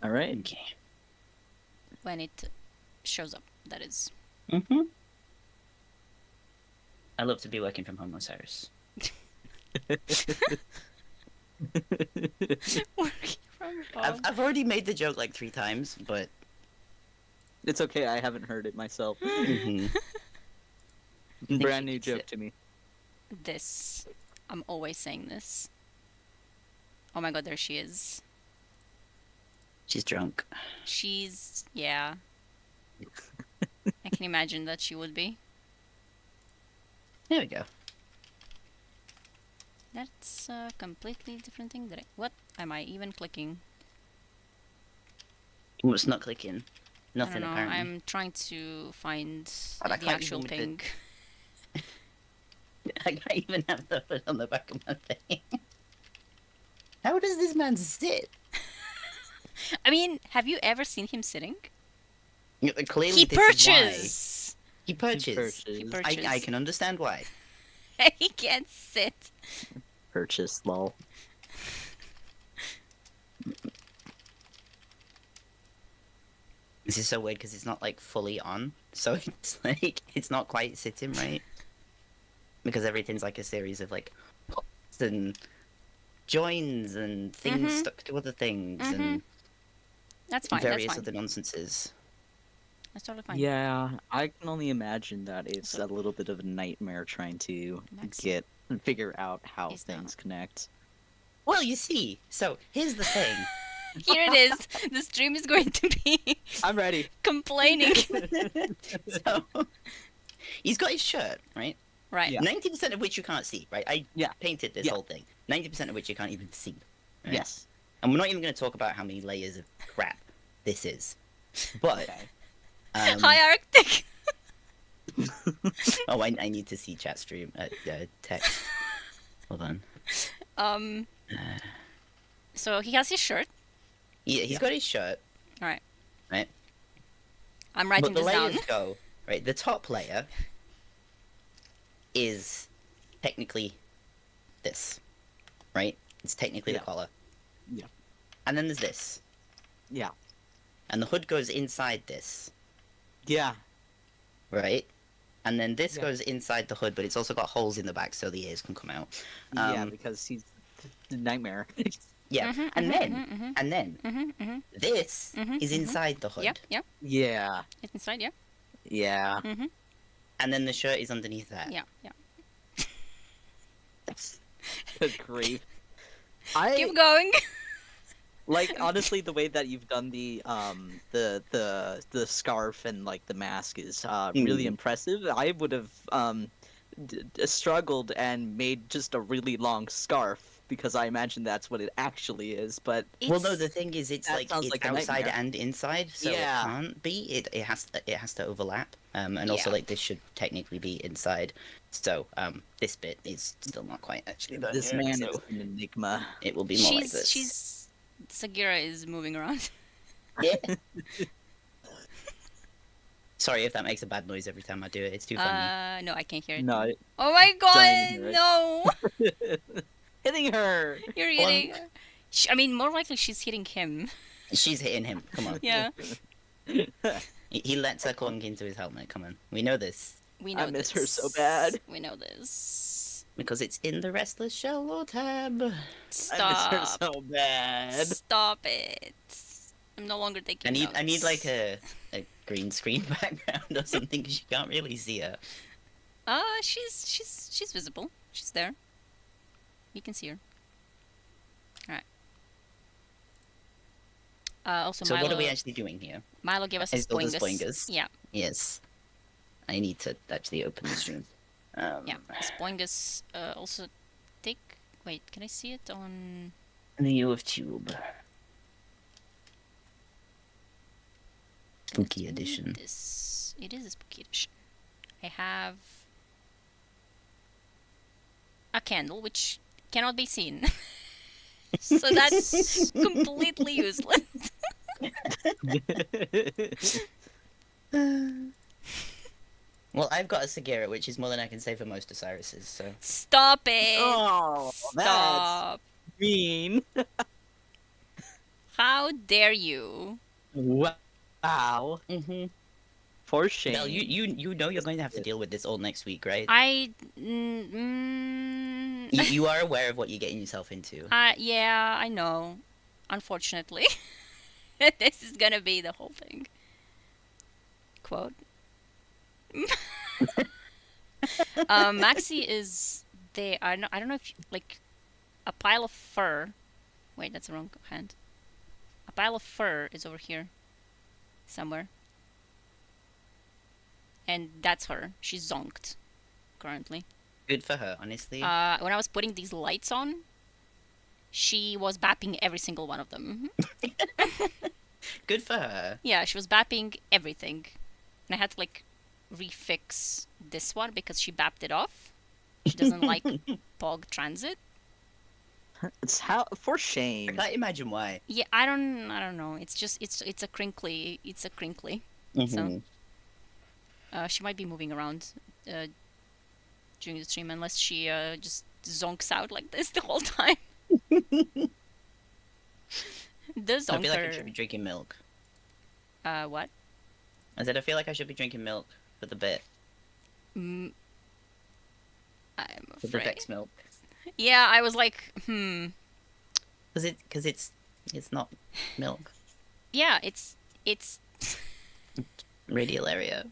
All right. Okay. When it shows up, that is. Mm-hmm. I love to be working from home, Osiris. Working from home. I've already made the joke like 3 times, but It's okay. I haven't heard it myself. mhm. think Brand she new gets joke it. to me. This. I'm always saying this. Oh my god, there she is. She's drunk. She's. Yeah. I can imagine that she would be. There we go. That's a completely different thing. What am I even clicking? Oh, it's not clicking. I Nothing don't know. apparently. I'm trying to find God, I the can't actual even with ping. I can't even have the hood on the back of my thing. How does this man sit? I mean, have you ever seen him sitting? Clearly, He this is why. perches. He perches. He Purchase. perches. I can understand why. He can't sit. Purchase. Lol. This is so weird because it's not like fully on, so it's like it's not quite sitting right. Because everything's like a series of like hooks and joins and things Mhm. stuck to other things Mhm. and That's fine. various That's fine. other nonsenses. That's totally fine. Yeah, I can only imagine that it's So- a little bit of a nightmare trying to Max figure out how is down. things connect. Well, you see, so here's the thing. Here it is. The stream is going to be I'm ready. complaining. So he's got his shirt, right? Right. Yeah. 90% of which you can't see, right? I Yeah. painted this Yeah. whole thing. 90% of which you can't even see. Right? Yes. And we're not even going to talk about how many layers of crap this is. But Okay. Hi, Arctic. oh, I need to see chat stream text. Hold on. Um. So he has his shirt. Yeah, he's got his shirt, Right. right? I'm writing But the this down. layers go right. The top layer is technically this, right? It's technically Yeah. the collar. Yeah. And then there's this, Yeah. and the hood goes inside this, Yeah. right? And then this Yeah. goes inside the hood, but it's also got holes in the back so the ears can come out. Yeah, because he's the nightmare. Yeah, Mhm, and mhm, then mhm, and then mhm, mhm. this Mhm, is mhm. inside the hood, Yep. Yep. Yeah. It's inside. Yeah. Yeah. Mhm. and then the shirt is underneath that. Yeah. Yeah. Good grief. Keep going. Like honestly, the way that you've done the scarf and like the mask is really Mm. impressive. I would have struggled and made just a really long scarf because I imagine that's what it actually is. But Well, no, It's- the thing is, it's That like sounds it's like a outside nightmare. and inside, so Yeah. it can't be. It has to overlap. And also Yeah. like this should technically be inside. So this bit is still not quite actually done this yet, man so is an enigma. it will be more like this. she's Sagira is moving around. Yeah. Sorry if that makes a bad noise every time I do it. It's too funny. No, I can't hear it. No, Oh my god, hear it. no! hitting her. You're hitting. I mean, more likely she's hitting him. She's hitting him. Come on. Yeah, He lets her clunk into his helmet. Come on. We know this we know I miss this. her so bad. We know this. because it's in the Restless Shallow tab. I Stop. miss her so bad. Stop it. I'm no longer taking I need notes. like a green screen background or something because you can't really see her. She's visible. She's there. You can see her. Alright. Also, So Milo, what are we actually doing here? Milo gave us a Is those spoingus. spoingus? Yeah, Yes. I need to actually open the stream. yeah. Spoingus also take... Wait, can I see it on... The U of Tube. Spooky edition. This... It is a spooky edition. I have... a candle, which cannot be seen. So that's completely useless. Well, I've got a Sagira, which is more than I can say for most Osiris's, so... Stop it! Oh, that's Stop! mean. How dare you? Wow. Mm-hmm. For shame. Belle, you know you're going to have to deal with this all next week, right? I. You are aware of what you're getting yourself into. Yeah, I know. Unfortunately, this is gonna be the whole thing. Quote. Maxi is there. I don't know if like a pile of fur. Wait, that's the wrong hand. A pile of fur is over here, somewhere, and that's her. She's zonked, currently. Good for her, honestly. When I was putting these lights on, she was bapping every single one of them. Good for her. Yeah, she was bapping everything, and I had to like refix this one because she bapped it off. She doesn't like Pog Transit. It's how for I shame. can't imagine why. Yeah, I don't know. It's just it's a crinkly. Mhm. She might be moving around during the stream unless she just zonks out like this the whole time. The I feel like I zonker. should be drinking milk. What? I said I feel like I should be drinking milk for the bit. I'm For the afraid. Vex milk. Yeah, I was like, Because it's not milk. Yeah, it's Radial area.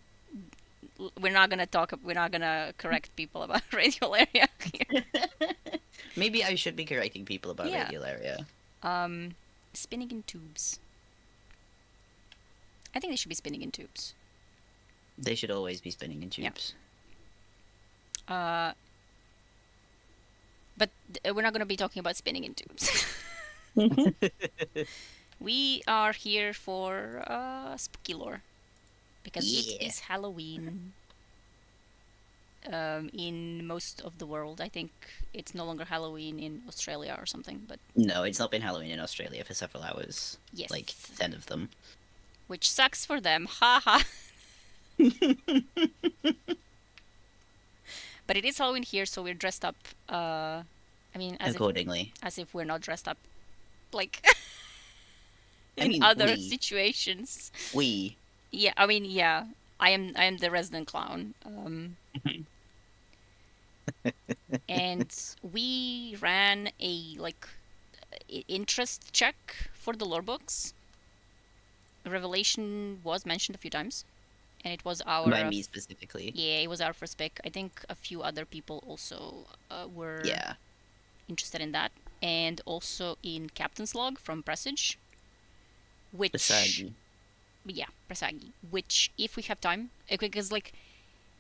we're not gonna correct people about radial area here. Maybe I should be correcting people about Yeah. radial area. Spinning in tubes. I think they should be spinning in tubes. They should always be spinning in Yeah. tubes. But we're not gonna be talking about spinning in tubes. We are here for spooky lore because it Yeah. is Halloween. In most of the world, I think it's no longer Halloween in Australia or something, but No, it's not been Halloween in Australia for several hours. yes, Like 10 of them. which sucks for them. Haha. But it is Halloween here, so we're dressed up. I mean, Accordingly. as if we're not dressed up, like I in mean, other we. situations. We. Yeah, I mean, yeah. I am the resident clown. And we ran a like interest check for the lore books. Revelation was mentioned a few times, and it was our By me specifically. yeah, it was our first pick. I think a few other people also were Yeah. interested in that, and also in Captain's Log from Presage, which Besagi. yeah, Presagi, which if we have time, because like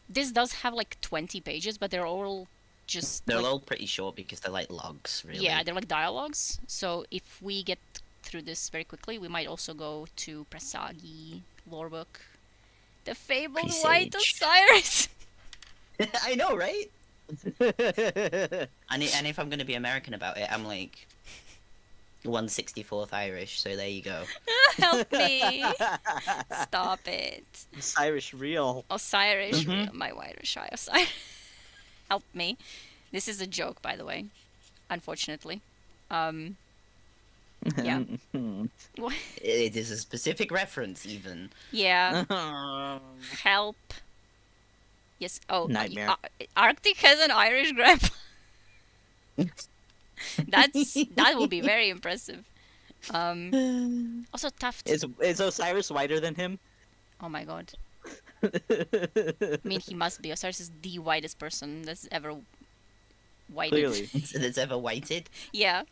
this does have like 20 pages, but they're all just They're like, all pretty short because they're like logs, really. yeah, they're like dialogues. So if we get through this very quickly, we might also go to Presagi lore book, the fabled White Presage. Osiris. I know, right? And if I'm going to be American about it, I'm like 1/64th Irish, so there you go. Help me! Stop it. Irish real. Osiris, Mhm. my white shy Osiris. Help me. This is a joke, by the way. Unfortunately. Yeah. It is a specific reference, even. Yeah. Help. Yes. Oh, Nightmare. Arctic has an Irish grandpa. That will be very impressive. Also Tuft. Is Osiris whiter than him? Oh my god. I mean, he must be. Osiris is the whitest person that's ever whited. Clearly. That's ever whited. Yeah.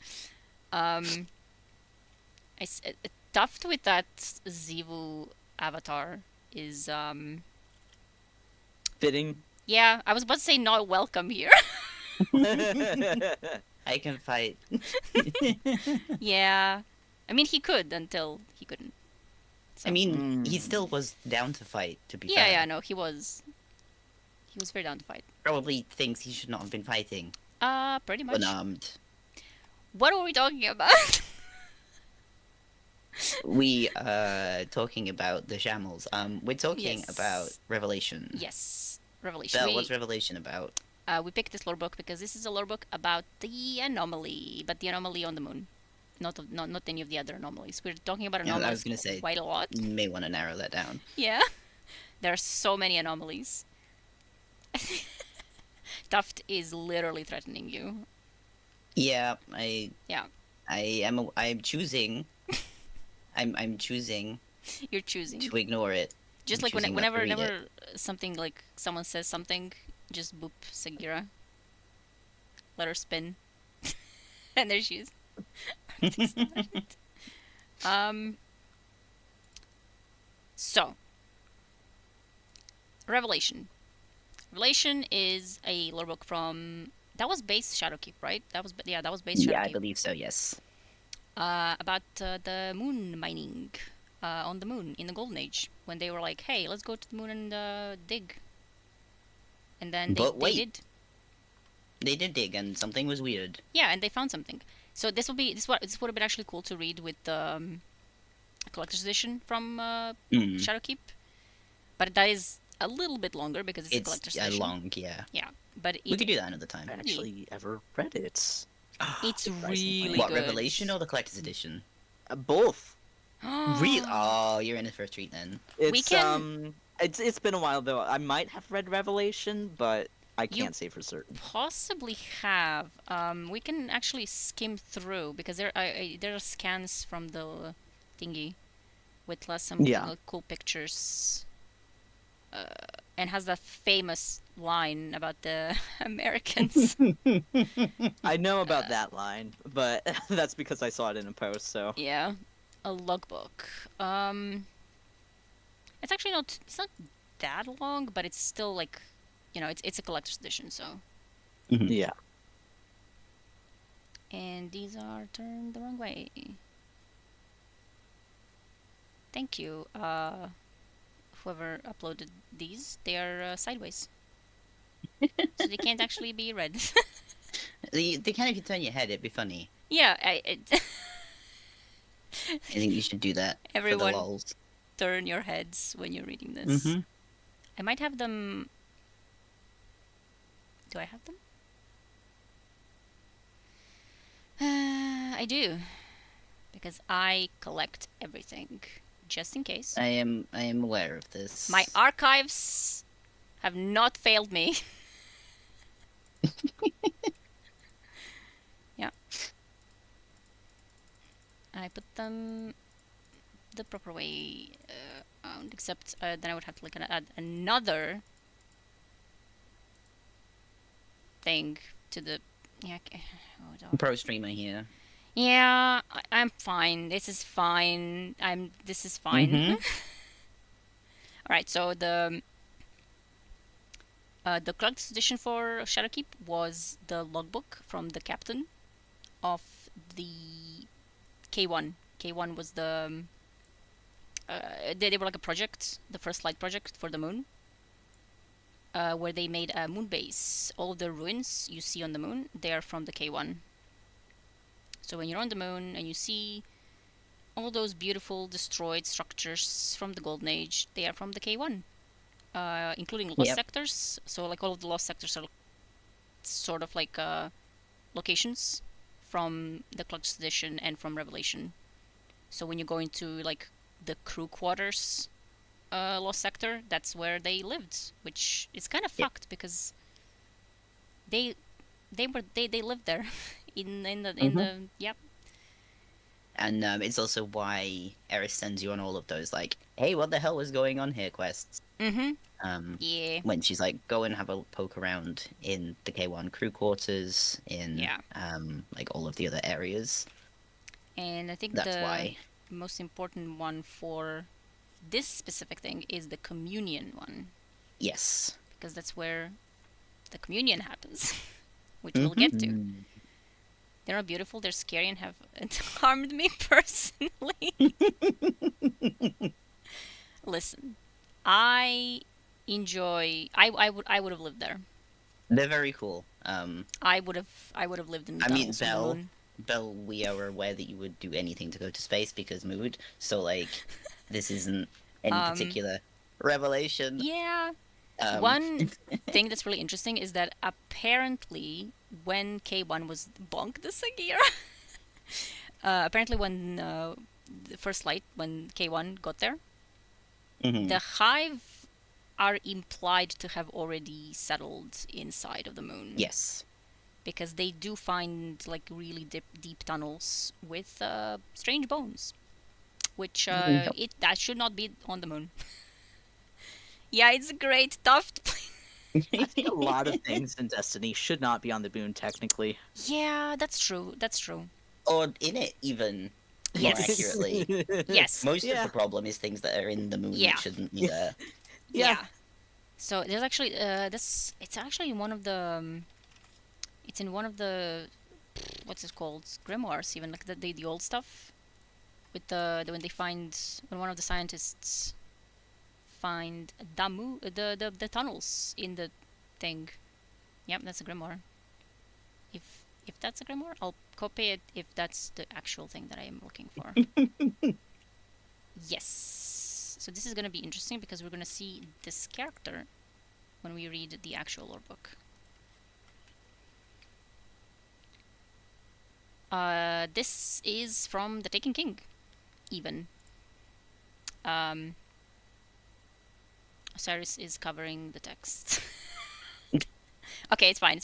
Tuft with that Zivu avatar is Fitting. yeah, I was about to say not welcome here. I can fight. Yeah. I mean, he could until he couldn't. So. I mean, he still was down to fight, to be yeah, fair. yeah, no, he was very down to fight. Probably thinks he should not have been fighting. Pretty much. Unarmed. What were we talking about? We talking about the Shambles. We're talking Yes. about Revelation. Yes, Revelation. Belle, what's Revelation about? We picked this lore book because this is a lore book about the anomaly, but the anomaly on the moon. not any of the other anomalies. We're talking about Yeah, I was anomalies gonna say quite a lot. you may want to narrow that down. Yeah, there are so many anomalies. Tuft is literally threatening you. Yeah, Yeah, I'm choosing. I'm choosing you're choosing. to ignore it. Just I'm like choosing not to read it. whenever something like someone says something, just boop Sagira. Let her spin, and there she is. um. So, Revelation. Revelation is a lore book from that was base Shadowkeep, right? That was base Yeah, I Shadowkeep. believe so. Yes. About the moon mining on the moon in the Golden Age when they were like, hey, let's go to the moon and dig, and then But they wait. did. They did dig, and something was weird. Yeah, and they found something. So this would have been actually cool to read with the collector's edition from Mm. Shadowkeep, but that is a little bit longer because it's a collector's It's edition. long, yeah. Yeah, but We could do that another time. I haven't actually ever read it. It's Surprisingly. really What, good. Revelation or the collector's edition? Both. Real? Oh, you're in it for a treat then. It's can- it's been a while though. I might have read Revelation, but I You- can't say for certain. Possibly have. We can actually skim through because there are scans from the thingy with some Yeah. cool pictures. And has that famous line about the Americans. I know about that line, but that's because I saw it in a post. So Yeah, a logbook. It's actually not. It's not that long, but it's still like, it's a collector's edition. So, yeah. and these are turned the wrong way. Thank you, whoever uploaded these. They are sideways, so they can't actually be read. They kind of, if you turn your head, it'd be funny. Yeah, I think you should do that Everyone- for the lols. turn your heads when you're reading this. Mm-hmm. I might have them. Do I have them? I do, because I collect everything, just in case. I am aware of this. My archives have not failed me. Yeah. I put them the proper way, except then I would have to add another thing to the. Yeah. Okay. Hold on. Pro streamer here. Yeah, I'm fine. This is fine. This is fine. Mhm. All right. So the collector's edition for Shadowkeep was the logbook from the captain of the K1. K1 was the they were like a project, the first light project for the moon, where they made a moon base. All the ruins you see on the moon, they are from the K1. So when you're on the moon and you see all those beautiful destroyed structures from the Golden Age, they are from the K1, including lost Yep. sectors. So like all of the lost sectors are sort of like locations from the Collector's Edition and from Revelation. So when you go into like the crew quarters lost sector, that's where they lived, which is kind of Yep. fucked because they lived there in the yep. And it's also why Eris sends you on all of those, like, hey, what the hell is going on here quests. Yeah. When she's like, go and have a poke around in the K1 crew quarters, in Yeah. like all of the other areas. And I think That's the why. most important one for this specific thing is the communion one, Yes. because that's where the communion happens, which we'll get to. Mhm. They're not beautiful, they're scary, and have harmed me personally. Listen, I enjoy. I would have lived there. They're very cool. I would have lived in. I mean, tunnels on the Belle. moon. Belle, we are aware that you would do anything to go to space because mood. So, like, this isn't any particular revelation. Yeah. One thing that's really interesting is that apparently when K1 was bonked the Sagira, Apparently, when the first light, when K1 got there, Hmm. the hive are implied to have already settled inside of the moon. Yes. Because they do find like really deep tunnels with strange bones, which Yep. it that should not be on the moon. Yeah, it's a great tuft. I think a lot of things in Destiny should not be on the moon, technically. Yeah, that's true. That's true. Or in it, even more Yes. accurately. Yes. Most of Yeah. the problem is things that are in the moon Yeah. that shouldn't be there. Yeah. Yeah. So there's actually this. It's actually one of the. It's in one of the. What's it called? Grimoires, even like the old stuff. With the when they find when one of the scientists find the tunnels in the thing. Yep, that's a grimoire. If that's a grimoire, I'll copy it if that's the actual thing that I am looking for. Yes. So this is gonna be interesting because we're gonna see this character when we read the actual lore book. This is from the Taken King, even. Osiris is covering the text. Okay, it's fine.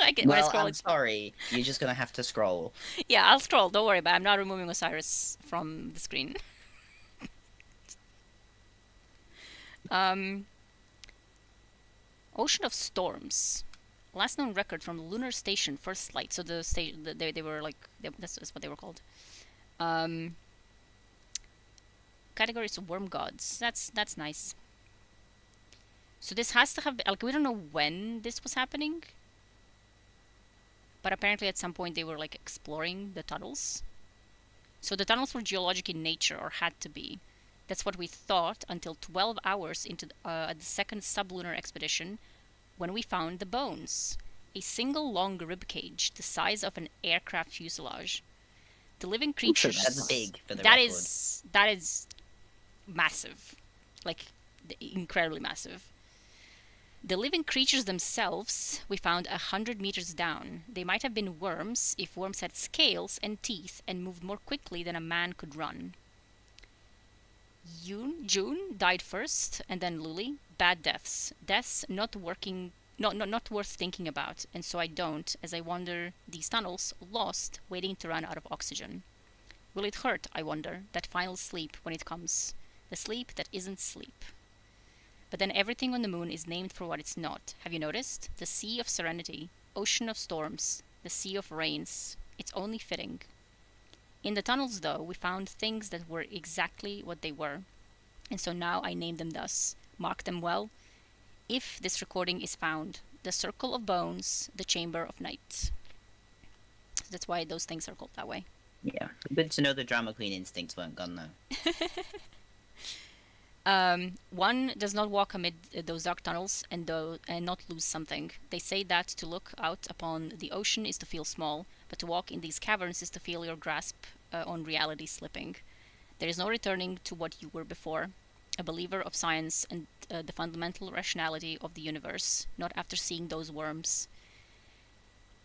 I can when I Well, scroll I'm it. sorry. You're just gonna have to scroll. Yeah, I'll scroll. Don't worry, but I'm not removing Osiris from the screen. Ocean of Storms. Last known record from the Lunar Station first light. So the station they were like that's what they were called. Categories of worm gods. That's nice. So this has to have been, like we don't know when this was happening, but apparently at some point they were like exploring the tunnels. So the tunnels were geologic in nature, or had to be. That's what we thought until 12 hours into the second sublunar expedition, when we found the bones. A single long rib cage, the size of an aircraft fuselage. The living creatures. That's big for the That record. that is massive, like incredibly massive. The living creatures themselves we found 100 meters down. They might have been worms if worms had scales and teeth and moved more quickly than a man could run. June died first, and then Luli. Bad deaths. Deaths not worth thinking about, and so I don't, as I wander these tunnels, lost, waiting to run out of oxygen. Will it hurt, I wonder, that final sleep when it comes? The sleep that isn't sleep. But then everything on the moon is named for what it's not. Have you noticed? The Sea of Serenity, Ocean of Storms, the Sea of Rains. It's only fitting. In the tunnels, though, we found things that were exactly what they were. And so now I name them thus. Mark them well. If this recording is found, the Circle of Bones, the Chamber of Night. That's why those things are called that way. Yeah. Good to know the drama queen instincts weren't gone though. One does not walk amid those dark tunnels and not lose something. They say that to look out upon the ocean is to feel small, but to walk in these caverns is to feel your grasp on reality slipping. There is no returning to what you were before, a believer of science and the fundamental rationality of the universe, not after seeing those worms.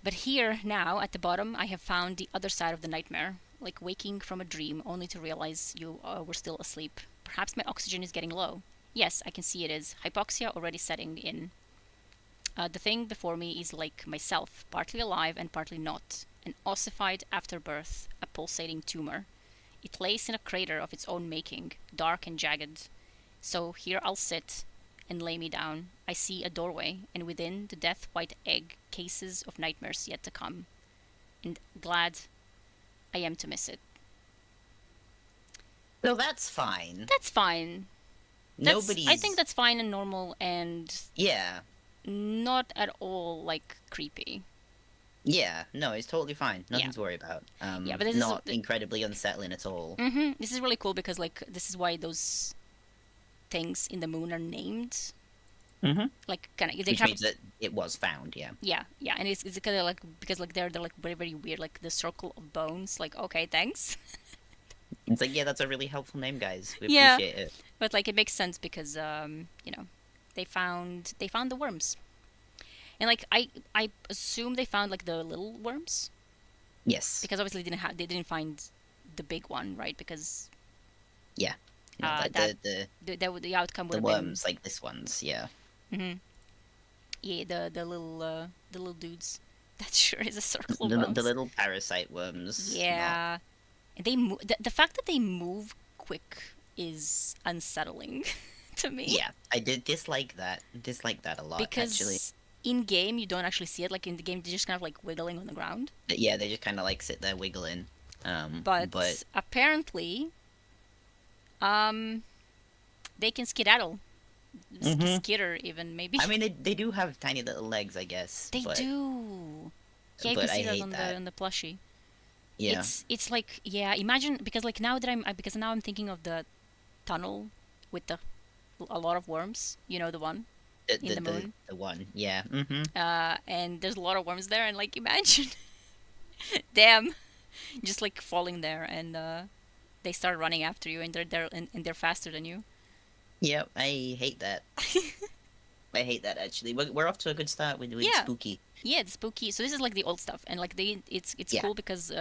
But here, now, at the bottom, I have found the other side of the nightmare, like waking from a dream only to realize you were still asleep. Perhaps my oxygen is getting low. Yes, I can see it is. Hypoxia already setting in. The thing before me is like myself, partly alive and partly not. An ossified afterbirth, a pulsating tumor. It lays in a crater of its own making, dark and jagged. So here I'll sit and lay me down. I see a doorway, and within the death-white egg, cases of nightmares yet to come. And glad I am to miss it. So that's fine. That's fine. Nobody's. I think that's fine and normal and Yeah. not at all like creepy. Yeah. No, it's totally fine. Nothing to worry about. Yeah, but this not is incredibly unsettling at all. This is really cool because like this is why those things in the moon are named. Like kind of Which means that it was found. Yeah. Yeah, and it's kind of like because like they're like very very weird, like the circle of bones. Like okay, thanks. It's like, yeah, that's a really helpful name, guys. We Yeah. appreciate it. But like it makes sense because you know, they found the worms, and like I assume they found like the little worms. Yes. because obviously they didn't find the big one, right? Because Yeah. No, that the outcome would the have been worms like this one's, yeah. yeah, the little dudes. That sure is a circle of The bones. little parasite worms, not. Yeah, and the fact that they move quick is unsettling to me Yeah, I did dislike that. Dislike that a lot, actually. because in game you don't actually see it. Like in the game, they're just kind of like wiggling on the ground. But yeah, they just kind of like sit there wiggling. But But apparently, um, they can skedaddle, hmm skitter even maybe. I mean, they do have tiny little legs, I guess. They But do. Yeah, you can but I see that hate that. on the plushie. Yeah, It's like yeah. Imagine because like now that because now I'm thinking of the tunnel with the a lot of worms. You know the one in the moon. the one. Yeah. Mm-hmm. And there's a lot of worms there, and like imagine them just like falling there, and they start running after you, and and they're faster than you. Yeah, I hate that. I hate that actually. We're off to a good start with Yeah, spooky. yeah, it's spooky. So this is like the old stuff, and like it's Yeah. cool because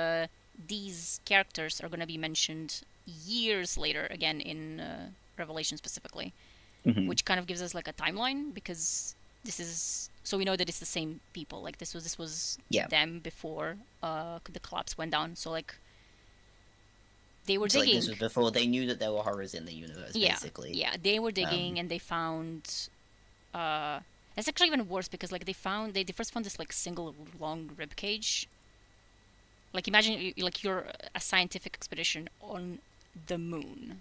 these characters are gonna be mentioned years later again in Revelation specifically, Hmm. which kind of gives us like a timeline because this is so we know that it's the same people. Like this was Yeah. them before the collapse went down. So like they were So like digging. this was before they knew that there were horrors in the universe, Yeah, basically. yeah, they were digging Um, and they found. It's actually even worse because like they first found this like single long rib cage. Like imagine like you're a scientific expedition on the moon,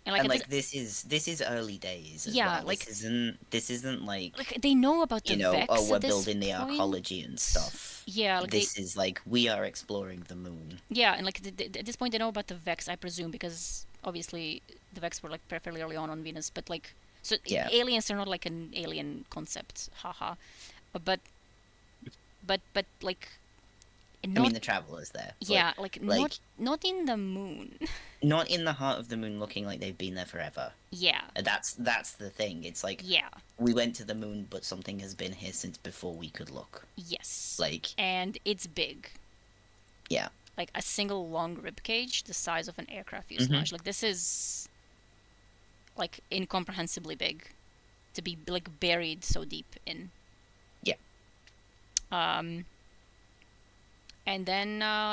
and like and at like this is early days as yeah, well. like This isn't like they know about the you know, oh, Vex we're at this building the point. archaeology and stuff. Yeah, like This is like we are exploring the moon. yeah, and like at this point they know about the Vex, I presume, because obviously the Vex were like fairly early on Venus, but like so Yeah. aliens are not like an alien concept, haha. But like I not mean, the travelers there. But, yeah, like like not in the moon. not in the heart of the moon, looking like they've been there forever. Yeah, That's the thing. It's like yeah, we went to the moon, but something has been here since before we could look. yes, Like and it's big. yeah, Like a single long rib cage the size of an aircraft fuselage. Like this is like incomprehensibly big to be like buried so deep in. yeah. And then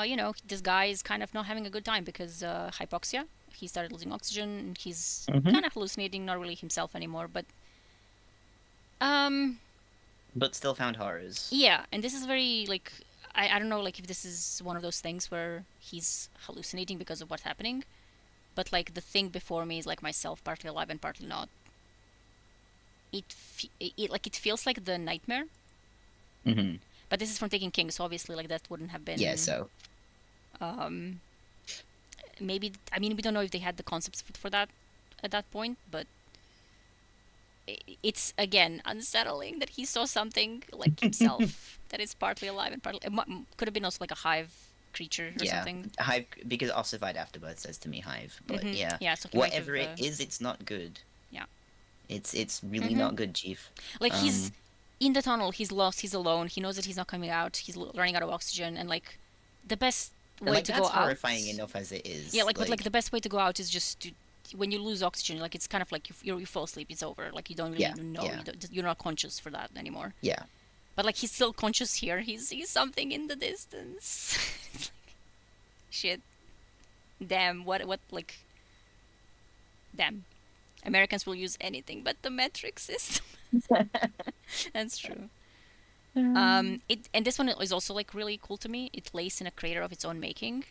you know, this guy is kind of not having a good time because hypoxia. He started losing oxygen. He's kind of hallucinating, not really himself anymore. But But still found horrors. yeah, and this is very like I don't know like if this is one of those things where he's hallucinating because of what's happening. But like the thing before me is like myself, partly alive and partly not. It like it feels like the nightmare. Mm-hmm. But this is from Taken King, so obviously like that wouldn't have been. Yeah. So Maybe I mean we don't know if they had the concepts for that at that point, but it's again unsettling that he saw something like himself that is partly alive and partly could have been also like a hive creature or yeah, something. hive because ossified afterbirth says to me hive, but yeah, Yeah, so he might whatever have, it is, it's not good. yeah. It's really not good, Chief. Like he's in the tunnel, he's lost, he's alone, he knows that he's not coming out, he's running out of oxygen, and like the best And, way like to that's go out. horrifying enough as it is. Yeah, like but like the best way to go out is just to when you lose oxygen, like it's kind of like you fall asleep, it's over. Like you don't really Yeah, know, yeah. you're not conscious for that anymore. yeah. But like he's still conscious here. He sees something in the distance. It's like, shit. Damn. What like. Damn. Americans will use anything but the metric system. That's true. It and this one is also like really cool to me. It lays in a crater of its own making,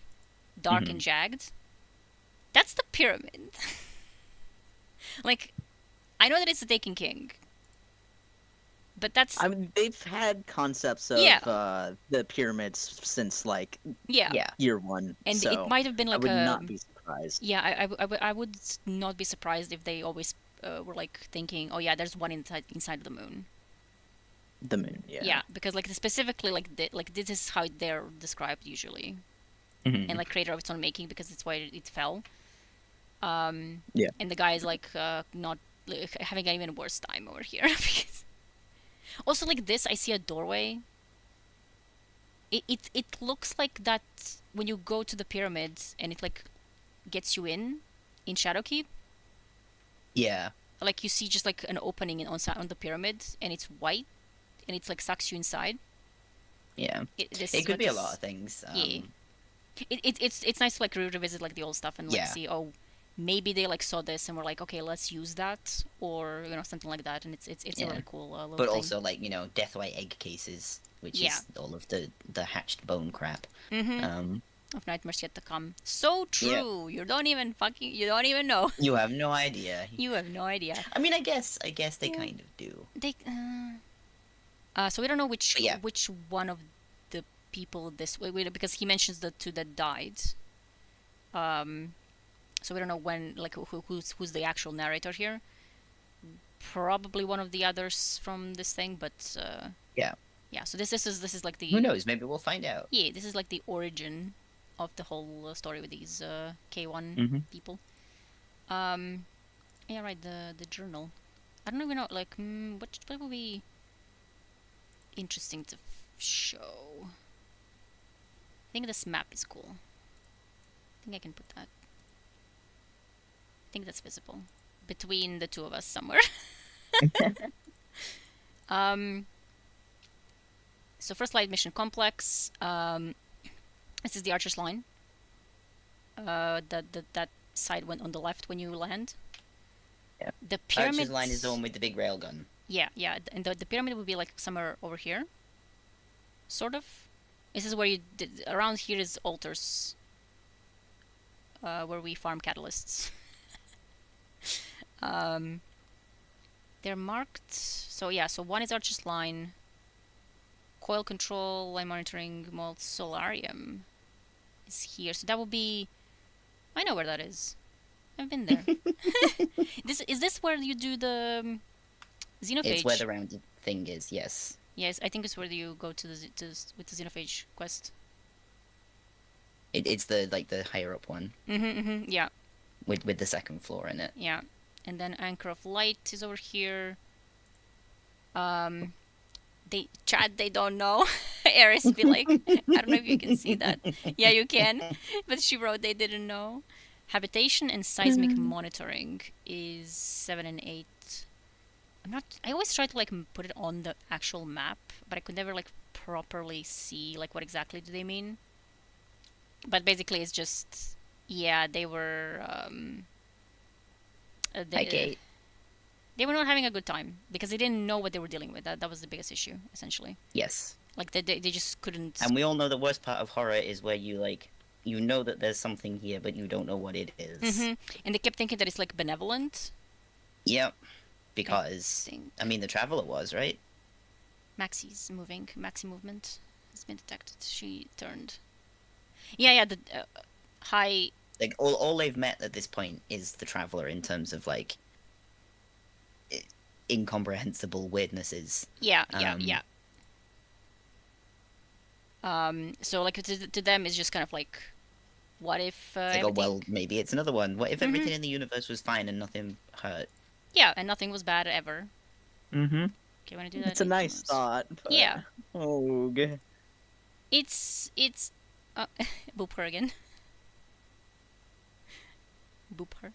dark and jagged. That's the pyramid. Like, I know that it's the Taken King, but that's I mean, they've had concepts of Yeah. the pyramids since like yeah. Yeah. year one, And so it might have been I like would a not be surprised. yeah. I would not be surprised if they always were like thinking, oh yeah, there's one inside of the moon. The moon, yeah. Yeah, because like specifically like this is how they're described usually, Mhm. and like crater of its own making because it's why it fell. Yeah. And the guy is like not like, having an even worse time over here because also like this I see a doorway It looks like that when you go to the pyramids and it like gets you in Shadowkeep. Yeah, Like you see just like an opening on the pyramid and it's white and it's like sucks you inside. yeah. This It is could what be a this. lot of things. Yeah. It's nice to like revisit like the old stuff and like Yeah. see, oh, maybe they like saw this and were like, okay, let's use that, or something like that, and it's a Yeah. really cool little But thing. also like, Deathwhite egg cases, which Yeah. is all of the hatched bone crap. Mm-hmm. Um, Of nightmares yet to come. So yeah. true. You don't even know. You have no idea. You have no idea. I mean, I guess they Yeah. kind of do. They so we don't know But yeah. which one of the people this because he mentions the two that died. So we don't know when like who's the actual narrator here. Probably one of the others from this thing, but Yeah. yeah. So this is like the Who knows? Maybe we'll find out. yeah, this is like the origin of the whole story with these K1 Mhm. people. Yeah, right. The journal. I don't even know. Like, what would be interesting to show? I think this map is cool. I think I can put that. I think that's visible between the two of us somewhere. So first light mission complex. This is the Archer's line. That side went on the left when you land. Yeah. The pyramid Archer's line is the one with the big railgun. Yeah, yeah, and the pyramid would be like somewhere over here. Sort of. This is where around here is altars. Where we farm catalysts. They're marked. So yeah, so one is Archer's line. Coil control, line monitoring, mold solarium is here. So that would be. I know where that is. I've been there. Is this where you do the xenophage? It's where the rounded thing is. Yes. Yes, I think it's where you go to with the xenophage quest. It's the higher up one Yeah, with the second floor in it. yeah, and then Anchor of Light is over here. They don't know. Eris be like, I don't know if you can see that. Yeah, you can, but she wrote they didn't know. Habitation and seismic monitoring is 7 and 8. I always try to like put it on the actual map, but I could never like properly see like what exactly do they mean. But basically, it's just yeah, they were they were not having a good time because they didn't know what they were dealing with. That was the biggest issue, essentially. Yes. Like they just couldn't. And we all know the worst part of horror is where you like you know that there's something here, but you don't know what it is. And they kept thinking that it's like benevolent. Yep. Because I mean, the Traveler was right. Maxi's moving. Maxi movement has been detected. She turned. Yeah. The high. Like all they've met at this point is the Traveler in terms of like incomprehensible weirdnesses. Yeah. So like to them it's just kind of like, what if? They go, well, maybe it's another one. What if everything in the universe was fine and nothing hurt? Yeah, and nothing was bad ever. Mm-hmm. Okay, want to do that? It's a nice thought. But... Yeah. Oh, good. It's boop her again. Boop her.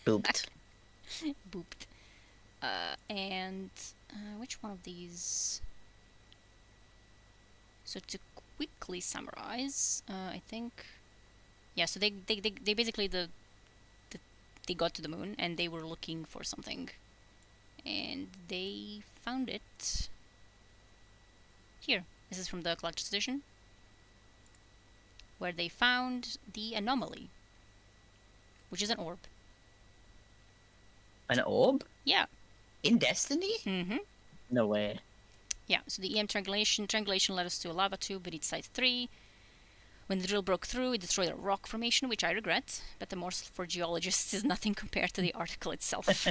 Booped. Booped. And which one of these? So to quickly summarize, I think, yeah. So they basically they got to the moon and they were looking for something, and they found it here. This is from the collector's edition, where they found the anomaly, which is an orb. An orb? Yeah. In Destiny? Mm-hmm. No way. Yeah, so the EM triangulation led us to a lava tube beneath Site 3. When the drill broke through, it destroyed a rock formation, which I regret, but the morsel for geologists is nothing compared to the article itself.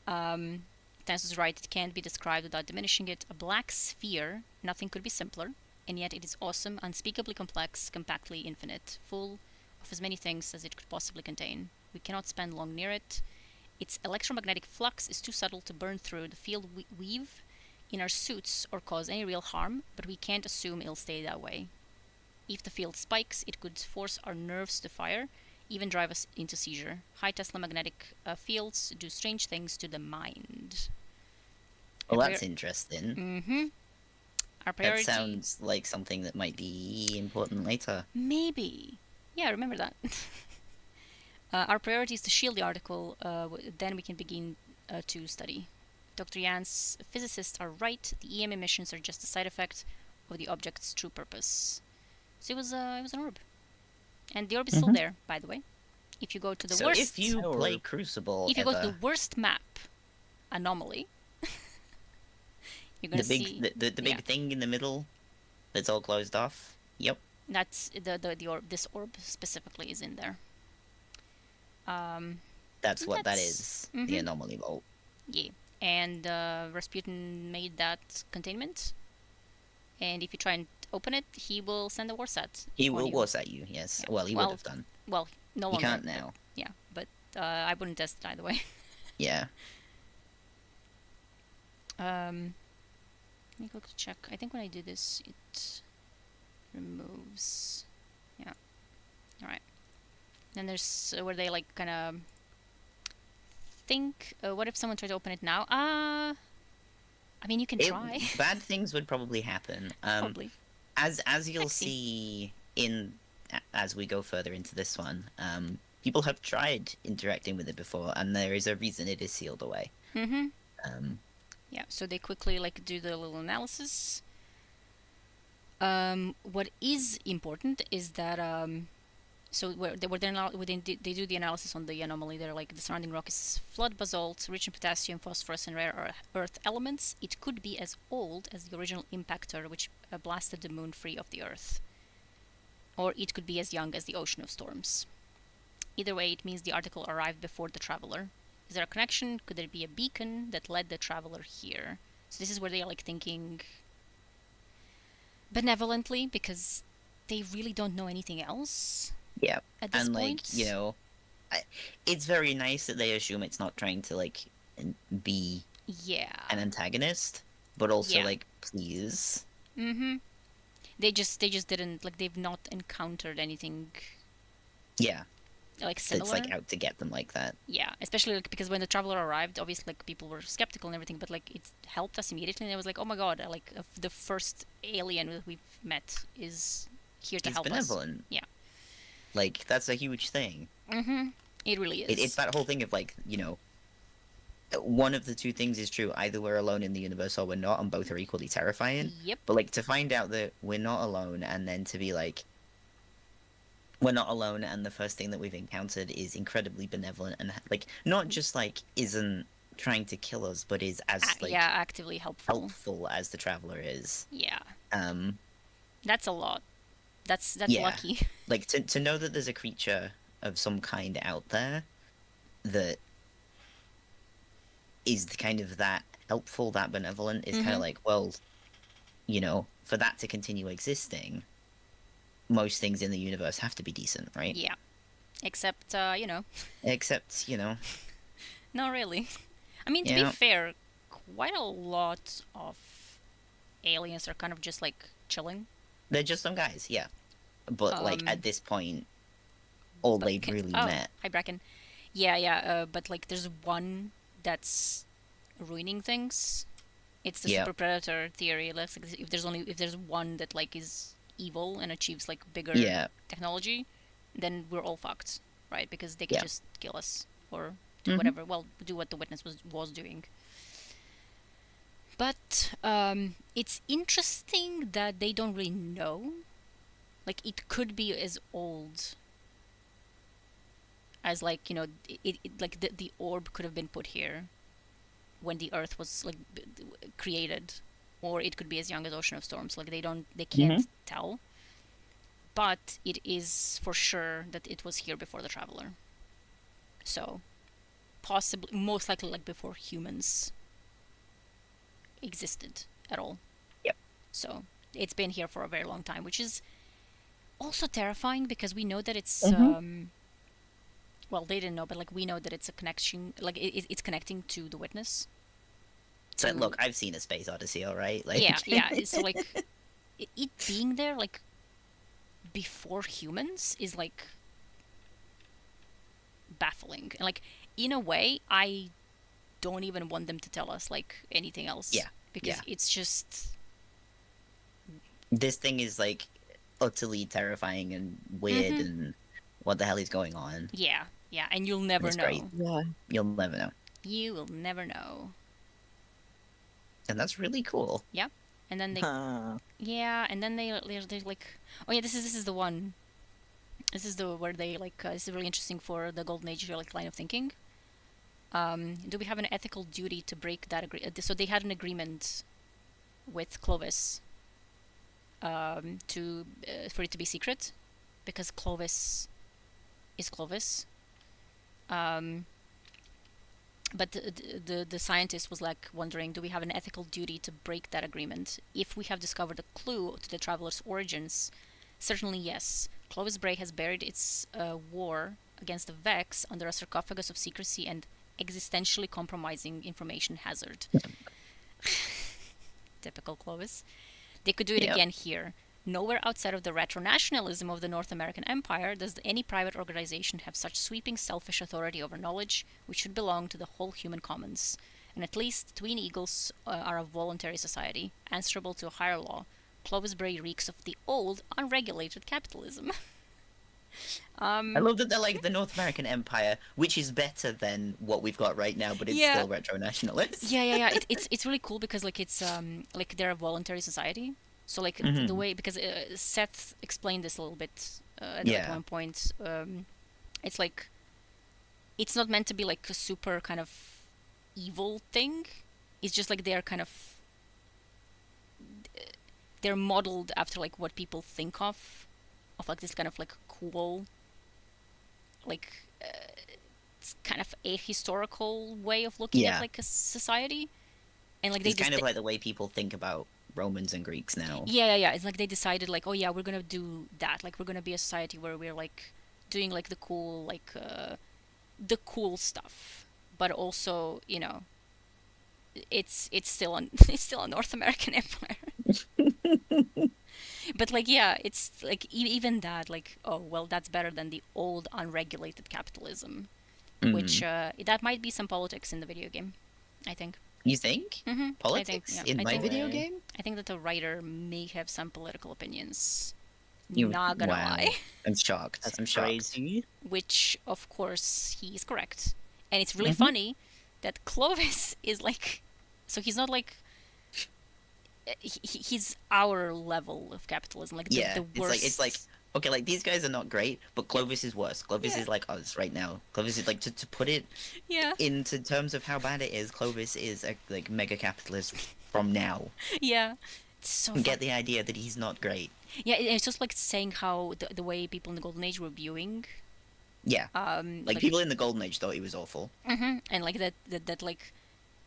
Tans was right, it can't be described without diminishing it. A black sphere, nothing could be simpler, and yet it is awesome, unspeakably complex, compactly infinite, full of as many things as it could possibly contain. We cannot spend long near it. Its electromagnetic flux is too subtle to burn through the field weave, in our suits or cause any real harm, but we can't assume it'll stay that way. If the field spikes, it could force our nerves to fire, even drive us into seizure. High Tesla magnetic fields do strange things to the mind. Well, that's interesting. Mm-hmm. Our That priority... sounds like something that might be important later. Maybe. Yeah, remember that. Our priority is to shield the article, then we can begin to study. Dr. Jan's physicists are right. The EM emissions are just a side effect of the object's true purpose. So it was an orb. And the orb is still there, by the way. If you go to the So worst... if you play Crucible If you go to the worst map, Anomaly, you're gonna see... the big thing in the middle that's all closed off. Yep. That's the orb. This orb specifically is in there. That's what that is. Mhm. The Anomaly Vault. Yeah. And Rasputin made that containment. And if you try and open it, he will send a warsat. He on will you. warsat you, yes. Yeah. Well, he would have done. Well, no He longer. can't now. Yeah, but I wouldn't test it either way. Yeah. Let me quickly check. I think when I do this, it removes. Yeah. All right. Then there's where they like kind of think. What if someone tried to open it now? I mean, you can try. Bad things would probably happen. Probably. As you'll Let's see as we go further into this one, people have tried interacting with it before, and there is a reason it is sealed away. Mm-hmm. Yeah. So they quickly like do the little analysis. What is important is that so they do the analysis on the anomaly. They're like the surrounding rock is flood basalt, rich in potassium, phosphorus, and rare earth elements. It could be as old as the original impactor, which blasted the moon free of the Earth, or it could be as young as the ocean of storms. Either way, it means the article arrived before the traveler. Is there a connection? Could there be a beacon that led the traveler here? So this is where they are like thinking benevolently, because they really don't know anything else. Yeah. At this And point. like, you know, it's very nice that they assume it's not trying to like be Yeah. an antagonist, but also Yeah. like please. Mm-hmm. They just didn't like they've not encountered anything Yeah. like similar. That's like out to get them like that. Yeah, especially like, because when the traveler arrived, obviously like people were skeptical and everything, but like it helped us immediately, and it was like, oh my god, like the first alien that we've met is here to He's help us. benevolent. Yeah. Like that's a huge thing. Mm-hmm. It really is. It's that whole thing of like, you know, one of the two things is true. Either we're alone in the universe or we're not, and both are equally terrifying. Yep. But like to find out that we're not alone, and then to be like, we're not alone, and the first thing that we've encountered is incredibly benevolent, and like not just like isn't trying to kill us, but is as like yeah, actively helpful. helpful as the traveler is. Yeah. Um, That's a lot. That's Yeah. lucky. like to know that there's a creature of some kind out there that is kind of that helpful, that benevolent, is kind Mhm. of like, well, you know, for that to continue existing, most things in the universe have to be decent, right? Yeah. Except you know, Except, you know, not really. I mean, to Yeah. be fair, quite a lot of aliens are kind of just like chilling. they're just some guys, yeah. But like Um, at this point, all But they'd really met. Hi Bracken. Yeah. But like, there's one that's ruining things. It's the Yeah. super predator theory. Like, if there's one that like is evil and achieves like bigger Yeah. technology, then we're all fucked, right? Because they can Yeah. just kill us or do Mhm. whatever. Well, do what the witness was doing. But it's interesting that they don't really know. Like, it could be as old as, like, you know, like the orb could have been put here when the Earth was like created, or it could be as young as Ocean of Storms. Like, they can't tell. But it is for sure that it was here before the traveler. So, possibly, most likely, like before humans existed at all. Yep. So it's been here for a very long time, which is also terrifying because we know that it's well, they didn't know, but like we know that it's a connection, like it's connecting to the witness. So to look, I've seen a Space Odyssey, all right. yeah, Like, yeah. So like it being there like before humans is like baffling. And like in a way, I don't even want them to tell us like anything else yeah, because yeah. it's just This thing is like utterly terrifying and weird, mm-hmm. and what the hell is going on? Yeah, yeah, and you'll And never it's great. know. Yeah. You'll never know, You will never know. and that's really cool. Yeah, and then they Huh. yeah, and then they're like, oh yeah, this is the one. This is the where they like this is really interesting for the golden age like line of thinking. Do we have an ethical duty to break that so they had an agreement with Clovis to for it to be secret because Clovis is Clovis. Um, but the scientist was like wondering, do we have an ethical duty to break that agreement if we have discovered a clue to the traveler's origins? Certainly yes. Clovis Bray has buried its war against the Vex under a sarcophagus of secrecy and existentially compromising information hazard. Typical Clovis. They could do it Yep. again here. Nowhere outside of the retro-nationalism of the North American Empire does any private organization have such sweeping selfish authority over knowledge, which should belong to the whole human commons. And at least Twin Eagles are a voluntary society, answerable to a higher law. Clovis Bray reeks of the old, unregulated capitalism. I love that they're like the North American Empire, which is better than what we've got right now, but it's Yeah. still retro nationalist. Yeah. It's really cool because like it's like they're a voluntary society. So like the way because Seth explained this a little bit at Yeah. one point. It's like it's not meant to be like a super kind of evil thing. It's just like they're kind of they're modeled after like what people think of like this kind of like cool like it's kind of a historical way of looking Yeah. at like a society and like It's they kind just of like the way people think about Romans and Greeks now. yeah it's like they decided like oh yeah we're gonna do that like we're gonna be a society where we're like doing like the cool stuff but also you know it's still on it's still a North American empire but like yeah it's like even that like oh well that's better than the old unregulated capitalism which that might be some politics in the video game I think. You think? I Politics think, yeah. in I my think, video way. game? I think that the writer may have some political opinions. You- Not gonna wow. lie. I'm shocked. That's I'm shocked. crazy. Which, of course, he's correct. And it's really funny that Clovis is like. So he's not like. He's our level of capitalism. Like Yeah, the worst. it's like okay, like these guys are not great, but Clovis is worse. Clovis Yeah. is like us right now. Clovis is like to put it Yeah, into terms of how bad it is. Clovis is a like mega capitalist from now. yeah. It's so You get the idea that he's not great. Yeah, it's just like saying how the way people in the Golden Age were viewing. Yeah, like people in the Golden Age thought he was awful. And like that like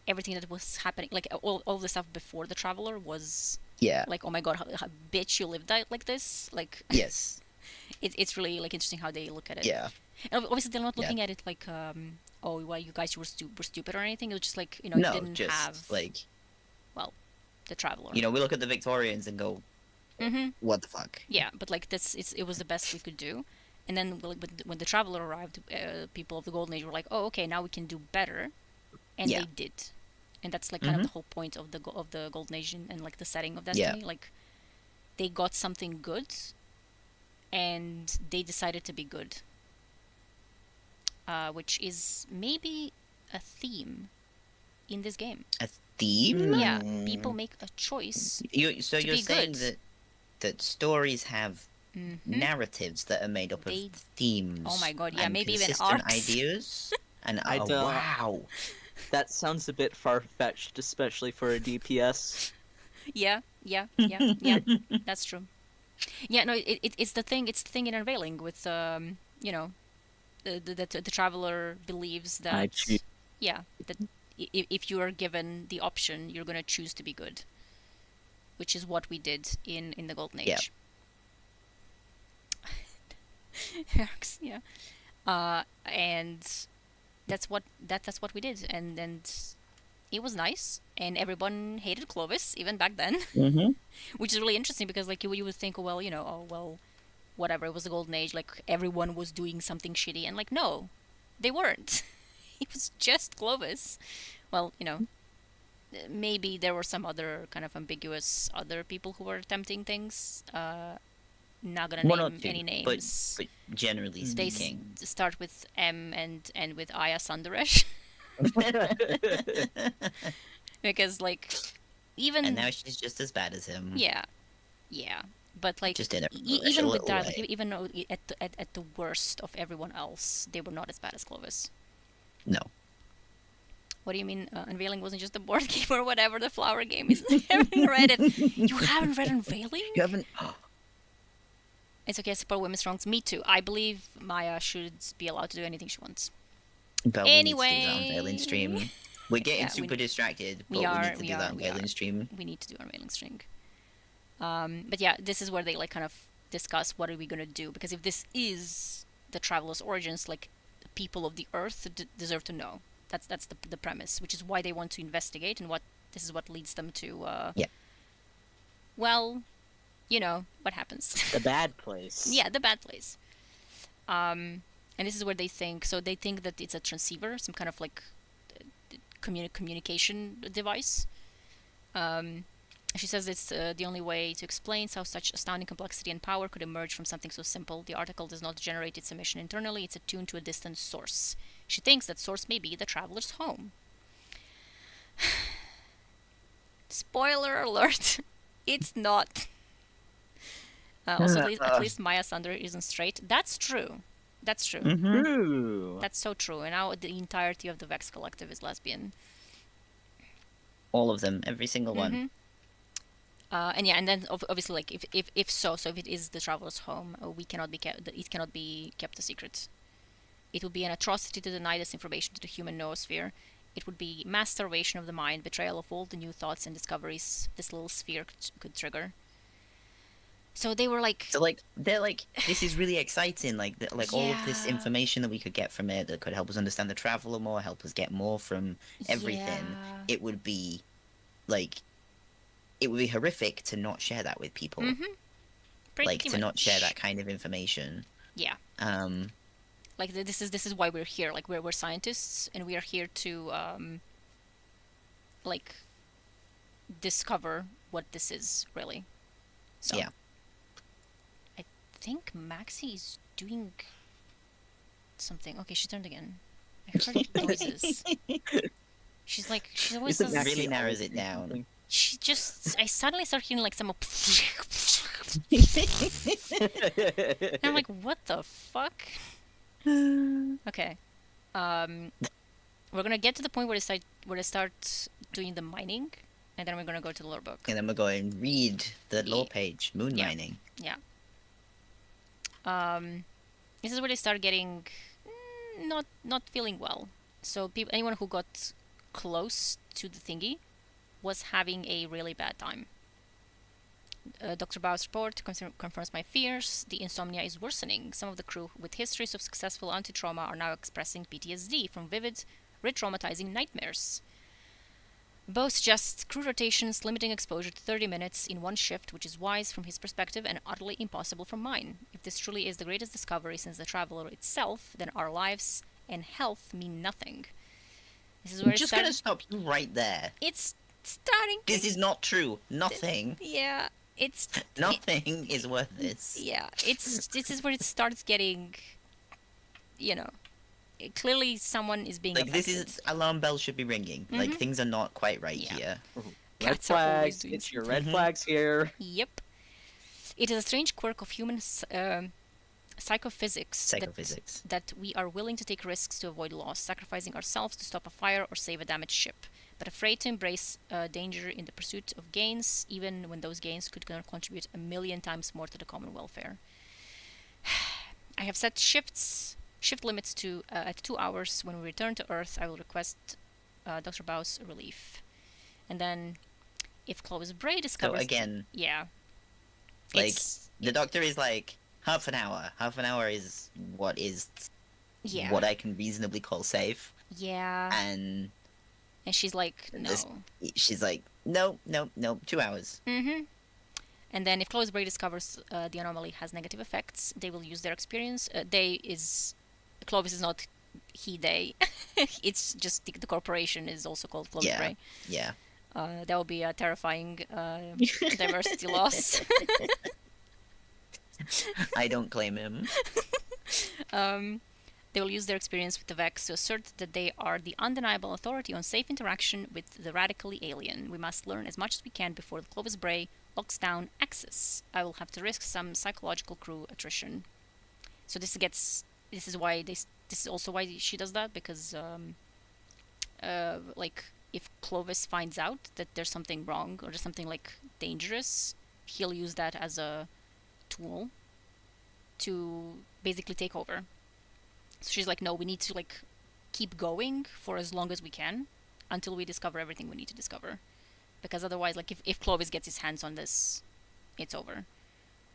everything that was happening like all the stuff before the Traveler was Yeah. like oh my god how bitch you lived like this like Yes. it's really like interesting how they look at it. Yeah. And obviously they're not Yeah. looking at it like oh well you guys were stupid or anything. It was just like you know you No, didn't just have like the Traveler. you know, we look at the Victorians and go, "What the fuck?" Yeah, but like it was the best we could do. And then when the Traveler arrived, people of the Golden Age were like, oh okay now we can do better, and Yeah. they did. And that's like kind of the whole point of the Golden Age and like the setting of Destiny. Like they got something good, and they decided to be good, which is maybe a theme in this game. A theme? Yeah, people make a choice. So To you're be saying good. that stories have narratives that are made up They- of themes. Oh my god, yeah, and maybe even consistent arcs. ideas. And I don't- wow, That sounds a bit far-fetched, especially for a DPS. Yeah. That's true. Yeah, no, it's the thing. It's the thing in Unveiling with you know, the Traveler believes that I choose. yeah that if you are given the option, you're gonna choose to be good, which is what we did in the Golden Age. Yeah. Yeah. And that's what we did, and It was nice, and everyone hated Clovis even back then, Mm-hmm. which is really interesting because like you would think, well, oh well, whatever. It was the golden age. Like everyone was doing something shitty, and like no, they weren't. It was just Clovis. Well, maybe there were some other kind of ambiguous other people who were attempting things. Not gonna One or name two, any but names. generally They speaking. start with M and end with Aya Sundaresh. Because like even And now she's just as bad as him. yeah, yeah, but like Just in a even with little that, like way. even though at the worst of everyone else, they were not as bad as Clovis. No. What do you mean? Unveiling wasn't just a board game or whatever the flower game is. I haven't read it. You haven't read Unveiling? You haven't. It's okay. I support women's wrongs. Me too. I believe Maya should be allowed to do anything she wants. But we need to do that Anyway. unveiling stream. We're getting Yeah, super distracted, but we we are. need to We do that are. We are. unveiling stream. We need to do Unveiling string. But yeah, this is where they like kind of discuss what are we gonna do, because if this is the Traveler's origins, like people of the Earth deserve to know. That's the premise, which is why they want to investigate, and what this is what leads them to. Yeah. Well, what happens. The bad place. Yeah, the bad place. And this is where they think. So they think that it's a transceiver, some kind of like communication device. She says it's the only way to explain how such astounding complexity and power could emerge from something so simple. The article does not generate its emission internally, it's attuned to a distant source. She thinks that source may be the traveler's home. Spoiler alert, it's not. Also, at least Maya Sunder isn't straight. That's true. That's true. Mm-hmm. Ooh. That's so true. And now the entirety of the Vex Collective is lesbian. All of them, every single one. Mhm. And yeah, and then obviously, like if so if it is the traveler's home, it cannot be kept a secret. It would be an atrocity to deny this information to the human noosphere. It would be mass starvation of the mind, betrayal of all the new thoughts and discoveries this little sphere could trigger. So they were like, So they're like, this is really exciting. Like all of this Yeah. information that we could get from it that could help us understand the traveler more, help us get more from everything. Yeah. It would be like, it would be horrific to not share that with people. Pretty Like to not share much. that kind of information. Yeah. Um, Like this is why we're here. Like we're scientists, and we are here to like discover what this is really. So Yeah. I think Maxie is doing something. Okay, she turned again. I heard noises. She's always Isn't does. really Maxie narrows always it doing down. something? I suddenly start hearing like some. And I'm like, what the fuck? Okay. We're gonna get to the point where they start doing the mining, and then we're gonna go to the lore book. And then we're going read the lore Yeah. page, moon Yeah. mining. Yeah. This is where they start getting not feeling well. So anyone who got close to the thingy was having a really bad time. Dr. Bao's report confirms my fears. The insomnia is worsening. Some of the crew with histories of successful anti-trauma are now expressing PTSD from vivid, re-traumatizing nightmares. Bo suggests crew rotations, limiting exposure to 30 minutes in one shift, which is wise from his perspective and utterly impossible from mine. If this truly is the greatest discovery since the Traveler itself, then our lives and health mean nothing. This is where I'm just gonna stop you right there. it's starting. This is not true. Nothing. Yeah, it's Nothing is worth this. yeah. This is where it starts getting. Clearly someone is being Like this affected. is alarm bells should be ringing. Like Mhm. things are not quite right Yeah. here. Red Cats are always flags. doing It's your something. red flags here. Yep. It is a strange quirk of human psychophysics, Psychophysics. that we are willing to take risks to avoid loss, sacrificing ourselves to stop a fire or save a damaged ship, but afraid to embrace danger in the pursuit of gains, even when those gains could contribute 1,000,000 times more to the common welfare. I have set shift limits to at 2 hours. When we return to Earth, I will request Dr. Bao's relief. And then, if Chloe's Bray So discovers... again, Yeah. like It's- the doctor is like half an hour. Half an hour is yeah. what I can reasonably call safe. Yeah. And And she's like, This, no. she's like, nope, nope, nope, 2 hours. Mm-hmm. And then if Chloe's Bray discovers the anomaly has negative effects, they will use their experience. They is Clovis is not he they. It's just the corporation is also called Clovis Yeah, Bray. yeah. That would be a terrifying diversity loss. I don't claim him. um, they will use their experience with the Vex to assert that they are the undeniable authority on safe interaction with the radically alien. We must learn as much as we can before the Clovis Bray locks down access. I will have to risk some psychological crew attrition. So this is why this is also why she does that, because like if Clovis finds out that there's something wrong or there's something like dangerous, he'll use that as a tool to basically take over. So she's like, no, we need to like keep going for as long as we can until we discover everything we need to discover, because otherwise, like if Clovis gets his hands on this, it's over.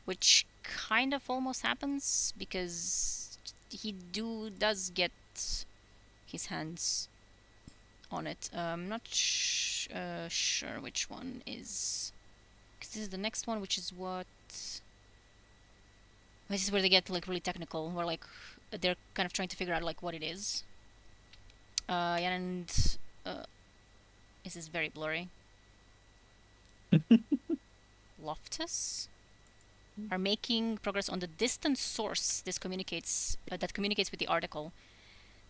Which kind of almost happens because he does get his hands on it. I'm not sure which one is, because this is the next one, which is what. This is where they get like really technical, where like they're kind of trying to figure out like what it is. And this is very blurry. Loftus are making progress on the distant source. This communicates that communicates with the article.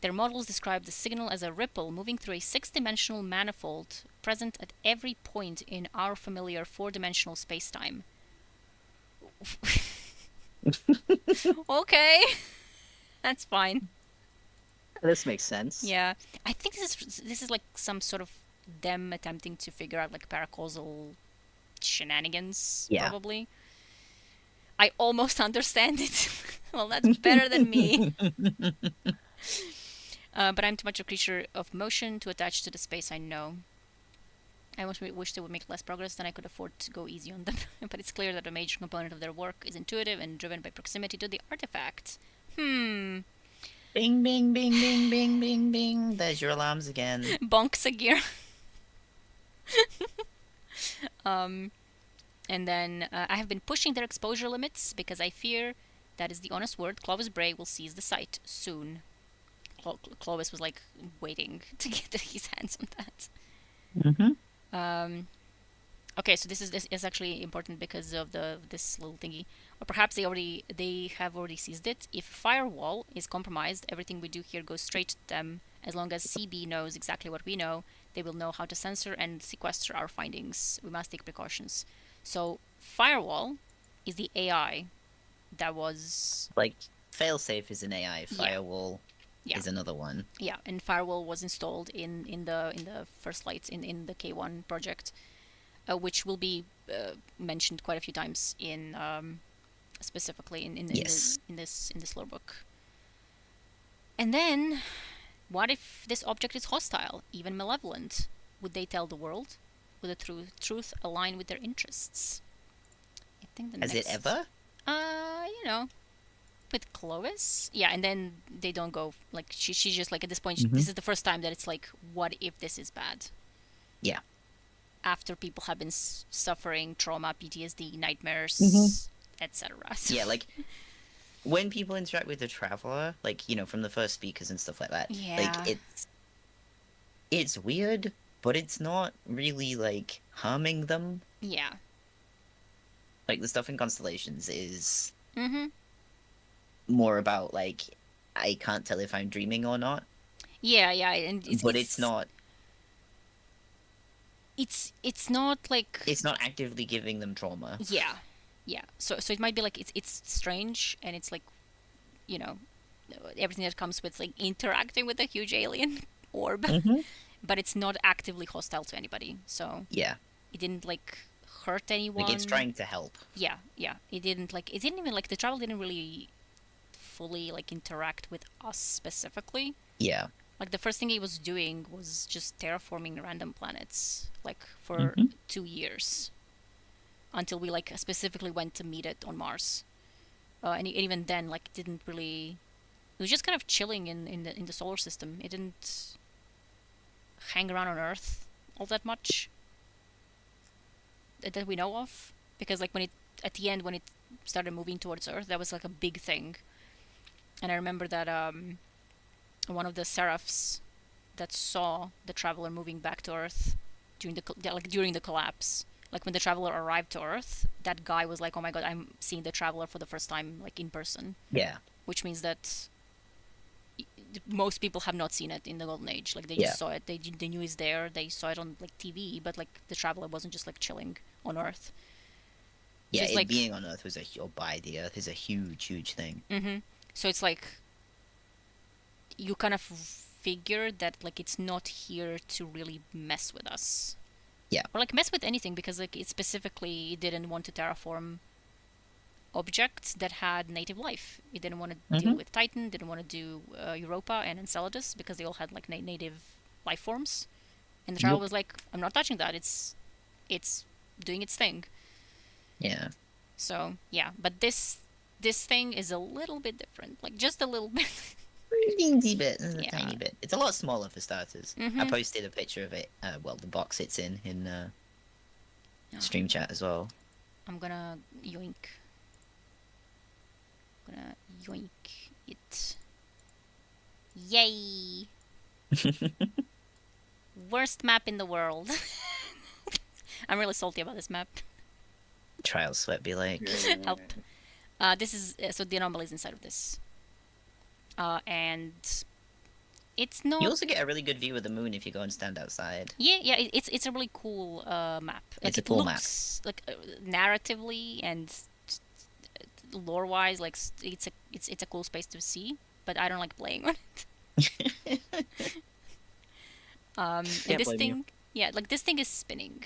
Their models describe the signal as a ripple moving through a six-dimensional manifold present at every point in our familiar four-dimensional space-time. Okay, that's fine. This makes sense. Yeah, I think this is like some sort of them attempting to figure out like paracausal shenanigans, Yeah. probably. I almost understand it. Well, that's better than me. But I'm too much a creature of motion to attach to the space I know. I wish they would make less progress than I could afford to go easy on them. But it's clear that a major component of their work is intuitive and driven by proximity to the artifact. Bing, bing, bing, bing, bing, bing, bing. There's your alarms again. Bonks a gear. And then I have been pushing their exposure limits because I fear, that is the honest word, Clovis Bray will seize the site soon. Clovis was like waiting to get his hands on that. Mm-hmm. Okay, so this is actually important because of this little thingy, or perhaps they have already seized it. If firewall is compromised, everything we do here goes straight to them. As long as CB knows exactly what we know, they will know how to censor and sequester our findings. We must take precautions. So firewall is the AI that was Like, failsafe is an AI. Firewall is another one. Yeah, and firewall was installed in the first lights in the K1 project, which will be mentioned quite a few times in specifically in this lore book. And then, what if this object is hostile, even malevolent? Would they tell the world? Would the truth align with their interests? I think the Has it ever? You know, with Clovis, yeah, and then they don't go like she's just like at this point. This is the first time that it's like, what if this is bad? Yeah. After people have been suffering trauma, PTSD, nightmares, etc. So, Yeah, like when people interact with the traveler, like from the first speakers and stuff like that. Yeah. Like it's weird, but it's not really like harming them. Yeah. Like the stuff in Constellations is Mm-hmm. more about like I can't tell if I'm dreaming or not. Yeah, and it's not. It's not like It's not actively giving them trauma. Yeah. So it might be like it's strange, and it's like, everything that comes with like interacting with a huge alien orb, but it's not actively hostile to anybody. So Yeah. it didn't like hurt anyone. Like it's trying to help. Yeah. It didn't even like the travel didn't really fully like interact with us specifically. Yeah. Like the first thing he was doing was just terraforming random planets, like for 2 years, until we like specifically went to meet it on Mars. And even then, like, didn't really. It was just kind of chilling in the solar system. It didn't. hang around on Earth all that much that we know of, because like when it at the end when it started moving towards Earth, that was like a big thing. And I remember that one of the seraphs that saw the traveler moving back to Earth during the collapse, like when the traveler arrived to Earth, that guy was like, "Oh my god, I'm seeing the traveler for the first time, like in person." Yeah. Which means that most people have not seen it in the Golden Age. Like they Yeah. just saw it. They knew it's there. They saw it on like TV, but like the traveler wasn't just like chilling on Earth. Yeah, it's it like- being on Earth was or by the Earth is a huge thing. So it's like you kind of figure that like it's not here to really mess with us. Yeah. Or like mess with anything, because like it specifically didn't want to terraform objects that had native life. It didn't want to deal with Titan, didn't want to do Europa and Enceladus, because they all had like native life forms. And the traveler was like, I'm not touching that. It's doing its thing. Yeah. So yeah, but this thing is a little bit different, like just a little bit. Teensy bit, a Yeah. tiny bit. It's a lot smaller for starters. I Mhm. posted a picture of it. Well, the box it's in stream chat as well. I'm gonna yoink. Gonna yoink it. Yay! Worst map in the world. I'm really salty about this map. Trial sweat be like. Help. This is so the anomaly is inside of this, and it's not. You also get a really good view of the moon if you go and stand outside. Yeah, it's a really cool map. Like, It's a it cool map. looks like narratively and lore wise, like it's a cool space to see. But I don't like playing on it. And Can't this blame you. thing, yeah, like this thing is spinning.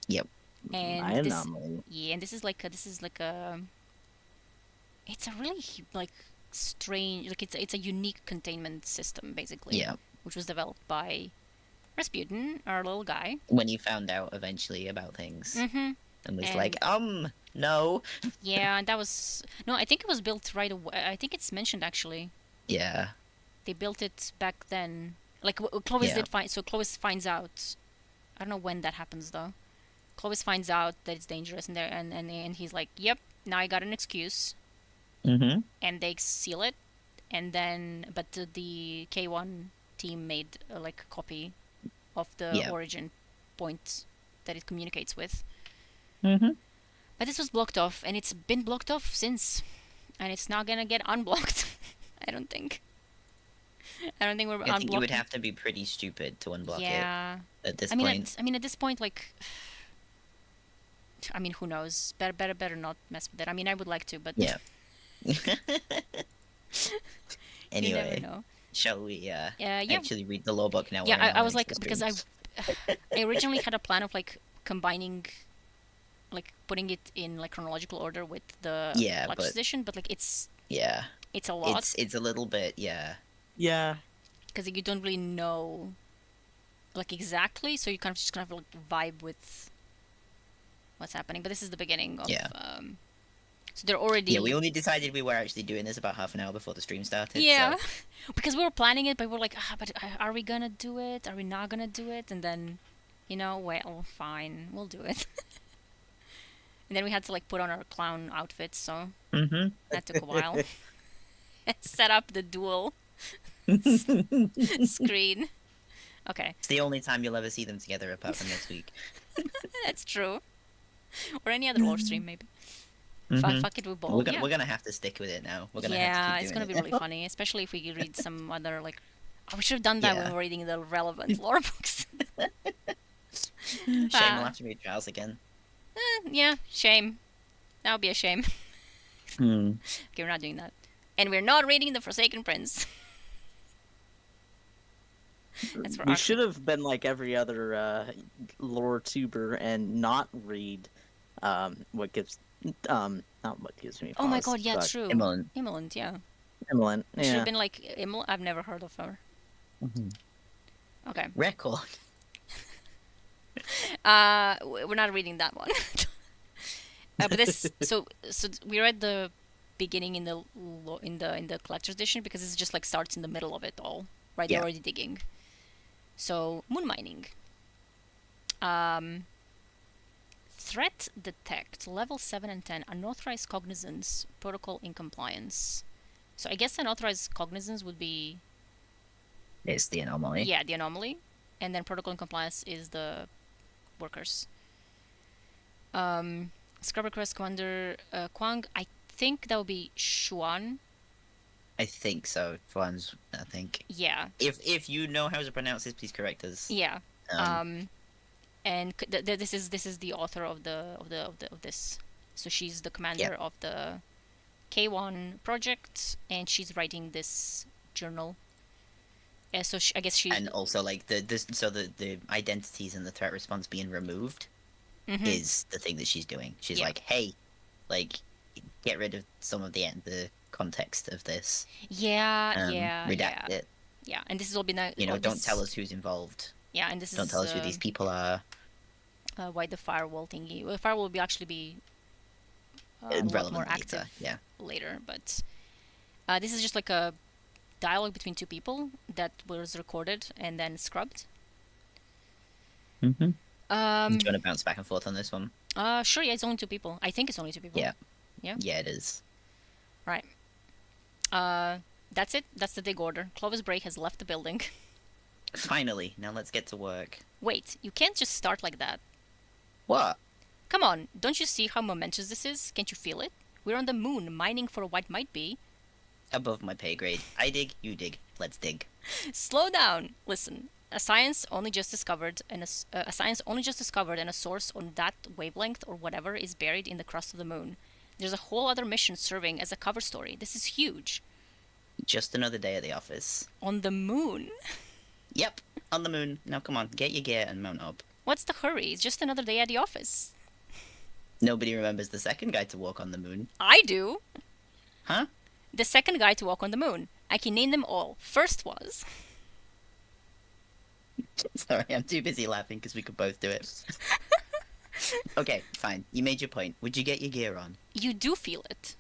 Yep. And My this, anomaly. yeah, and this is like a. It's a really like strange, like it's a unique containment system basically. Yeah. Which was developed by Rasputin, our little guy. When you found out eventually about things, Mm-hmm. and was And- like, no. Yeah, and that was no. I think it was built right away. I think it's mentioned actually. Yeah. They built it back then. Like Clovis Yeah. did find. So Clovis finds out. I don't know when that happens though. Clovis finds out that it's dangerous, and and he's like, "Yep, now I got an excuse." Mm-hmm. And they seal it, and then but the K1 team made like a copy of the Yeah. origin point that it communicates with. Mm-hmm. But this was blocked off, and it's been blocked off since, and it's not gonna get unblocked. I don't think. I don't think we're I think you would unblocking- have to be pretty stupid to unblock Yeah. it at this I mean, point. at this point, like, I mean, who knows? Better not mess with it. I mean, I would like to, but Yeah. you never Anyway, know. shall we Yeah. actually read the law book now? Yeah, we're I was into like, the because streams? I originally had a plan of like combining, like putting it in like chronological order with the Yeah, Deluxe but- edition, but like it's Yeah. a lot It's a little bit, yeah. Yeah. because you don't really know like exactly, so you kind of just kind of like vibe with what's happening. But this is the beginning of Yeah. so they're already Yeah, we only decided we were actually doing this about half an hour before the stream started. yeah, So, because we were planning it, but we were like, but are we gonna do it? Are we not gonna do it? And then, well, fine, we'll do it. And then we had to like put on our clown outfits, so mm-hmm. that took a while. Set up the dual screen. Okay, It's the only time you'll ever see them together apart from next week. that's true. Or any other lore stream, maybe. Mhm. Fuck it, we both. We're gonna have to stick with it now. We're gonna have to Yeah, keep it's doing gonna be it. really funny, especially if we read some other like. Oh, we should have done that when Yeah. we were reading the relevant lore books. Shame we'll have to read Trials again. Yeah, shame. That would be a shame. Hmm. Okay, we're not doing that. And we're not reading the Forsaken Prince. That's for We our- should have been like every other lore tuber and not read what gives not what gives me Oh my pause, god, yeah, but true. Imolan. Imoland, yeah. Imolan, It should yeah. have been like Imol. I've never heard of her. Okay. Record. We're not reading that one. But this, so we read the beginning in the collector's edition because this just like starts in the middle of it all, right? Yeah. They're already digging, So moon mining. Um, threat detect level 7 and 10 unauthorized cognizance protocol in compliance. So I guess unauthorized cognizance would be It's the anomaly. yeah the anomaly, and then protocol in compliance is the workers. Scrub request commander Kwang. I think that would be Xuan. I think so. One's, I think. Yeah. If you know how to pronounce this, please correct us. Yeah. Um, And this is the author of this. So she's the commander of the K1 project, and she's writing this journal. So I guess she. and also like the identities and the threat response being removed is the thing that she's doing. She's Yeah. like, hey, like, get rid of some of the context of this. Yeah. Redact it. Yeah, and this is all been Don't tell us who's involved. Yeah, and this Don't is tell us who these people are. why the firewall thingy. Well, the firewall will actually be a lot Relevant more later, active yeah. later, but this is just like a dialogue between two people that was recorded and then scrubbed. Mm-hmm. Do you want to bounce back and forth on this one? Sure, yeah, it's only two people. I think it's only two people. Yeah. Yeah? Yeah, it is. Right. That's it. That's the dig order. Clovis Bray has left the building. Finally, now let's get to work. Wait, you can't just start like that. What? Come on, don't you see how momentous this is? Can't you feel it? We're on the moon, mining for what might be. Above my pay grade. I dig, you dig. Let's dig. Slow down. Listen, a science only just discovered and a source on that wavelength or whatever is buried in the crust of the moon. There's a whole other mission serving as a cover story. This is huge. Just another day at the office. On the moon? Yep, on the moon. Now come on, get your gear and mount up. What's the hurry? It's just another day at the office. Nobody remembers the second guy to walk on the moon. I do. Huh? The second guy to walk on the moon. I can name them all. First was... Sorry, I'm too busy laughing because we could both do it. Okay, fine. You made your point. Would you get your gear on? You do feel it.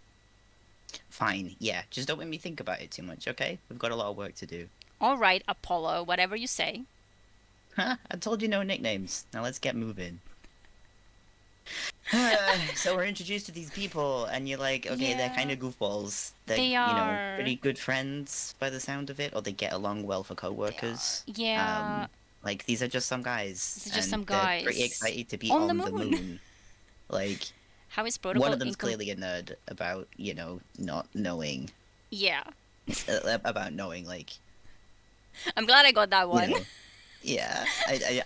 Fine, yeah. Just don't make me think about it too much, okay? We've got a lot of work to do. All right, Apollo, whatever you say. Huh? I told you no nicknames. Now let's get moving. So we're introduced to these people, and you're like, okay, they're Yeah. kind of goofballs. They're, They are. pretty good friends by the sound of it, or they get along well for co-workers. Yeah. Like, these are just some guys. These are just and some they're pretty guys excited to be on on the the moon. moon. Like, How is protocol? one of them's clearly a nerd about, not knowing. Yeah. About knowing, like, I'm glad I got that one. Yeah,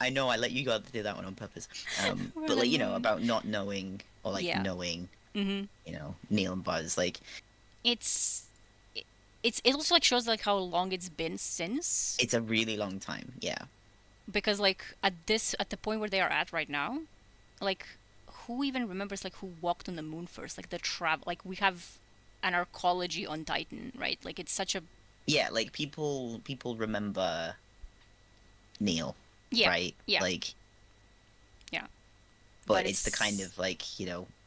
I know I let you go do that one on purpose. We're But like, the moon. about not knowing or like Yeah. knowing, Mm-hmm. Neil and Buzz, like It also like shows like how long it's been since, it's a really long time. Yeah. because like at the point where they are at right now, like who even remembers like who walked on the moon first? Like the travel, like we have an archaeology on Titan, right? Like it's such a Yeah, like people remember Neil, yeah, right? yeah. Like Yeah. But, But it's the it's- kind of like,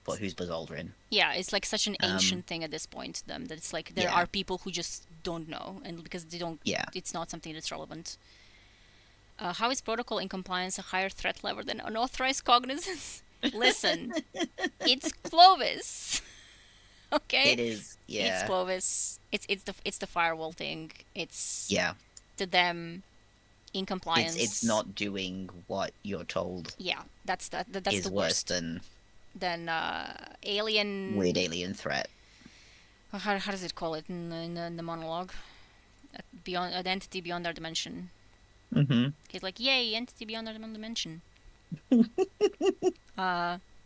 but who's Buzz Aldrin? yeah. It's like such an ancient thing at this point to them that it's like there Yeah. are people who just don't know, and because they don't, Yeah. it's not something that's relevant. How is protocol in compliance a higher threat level than unauthorized cognizance? Listen, it's Clovis. Okay. It is. Yeah. It's Clovis. It's the firewall thing. It's Yeah. to them in compliance. It's not doing what you're told Yeah, that's that's is the worse worst. than Alien. weird alien threat. How does it call it in the monologue? Beyond an entity beyond our dimension. Mm-hmm. He's like, yay, entity beyond our dimension.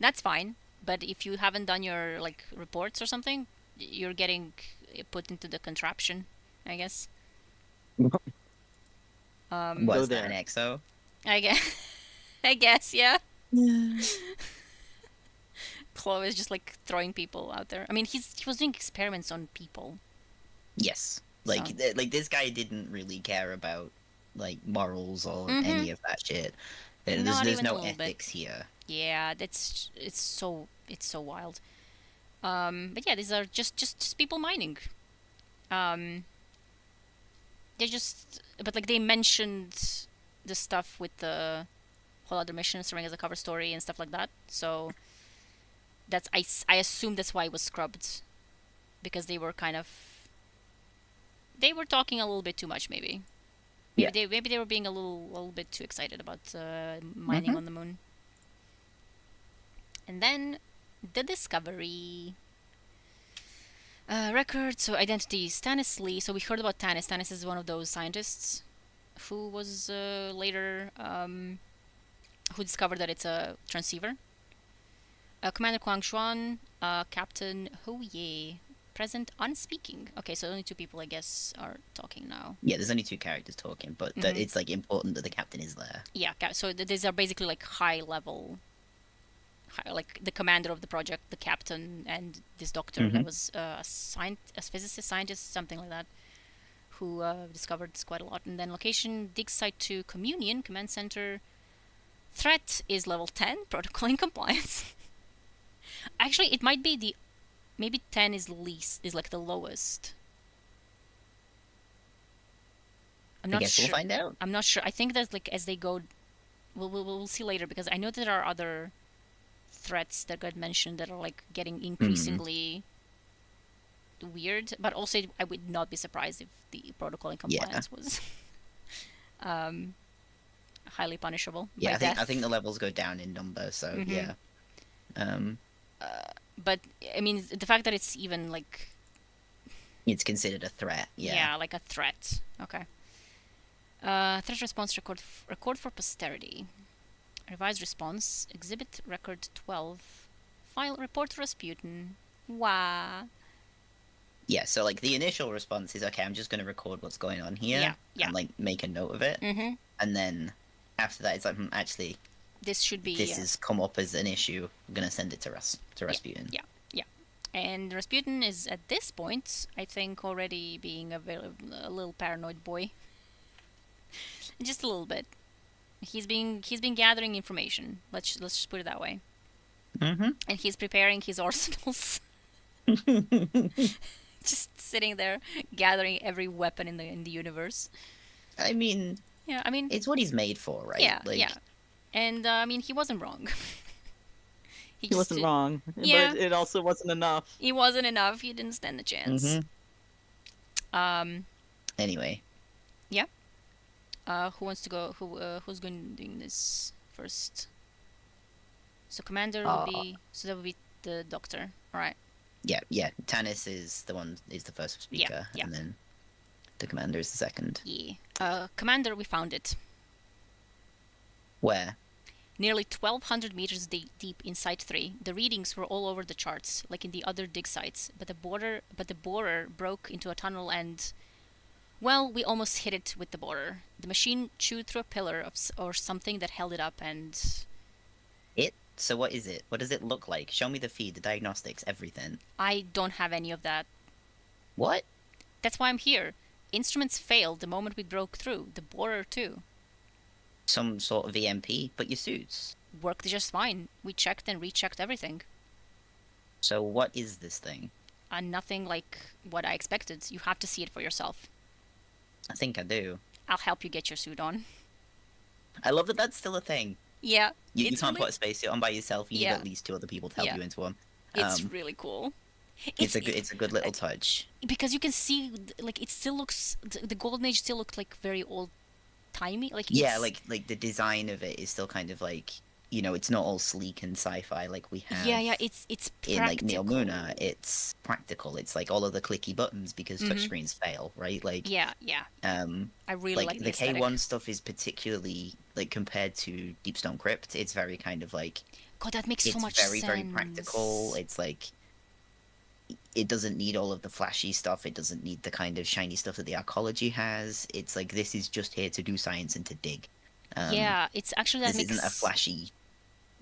That's fine, but if you haven't done your like reports or something, you're getting put into the contraption, I guess. Go Was there. that an exo? I guess. I guess, yeah. Chloe is just like throwing people out there. I mean, he was doing experiments on people. Yes. Like, like this guy didn't really care about like morals or Mhm. any of that shit. There's Not even a no little bit. ethics here. Yeah, it's so wild. But yeah, these are just people mining. They just but like they mentioned the stuff with the whole other mission serving as a cover story and stuff like that. So that's I assume that's why it was scrubbed, because they were talking a little bit too much, maybe. Yeah. Maybe they were being a little bit too excited about mining on the moon. And then the discovery. Record, so identity is Tanis Lee. So we heard about Tanis. Tanis is one of those scientists who was later who discovered that it's a transceiver. Commander Kwang Xuan, Captain Hu Ye, present unspeaking. Okay, so only 2 people, I guess, are talking now. Yeah, there's only 2 characters talking, but it's like important that the captain is there. Yeah, so these are basically like high level, like the commander of the project, the captain, and this doctor that was a physicist, scientist, something like that, who discovered quite a lot. And then location, dig site 2, Communion, command center. Threat is level 10, protocol in compliance. Actually, it might be maybe 10 is like the lowest. I'm not sure. We'll find out. I'm not sure. I think that like as they go, we'll see later, because I know there are other threats that got mentioned that are like getting increasingly weird. But also, I would not be surprised if the protocol in compliance was highly punishable. Yeah, by I think the levels go down in number. So yeah. But I mean, the fact that it's even like it's considered a threat. Yeah, like a threat. Okay. Threat response record for posterity. Revised response, exhibit record 12. File report to Rasputin. Wow. Yeah, so like the initial response is, okay, I'm just going to record what's going on here and like make a note of it. And then after that, it's like, actually, this has come up as an issue. I'm going to send it to Rasputin. Yeah. And Rasputin is at this point, I think, already being a little paranoid boy. Just a little bit. He's been gathering information. Let's just put it that way. And he's preparing his arsenals. Just sitting there gathering every weapon in the universe. I mean, it's what he's made for, right? Yeah. And I mean, he wasn't wrong. He wasn't wrong, but it also wasn't enough. He wasn't enough. He didn't stand a chance. Anyway. Yeah. Who wants to go? Who's going doing this first? So commander will be. So that would be the doctor. All right. Yeah. Tanis is the first speaker, and then the commander is the second. Yeah. Commander, we found it. Where? Nearly 1,200 meters deep in Site 3. The readings were all over the charts, like in the other dig sites. But the borer broke into a tunnel and, well, we almost hit it with the borer. The machine chewed through a pillar or something that held it up, and So what is it? What does it look like? Show me the feed, the diagnostics, everything. I don't have any of that. What? That's why I'm here. Instruments failed the moment we broke through. The borer too. Some sort of EMP, but your suits worked just fine. We checked and rechecked everything. So what is this thing? Nothing like what I expected. You have to see it for yourself. I think I do. I'll help you get your suit on. I love that that's still a thing. Yeah. You can't put a spacesuit on by yourself. You need at least 2 other people to help you into one. It's really cool. It's a good little touch. Because you can see, like, it still looks, the Golden Age still looked like very old-timey. Like the design of it is still kind of like, it's not all sleek and sci-fi like we have. Yeah, it's practical. In like Neo Luna, it's practical. It's like all of the clicky buttons because touchscreens fail, right? Like yeah. I really like the aesthetic. K1 stuff is particularly like compared to Deep Stone Crypt. It's very kind of like God, that makes so much sense. It's very practical. It's like it doesn't need all of the flashy stuff. It doesn't need the kind of shiny stuff that the arcology has. It's like this is just here to do science and to dig. It's actually this isn't a flashy.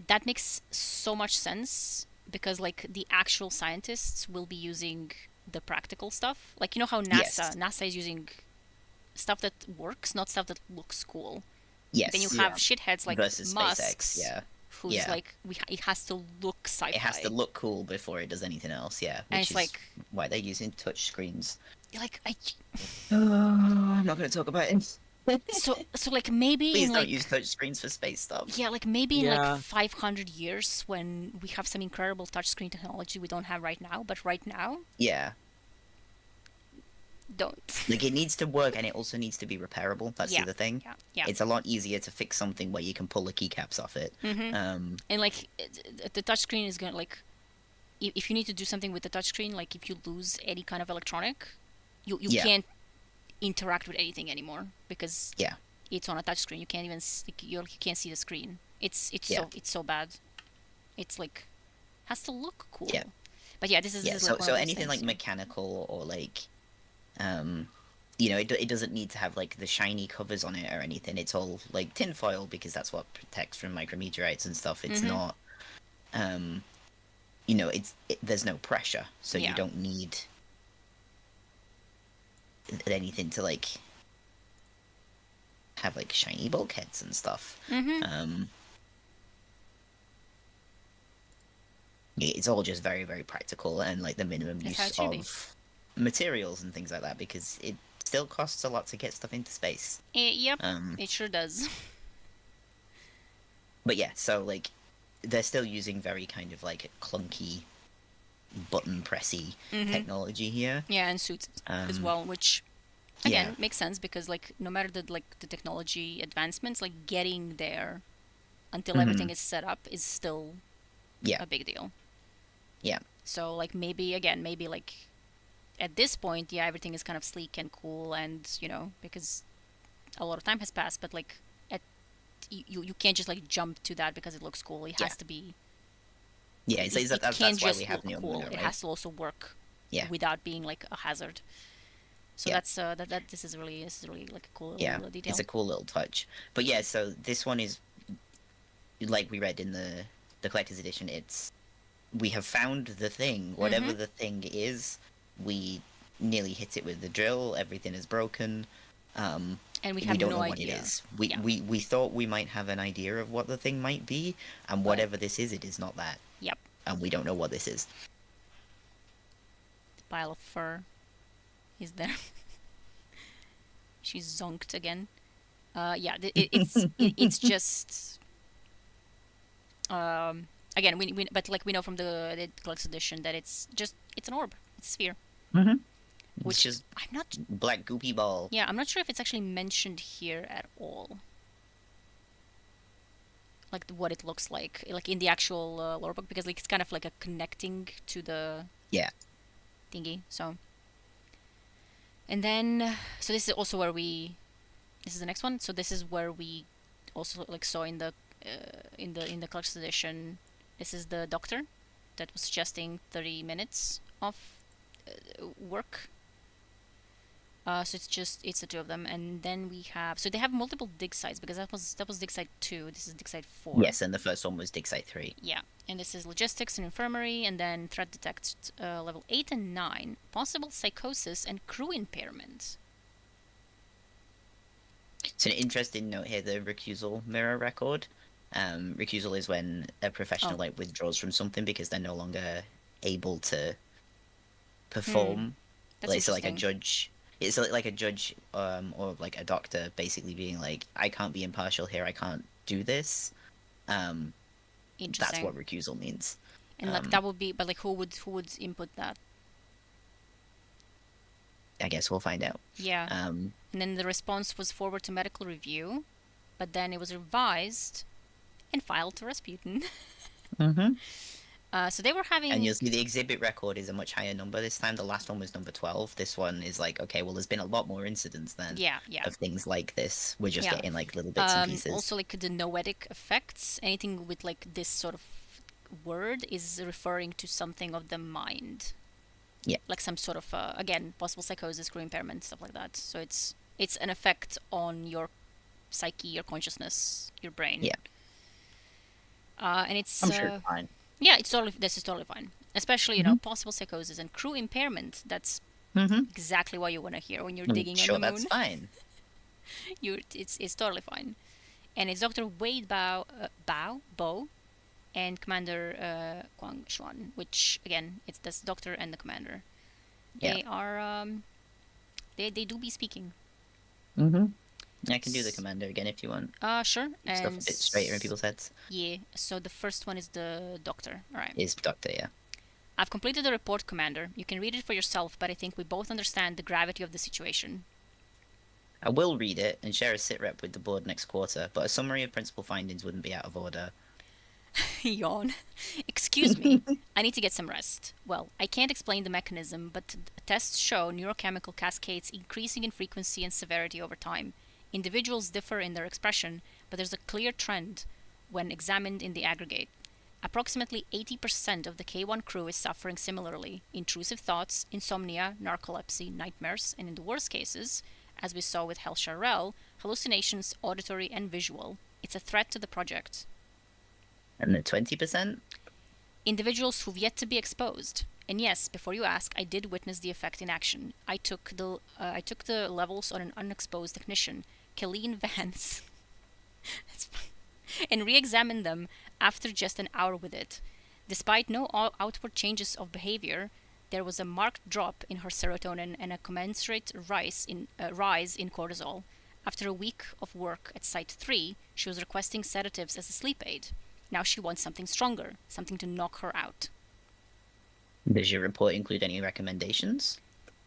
That makes so much sense because like the actual scientists will be using the practical stuff. Like how NASA is using stuff that works, not stuff that looks cool. Yes. Then you have shitheads like versus Musk, SpaceX, who's like it has to look sci-fi. It has to look cool before it does anything else. Yeah, and it's is like why they're using touch screens. Like I'm not going to talk about it. So like maybe Please in don't like use touch screens for space stuff. yeah, like maybe in like Yeah. 500 years when we have some incredible touchscreen technology we don't have right now, but right now, Yeah. don't. Like it needs to work and it also needs to be repairable. That's the Yeah, other thing. yeah. It's a lot easier to fix something where you can pull the keycaps off it. Mm-hmm. Um And like the touchscreen is gonna like if you need to do something with the touchscreen, like if you lose any kind of electronic, you yeah. can't interact with anything anymore because Yeah. it's on a touchscreen. You can't even like, you can't see the screen. Yeah. It's so bad. It's like has to look cool. Yeah. But yeah, this Yeah. is like one So of those anything things. like mechanical or like you know, it doesn't need to have like the shiny covers on it or anything. It's all like tinfoil because that's what protects from micrometeorites and stuff. It's Mhm. not you know, there's no pressure, so you Yeah. don't need anything to like have like shiny bulkheads and stuff. Mhm. It's all just very very practical and like the minimum That's how use it should be. of materials and things like that because it still costs a lot to get stuff into space. Yep. Um, It sure does. but yeah, so like they're still using very kind of like clunky button pressy Mhm. technology here. Yeah, and suits as Um, well, which yeah, again makes sense because like no matter the technology advancements, like getting there until everything mhm, is set up is still yeah, a big deal. yeah, So like maybe again, maybe like at this point, yeah, everything is kind of sleek and cool, and you know because a lot of time has passed. But like at you can't just like jump to that because it looks cool. It yeah, has to be. yeah. It can't That's why we just have look cool. Neomuna, It right? has to also work Yeah, without being like a hazard. So yeah, that's that this is really like a cool yeah. little It's detail. a cool little touch. But yeah, so this one is like we read in the collector's edition. It's we have found the thing, whatever Mhm. the thing is. We nearly hit it with the drill. Everything is broken. And we We have don't no know what it idea. is. Yeah. We thought we might have an idea of what the thing might be, and But whatever this is, it is not that, yep, and we don't know what this is. the pile of fur is there. She's zonked again. Yeah, it's just again we but like we know from the deluxe edition that it's an orb, it's a sphere, Mm-hmm. It's which just I'm not. black goopy ball. Yeah, I'm not sure if it's actually mentioned here at all. Like what it looks like in the actual lore book, because like it's kind of like a connecting to the Yeah. thingy. So, and then so this is also where we. This is the next one. So this is where we also like saw in the in the collector's edition. This is the doctor that was suggesting 30 minutes of work. So it's the two of them, and then we have so they have multiple dig sites because that was dig site 2. This is dig site 4. Yes, and the first one was Dig Site 3. Yeah, and this is logistics and infirmary, and then threat detect level 8 and 9, possible psychosis and crew impairment. So an interesting note here: the recusal mirror record. Recusal is when a professional Oh. like withdraws from something because they're no longer able to perform. That's Like, so like a interesting. judge. It's like a judge or like a doctor basically being like, I can't be impartial here. I can't do this. That's Interesting. what recusal means. And like that would be, but like who would input that? I guess we'll find out. Yeah. Um, And then the response was forward to medical review, but then it was revised and filed to Rasputin. mhm. So they were having. And you'll see the exhibit record is a much higher number this time. The last one was number 12. This one is like, okay, well, there's been a lot more incidents then Yeah, yeah. of things like this. We're just Yeah. getting like little bits and pieces. Also, like the noetic effects, anything with like this sort of word is referring to something of the mind. Yeah. Like some sort of again possible psychosis, crew impairment, stuff like that. So it's an effect on your psyche, your consciousness, your brain. Yeah. And it's I'm sure it's fine. yeah, this is totally fine. Especially you know possible psychosis and crew impairment. That's Mm-hmm. exactly what you want to hear when you're digging Sure, on the moon. that's fine. It's totally fine. And it's Dr. Wade Bo, and Commander Kwang Xuan, which again, it's this doctor and the commander. Yeah. They are they do be speaking. Mm-hmm. I can do the commander again if you want. Sure. Keep stuff a bit straighter in people's heads. Yeah, so the first one is the doctor. Alright. Is Doctor, yeah. I've completed the report, Commander. You can read it for yourself, but I think we both understand the gravity of the situation. I will read it and share a sit rep with the board next quarter, but a summary of principal findings wouldn't be out of order. Yawn. Excuse me. I need to get some rest. Well, I can't explain the mechanism, but tests show neurochemical cascades increasing in frequency and severity over time. Individuals differ in their expression, but there's a clear trend when examined in the aggregate. Approximately 80% of the K1 crew is suffering similarly: intrusive thoughts, insomnia, narcolepsy, nightmares, and in the worst cases, as we saw with Hel Sharrell, hallucinations, auditory and visual. It's a threat to the project. And the 20%? Individuals who've yet to be exposed. And yes, before you ask, I did witness the effect in action. I took the levels on an unexposed technician, Killeen Vance, and re-examined them after just an hour with it. Despite no outward changes of behavior, there was a marked drop in her serotonin and a commensurate rise in cortisol. After a week of work at Site 3, she was requesting sedatives as a sleep aid. Now she wants something stronger, something to knock her out. Does your report include any recommendations?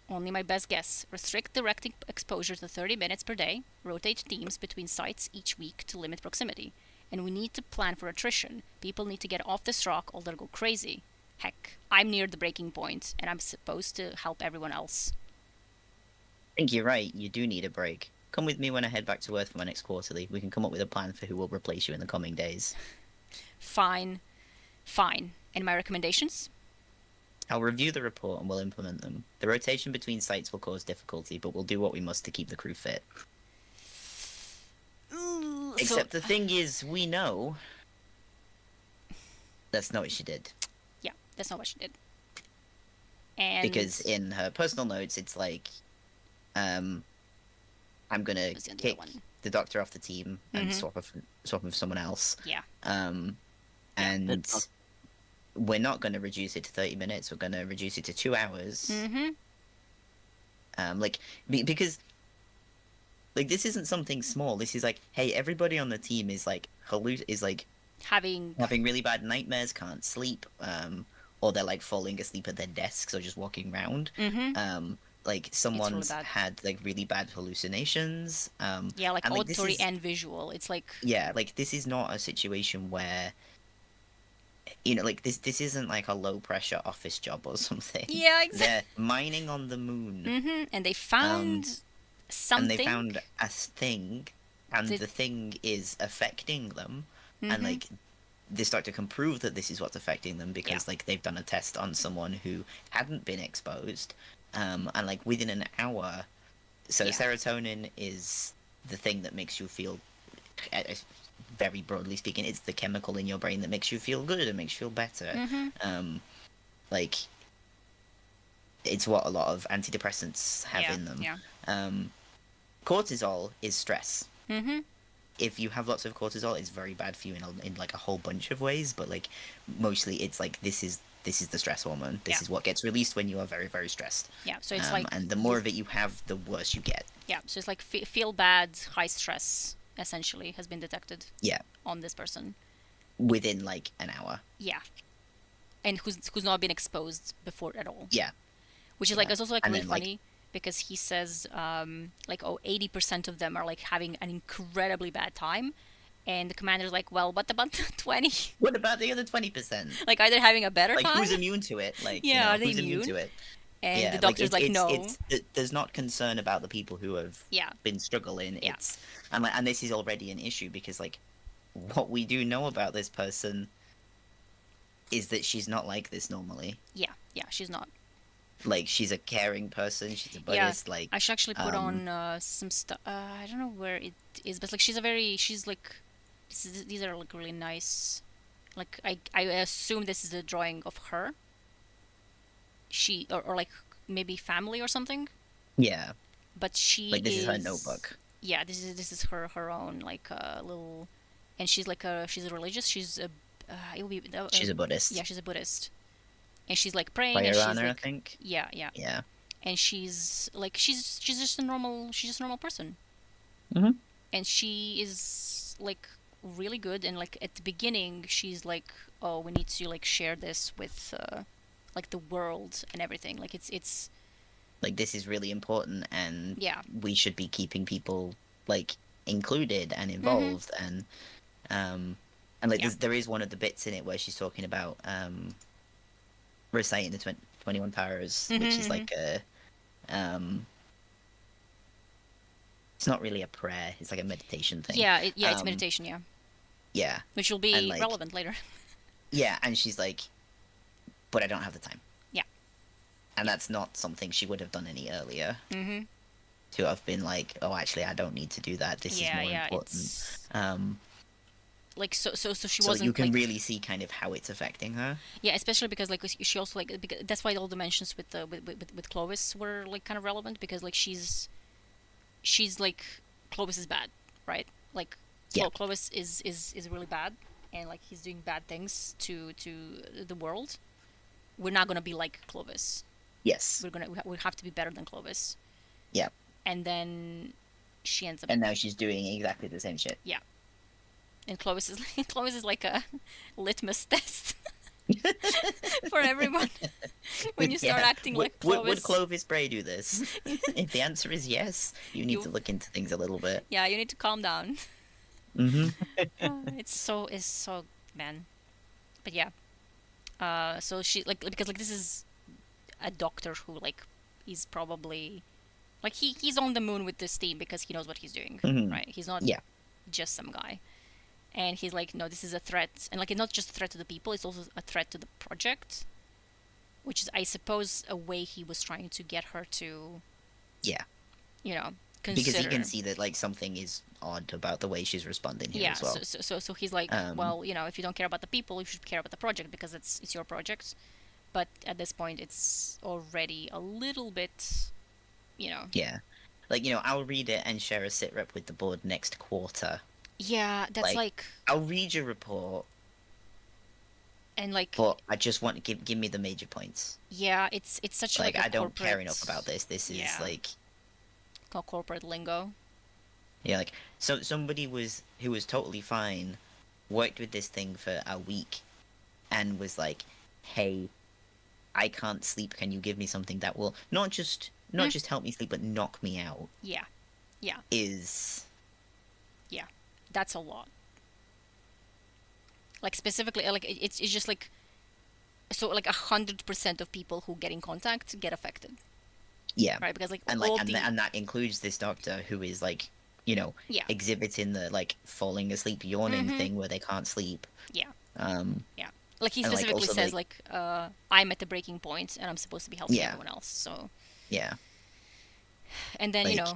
Only my best guess. Restrict direct exposure to 30 minutes per day, rotate teams between sites each week to limit proximity. And we need to plan for attrition. People need to get off this rock or they'll go crazy. Heck, I'm near the breaking point, and I'm supposed to help everyone else. I think you're right, you do need a break. Come with me when I head back to Earth for my next quarterly. We can come up with a plan for who will replace you in the coming days. Fine. Fine. And my recommendations? I'll review the report and we'll implement them. The rotation between sites will cause difficulty, but we'll do what we must to keep the crew fit. Except the thing is, we know that's not what she did. Yeah, that's not what she did. And because in her personal notes, it's like, I'm gonna kick the doctor off the team and swap him for someone else. Yeah. And we're not going to reduce it to 30 minutes. We're going to reduce it to 2 hours. Because like this isn't something small. This is like, hey, everybody on the team is like having really bad nightmares, can't sleep, or they're like falling asleep at their desks or just walking around. Like someone's really had like really bad hallucinations. Yeah, like auditory and visual. It's like like this is not a situation where, you know, like this isn't like a low pressure office job or something. Yeah, exactly. They're mining on the moon. And they found something. And they found a thing, and the thing is affecting them, and like this doctor can prove that this is what's affecting them because like they've done a test on someone who hadn't been exposed, and like within an hour. So serotonin is the thing that makes you feel, very broadly speaking, it's the chemical in your brain that makes you feel good and makes you feel better. Like it's what a lot of antidepressants have in them. Cortisol is stress. If you have lots of cortisol, it's very bad for you in like a whole bunch of ways, but like mostly it's like this is the stress hormone. This is what gets released when you are very, very stressed. Yeah, so it's like, and the more of it you have, the worse you get. Yeah, so it's like feel bad, high stress essentially has been detected. Yeah. On this person. Within like an hour. Yeah. And who's not been exposed before at all. Yeah. Which is like, it's also like really funny because he says 80% of them are like having an incredibly bad time. And the commander's like, well, what about the 20? What about the other 20%? Like, are they having a better time? Like, who's immune to it? Like, are they who's immune to it? And the doctor's like, no. There's not concern about the people who have been struggling. Yeah. And this is already an issue because, like, what we do know about this person is that she's not like this normally. Yeah, she's not. Like, she's a caring person. She's a Buddhist. Like, I should actually put on some stuff. I don't know where it is, but like, these are like really nice. Like, I assume this is a drawing of her. She or like maybe family or something. Yeah. But she like this is her notebook. Yeah, this is her own like little, and she's a religious. She's a she's a Buddhist. Yeah, she's a Buddhist, and she's like praying. By and she's like, like, I think. Yeah. And she's just a normal. She's just a normal person. Mhm. and she is like really good. And like at the beginning, she's like, "Oh, we need to like share this with like the world and everything." Like it's Like this is really important, and yeah. we should be keeping people like included and Mhm. involved, um and like Yeah. there is one of the bits in it where she's talking about reciting the 21 powers, Mhm. which is Mhm. like a it's not really a prayer, it's like a meditation thing. Yeah. Yeah. It's um meditation. Yeah, yeah, which will and be like relevant later. yeah, and she's like, but I don't have the time. Yeah. And Yeah. that's not something she would have done any earlier, Mhm. to have been like, oh, actually I don't need to do that, this is Yeah. more Yeah. important. It's um like so she so you wasn't can like really see kind of how it's affecting her. yeah, especially because like she also like because that's why all the mentions with the with Clovis were like kind of relevant because like she's like Clovis is bad, right? Like Yeah. Clovis is really bad, and like he's doing bad things to the world. We're not gonna be like Clovis. Yes. We have to be better than Clovis. Yeah. And then she ends up And now she's doing exactly the same shit. yeah. And Clovis is Clovis is like a litmus test for everyone. When you start Yeah. acting Would, like would Clovis, Clovis Bray do this? If the answer is yes, you need you to look into things a little bit. yeah, you need to calm down. Mm-hmm. It's so man. But yeah. So she like because like this is a doctor who like he's probably like he's on the moon with this team because he knows what he's doing, Mm-hmm. right? He's not Yeah. just some guy. And he's like, no, this is a threat, and like it's not just a threat to the people; it's also a threat to the project, which is, I suppose, a way he was trying to get her to, Yeah. you know, Because he consider. can see that like something is odd about the way she's responding here Yeah, as well. so he's like, Um, well, if you don't care about the people, you should care about the project because it's your project. But at this point, it's already a little bit, you know. yeah. Like, I'll read it and share a sit rep with the board next quarter. Yeah, that's like, I'll read your report, and like, but I just want to give me the major points. yeah, it's such Like, like a I don't care corporate, enough about this. This is yeah, like, corporate lingo. yeah, like, so somebody who was totally fine, worked with this thing for a week, and was like, hey, I can't sleep. Can you give me something that will not just help me sleep, but knock me out? Yeah, yeah, Is yeah. That's a lot. Like specifically, like it's just like so like 100% of people who get in contact get affected, yeah, right? Because like and all like of the and that includes this doctor who is like, yeah, exhibiting the like falling asleep yawning Mhm. thing where they can't sleep. yeah, Um, yeah. Like he and like specifically also says like I'm at the breaking point and I'm supposed to be helping yeah, everyone else. So yeah, and then like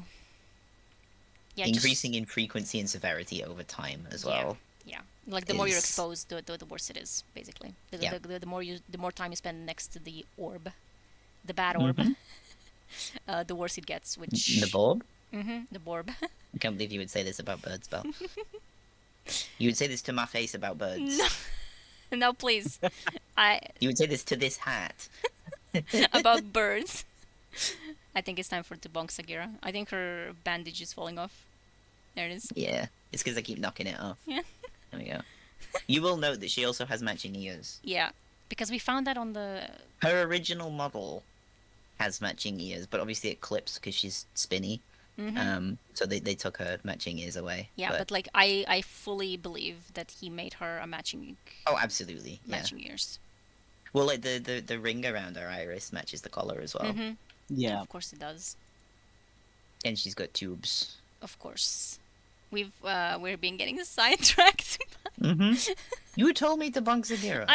yeah, increasing just in frequency and severity over time as yeah, well. yeah. Like the more you're Is exposed, the worse it is. Basically, Yeah. the more time you spend next to the orb, the bad orb, Mhm. the worse it gets. The Which bulb. the orb. I can't believe you would say this about birds, Belle. You would say this to my face about birds. No, no, please. I You would say this to this hat. about birds. I think it's time for to bonk Sagira. I think her bandage is falling off. There it is. Yeah, it's because I keep knocking it off. Yeah. There we go. You will note that she also has matching ears. Yeah, because we found that on the. Her original model has matching ears, but obviously it clips because she's spinny. So they took her matching ears away. Yeah, but like I fully believe that he made her a matching oh, absolutely, yeah. matching ears. Well, like the ring around her iris matches the collar as well, Yeah. Of course it does. and she's got tubes. Of course. We're being getting sidetracked. Mm-hmm. You told me to bunk Zagira.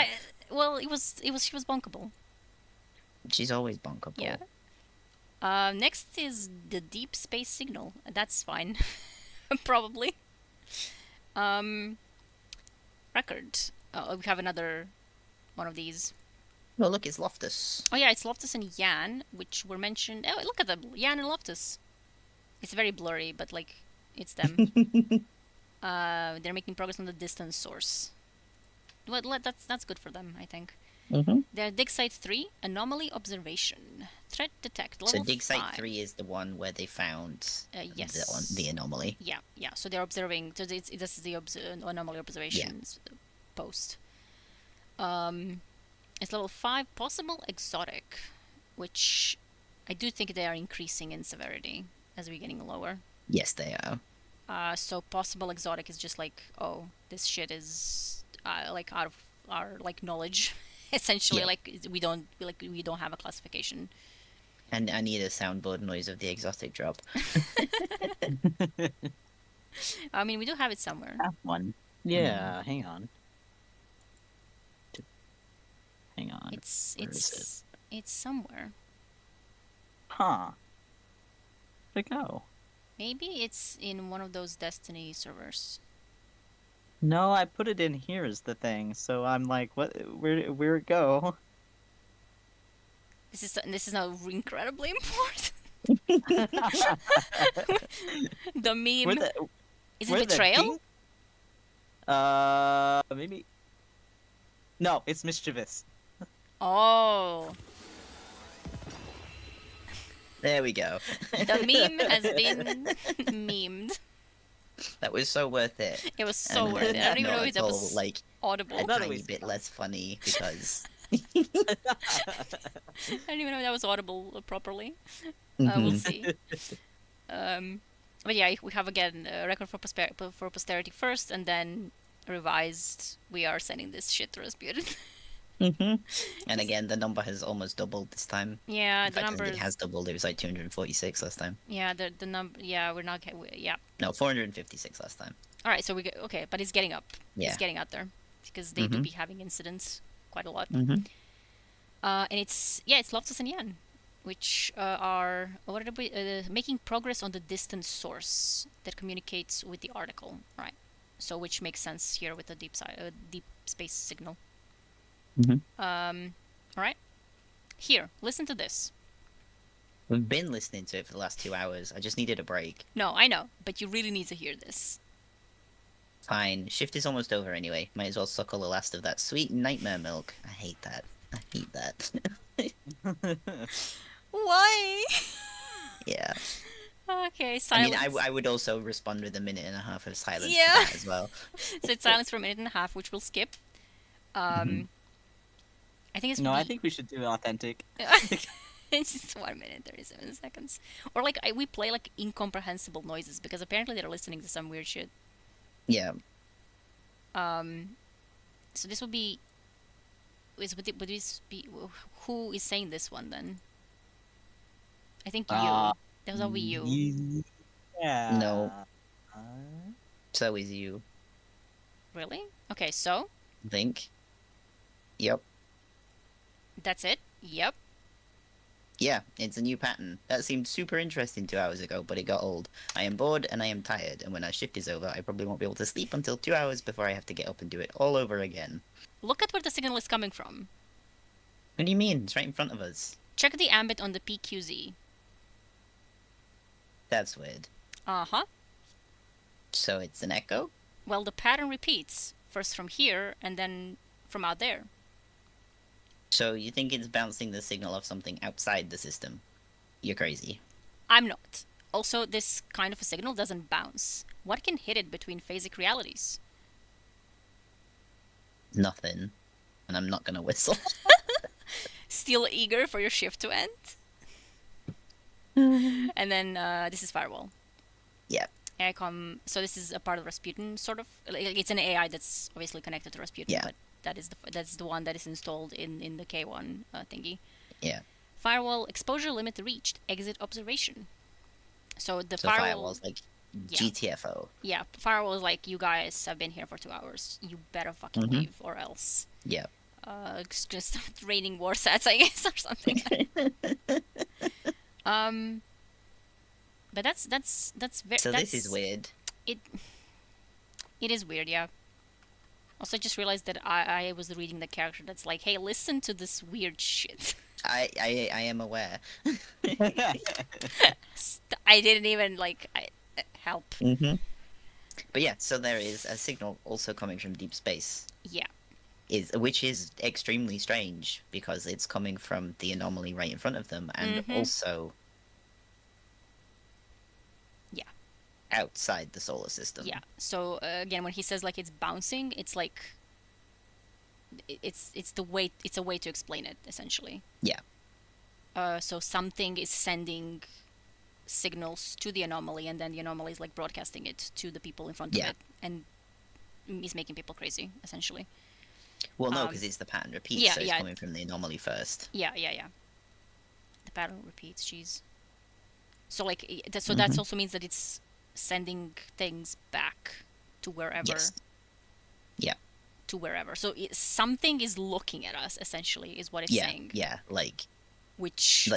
Well, it was she was bonkable. She's always bunkable. Yeah. Next is the deep space signal. That's fine. Probably. Record. Oh, we have another one of these. Oh, look, it's Loftus. Oh yeah, it's Loftus and Yan, which were mentioned. Oh, look at them, Yan and Loftus. It's very blurry, but like, it's them. They're making progress on the distance source. Well, that's good for them, I think. Mm-hmm. They're Dig Site 3, Anomaly Observation. Threat Detect, So level Dig Site 5. 3 is the one where they found Yes. the anomaly. Yeah, yeah. So they're observing. So this is the anomaly observations post. It's level 5, possible exotic, which I do think they are increasing in severity as we're getting lower. Yes, they are. So possible exotic is just like, oh, this shit is like out of our like knowledge, essentially. Yeah. Like we don't have a classification. And I need a soundboard noise of the exotic drop. I mean, we do have it somewhere. Have one. Yeah, hang on. Hang on. Where is It's somewhere. Huh. Where'd it go? Maybe it's in one of those Destiny servers. No, I put it in here as the thing, so I'm like, what? Where'd it go? This is now incredibly important. The meme. Where the, Is where it the betrayal? pink- Maybe. No, it's mischievous. Oh, There we go. the meme has been memed. That was so worth it. It was so And worth it. I don't even know if that Naruto, was like audible. a thought it tiny was bit less funny because I don't even know if that was audible properly. We'll Mhm. see. But yeah, we have again a record for posterity first, and then revised. We are sending this shit to Rasputin. Mhm. And again, the number has almost doubled this time. Yeah, In the fact, I think numbers. it has doubled. It was like 246 last time. Yeah, the number. Yeah, we're not. Yeah. No, 456 last time. All right, so we get okay, but it's getting up. Yeah. It's getting out there because they do Mhm. be having incidents quite a lot. Mm-hmm. And it's Loftus and Yan, which are what are we making progress on the distant source that communicates with the article, right? So which makes sense here with the deep space signal. Mhm. All right. Here, listen to this. We've been listening to it for the last 2 hours. I just needed a break. No, I know, but you really need to hear this. Fine. Shift is almost over anyway. Might as well suckle the last of that sweet nightmare milk. I hate that. I hate that. Why? Yeah. Okay, I silence. mean, I would also respond with a minute and a half of silence to Yeah. that as well. So it's silence for a minute and a half, which we'll skip. Mhm. I think it's No, I think we should do authentic. it's just 1 minute 37 seconds, or like we play like incomprehensible noises because apparently they're listening to some weird shit. Yeah. So this would be. Would this be who is saying this one then? I think you. That would be you. Yeah. No. So is you. Really? Okay, so I think. Yep. that's it. Yep. Yeah, it's a new pattern. That seemed super interesting 2 hours ago, but it got old. I am bored and I am tired, and when our shift is over, I probably won't be able to sleep until 2 hours before I have to get up and do it all over again. Look at where the signal is coming from. What do you mean? It's right in front of us. Check the ambit on the PQZ. That's weird. Uh-huh. So it's an echo? Well, the pattern repeats, first from here and then from out there. So you think it's bouncing the signal off something outside the system? You're crazy. I'm not. Also, this kind of a signal doesn't bounce. What can hit it between phasic realities? Nothing. And I'm not gonna whistle. Still eager for your shift to end? And then this is Firewall. Yeah. So this is a part of Rasputin, sort of. It's an AI that's obviously connected to Rasputin, Yeah. but that's the one that is installed in the K1 thingy. Yeah. Firewall exposure limit reached. Exit observation. So the So firewall. firewall's like Yeah. GTFO. Yeah, firewall is like, you guys have been here for 2 hours. You better fucking Mhm. leave, or else. Yeah. It's gonna start raining war sets, I guess, or something. But that's very. So this is weird. It is weird, yeah. Also, I just realized that I was reading the character that's like, hey, listen to this weird shit. I am aware. I didn't even help. Mm-hmm. But yeah, so there is a signal also coming from deep space. Yeah. which is extremely strange because it's coming from the anomaly right in front of them, and also Yeah. outside the solar system. Yeah. So again, when he says like it's bouncing, it's like it's a way to explain it essentially. Yeah. So something is sending signals to the anomaly, and then the anomaly is like broadcasting it to the people in front of Yeah. it, and is making people crazy essentially. Well, no, because it's the pattern repeats, yeah, so it's yeah. coming from the anomaly first. Yeah. The pattern repeats. Jeez. So like so that also means that it's sending things back to wherever. Yes. Yeah. To wherever. So something is looking at us essentially is what it's Yeah. saying. Yeah. Like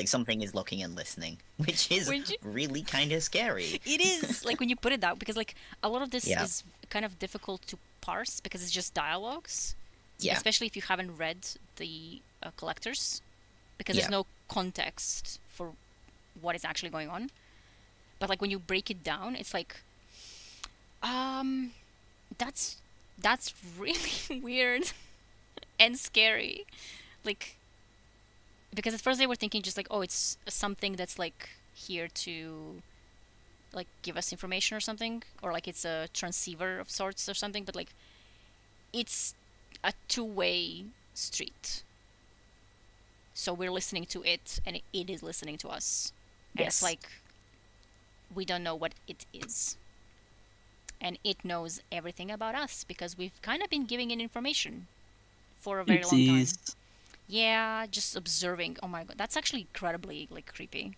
something is looking and listening, which is really kind of scary. It is, like, when you put it out, because like a lot of this Yeah. is kind of difficult to parse because it's just dialogues. Yeah. Especially if you haven't read the collectors, because there's no context for what is actually going on. But like when you break it down, it's like, that's really weird and scary. Like, because at first they were thinking just like, oh, it's something that's like here to like give us information or something, or like it's a transceiver of sorts or something, but like it's a two-way street. So we're listening to it and it is listening to us. And Yes. it's like we don't know what it is. And it knows everything about us because we've kind of been giving it information for a very long time. Yeah, just observing. Oh my god, that's actually incredibly like creepy.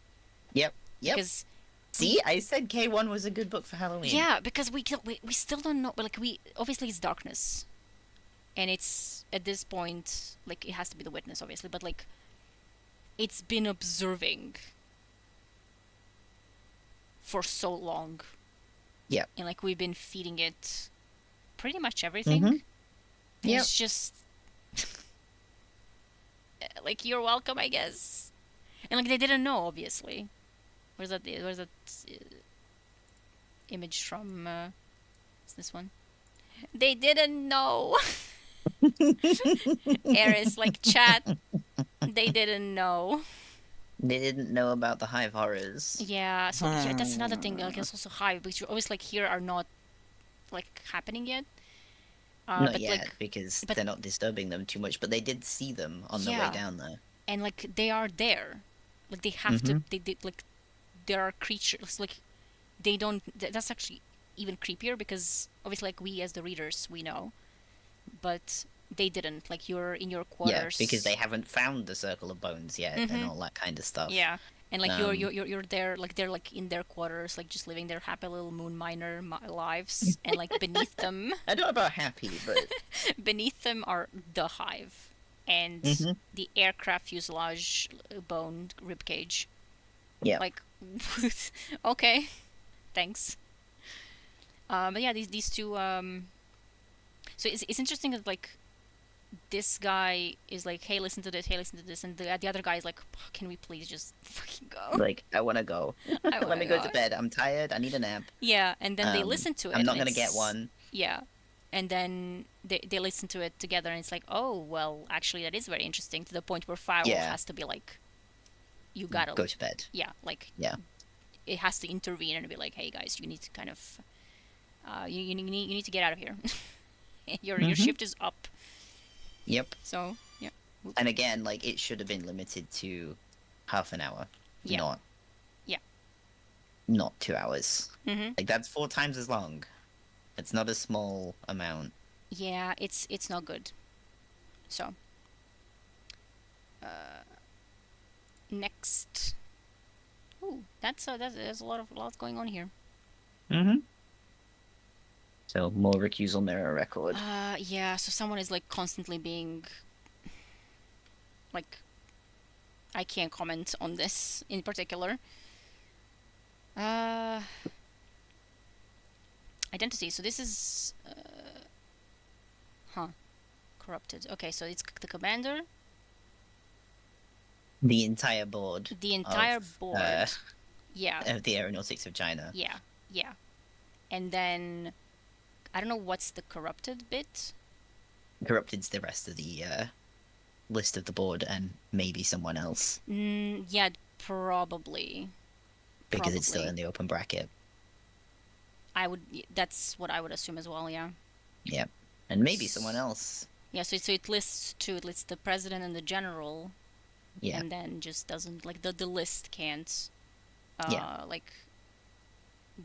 Yep. Because see, I said K1 was a good book for Halloween. yeah, because we still don't know. But like we obviously it's darkness, and it's at this point like it has to be the witness obviously, but like it's been observing for so long. Yeah. And like we've been feeding it pretty much everything. Mhm. And Yep. it's just like you're welcome, I guess. And like they didn't know, obviously. Where's that image from? What's this one? They didn't know. Eris, like chat. They didn't know. They didn't know about the hive horrors. Yeah, so yeah, that's another thing. Like it's also hive, which you always like here are not like happening yet. Not but, yet, like, because but- they're not disturbing them too much, but they did see them on the way Yeah. down there. And like they are there, like they have to. They like there are creatures like they don't. That's actually even creepier because obviously like we as the readers we know, but they didn't. Like you're in your quarters. Yeah, because they haven't found the circle of bones yet and all that kind of stuff. Yeah, and like you're there, like they're like in their quarters, like just living their happy little moon miner lives, and like beneath them, I don't know about happy, but beneath them are the hive and the aircraft fuselage bone ribcage. yeah. Like, okay, thanks. But yeah, these two. So it's interesting that like this guy is like, hey, listen to this, hey, listen to this, and the other guy is like, can we please just fucking go? Like, I want to go. I Let wanna me go go. to bed. I'm tired. I need a nap. Yeah, and then they listen to it. I'm not and going to get it's- one. Yeah, and then they listen to it together, and it's like, oh, well, actually, that is very interesting. To the point where Firewolf Yeah. has to be like, you gotta Go to bed. yeah, like Yeah. it has to intervene and be like, hey guys, you need to kind of, you need to get out of here. Your shift is up. Yep. So yeah. And again, like, it should have been limited to half an hour. Yeah. Not. Yeah. Not 2 hours. Mhm. Like, that's 4 times as long. It's not a small amount. Yeah, it's not good. So, next. Ooh, there's a lot going on here. Mm-hmm. So, more recusal mirror record. Yeah. So someone is like constantly being, like, I can't comment on this in particular. Identity. So this is, corrupted. Okay, so it's the commander, The entire board. the entire of, board. Yeah. Of the Aeronautics of China. Yeah, yeah. And then I don't know what's the corrupted bit. Corrupted's the rest of the list of the board, and maybe someone else Yeah, probably. because it's still Probably. in the open bracket. That's what I would assume as well, yeah. Yeah, and maybe someone else. Yeah, so it lists two. It lists the president and the general, Yeah, and then just doesn't like the list can't Yeah. like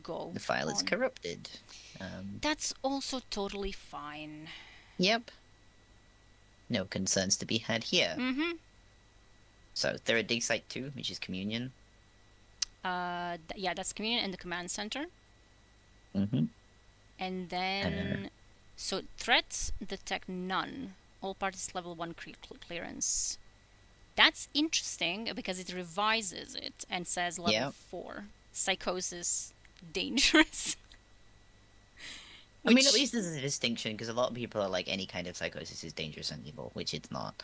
go the file is on. corrupted. That's also totally fine. Yep. No concerns to be had here. Mm-hmm. So there are dig site 2, which is communion. Yeah, that's communion and the command center. Mm-hmm. And then, so threats detect none. All parties level 1 clearance. That's interesting because it revises it and says level 4. Psychosis, dangerous. I mean, at least there's a distinction because a lot of people are like any kind of psychosis is dangerous and evil, which it's not.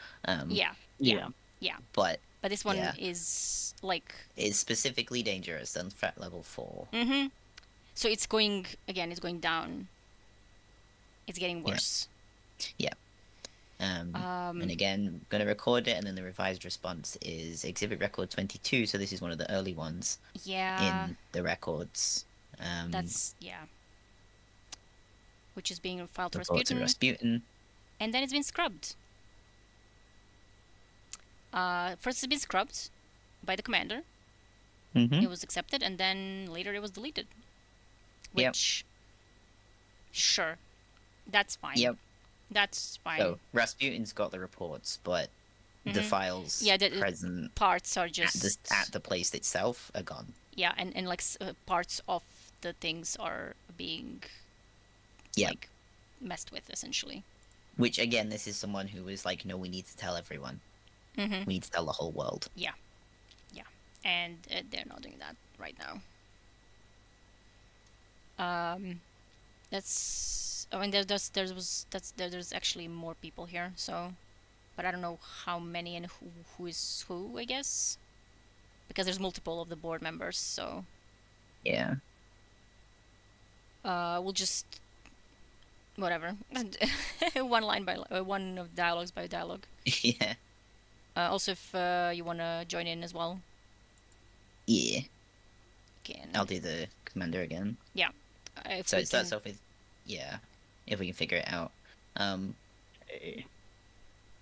Yeah. But this one is like is specifically dangerous on threat level 4. Mm-hmm. So it's going down. It's getting worse. Yeah. And again, I'm gonna record it, and then the revised response is exhibit record 22. So this is one of the early ones. Yeah. In the records. That's which is being filed to Rasputin. And then it's been scrubbed. First it's been scrubbed by the commander. Mm-hmm. It was accepted, and then later it was deleted. Which, sure, that's fine. Yep. That's fine. So Rasputin's got the reports, but the files present parts are just at the place itself are gone. Yeah, and like parts of the things are being like messed with essentially. Which again, this is someone who was like, no, we need to tell everyone. Mm-hmm. We need to tell the whole world. Yeah, and they're not doing that right now. That's. I mean, there's actually more people here. So, but I don't know how many and who is who. I guess because there's multiple of the board members. So. Yeah. We'll just. Whatever. One of dialogues by dialogue. Yeah. Also, if you wanna join in as well. Yeah. I'll do the commander again. Yeah. So it starts off with, if we can figure it out.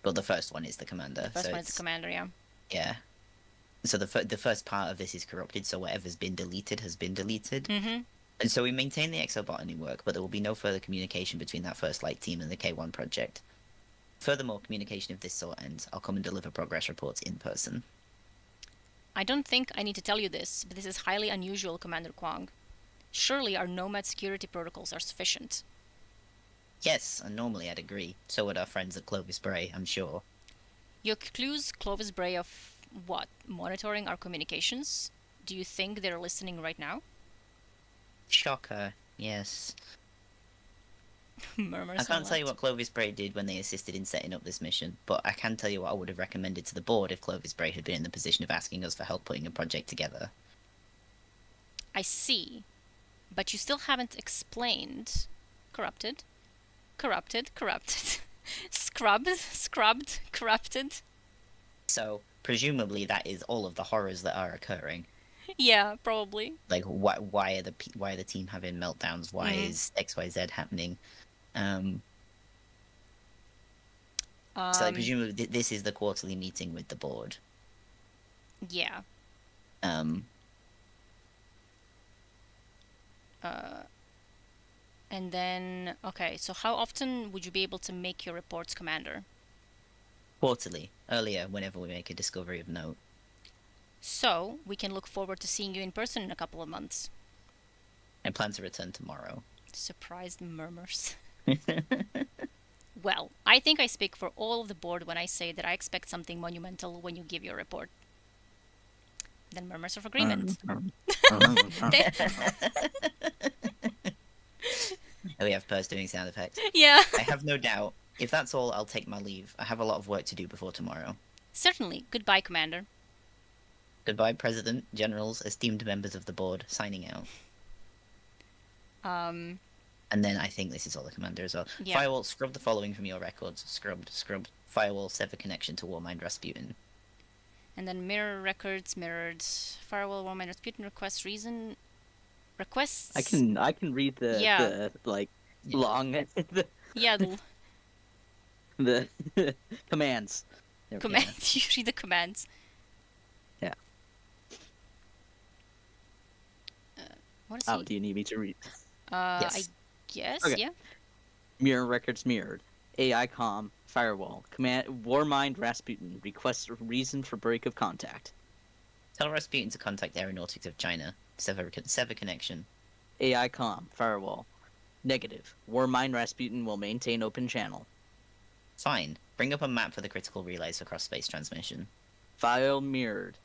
But the first one is the commander. The first one is the commander, yeah. Yeah. So the first part of this is corrupted, so whatever's been deleted has been deleted. Mm-hmm. And so we maintain the exobotany work, but there will be no further communication between that first light team and the K1 project. Furthermore, communication of this sort ends. I'll come and deliver progress reports in person. I don't think I need to tell you this, but this is highly unusual, Commander Kwong. Surely our Nomad security protocols are sufficient. Yes, and normally I'd agree. So would our friends at Clovis Bray, I'm sure. You accuse Clovis Bray of what? Monitoring our communications? Do you think they're listening right now? Shocker, yes. Murmurs. I can't tell you what Clovis Bray did when they assisted in setting up this mission, but I can tell you what I would have recommended to the board if Clovis Bray had been in the position of asking us for help putting a project together. I see. But you still haven't explained. Corrupted. Scrubbed. Corrupted. So, presumably that is all of the horrors that are occurring. Yeah, probably. Like, why are the team having meltdowns? Why is XYZ happening? So presumably this is the quarterly meeting with the board. Yeah. And then, okay, so how often would you be able to make your reports, Commander? Quarterly. Earlier, whenever we make a discovery of note. So, we can look forward to seeing you in person in a couple of months. I plan to return tomorrow. Surprised murmurs. Well, I think I speak for all of the board when I say that I expect something monumental when you give your report. Then murmurs of agreement. We have Purse doing sound effects. Yeah. I have no doubt. If that's all, I'll take my leave. I have a lot of work to do before tomorrow. Certainly. Goodbye, Commander. Goodbye, President, Generals, esteemed members of the board, signing out. And then I think this is all the commander as well. Yeah. Firewall, scrub the following from your records. Scrubbed. Firewall, sever connection to Warmind Rasputin. And then mirror records, mirrored. Firewall, Warmind Rasputin requests reason. Requests. I can read the Yeah. long Yeah, the commands. There we go. commands. You read the commands. Yeah. What is Oh, he? do you need me to read? Yes. I guess. Okay. Yeah. Mirror records mirrored. AI com firewall. Command Warmind Rasputin requests a reason for break of contact. Tell Rasputin to contact Aeronautics of China. Sever connection. AI com firewall. Negative. Warmind Rasputin will maintain open channel. Fine. Bring up a map for the critical relays for cross-space transmission. File mirrored.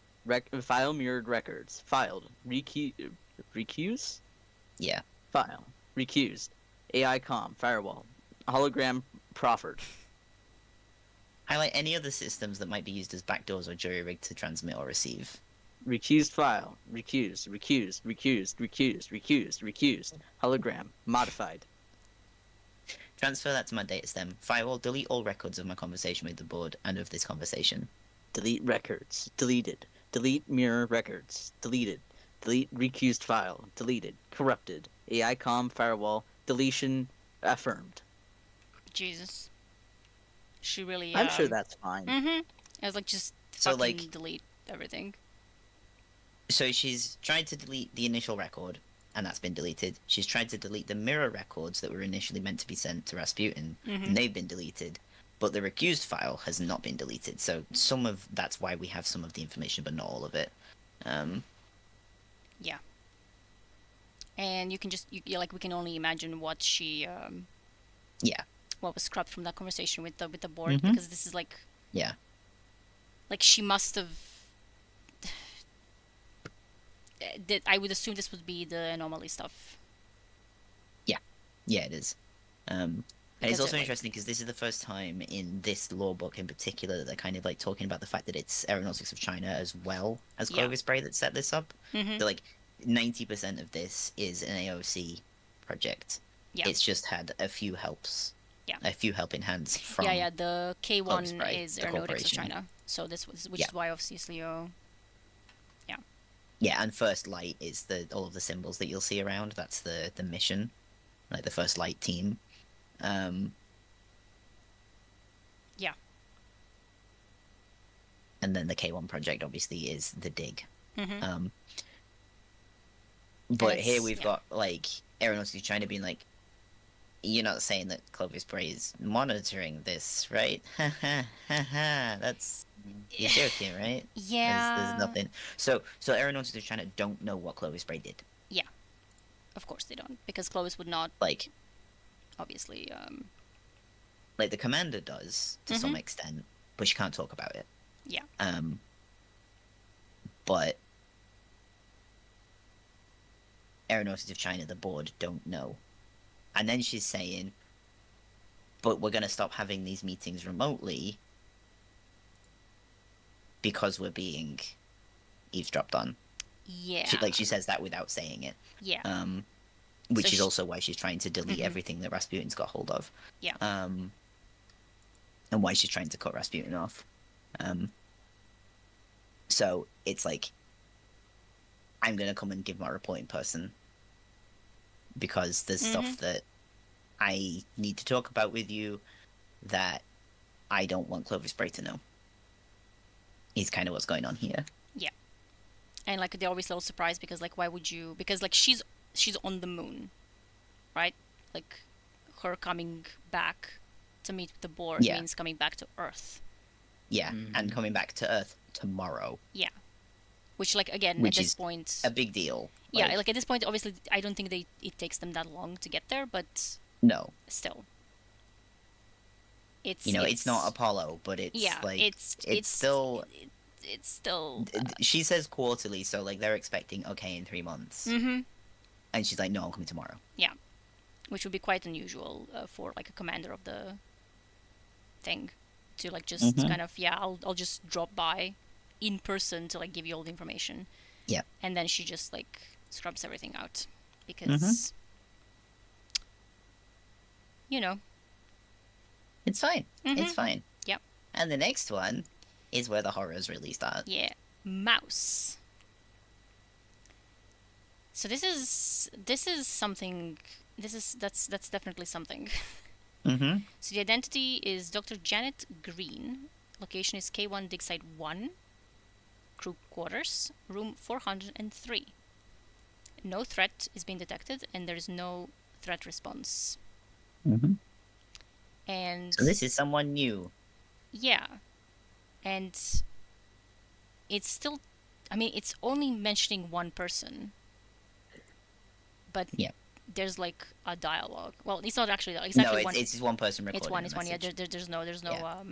File mirrored records. Filed. Recuse? Yeah. File. Recused. AI com firewall. Hologram proffered. Highlight any other systems that might be used as backdoors or jury-rigged to transmit or receive. Recused file. Recused. Hologram. Modified. Transfer that to my data stem. Firewall, delete all records of my conversation with the board and of this conversation. Delete records. Deleted. Delete mirror records. Deleted. Delete recused file. Deleted. Corrupted. AI com firewall. Deletion affirmed. Jesus. She really. I'm sure that's fine. Mm-hmm. I was like, just So, fucking like- delete everything. So she's tried to delete the initial record, and that's been deleted. She's tried to delete the mirror records that were initially meant to be sent to Rasputin, Mhm. and they've been deleted. But the recused file has not been deleted. So that's why we have some of the information, but not all of it. And you can just we can only imagine what she Yeah. what was scrubbed from that conversation with the board, Mhm. because this is like Yeah. she must have I would assume this would be the anomaly stuff. Yeah, it is. And Because it's also it, like- interesting because this is the first time in this law book in particular that they're kind of like talking about the fact that it's Aeronautics of China as well as Yeah. Clovis Bray that set this up. Mhm. So like 90% of this is an AOC project. Yeah. It's just had a few helps. Yeah. A few helping hands from Yeah, the K1 Clovis Bray, is the Aeronautics of corporation. China. So this was, which Yeah. is why obviously Yeah, and First Light is all of the symbols that you'll see around. That's the mission, like the First Light team. Yeah. And then the K1 project obviously is the dig. Mhm. But it's- here we've yeah. got like Aeronautics of China being like, you're not saying that Clovis Bray is monitoring this, right? That's you're joking, right? Yeah. There's nothing. So Aeronautics of China don't know what Clovis Bray did. Of course they don't, because Clovis would not Like obviously the commander does to some extent, but she can't talk about it. Yeah. But Aeronautics of China, the board, don't know. And then she's saying, but we're going to stop having these meetings remotely because we're being eavesdropped on. yeah. She says that without saying it. Yeah. Which So is she- also why she's trying to delete Mhm. everything that Rasputin's got hold of. Yeah. And why she's trying to cut Rasputin off. So it's like, I'm gonna come and give my report in person because there's stuff that I need to talk about with you that I don't want Clovis Bray to know. Is kind of what's going on here. And like they're always a little surprised because like why would you, because like she's on the moon, right? Like her coming back to meet with the board Yeah. means coming back to Earth, Yeah, Mhm. and coming back to Earth tomorrow. which like again Which at this is point A big deal. yeah, like at this point obviously I don't think it takes them that long to get there, but No, still it's it's not Apollo, but it's yeah, like it's still. it's still She says quarterly, so like they're expecting okay in 3 months, mhm, and she's like, "No, I'm coming tomorrow." which would be quite unusual for like a commander of the thing to like just Mhm. kind of I'll just drop by in person to like give you all the information. Yeah. And then she just like scrubs everything out because you know. It's fine. Mhm. It's fine. Yep. And the next one is where the horrors really start. Yeah, mouse. So this is something. That's definitely something. Mm-hmm. So the identity is Dr. Janet Green. Location is K1 Dig Site 1. Crew quarters, room 403. No threat is being detected, and there is no threat response. Mm-hmm. And So this is someone new. yeah, and it's still, I mean, it's only mentioning one person, but Yeah. there's like a dialogue. Well, it's not actually. It's No, actually it's one. it's one person recording It's one. the It's one. Yeah. message. There's no. Yeah.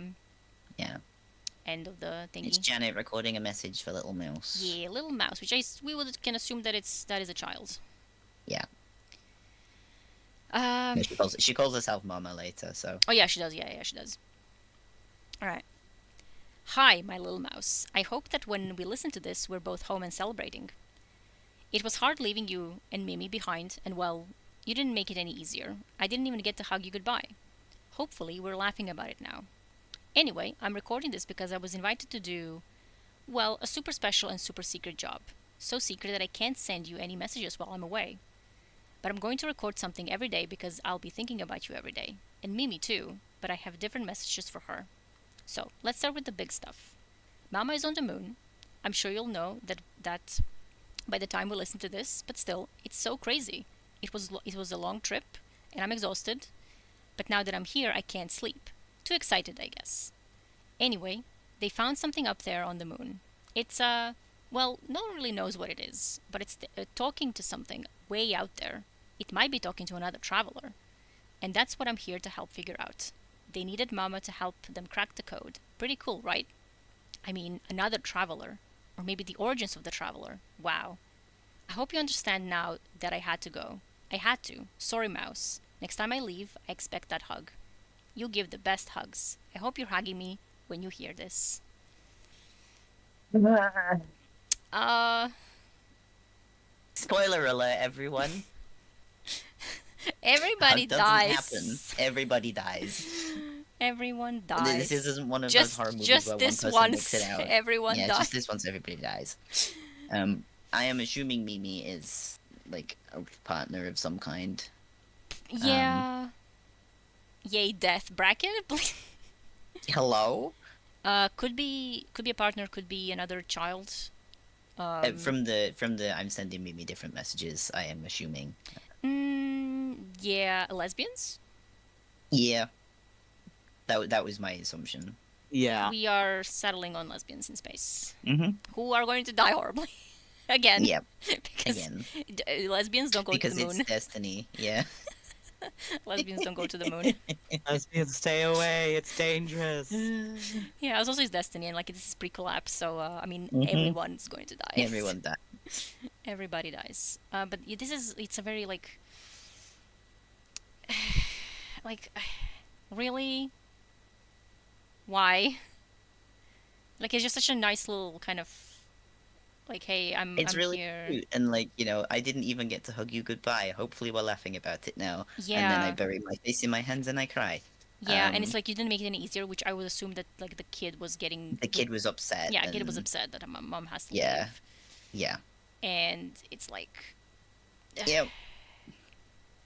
Yeah. End of the thingy. It's Janet recording a message for Little Mouse. Yeah, little mouse, which we would can assume that that is a child. Yeah. Um. No, she calls herself Mama later, so. Oh yeah, she does. Yeah, she does. All right. Hi, my little mouse. I hope that when we listen to this, we're both home and celebrating. It was hard leaving you and Mimi behind, and well, you didn't make it any easier. I didn't even get to hug you goodbye. Hopefully, we're laughing about it now. Anyway, I'm recording this because I was invited to do, well, a super special and super secret job. So secret that I can't send you any messages while I'm away. But I'm going to record something every day because I'll be thinking about you every day. And Mimi too, but I have different messages for her. So, let's start with the big stuff. Mama is on the moon. I'm sure you'll know that by the time we listen to this, but still, it's so crazy. It was a long trip, and I'm exhausted. But now that I'm here, I can't sleep. Too excited, I guess. Anyway, they found something up there on the moon. It's well, no one really knows what it is, but it's talking to something way out there. It might be talking to another traveler, and that's what I'm here to help figure out. They needed Mama to help them crack the code. Pretty cool, right? I mean, another traveler. Or maybe the origins of the traveler. Wow. I hope you understand now that I had to go. I had to. Sorry, Mouse. Next time I leave, I expect that hug. You give the best hugs. I hope you're hugging me when you hear this. Uh, Spoiler alert, everyone. everybody Hug doesn't dies. happen. Everybody dies. Everyone dies. This isn't one of Just- those horror movies just where this one person once, makes it out. everyone yeah, dies. just this once everybody dies. I am assuming Mimi is like a partner of some kind. Yeah. Yay, death bracket. Hello? Could be a partner. Could be another child. From the I'm sending Mimi different messages, I am assuming. Yeah, lesbians. Yeah. That was my assumption. Yeah. We are settling on lesbians in space Mm-hmm. who are going to die horribly again. Yep. because Again. Lesbians don't go Because to the it's moon. destiny. Yeah. Lesbians don't go to the moon. Lesbians, stay away. It's dangerous. Yeah, it's also his destiny, and like this is pre-collapse, so I mean Mhm. everyone's going to die. Everyone died. Everybody dies. But it's a very like really, why? Like it's just such a nice little kind of like, hey, I'm It's really here. cute. And like, I didn't even get to hug you goodbye. Hopefully we're laughing about it now. Yeah. And then I bury my face in my hands and I cry. Yeah, and it's Um, like you didn't make it any easier, which I would assume that like the kid was getting. The kid was upset. Yeah, kid was and- upset that mom has to Yeah. leave, Yeah. and it's like. Yeah.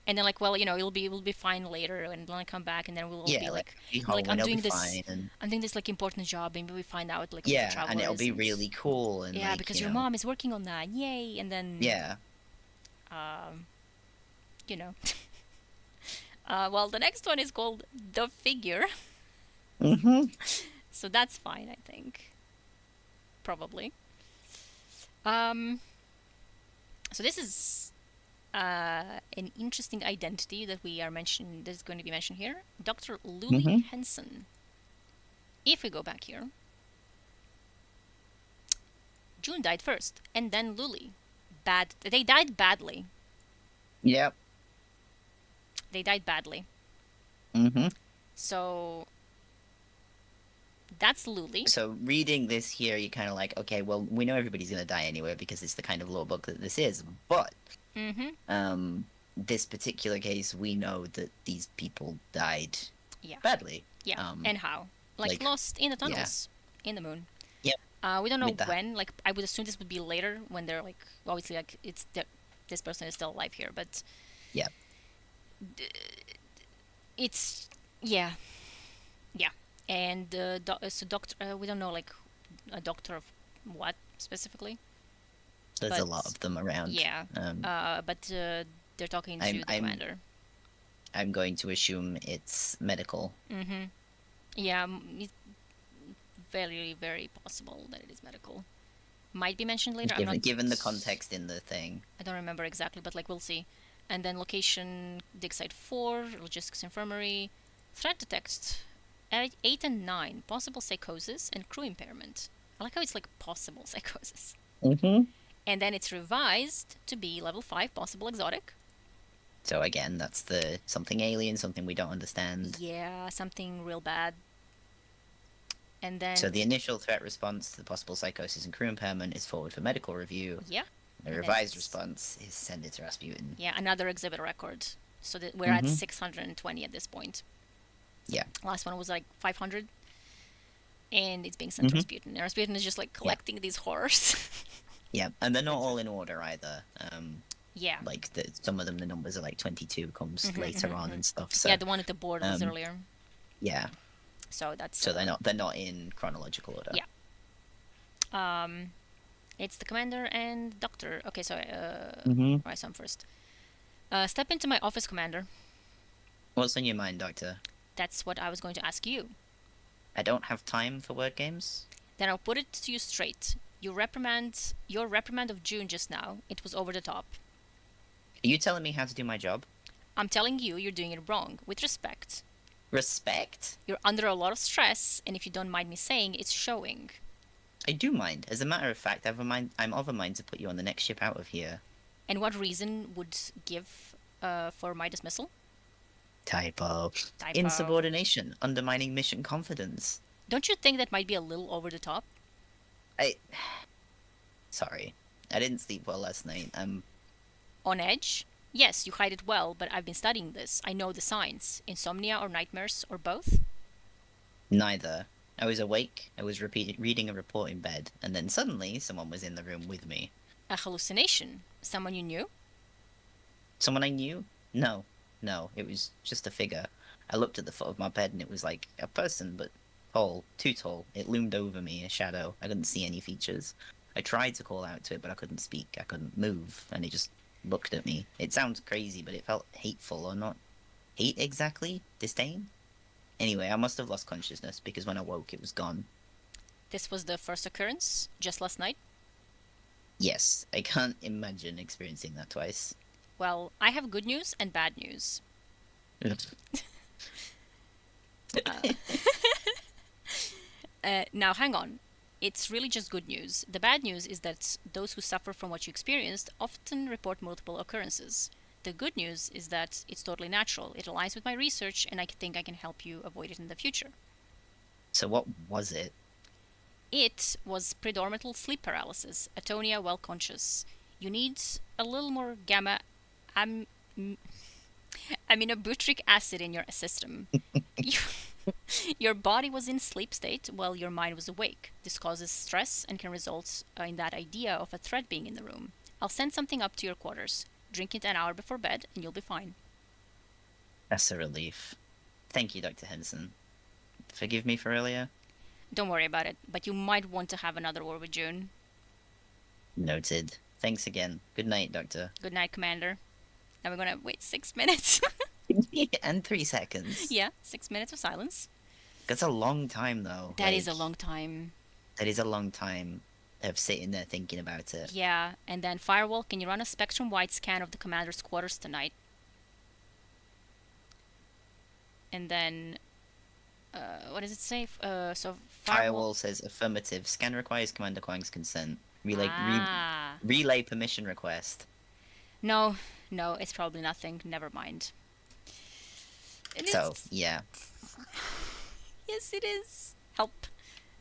And then like, well, it'll be fine later, and then I come back, and then we'll Yeah, be like, be like, home I'm and it'll doing be this. fine. And I'm doing this like important job, maybe we find out like who the yeah, traveler and it'll is, be and- really cool. And Yeah, like, because your mom is working on that, yay! And then Yeah. you know. Well, the next one is called The Figure, Mm-hmm. so that's fine, I think. Probably. So this is an interesting identity that we are mentioned. That is going to be mentioned here, Dr. Luli Mhm. Henson. If we go back here, June died first, and then Luli. They died badly. Yep. They died badly. Mm-hmm. So that's Luli. So reading this here, you're kind of like, okay, well, we know everybody's gonna die anyway because it's the kind of law book that this is. But Mm-hmm. this particular case, we know that these people died Yeah. badly. Yeah. And how? Like lost in the tunnels, in the moon. Yep. We don't know With that. when. Like, I would assume this would be later when they're like, obviously, like this person is still alive here, but Yeah. it's yeah, yeah. And so doctor, we don't know like a doctor of what specifically. There's a But- lot of them around. Yeah. But they're talking to the commander. I'm going to assume it's medical. Mm-hmm. Yeah, it's very, very possible that it is medical. Might be mentioned later. Given the context in the thing. I don't remember exactly, but like we'll see. And then location, dig site 4, logistics infirmary, threat detect 8 and 9, possible psychosis and crew impairment. I like how it's like possible psychosis. Mm-hmm. And then it's revised to be level 5, possible exotic. So again, that's the something alien, something we don't understand. Yeah, something real bad. And then So the initial threat response to the possible psychosis and crew impairment is forward for medical review. yeah, The And revised it's- response is send it to Rasputin. yeah, another exhibit record. So that we're at 620 at this point. Yeah. Last one was like 500. And it's being sent to Rasputin. And Rasputin is just like collecting these horrors. Yeah, and they're not all in order either. Yeah. Like some of them, the numbers are like 22 comes later on and stuff. So Yeah, the one at the board was earlier. yeah, So that's so they're not in chronological order. Yeah. It's the commander and doctor. Okay, so right, so I'm first. Step into my office, commander. What's on your mind, Doctor? That's what I was going to ask you. I don't have time for word games. Then I'll put it to you straight. Your reprimand of June just now, it was over the top. Are you telling me how to do my job? I'm telling you, you're doing it wrong. With respect. Respect? You're under a lot of stress, and if you don't mind me saying, it's showing. I do mind. As a matter of fact, I'm of a mind to put you on the next ship out of here. And what reason would give for my dismissal? Typo. Typo. Insubordination, undermining mission confidence. Don't you think that might be a little over the top? Sorry. I didn't sleep well last night. On edge? Yes, you hide it well, but I've been studying this. I know the signs. Insomnia or nightmares, or both? Neither. I was awake, I was reading a report in bed, and then suddenly someone was in the room with me. A hallucination? Someone you knew? Someone I knew? No, it was just a figure. I looked at the foot of my bed and it was like a person, but tall, too tall. It loomed over me, a shadow. I couldn't see any features. I tried to call out to it, but I couldn't speak. I couldn't move, and it just looked at me. It sounds crazy, but it felt hateful, or not hate exactly? Disdain? Anyway, I must have lost consciousness, because when I woke, it was gone. This was the first occurrence? Just last night? Yes, I can't imagine experiencing that twice. Well, I have good news and bad news. Now, hang on. It's really just good news. The bad news is that those who suffer from what you experienced often report multiple occurrences. The good news is that it's totally natural. It aligns with my research, and I think I can help you avoid it in the future. So what was it? It was predominant sleep paralysis, atonia while conscious. You need a little more gamma aminobutyric acid in your system. Your body was in sleep state while your mind was awake. This causes stress and can result in that idea of a threat being in the room. I'll send something up to your quarters. Drink it an hour before bed and you'll be fine. That's a relief. Thank you, Dr. Henson. Forgive me for earlier? Don't worry about it, but you might want to have another word with June. Noted. Thanks again. Good night, Doctor. Good night, Commander. Now we're gonna wait 6 minutes. And 3 seconds. Yeah, 6 minutes of silence. That's a long time, though. That is a long time. That is a long time of sitting there thinking about it. Yeah, and then Firewall, can you run a spectrum-wide scan of the commander's quarters tonight? And then, what does it say? So Firewall says affirmative. Scan requires Commander Kwang's consent. Relay permission request. No, it's probably nothing. Never mind. It So, is- yeah. Yes, it is. Help.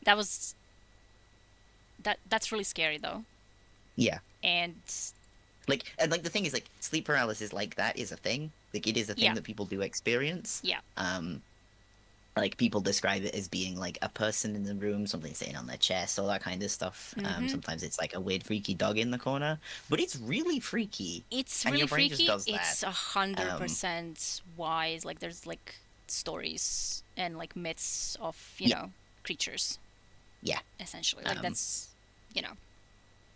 That's really scary, though. Yeah. And Like, and like the thing is, like, sleep paralysis like that is a thing. Like, it is a thing Yeah. that people do experience. Yeah. Like people describe it as being like a person in the room, something sitting on their chest, all that kind of stuff. Mhm. Sometimes it's like a weird, freaky dog in the corner, but it's really freaky, It's and really your brain just freaky. does that. It's 100% wise. Like there's like stories and like myths of Yeah. creatures. Yeah. Essentially, like that's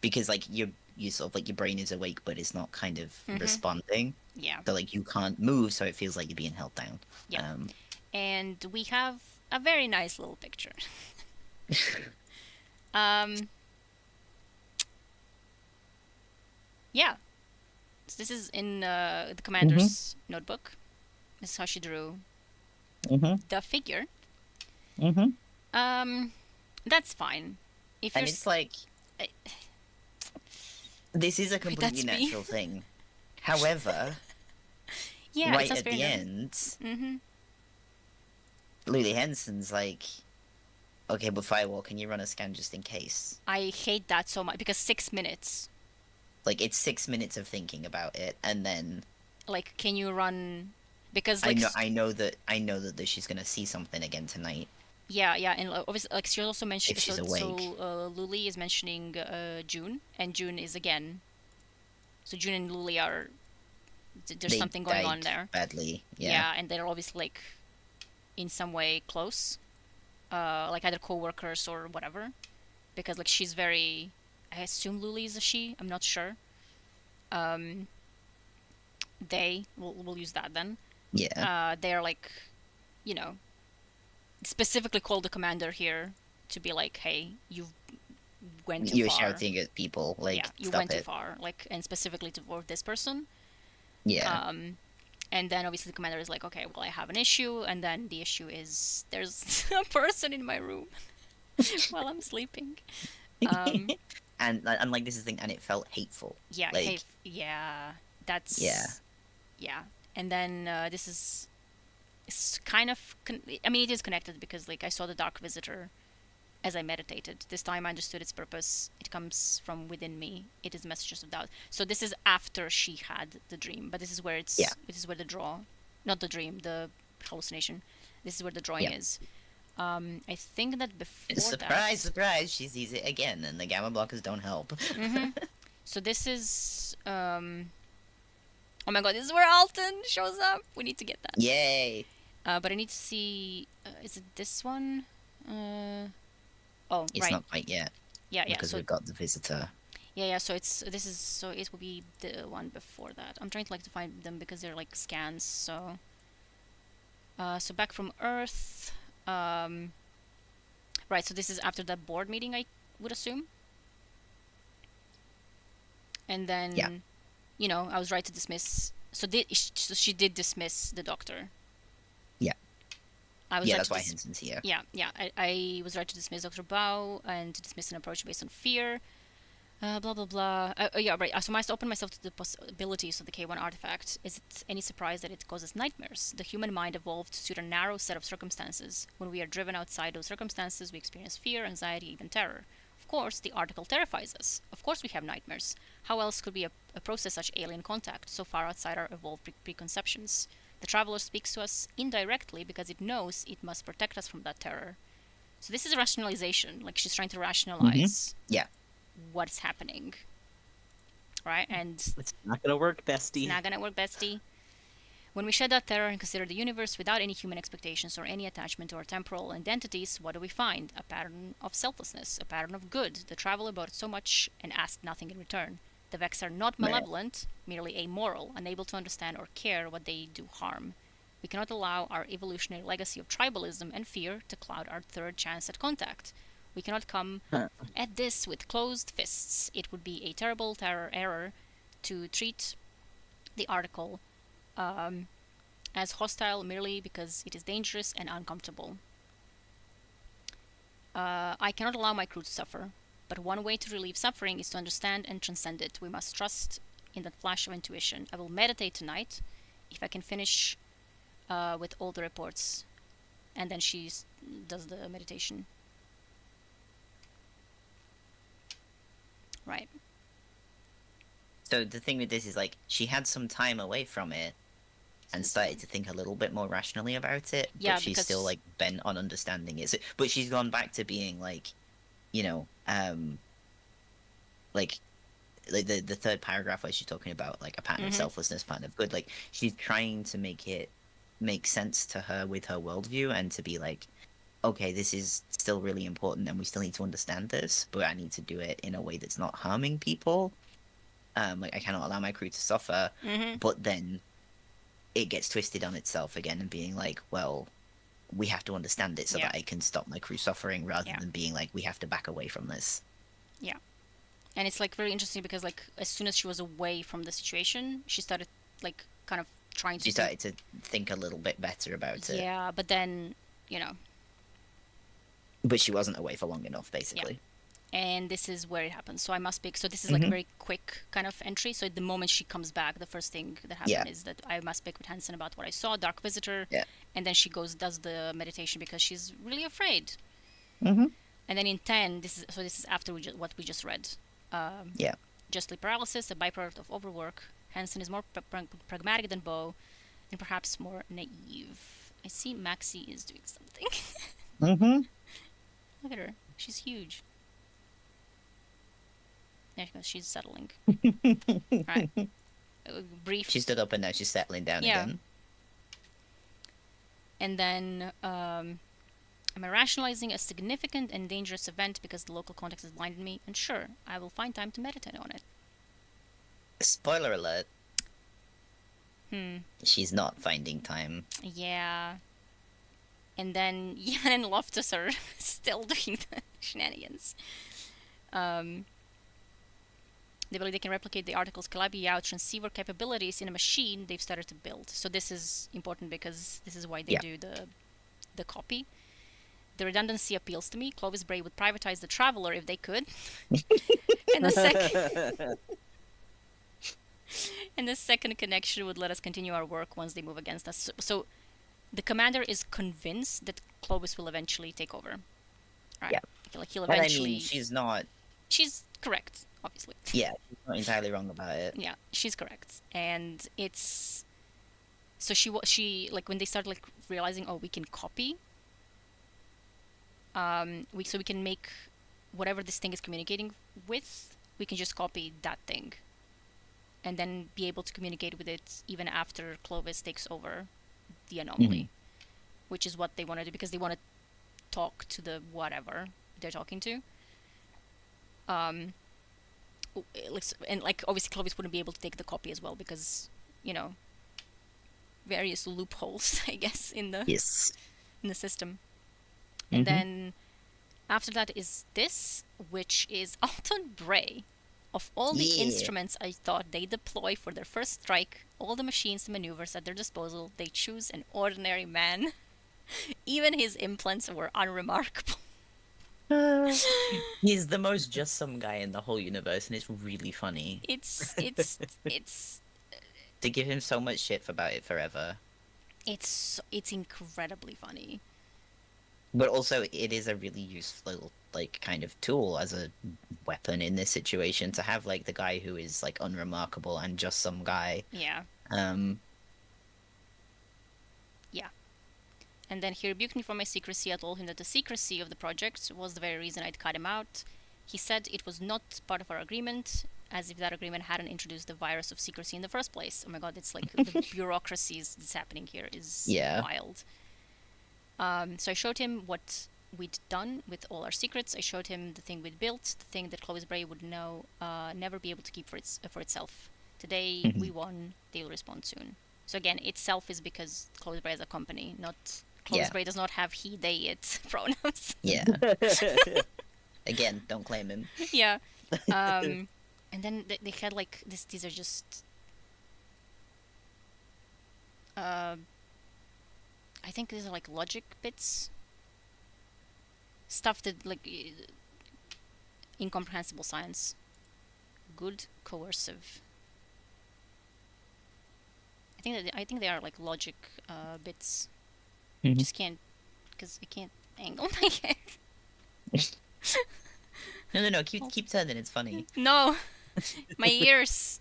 Because like you sort of like your brain is awake, but it's not kind of Mhm. responding. Yeah. So like you can't move, so it feels like you're being held down. Yeah. And we have a very nice little picture. Yeah. So this is in the commander's notebook. This is how she drew the figure. That's fine. If And you're it's like this is a completely that's me. natural thing. However, yeah, right it at the end, Mm-hmm. Lily Henson's like, okay, but Firewall, can you run a scan just in case? I hate that so much because 6 minutes. Like, it's 6 minutes of thinking about it, and then Like, can you run? Because like I know that she's gonna see something again tonight. yeah, and obviously, like she also mentioned. If she's awake. Luli is mentioning June, and June is again. So June and Luli are. There's They something going on died there. badly. Yeah. Yeah, and they're obviously like, in some way close, like either co-workers or whatever, because like she's very. I assume Luli is a she. I'm not sure. They we'll use that then. Yeah. They're like, specifically called the commander here to be like, hey, you went too You're far. shouting at people, like, yeah, you stop went too it. far, like, and specifically toward this person. Yeah. And then obviously the commander is like, okay, well, I have an issue, and then the issue is there's a person in my room while I'm sleeping. and like this is the thing, and it felt hateful. Yeah, like, that's yeah. And then this is it's kind of I mean, it is connected because like I saw the Dark Visitor as I meditated. This time I understood its purpose. It comes from within me. It is messages of doubt. So this is after she had the dream, but this is where this is where the draw, not the dream, the hallucination. This is where the drawing is. I think that before surprise, she sees it again, and the gamma blockers don't help. So this is oh my god, this is where Alton shows up. We need to get that. Yay! But I need to see. Is it this one? Oh, it's right. not quite yet. Yeah. Because so we've got the visitor. Yeah. So it will be the one before that. I'm trying to find them because they're like scans. So. So back from Earth. Right. So this is after that board meeting, I would assume. And then, I was right to dismiss. So she did dismiss the doctor. Yeah. I was that's why Henson's here. Yeah. I was right to dismiss Dr. Bao and to dismiss an approach based on fear. Blah, blah, blah. Yeah, right. So I open myself to the possibilities of the K1 artifact. Is it any surprise that it causes nightmares? The human mind evolved to suit a narrow set of circumstances. When we are driven outside those circumstances, we experience fear, anxiety, even terror. Of course, the article terrifies us. Of course we have nightmares. How else could we process such alien contact, so far outside our evolved preconceptions? The traveler speaks to us indirectly because it knows it must protect us from that terror. So this is rationalization. Like she's trying to rationalize what's happening. Right? And it's not gonna work, bestie. It's not gonna work, bestie. When we shed that terror and consider the universe without any human expectations or any attachment to our temporal identities, what do we find? A pattern of selflessness, a pattern of good. The traveler brought so much and asked nothing in return. The Vex are not malevolent, merely amoral, unable to understand or care what they do harm. We cannot allow our evolutionary legacy of tribalism and fear to cloud our third chance at contact. We cannot come at this with closed fists. It would be a terrible error to treat the article as hostile merely because it is dangerous and uncomfortable. I cannot allow my crew to suffer, but one way to relieve suffering is to understand and transcend it. We must trust in that flash of intuition. I will meditate tonight, if I can finish with all the reports. And then she does the meditation. Right. So the thing with this is like she had some time away from it and started to think a little bit more rationally about it, Yeah, but she's still because like bent on understanding it. So, but she's gone back to being like, you know, like the third paragraph where she's talking about like a pattern of Mhm. selflessness, pattern of good. Like she's trying to make it make sense to her with her worldview and to be like, okay, this is still really important and we still need to understand this, but I need to do it in a way that's not harming people. Like I cannot allow my crew to suffer, Mhm. but then it gets twisted on itself again and being like, well, we have to understand it so Yeah. that I can stop my crew suffering rather Yeah. than being like, we have to back away from this. Yeah. And it's like very interesting because like as soon as she was away from the situation, she started like kind of trying to She do started to think a little bit better about it, yeah, but then, you know, but she wasn't away for long enough, basically. and this is where it happens. So I must pick. So this is like a Mhm. very quick kind of entry. So the moment she comes back, the first thing that Yeah. happened is that I must speak with Hansen about what I saw, Dark Visitor, Yeah. and then she goes does the meditation because she's really afraid. Mm-hmm. And then in 10, this is after what we just read. Yeah. Justly paralysis, a byproduct of overwork. Hansen is more pragmatic than Bo, and perhaps more naive. I see Maxie is doing something. Mm-hmm. Look at her. She's huge. There she goes. She's settling. Right. Brief. She stood up and now she's settling down Yeah. again. And then, am I rationalizing a significant and dangerous event because the local context has blinded me? And sure, I will find time to meditate on it. Spoiler alert, Hmm. she's not finding time. Yeah. And then Yan and Loftus are still doing the shenanigans. They believe they can replicate the article's Calabi-Yao transceiver capabilities in a machine they've started to build. So this is important because this is why they Yeah. do the copy. The redundancy appeals to me. Clovis Bray would privatize the Traveler if they could. and the second connection would let us continue our work once they move against us. So the commander is convinced that Clovis will eventually take over. Right? Yeah. Like he'll But I eventually. mean, she's not. She's correct, obviously. Yeah, she's not entirely wrong about it. Yeah, she's correct, and it's. So she like when they started like realizing, oh, we can copy. We can make whatever this thing is communicating with, we can just copy that thing, and then be able to communicate with it even after Clovis takes over the anomaly, which is what they want to do because they want to talk to the whatever they're talking to. And like obviously Clovis wouldn't be able to take the copy as well because various loopholes, I guess, in the Yes. in the system. And then after that is this, which is Alton Bray. Of all the instruments I thought they deploy for their first strike, all the machines and maneuvers at their disposal, they choose an ordinary man. Even his implants were unremarkable. He's the most just some guy in the whole universe, and it's really funny. It's To give him so much shit about it forever. It's incredibly funny. But also, it is a really useful, like, kind of tool as a weapon in this situation to have, like, the guy who is, like, unremarkable and just some guy. Yeah. Yeah. And then he rebuked me for my secrecy. I told him that the secrecy of the project was the very reason I'd cut him out. He said it was not part of our agreement, as if that agreement hadn't introduced the virus of secrecy in the first place. Oh my god, it's like the bureaucracies that's happening here is wild. So I showed him what we'd done with all our secrets. I showed him the thing we'd built, the thing that Clovis Bray would never be able to keep for itself. Today we won. They will respond soon. So again, itself is because Clovis Bray is a company, not Clovis Bray does not have he, they, it pronouns. Yeah. Again, don't claim him. Yeah. And then they had like this. These are just. I think these are like logic bits. Stuff that like incomprehensible science. Good coercive. I think they are like logic bits. Just can't, because I can't angle my head. No. Keep turning. It's funny. No, my ears.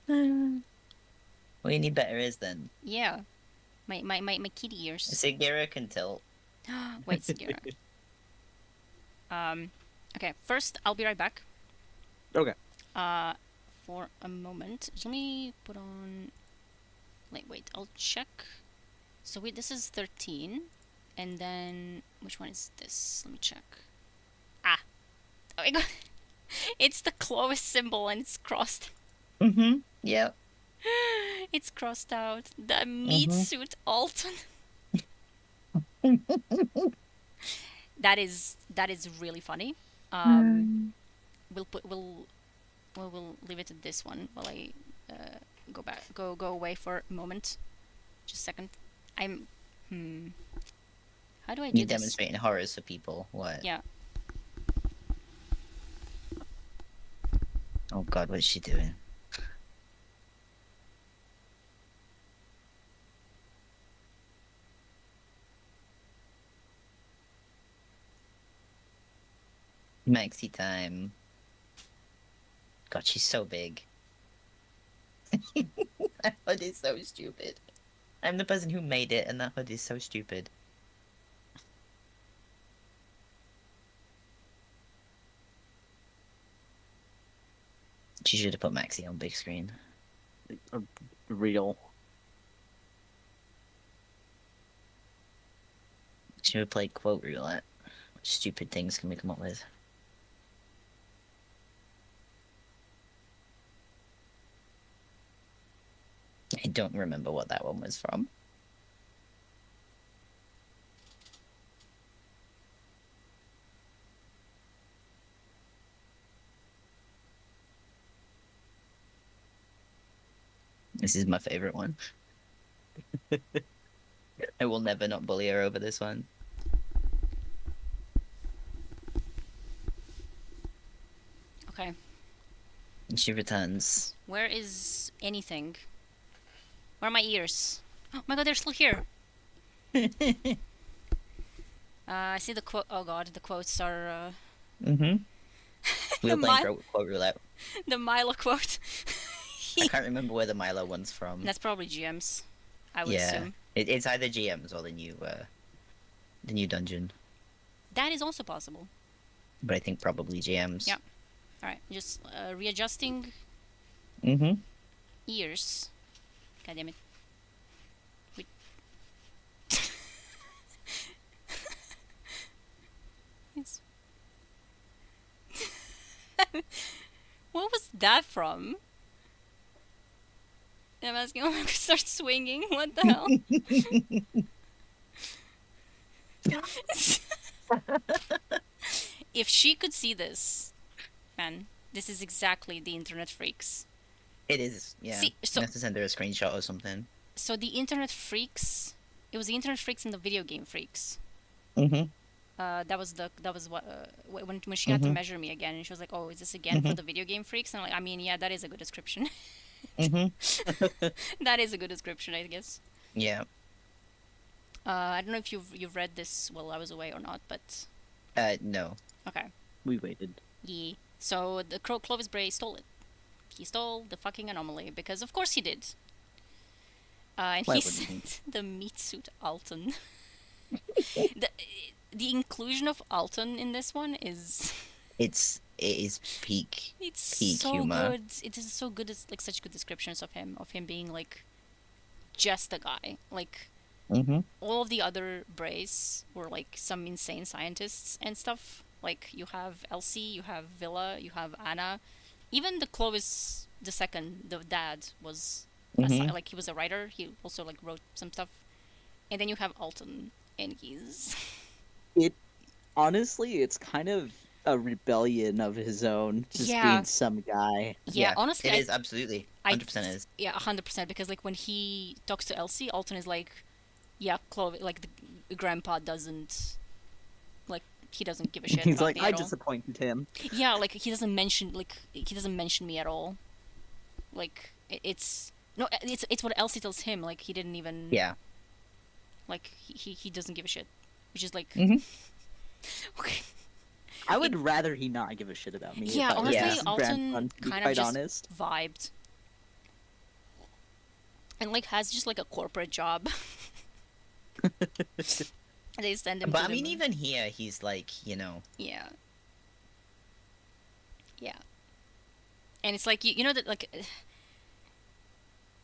What you need better is then. Yeah. My kitty ears. Sagira can tilt. Wait, Sagira. Okay, first I'll be right back. Okay. For a moment. Let me put on. Wait, I'll check. So wait, this is 13, and then which one is this? Let me check. Ah, oh my god, it's the Clovis symbol and it's crossed. Mm-hmm. Yep. It's crossed out. The meat suit Alton. That is really funny. We'll leave it at this one while I go away for a moment. Just a second. I'm How do I do You this? demonstrating horrors for people. What? Yeah. Oh god, what's she doing? Maxi time. God, she's so big. That hood is so stupid. I'm the person who made it, and that hood is so stupid. She should have put Maxi on big screen. Real. She would play quote roulette. What stupid things can we come up with? I don't remember what that one was from. This is my favorite one. I will never not bully her over this one. Okay. And she returns. Where is anything? Where are my ears? Oh my god, they're still here. I see the quote. Oh god, the quotes are. Mm-hmm. We were The playing quote roulette. The Milo quote. I can't remember where the Milo one's from. That's probably GM's. I would Yeah, assume. it's either GM's or the new dungeon. That is also possible. But I think probably GM's. Yeah. All right, just readjusting Mm-hmm. ears. God damn it. Wait. Yes. What was that from? I'm asking, oh, start swinging. What the hell? If she could see this, man, this is exactly the internet freaks. It is, yeah. See, so- You have to send her a screenshot or something. So the internet freaks, it was the internet freaks and the video game freaks. Mm-hmm. That was what when she had to measure me again, and she was like, "Oh, is this again for the video game freaks?" And I'm like, I mean, yeah, that is a good description. Mm-hmm. That is a good description, I guess. Yeah. I don't know if you've read this while I was away or not, but No. okay. We waited. Yeah. So the Clovis Bray stole it. He stole the fucking anomaly because, of course, he did. And Why he wouldn't he? sent the meat suit Alton. The inclusion of Alton in this one is It is peak. it's Peak so humor. good. It is so good. It's like such good descriptions of him being like just a guy. Like Mm-hmm. all of the other Brays were like some insane scientists and stuff. Like you have Elsie, you have Villa, you have Anna, even the Clovis the second, the dad was Mhm. like he was a writer. He also like wrote some stuff, and then you have Alton, and he's Honestly, it's kind of a rebellion of his own, just Yeah. being some guy. yeah. Honestly, it is absolutely 100% is. Yeah, 100%. Because like when he talks to Elsie, Alton is like, yeah, Clovis, like the grandpa doesn't, like he doesn't give a shit. He's about like, me I at all. disappointed him. Yeah, like he doesn't mention me at all. Like it's no, it's what Elsie tells him. Like he didn't even. Yeah. Like he doesn't give a shit, which is like. Mhm. Okay. I would rather he not give a shit about me. Yeah, if I was honestly, his Alton grandson, to be kind of quite just honest. vibed. and like has just like a corporate job. They send him But to I the mean, moon. even here, he's like, Yeah, yeah, and it's like you know that like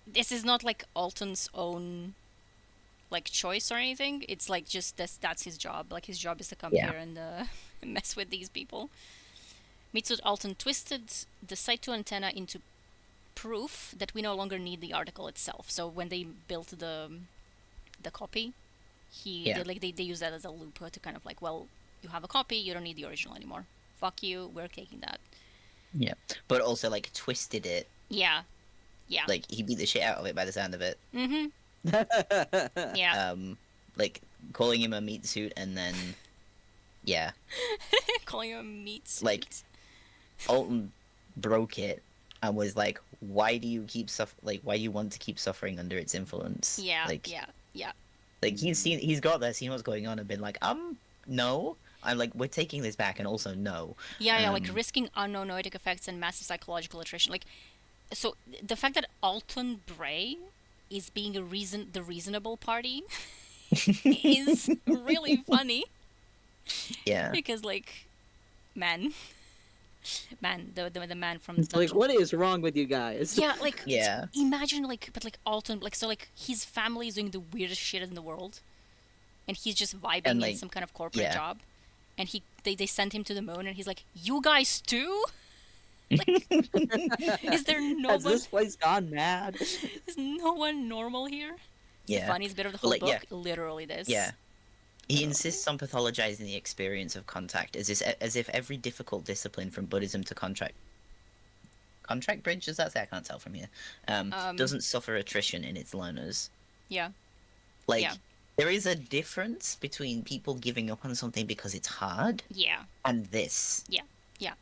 this is not like Alton's own like choice or anything. It's like just that's his job. Like his job is to come Yeah. here and mess with these people. Mitsut Alton twisted the Site 2 antenna into proof that we no longer need the article itself. So when they built the copy, Yeah. they use that as a loop to kind of like, well, you have a copy, you don't need the original anymore. Fuck you, we're taking that. Yeah. But also, like, twisted it. Yeah, yeah. Like, he beat the shit out of it by the sound of it. Mm-hmm. Yeah. Like, calling him a meat suit and then, yeah. Calling him a meat suit. Like, Alton broke it and was like, why do you why do you want to keep suffering under its influence? Yeah, Like, yeah, yeah. like he's got there, seen what's going on and been like, no. I'm like, we're taking this back, and also no. Yeah, like risking unknown noetic effects and massive psychological attrition. Like, so the fact that Alton Bray is being the reasonable party is really funny Yeah. because, like, man, the man from It's like, Dungeon. what is wrong with you guys? Yeah, like Yeah. imagine like, but like Alton, like so like his family is doing the weirdest shit in the world, and he's just vibing And, in like, some kind of corporate yeah. job, and they send him to the moon, and he's like, you guys too? Like, is there no Has one? this place gone mad? Is no one normal here? The Yeah. funniest bit of the whole Like, book, yeah. literally this. Yeah. He insists on pathologizing the experience of contact as if every difficult discipline from Buddhism to contract bridge, does that say? I can't tell from here. Doesn't suffer attrition in its learners. Yeah. Like, Yeah. there is a difference between people giving up on something because it's hard Yeah. and this. Yeah. Yeah.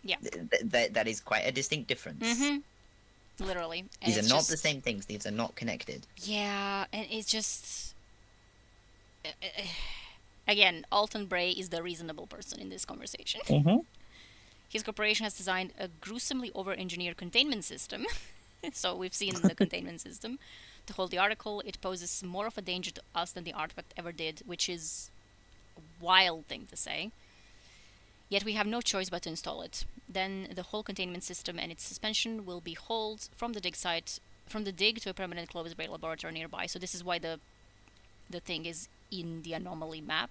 Yeah. That is quite a distinct difference. Mm-hmm. Literally. And These are it's not just- the same things. These are not connected. Yeah, and it's just again, Alton Bray is the reasonable person in this conversation. Mm-hmm. His corporation has designed a gruesomely over-engineered containment system. So we've seen the containment system to hold the article. It poses more of a danger to us than the artifact ever did, which is a wild thing to say. Yet we have no choice but to install it. Then the whole containment system and its suspension will be hauled from the dig to a permanent Clovis Bray laboratory nearby. So this is why the thing is in the anomaly map,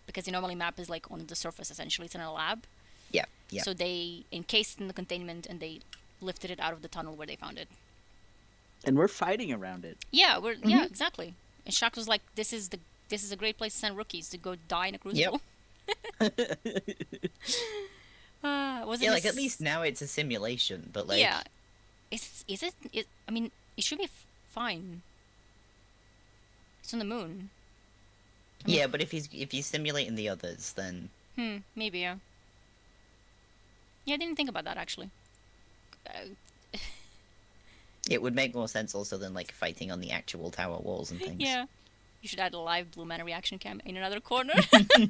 because the anomaly map is like on the surface essentially. It's in a lab. Yeah. Yeah. So they encased it in the containment and they lifted it out of the tunnel where they found it. And we're fighting around it. Yeah, yeah, exactly. And Shaq was like, "This is a great place to send rookies to go die in a crucible." Was it Yeah, like, at least now it's a simulation, but, like... yeah. Is it? I mean, it should be fine. It's on the moon. Yeah, but if he's simulating the others, then... Maybe, yeah. Yeah, I didn't think about that, actually. It would make more sense also than, like, fighting on the actual tower walls and things. Yeah. You should add a live Blue Mana reaction cam in another corner. We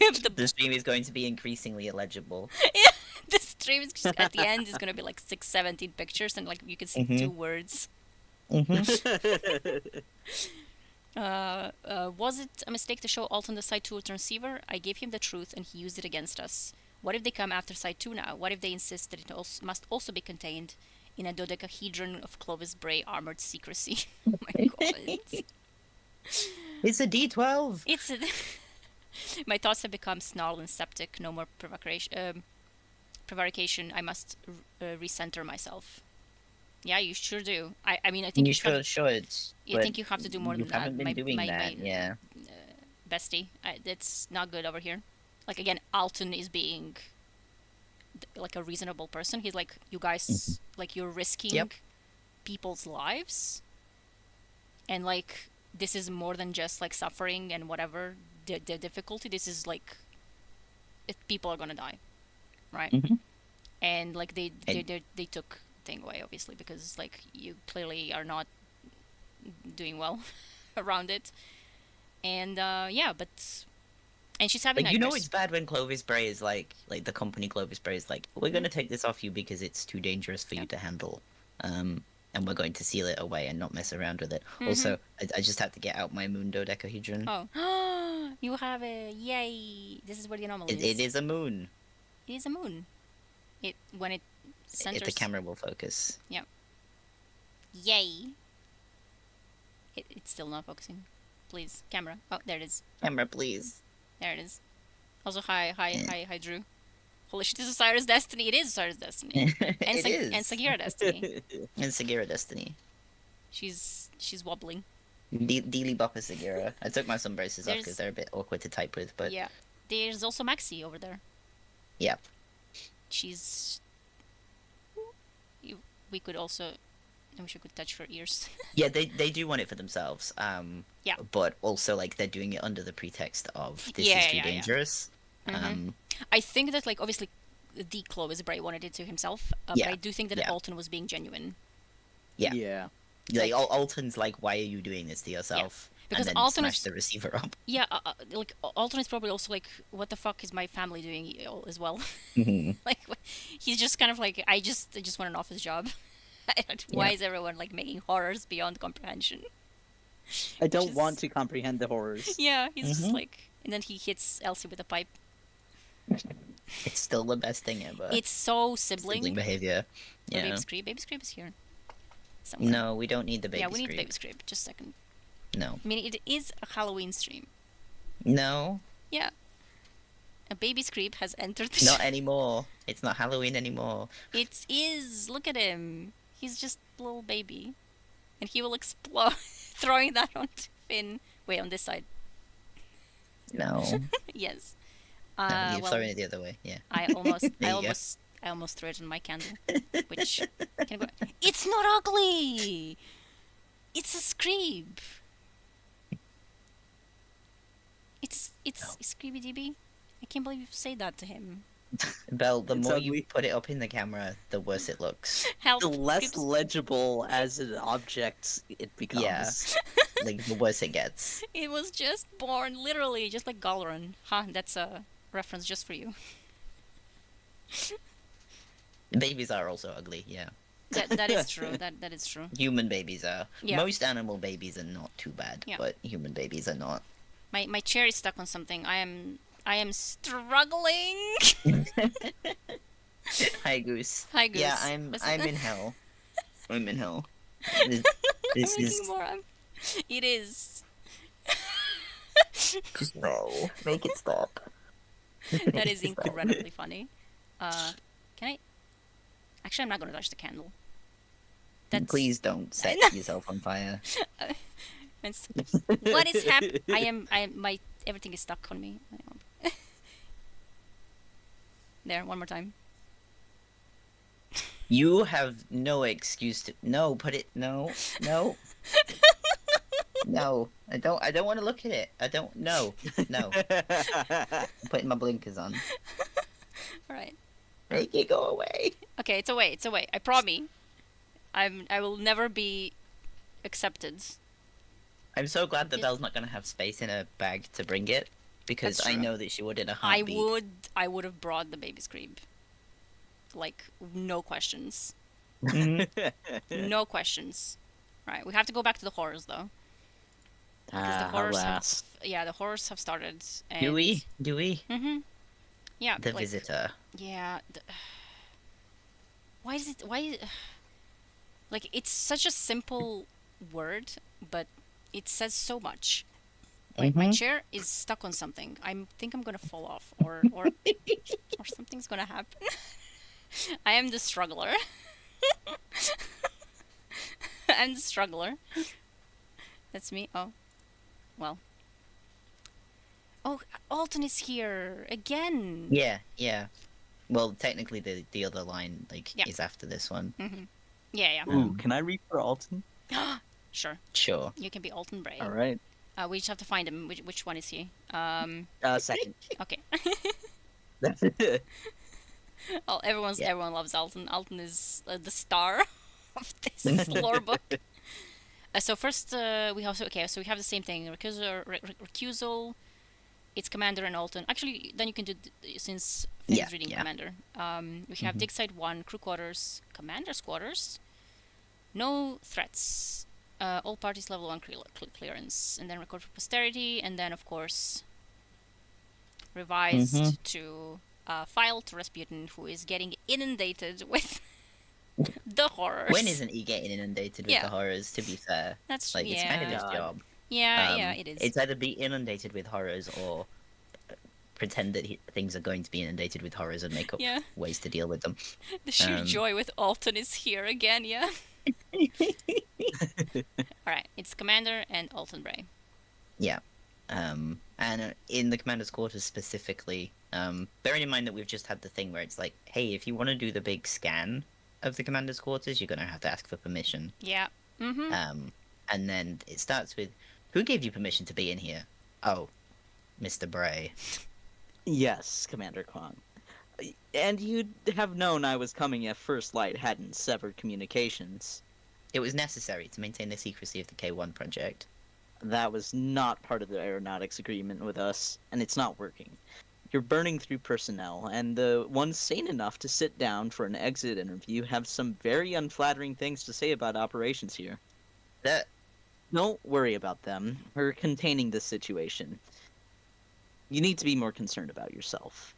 have The stream is going to be increasingly illegible. the stream is just at the end is gonna be like 17 pictures and like you can see 2 words. Was it a mistake to show Alton the Site 2 transceiver? I gave him the truth and he used it against us. What if they come after Site 2 now? What if they insist that it must also be contained in a dodecahedron of Clovis Bray armored secrecy? Oh my god. It's a D12! It's my thoughts have become snarl and septic. No more prevarication. I must recenter myself. Yeah, you sure do. I mean, I think You have, should. I think you have to do more than that. You haven't been doing that, yeah. Bestie, that's not good over here. Like again, Alton is being like a reasonable person. He's like, you guys, like you're risking people's lives, and like this is more than just like suffering and whatever the difficulty. This is like, people are gonna die, right? And like they took thing away obviously because like you clearly are not doing well around it, and and she's having Like, you know nightmares. it's bad when Clovis Bray is like the company Clovis Bray is like, we're gonna take this off you because it's too dangerous for you to handle. and we're going to seal it away and not mess around with it. Mhm. Also, I just had to get out my moon dodecahedron. Oh, you have a yay! This is where the anomaly is. It is a moon. It is a moon. It when it centers. The camera will focus. Yay! It's still not focusing. Please, camera. Oh, there it is. Camera, please. There it is. Also, hi, Drew. Holy shit! This is Osiris Destiny. It is Osiris Destiny. It is. And Sagira Destiny. And Sagira Destiny. She's wobbling. Dealy Bopper Sagira. I took my sun braces off There's- because they're a bit awkward to type with, but Yeah. There's also Maxi over there. yeah. She's. We could also. I wish I could touch her ears. Yeah, they do want it for themselves. Yeah. But also, like, they're doing it under the pretext of this Yeah, is too yeah, yeah. dangerous. Mhm. I think that, like, obviously, the Clovis Bray wanted it to himself, but Yeah, I do think that yeah. Alton was being genuine. Yeah. Yeah. Like, Alton's like, why are you doing this to yourself? Because and then Alton smash is- the receiver up. Yeah, like, Alton is probably also like, what the fuck is my family doing as well? Mhm. Like, he's just kind of like, I just want an office job. Why Yeah. is everyone, like, making horrors beyond comprehension? I don't is- want to comprehend the horrors. Yeah, he's just Mhm. like, and then he hits Elsie with a pipe. It's still the best thing ever. It's so sibling. Sibling behavior. Oh, Yeah. Baby Screep. Baby Screep is here. Somewhere. No, we don't need the baby Yeah, we need scream. Baby Screep. Just a second. No. I mean, it is a Halloween stream. No, Yeah. A Baby Screep has entered the not anymore. It's not Halloween anymore. It is. Look at him. He's just a little baby. And he will explode. Throwing that onto Finn. Wait, on this side. No. Yes. No, you're Well, throwing it the other way. Yeah. I almost, There I you go. almost threw it on my candle. Which, can I go? It's not ugly. It's a Screeb. It's Screeby DB. I can't believe you say that to him. Belle, the It's more ugly. you put it up in the camera, the worse it looks. Help. The less Screeb's- legible as an object it becomes. Yeah. Like, the worse it gets. It was just born, literally, just like Galran. Huh, that's a reference just for you. Babies are also ugly, yeah. That is true. That is true. Human babies are. Yeah. Most animal babies are not too bad, Yeah. but human babies are not. My chair is stuck on something. I am struggling. Hi, Goose. Hi, Goose. Yeah, I'm Listen. in hell. I'm in hell. This, I'm this making is more. It is. just no. Make it stop. That is incredibly funny. Can I? Actually, I'm not gonna touch the candle. That's Please don't set yourself on fire. that's- what is happening? My everything is stuck on me. There, one more time. You have no excuse to put it no. No. I don't want to look at it. I don't no. I'm putting my blinkers on. All right. Make it go away. Okay, it's away. It's away. I promise. I will never be accepted. I'm so glad that It- Belle's not gonna have space in her bag to bring it, because That's I true. know that she would in a I heartbeat. would have brought the baby Screeb. Like, no questions. No questions. Right, we have to go back to the horrors though. Because the horrors alas. the horrors have started. And... Do we? Mm-hmm. Yeah. The like, visitor. Yeah. Why is it? Like, it's such a simple word, but it says so much. Like, my Mhm. chair is stuck on something. Think I'm gonna fall off, or or something's gonna happen. I am the struggler. I'm the struggler. That's me. Oh, well. Oh, Alton is here again. Yeah. Well, technically, the other line Yeah. is after this one. Mm-hmm. Yeah. Ooh, can I read for Alton? Sure. Sure. You can be Alton Bray. All right. We just have to find him. Which one is he? Second. Okay. That's it. Oh, everyone loves Alton. Alton is the star of this lore book. So first, we have so we have the same thing: recusal. It's Commander and Alton. Actually, then you can do since Finn's reading yeah. Commander. We have dig site 1, crew quarters, Commander's quarters. No threats. All parties level 1 clearance, and then record for posterity, and then of course revised to file to Rasputin, who is getting inundated with the horrors. When isn't he getting inundated with Yeah. the horrors? To be fair, That's like it's kind of his God. job. yeah, it is. It's either be inundated with horrors or pretend that things are going to be inundated with horrors and make up Yeah. ways to deal with them. The sheer joy with Alton is here again, yeah. Alright, it's Commander and Alton Bray. Yeah. And in the commander's quarters specifically, bearing in mind that we've just had the thing where it's like, hey, if you want to do the big scan of the commander's quarters, you're going to have to ask for permission. Yeah. Mm-hmm. And then it starts with, who gave you permission to be in here? Oh, Mr. Bray. Yes, Commander Kwong. And you'd have known I was coming if First Light hadn't severed communications. It was necessary to maintain the secrecy of the K1 project. That was not part of the aeronautics agreement with us, and it's not working. You're burning through personnel, and the ones sane enough to sit down for an exit interview have some very unflattering things to say about operations here. That Don't worry about them. We're containing this situation. You need to be more concerned about yourself.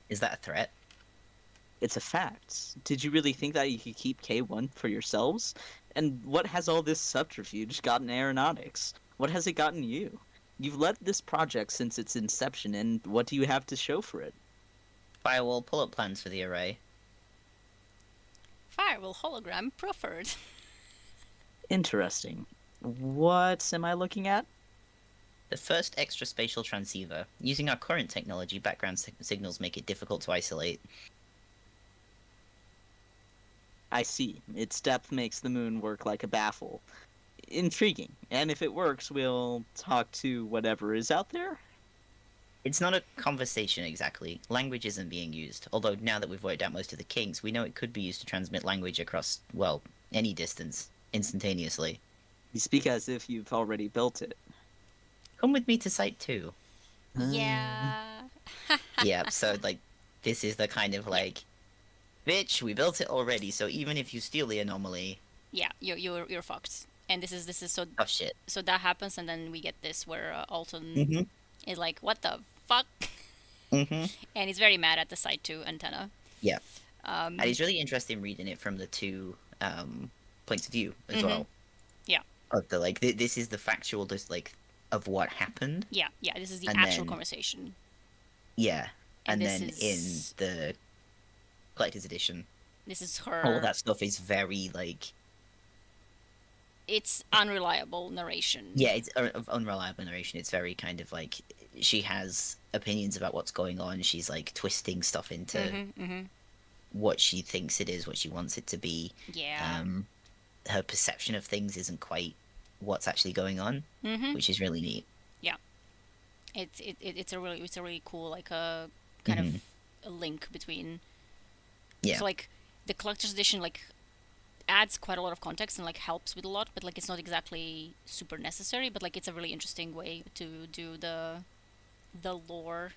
is that a threat? It's a fact. Did you really think that you could keep K1 for yourselves? And what has all this subterfuge gotten aeronautics? What has it gotten you? You've led this project since its inception, and what do you have to show for it? Firewall, pull up plans for the array. Firewall hologram preferred. Interesting. What am I looking at? The first extra spatial transceiver. Using our current technology, background signals make it difficult to isolate. I see. Its depth makes the moon work like a baffle. Intriguing. And if it works, we'll talk to whatever is out there? It's not a conversation exactly. Language isn't being used, although now that we've worked out most of the kinks, we know it could be used to transmit language across, well, any distance, instantaneously. You speak as if you've already built it. Come with me to Site 2. Yeah. Yeah, so, like, this is the kind of, like, bitch, we built it already, so even if you steal the anomaly... Yeah, you're fucked. And this is so Oh, shit. so that happens, and then we get this where Alton Mm-hmm. is like, "What the fuck?" Mm-hmm. And he's very mad at the Site 2 antenna. Yeah. Um, And it's really interesting reading it from the two points of view as well. Yeah. Of the, like, this is the factual, just, like, of what happened. yeah, this is the And actual then- conversation. Yeah. And And this then is- in the collector's edition, This is her. all that stuff is very, like... It's unreliable narration. Yeah, it's of unreliable narration. It's very kind of like she has opinions about what's going on. She's like twisting stuff into Mm-hmm. what she thinks it is, what she wants it to be. Yeah. Her perception of things isn't quite what's actually going on, Mm-hmm. which is really neat. It's a really cool like a kind of a link between. Yeah. So like the collector's edition like adds quite a lot of context and like helps with a lot, but like it's not exactly super necessary. But like it's a really interesting way to do the lore.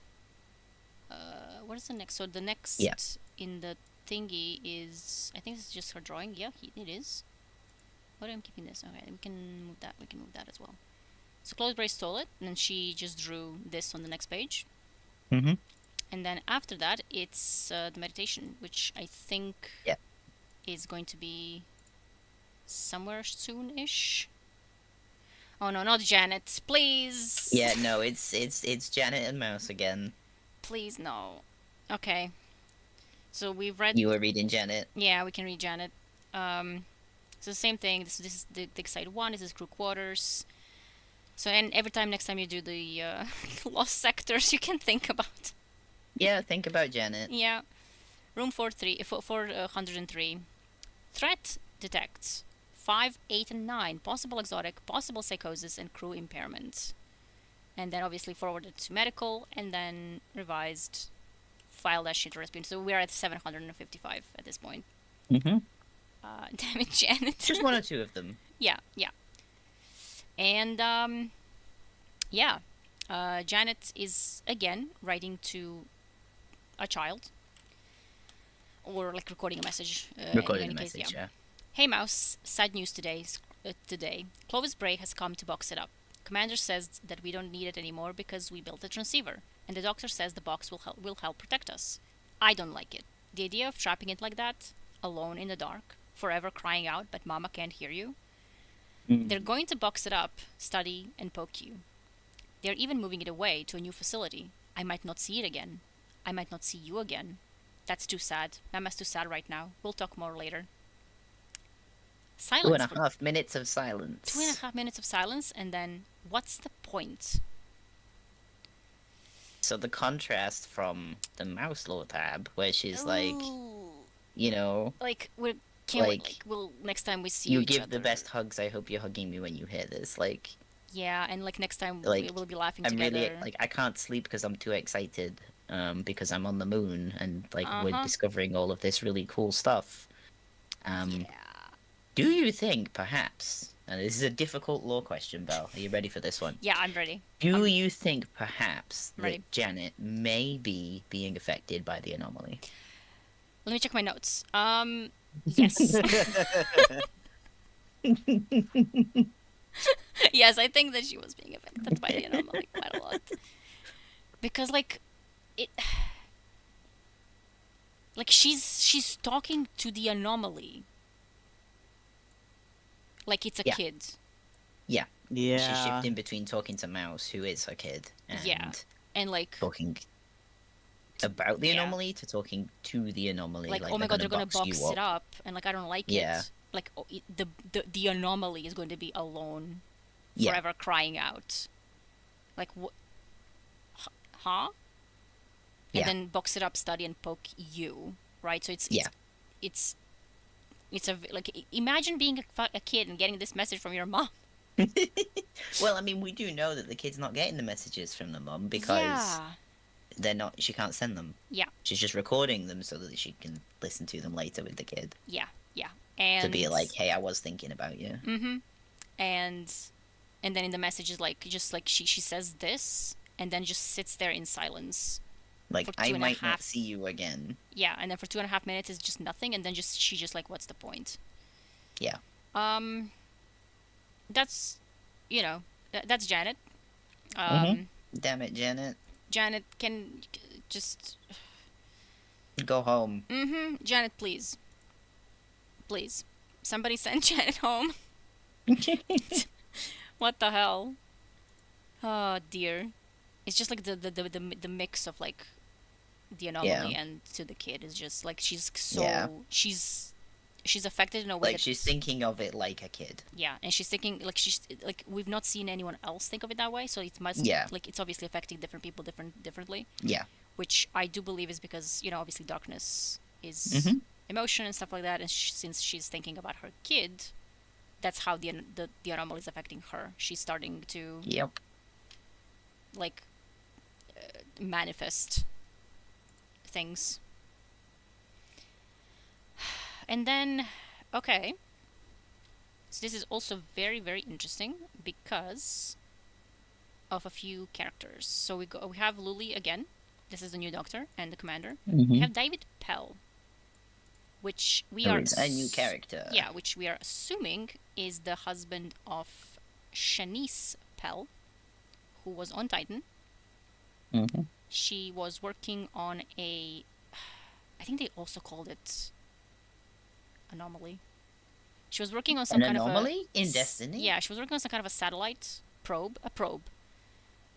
What is the next? So the next Yeah. in the thingy is, I think this is just her drawing. Yeah, it is. What am I keeping this? Okay, we can move that. We can move that as well. So Chloe Bray stole it, and then she just drew this on the next page. Mm-hmm. And then after that, it's the meditation, which I think Yeah. is going to be somewhere soon-ish. Oh no, not Janet, please. Yeah, no, it's Janet and Mouse again. Please no. Okay. So we've read. You were reading Janet. Yeah, we can read Janet. So the same thing. This is the side one. This is crew quarters. So and every time next time you do the lost sectors, you can think about. Yeah, think about Janet. Yeah. Room 403. Threat detects 5, 8, and 9. Possible exotic, possible psychosis, and crew impairment. And then obviously forwarded to medical, and then revised, filed as shit Rasputin. So we're at 755 at this point. Mm-hmm. Damn it, Janet. Just one or two of them. Yeah. And, Janet is, again, writing to a child. Or, like, recording a message. Recording in the any case, message, yeah. Hey Mouse, sad news today. Clovis Bray has come to box it up. Commander says that we don't need it anymore because we built a transceiver, and the doctor says the box will help protect us. I don't like it. The idea of trapping it like that, alone in the dark, forever crying out but mama can't hear you. They're going to box it up, study, and poke you. They're even moving it away to a new facility. I might not see it again. I might not see you again. That's too sad. Mama's too sad right now. We'll talk more later. Two Silence and for a half minutes of silence. 2.5 minutes of silence, and then what's the point? So the contrast from the mouse lore tab, where she's like, Ooh. you know, Like we can't wait. like, Like we'll next time we see you each give other. the best hugs. I hope you're hugging me when you hear this. Like, Yeah, and like next time like we'll be laughing I'm together. really like I can't sleep because I'm too excited. Because I'm on the moon and like we're Uh-huh. discovering all of this really cool stuff. Yeah. Do you think perhaps? And this is a difficult lore question, Belle. Are you ready for this one? Yeah, I'm ready. Do you think perhaps Ready. that Janet may be being affected by the anomaly? Let me check my notes. Yes. Yes, I think that she was being affected by the anomaly quite a lot. Because like it like she's talking to the anomaly. Like it's a Yeah. kid. She's Yeah. shifting between talking to Mouse, who is her kid, and Yeah. And like talking about the Yeah. anomaly to talking to the anomaly. like oh my god, they're gonna box you it up, and like I don't like Yeah. it. Like the anomaly is going to be alone, Yeah. forever crying out. Like what? Huh? And Yeah. then box it up, study, and poke you, right? So Yeah. it's like imagine being a kid and getting this message from your mom. Well, I mean, we do know that the kid's not getting the messages from the mum because Yeah. they're not. She can't send them. Yeah. She's just recording them so that she can listen to them later with the kid Yeah. Yeah. And to be like, "Hey, I was thinking about you." Mm-hmm. And then in the message is like just like she says this and then just sits there in silence. Like, For I 2.5 might not see you again. Yeah, and then for 2.5 minutes is just nothing, and then she just like, what's the point? Yeah. That's, that's Janet. Damn it, Janet. Janet can just. Go home. Janet, please, somebody send Janet home. What the hell? Oh dear, it's just like the mix of like the anomaly and to the kid is just like she's so she's affected in a way Like, she's thinking of it like a kid. Yeah, and she's thinking like she's like we've not seen anyone else think of it that way, so it must like it's obviously affecting different people differently. Yeah. Which I do believe is because obviously darkness is emotion and stuff like that, and since she's thinking about her kid, that's how the anomaly is affecting her. She's starting to Yep. like manifest things. And then, okay. So this is also very, very interesting because of a few characters. So we have Luli again. This is the new doctor and the commander. We have David Pell, which we are a new character. Yeah, which we are assuming is the husband of Shanice Pell, who was on Titan. She was working on I think they also called it anomaly. She was working on some kind anomaly of in Destiny. Yeah, she was working on some kind of a satellite probe,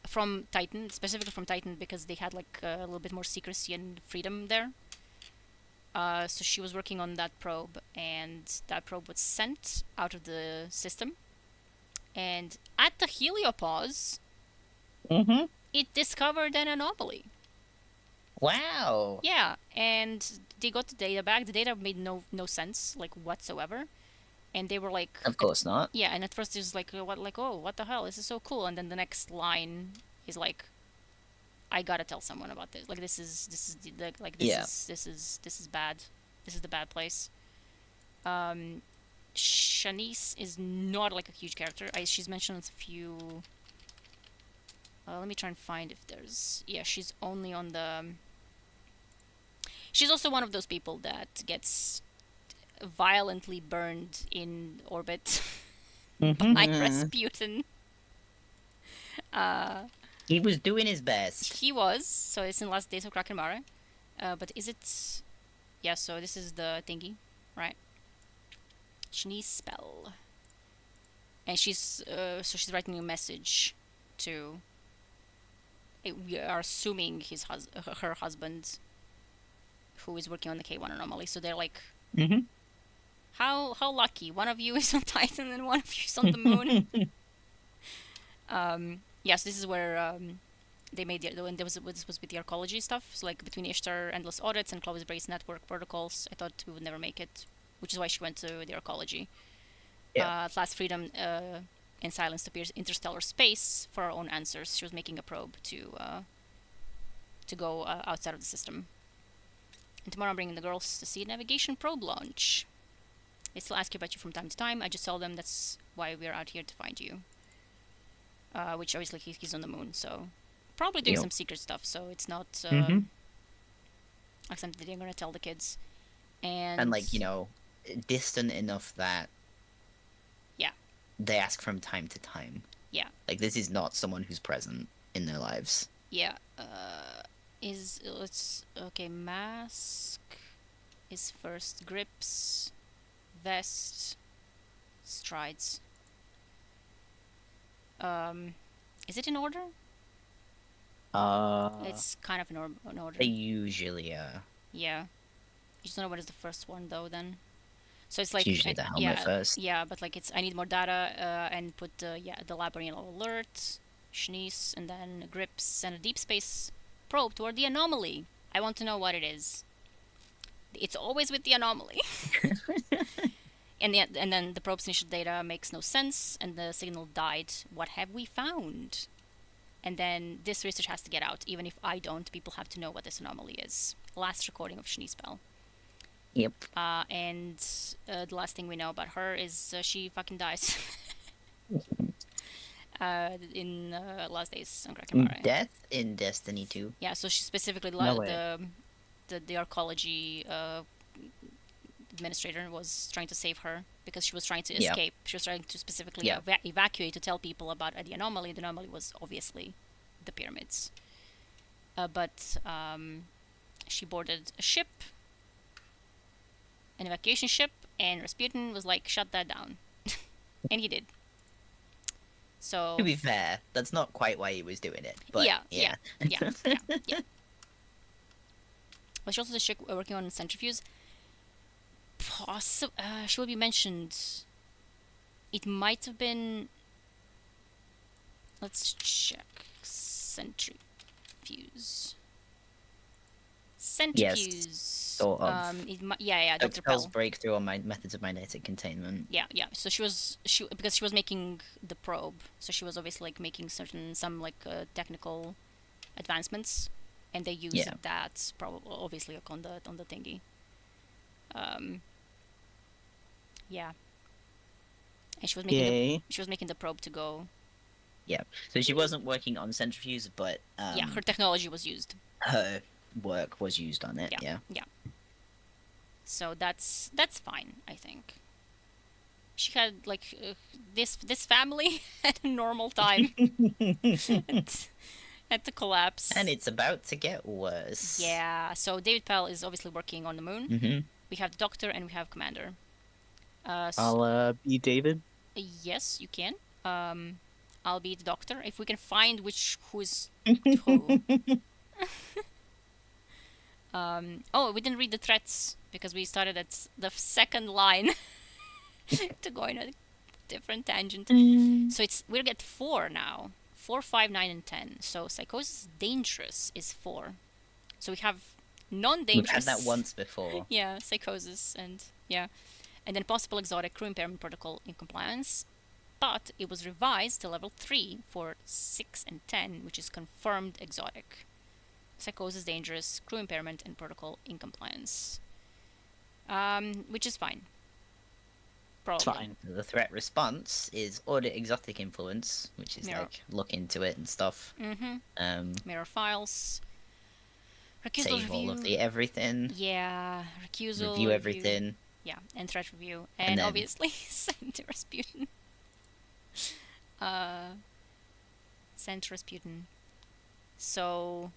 from Titan, specifically from Titan, because they had like a little bit more secrecy and freedom there. So she was working on that probe, and that probe was sent out of the system. And at the heliopause, it discovered an anomaly. Wow. Yeah, and they got the data back. The data made no sense, like whatsoever. And they were like, Of course not. yeah. And at first it was like, what the hell? This is so cool. And then the next line is like, I gotta tell someone about this. Like this is bad. This is the bad place. Shanice is not like a huge character. She's mentioned a few. Let me try and find if there's. Yeah, she's only on the. She's also one of those people that gets violently burned in orbit Mhm. by Rasputin. Uh, He was doing his best. he was, so it's in the last days of Kraken Mara. But is it? Yeah, so this is the thingy, right? Shanice spell. And she's she's writing a message to. We are assuming her husband, who is working on the K1 anomaly. So they're like, Mhm. how lucky! One of you is on Titan and one of you is on the moon. Yes, this is where they made when there was this was with the arcology stuff. So like between Ishtar endless audits and Clovis Brace network protocols, I thought we would never make it, which is why she went to the arcology. Yeah. At last, freedom and silence to pierce interstellar space for our own answers. She was making a probe to go outside of the system. And tomorrow I'm bringing the girls to see a navigation probe launch. They still ask you about you from time to time. I just tell them that's why we're out here to find you. Which obviously he's on the moon, so probably doing Yep. some secret stuff. So it's not Mhm. like something they're gonna tell the kids. And And like, distant enough that Yeah. they ask from time to time. Yeah. Like this is not someone who's present in their lives. Yeah. Let's okay. Mask is first. Grips, vest, strides. Is it in order? It's kind of in order. They usually are. Yeah. You just don't know what is the first one though. Then. So it's like Usually the helmet yeah, first. Yeah, but like I need more data and put the library alert, Shanice, and then grips and a deep space probe toward the anomaly. I want to know what it is. It's always with the anomaly. and then the probe's initial data makes no sense, and the signal died. What have we found? And then this research has to get out. Even if I don't, people have to know what this anomaly is. Last recording of Shanice Bell. Yep. And the last thing we know about her is she fucking dies. In last days on Kraken Mara. Death in Destiny 2. Yeah, so she specifically No way. the arcology administrator was trying to save her because she was trying to Yeah. escape. She was trying to specifically Yeah. evacuate to tell people about the anomaly. The anomaly was obviously the pyramids. But she boarded a ship, an evacuation ship, and Rasputin was like, shut that down. And he did. So To be fair, that's not quite why he was doing it. But yeah. Was she also the chick working on centrifuge? She will be mentioned. It might have been. Let's check. Centrifuge. Sort of. Dr. Pell's Pell. breakthrough on my methods of magnetic containment. Yeah. So because she was making the probe, so she was obviously like making some technical advancements, and they used that probably obviously like on the thingy. Yeah. And she was making the probe to go. Yeah. So she wasn't working on centrifuges, but her technology was used. her work was used on it. Yeah. So that's fine, I think. She had this family at a normal time. At the collapse. And it's about to get worse. Yeah. So David Pell is obviously working on the moon. Mm-hmm. We have the Doctor and we have Commander. I'll be David. Yes, you can. I'll be the Doctor if we can find who is who. We didn't read the threats because we started at the second line to go in a different tangent. So we'll get 4 now. 4, 5, 9, and 10. So psychosis dangerous is 4. So we have non-dangerous. We've had that once before. Yeah, psychosis and then possible exotic crew impairment protocol in compliance. But it was revised to level 3 for 6 and 10, which is confirmed exotic. Psychosis dangerous, crew impairment, and protocol in compliance. Which is fine. Probably. It's fine. The threat response is audit exotic influence, which is look into it and stuff. Mm-hmm. Mirror files. Recusal Save review. all of the everything. Yeah, recusal. Review everything. Yeah, and threat review, And and then- obviously send to Rasputin. Send to Rasputin. So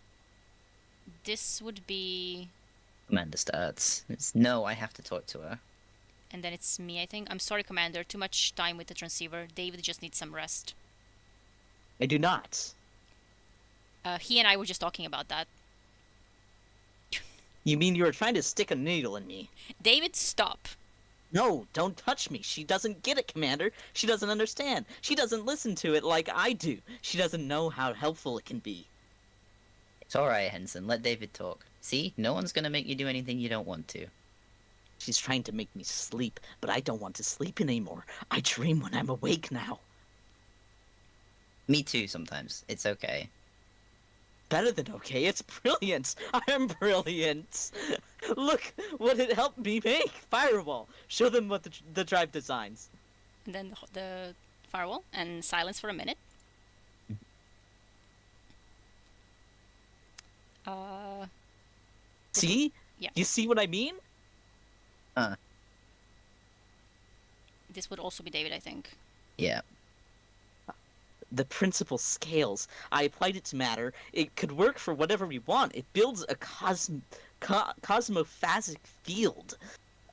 this would be, Commander starts. It's, no, I have to talk to her. and then it's me. I think. I'm sorry, Commander. Too much time with the transceiver. David just needs some rest. I do not. He and I were just talking about that. You mean you were trying to stick a needle in me? David, stop. No, don't touch me. She doesn't get it, Commander. She doesn't understand. She doesn't listen to it like I do. She doesn't know how helpful it can be. It's alright, Henson. Let David talk. See? No one's gonna make you do anything you don't want to. She's trying to make me sleep, but I don't want to sleep anymore. I dream when I'm awake now. Me too, sometimes. It's okay. Better than okay, it's brilliant. I am brilliant. Look what it helped me make. Firewall. Show them what the drive designs. And then the firewall and silence for a minute. See? Yeah. You see what I mean? This would also be David, I think. Yeah. The principle scales. I applied it to matter. It could work for whatever we want. It builds a cosmophasic field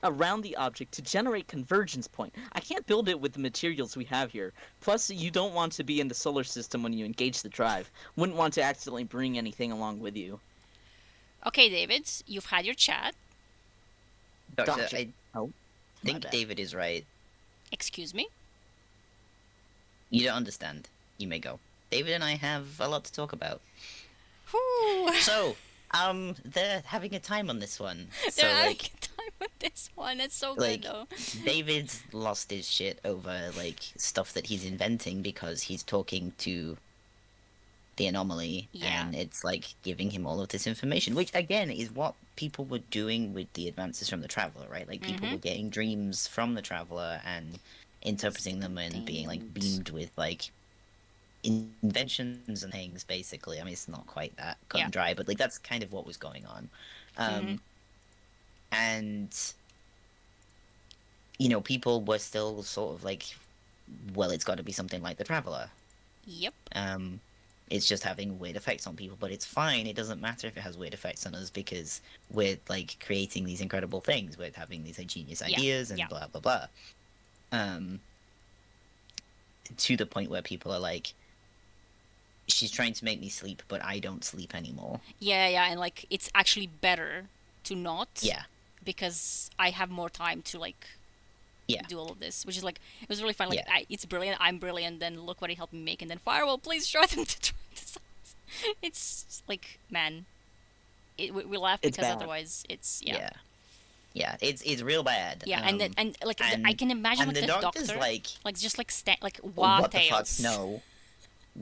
around the object to generate convergence point. I can't build it with the materials we have here. Plus, you don't want to be in the solar system when you engage the drive. Wouldn't want to accidentally bring anything along with you. Okay, David, you've had your chat. Doctor, Gotcha. I Oh, my think bad. David is right. Excuse me? You don't understand. You may go. David and I have a lot to talk about. Whew. So, they're having a time on this one. So, They're having like, a time with this one. It's so like, good, though. David's lost his shit over, like, stuff that he's inventing because he's talking to the anomaly, Yeah. and it's, like, giving him all of this information, which, again, is what people were doing with the advances from the Traveler, right? Like, people Mhm. were getting dreams from the Traveler and interpreting them and being, like, Instinct. beamed with, like, inventions and things, basically. I mean, it's not quite that cut Yeah. and dry, but, like, that's kind of what was going on. And, you know, people were still sort of like, well, it's got to be something like the Traveler. Yep. It's just having weird effects on people, but it's fine. It doesn't matter if it has weird effects on us because we're like creating these incredible things. We're having these like, genius ideas and yeah. blah blah blah. To the point where people are like, she's trying to make me sleep, but I don't sleep anymore. Yeah, yeah, and like it's actually better to not. Yeah. Because I have more time to like. Yeah. Do all of this, which is like it was really fun. Like Yeah. it's brilliant. I'm brilliant. Then look what it helped me make. And then Firewall, please show them the designs. It's like man, we laugh It's because bad. otherwise it's Yeah, it's real bad. Yeah, and then and like and- I can imagine and like the the doctor's doctor like, just like like what the fuck? wagtails. No,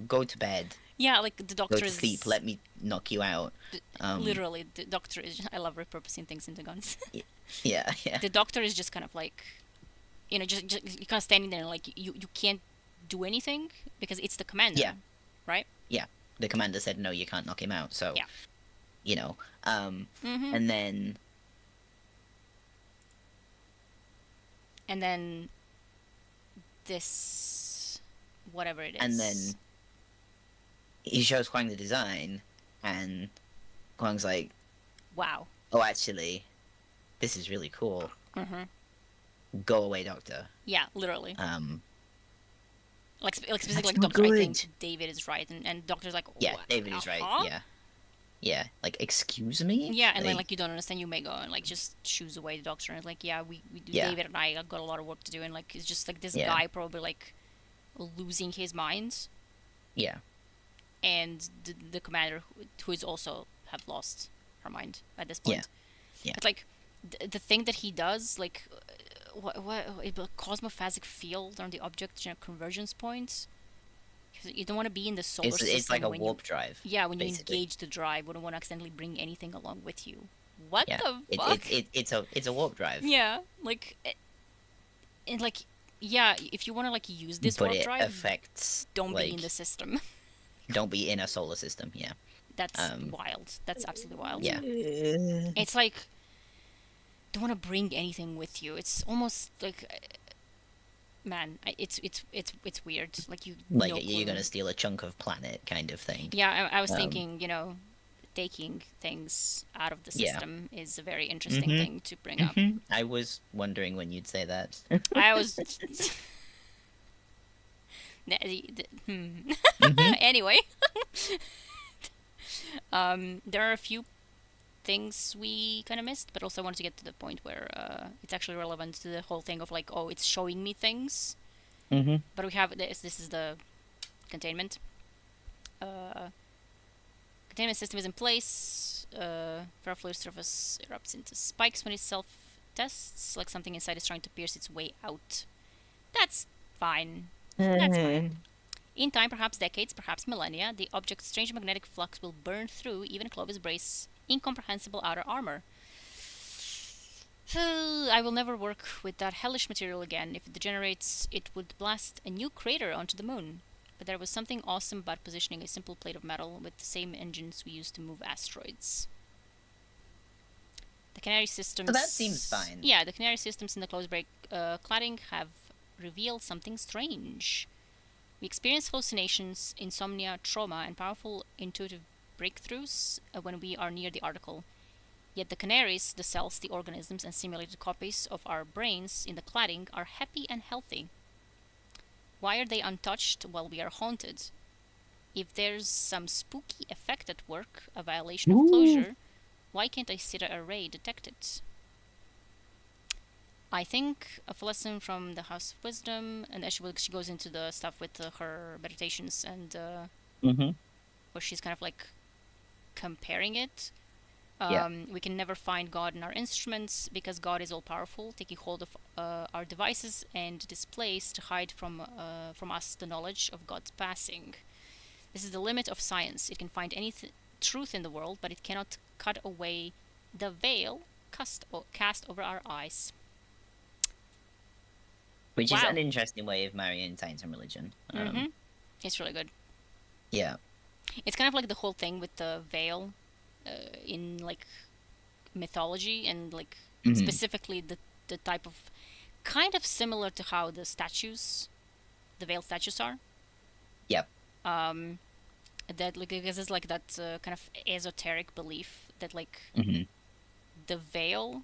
go to bed. Yeah, like the Go doctor to is sleep. Let me knock you out. literally the doctor is. I love repurposing things into guns. Yeah, yeah, The doctor is just kind of like, you know, just you kind of standing there and like you can't do anything because it's the commander. Yeah. Right. yeah. The commander said no, you can't knock him out. So, Yeah. you know, Mm-hmm. and then And then this, whatever it is. and then he shows Quang the design, and Quang's like, Wow. oh, actually, this is really cool. Mm-hmm. Go away, Doctor. Yeah, literally. Like specifically, That's like no Doctor, I good. think David is right, and Doctor's like, Yeah, "What? David is right. Uh-huh?" Yeah, yeah. Like, excuse me. Yeah, and then like you don't understand, you may go and like just choose away the Doctor, and it's like, yeah, we do. Yeah. David and I got a lot of work to do, and like it's just like this Yeah. guy probably like losing his mind, Yeah, and the commander who is also have lost her mind at this point. Yeah. But like the thing that he does, like what cosmophasic field on the object, you know, convergence points. You don't want to be in the solar system. it's like a when warp drive. Yeah, when basically. you engage the drive, we don't want to accidentally bring anything along with you. What Yeah, the fuck? it's a warp drive. Yeah, like, and like, yeah, if you want to like use this but warp it drive, affects. don't like, be in the system. Don't be in a solar system. Yeah. That's wild. That's absolutely wild. Yeah. It's like don't want to bring anything with you. It's almost like, man, it's weird. Like you, Like no you're clue. gonna steal a chunk of planet, kind of thing. Yeah, I was Um, thinking, taking things out of the yeah. system is a very interesting Mhm. thing to bring up. I was wondering when you'd say that. I was. Mhm. Anyway, there are a few things we kind of missed, but also wanted to get to the point where it's actually relevant to the whole thing of like, oh, it's showing me things. Mhm. But we have this. This is the containment. Uh, Containment system is in place. Ferrofluid surface erupts into spikes when it self-tests, like something inside is trying to pierce its way out. That's fine. That's fine. In time, perhaps decades, perhaps millennia, the object's strange magnetic flux will burn through even Clovis' brace incomprehensible outer armor. I will never work with that hellish material again. If it degenerates, it would blast a new crater onto the moon. But there was something awesome about positioning a simple plate of metal with the same engines we use to move asteroids. The Canary systems... So that seems fine. Yeah, the Canary systems in the close break cladding have revealed something strange. We experience hallucinations, insomnia, trauma, and powerful intuitive breakthroughs when we are near the article. Yet the canaries, the cells, the organisms, and simulated copies of our brains in the cladding are happy and healthy. Why are they untouched while we are haunted? If there's some spooky effect at work, a violation of closure, why can't a Sita array detect it? I think a lesson from the House of Wisdom, and as she goes into the stuff with her meditations and where she's kind of like comparing it. We can never find God in our instruments because God is all powerful, taking hold of our devices and displays to hide from us the knowledge of God's passing. This is the limit of science. It can find any truth in the world, but it cannot cut away the veil cast over our eyes. Which is an interesting way of marrying science and religion. It's really good. Yeah. It's kind of like the whole thing with the veil in like mythology and like specifically the type of kind of similar to how the veil statues are. Yep. That like because it's like that kind of esoteric belief that like the veil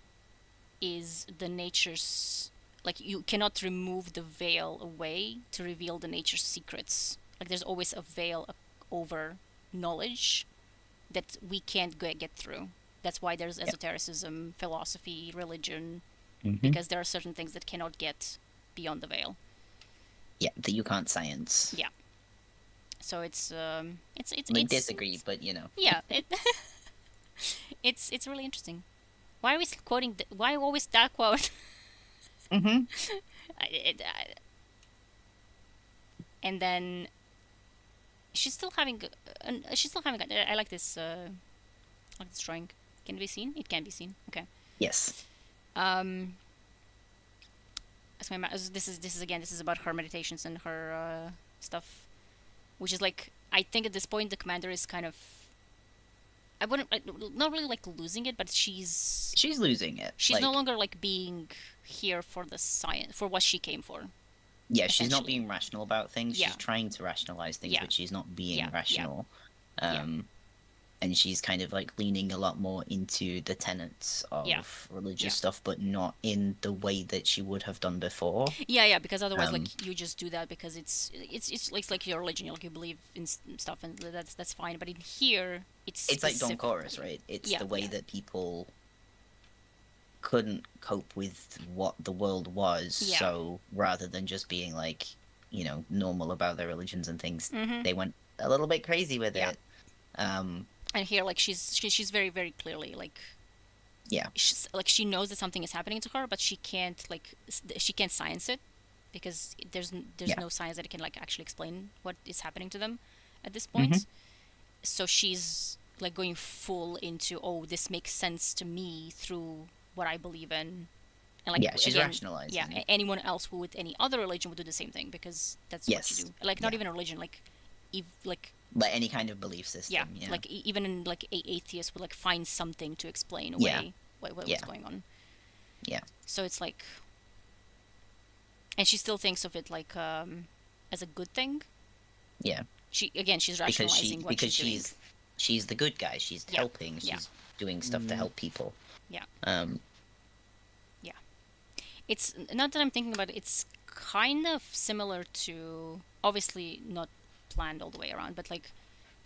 is the nature's, like you cannot remove the veil away to reveal the nature's secrets. Like there's always a veil over knowledge that we can't get through. That's why there's esotericism, philosophy, religion, because there are certain things that cannot get beyond the veil. Yeah, that you can't science. Yeah. So it's We disagree, but you know. Yeah, it's really interesting. Why are we quoting? Why always that quote? And then she's still having. I like this. I like this drawing. Can it be seen? It can be seen. Okay. Yes. This is about her meditations and her stuff, which is like I think at this point the commander is kind of. I wouldn't not really like losing it, but she's losing it. She's no longer like being here for the science, for what she came for. Yeah, she's not being rational about things. Yeah. She's trying to rationalize things, but she's not being rational. Yeah. And she's kind of like leaning a lot more into the tenets of religious stuff, but not in the way that she would have done before. Yeah, because otherwise, like you just do that because it's like your religion, like you believe in stuff, and that's fine. But in here, it's like Don Chorus, right? It's the way that people couldn't cope with what the world was. So rather than just being like, you know, normal about their religions and things, they went a little bit crazy with it. And here, like she's very, very clearly like, she knows that something is happening to her, but she can't science it because there's no science that can like actually explain what is happening to them at this point. So she's like going full into, oh, this makes sense to me through what I believe in, and like she's rationalizing. Yeah, anyone else who with any other religion would do the same thing because that's what you do. Like not even a religion, like any kind of belief system. Yeah. Like even in like atheists would like find something to explain away what's going on. Yeah. So it's like, and she still thinks of it like as a good thing. Yeah. She's Because rationalizing what she's doing. she's the good guy. She's Yeah. helping. Yeah. She's doing stuff to Mm. help people. Yeah. Um. Yeah. It's not that I'm thinking about it, it's kind of similar to, obviously not planned all the way around, but like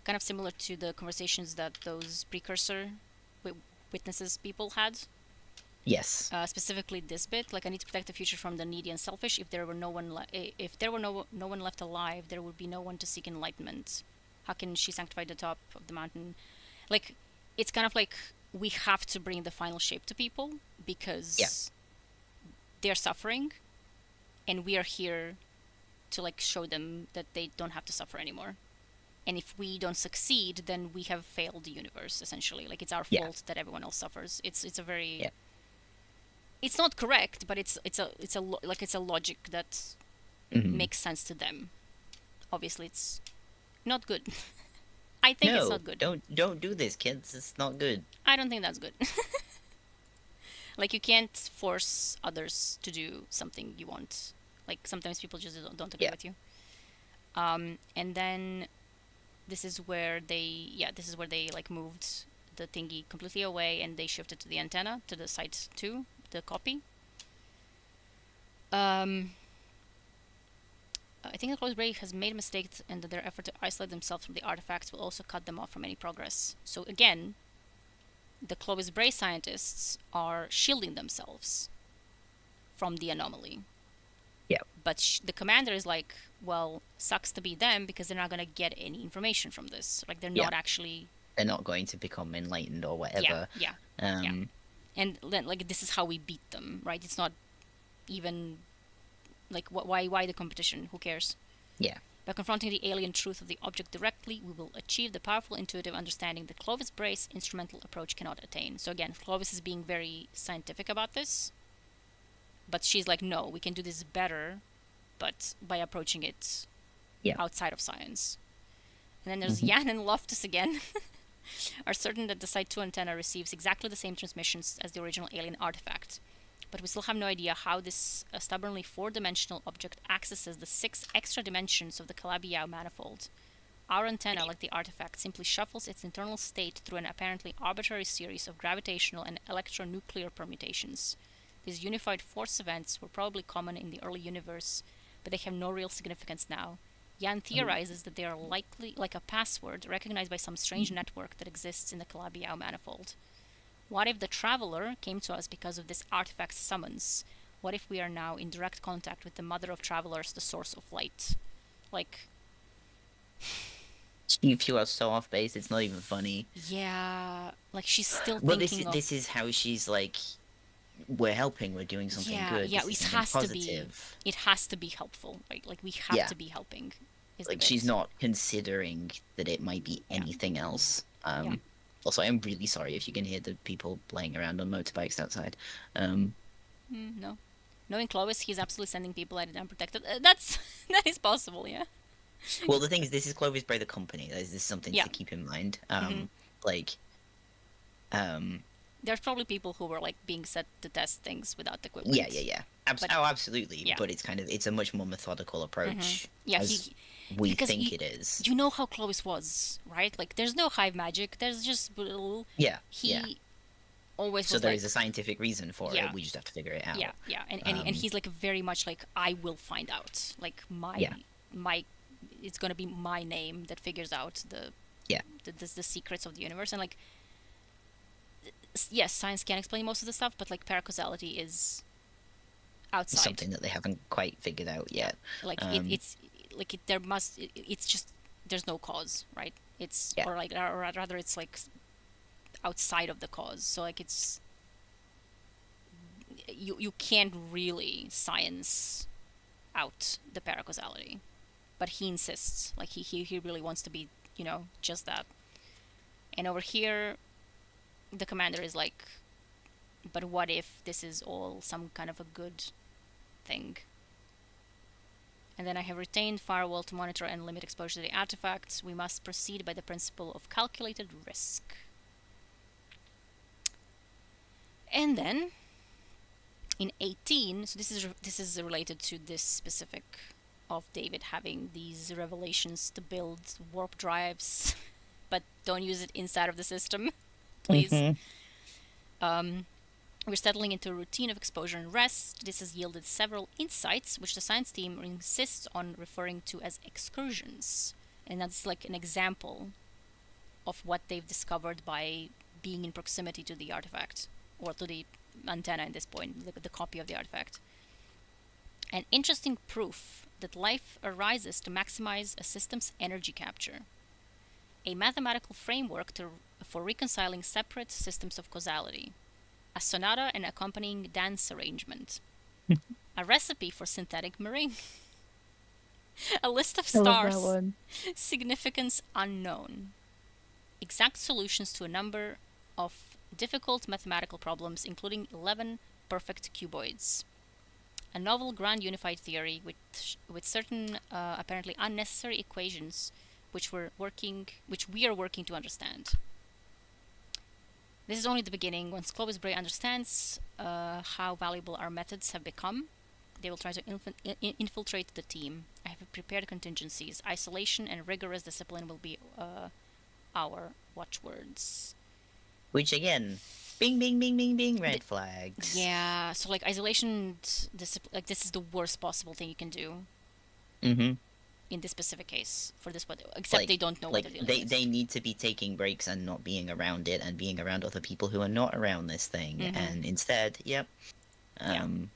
kind of similar to the conversations that those precursor witnesses people had. Yes. Specifically this bit, like I need to protect the future from the needy and selfish. If there were no one, if there were no one left alive, there would be no one to seek enlightenment. How can she sanctify the top of the mountain? Like, it's kind of like we have to bring the final shape to people because they're suffering, and we are here to like show them that they don't have to suffer anymore. And if we don't succeed, then we have failed the universe essentially. Like it's our fault that everyone else suffers. It's a very it's not correct, but it's a logic that makes sense to them. Obviously, it's not good. I think it's not good. Don't do this, kids. It's not good. I don't think that's good. Like you can't force others to do something you want. Like sometimes people just don't agree with you. And then this is where they like moved the thingy completely away and they shifted to the antenna to the site 2, the copy. I think the Close Bray has made a mistake and that their effort to isolate themselves from the artifacts will also cut them off from any progress. So again, the Clovis Bray scientists are shielding themselves from the anomaly. Yeah. But the commander is like, well, sucks to be them because they're not going to get any information from this. Like they're not actually... They're not going to become enlightened or whatever. Yeah. And then, like, this is how we beat them, right? It's not even... Like, why the competition? Who cares? Yeah. By confronting the alien truth of the object directly, we will achieve the powerful intuitive understanding that Clovis Bray's instrumental approach cannot attain. So again, Clovis is being very scientific about this. But she's like, no, we can do this better, but by approaching it outside of science. And then there's Jan and Loftus again, are certain that the Site 2 antenna receives exactly the same transmissions as the original alien artifact. But we still have no idea how this stubbornly 4-dimensional object accesses the 6 extra dimensions of the Calabi-Yau manifold. Our antenna, like the artifact, simply shuffles its internal state through an apparently arbitrary series of gravitational and electronuclear permutations. These unified force events were probably common in the early universe, but they have no real significance now. Jan theorizes that they are likely like a password recognized by some strange network that exists in the Calabi-Yau manifold. What if the Traveler came to us because of this artifact's summons? What if we are now in direct contact with the mother of Travelers, the source of light? Like... You feel so off base, it's not even funny. Yeah, like she's still well, thinking of... this is how she's like, we're helping, we're doing something good. Yeah, it has positive. It has to be helpful, right? Like we have to be helping. Like she's not considering that it might be anything else. Also, I'm really sorry if you can hear the people playing around on motorbikes outside. No. Knowing Clovis, he's absolutely sending people out unprotected. That is possible, yeah. Well, the thing is, this is Clovis Bray, the company. This is something to keep in mind. There's probably people who were like being set to test things without equipment. Yeah. Absolutely. Yeah. But it's a much more methodical approach. Yeah, we think it is. You know how Clovis was, right? Like, there's no hive magic. There's just he always. So there is a scientific reason for it. We just have to figure it out. Yeah. And he's like very much like, I will find out. Like my it's gonna be my name that figures out the secrets of the universe. And like, yes, science can explain most of the stuff, but like paracausality is outside. Something that they haven't quite figured out yet. Like it's just there's no cause, right? It's or rather it's like outside of the cause. So like it's you can't really science out the paracausality. But he insists, like he really wants to be, just that. And over here, the commander is like, but what if this is all some kind of a good thing? And then I have retained firewall to monitor and limit exposure to the artifacts. We must proceed by the principle of calculated risk. And then In 18, so this is related to this specific of David having these revelations to build warp drives, but don't use it inside of the system, please. Hmm. We're settling into a routine of exposure and rest. This has yielded several insights, which the science team insists on referring to as excursions. And that's like an example of what they've discovered by being in proximity to the artifact, or to the antenna at this point, the copy of the artifact. An interesting proof that life arises to maximize a system's energy capture. A mathematical framework for reconciling separate systems of causality. A sonata and accompanying dance arrangement. A recipe for synthetic meringue. A list of I love that stars. one. Significance unknown. Exact solutions to a number of difficult mathematical problems, including 11 perfect cuboids. A novel grand unified theory with certain apparently unnecessary equations which we are working to understand. This is only the beginning. Once Clovis Bray understands how valuable our methods have become, they will try to infiltrate the team. I have prepared contingencies. Isolation and rigorous discipline will be our watchwords. Which again, bing, bing, bing, bing, bing, red flags. Yeah, so like isolation, this is the worst possible thing you can do Mm-hmm. in this specific case for this, but except they don't know what they're dealing with. They need to be taking breaks and not being around it and being around other people who are not around this thing, and instead, Yeah. And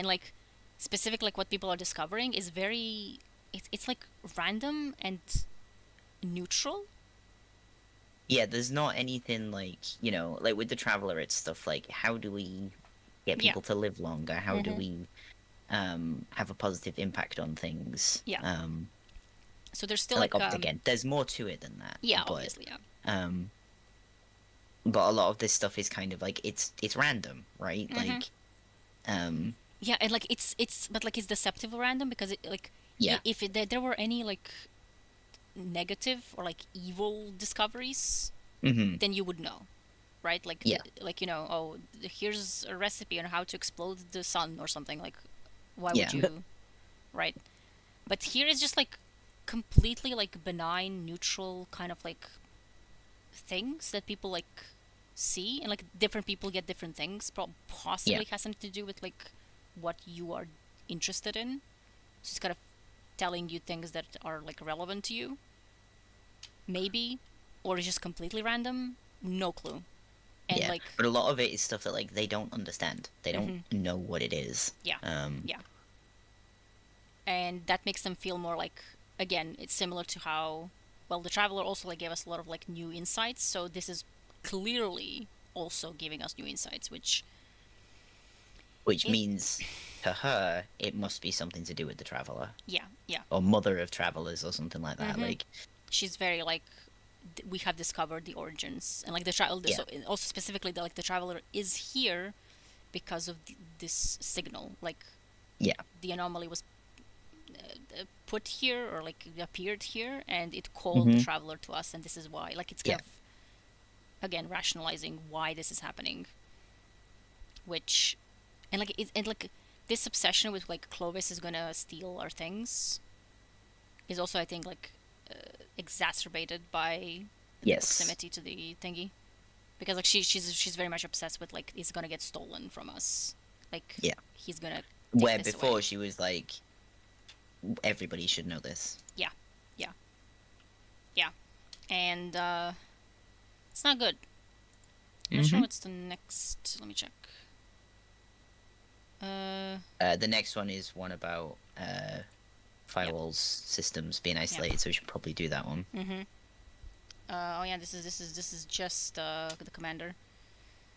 like specific, like what people are discovering is very, it's like random and neutral. Yeah, there's not anything like, like with the Traveler, it's stuff like, how do we get people to live longer? How do we have a positive impact on things? Yeah. So there's still like again, there's more to it than that. Yeah, but, obviously, yeah. But a lot of this stuff is kind of like it's random, right? Like, yeah, and like it's but like it's deceptive random, because it like yeah, if there were any like negative or like evil discoveries, then you would know, right? Like, yeah, like oh, here's a recipe on how to explode the sun or something. Like, why Yeah. would you, right? But here is just like completely like benign, neutral kind of like things that people like see, and like different people get different things. Possibly has something to do with like what you are interested in. So it's kind of telling you things that are like relevant to you. Maybe, or it's just completely random. No clue. And yeah. like, But a lot of it is stuff that like they don't understand. They don't know what it is. Yeah. Yeah. And that makes them feel more like, again, it's similar to how, well, the Traveler also like gave us a lot of like new insights. So this is clearly also giving us new insights, which means to her it must be something to do with the Traveler. Yeah. Or Mother of Travelers or something like that. Like, she's very like, we have discovered the origins, and like the Traveler. So also specifically, like the Traveler is here because of this signal. Like, the anomaly was put here, or like appeared here, and it called the Traveler to us, and this is why. Like, it's kind of, again, rationalizing why this is happening. Which, and like this obsession with like Clovis is gonna steal our things is also, I think, like exacerbated by the proximity to the thingy, because like she's very much obsessed with like, it's gonna get stolen from us. Like, he's gonna take where this before away. she was like, everybody should know this. And it's not good. I'm not sure what's the next. Let me check. The next one is one about firewalls systems being isolated, so we should probably do that one. Oh yeah, this is just the commander.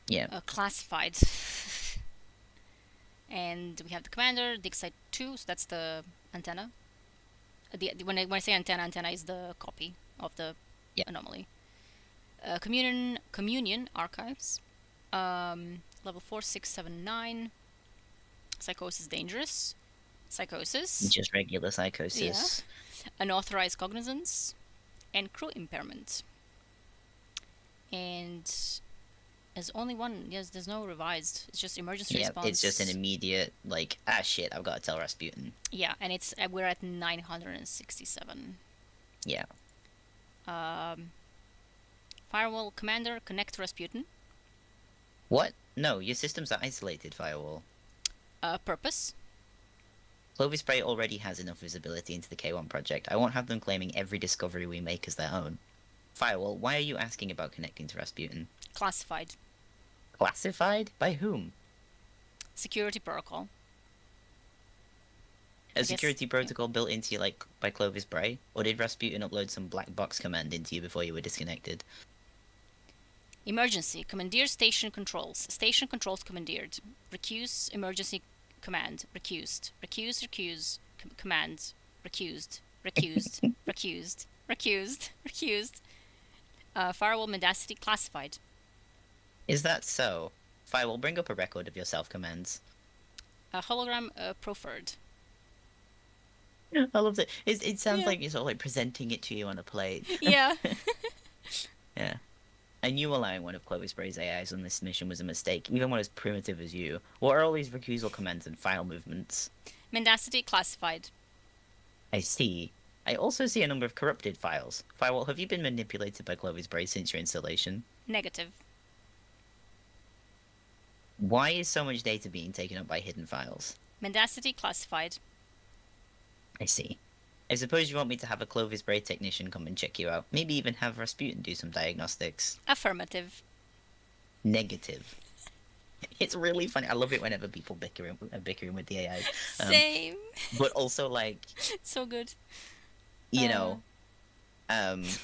Yeah. Classified. And we have the commander, dig site 2, so that's the antenna. When I say antenna is the copy of the anomaly. Communion archives. Level 4, 6, 7, 9. Psychosis dangerous. Psychosis. Just regular psychosis. Unauthorized cognizance. And crew impairment. And There's only one. Yes, there's no revised. It's just emergency Yeah, response. it's just an immediate, like, ah shit, I've got to tell Rasputin. Yeah, and it's we're at 967. Yeah. Firewall commander, connect to Rasputin. What? No, your systems are isolated, Firewall. Purpose. Clovis Spray already has enough visibility into the K1 project. I won't have them claiming every discovery we make as their own. Firewall, why are you asking about connecting to Rasputin? Classified. Classified? By whom? Security protocol. A security protocol built into you, like, by Clovis Bray? Or did Rasputin upload some black box command into you before you were disconnected? Emergency. Commandeer station controls. Station controls commandeered. Recuse emergency command. Recused. Recuse. Command. Recused. Recused. Firewall mendacity classified. Is that so? Firewall, bring up a record of your self-commands. Hologram proffered. I love it. It sounds like you're sort of like presenting it to you on a plate. Yeah. Yeah. I knew allowing one of Clovis Bray's AIs on this mission was a mistake, even one as primitive as you. What are all these recusal commands and file movements? Mendacity classified. I see. I also see a number of corrupted files. Firewall, have you been manipulated by Clovis Bray since your installation? Negative. Why is so much data being taken up by hidden files? Mendacity classified. I see. I suppose you want me to have a Clovis Bray technician come and check you out. Maybe even have Rasputin do some diagnostics. Affirmative. Negative. It's really funny. I love it whenever people bickering with the AIs. Same. But also, like, So good. you know, Maxi.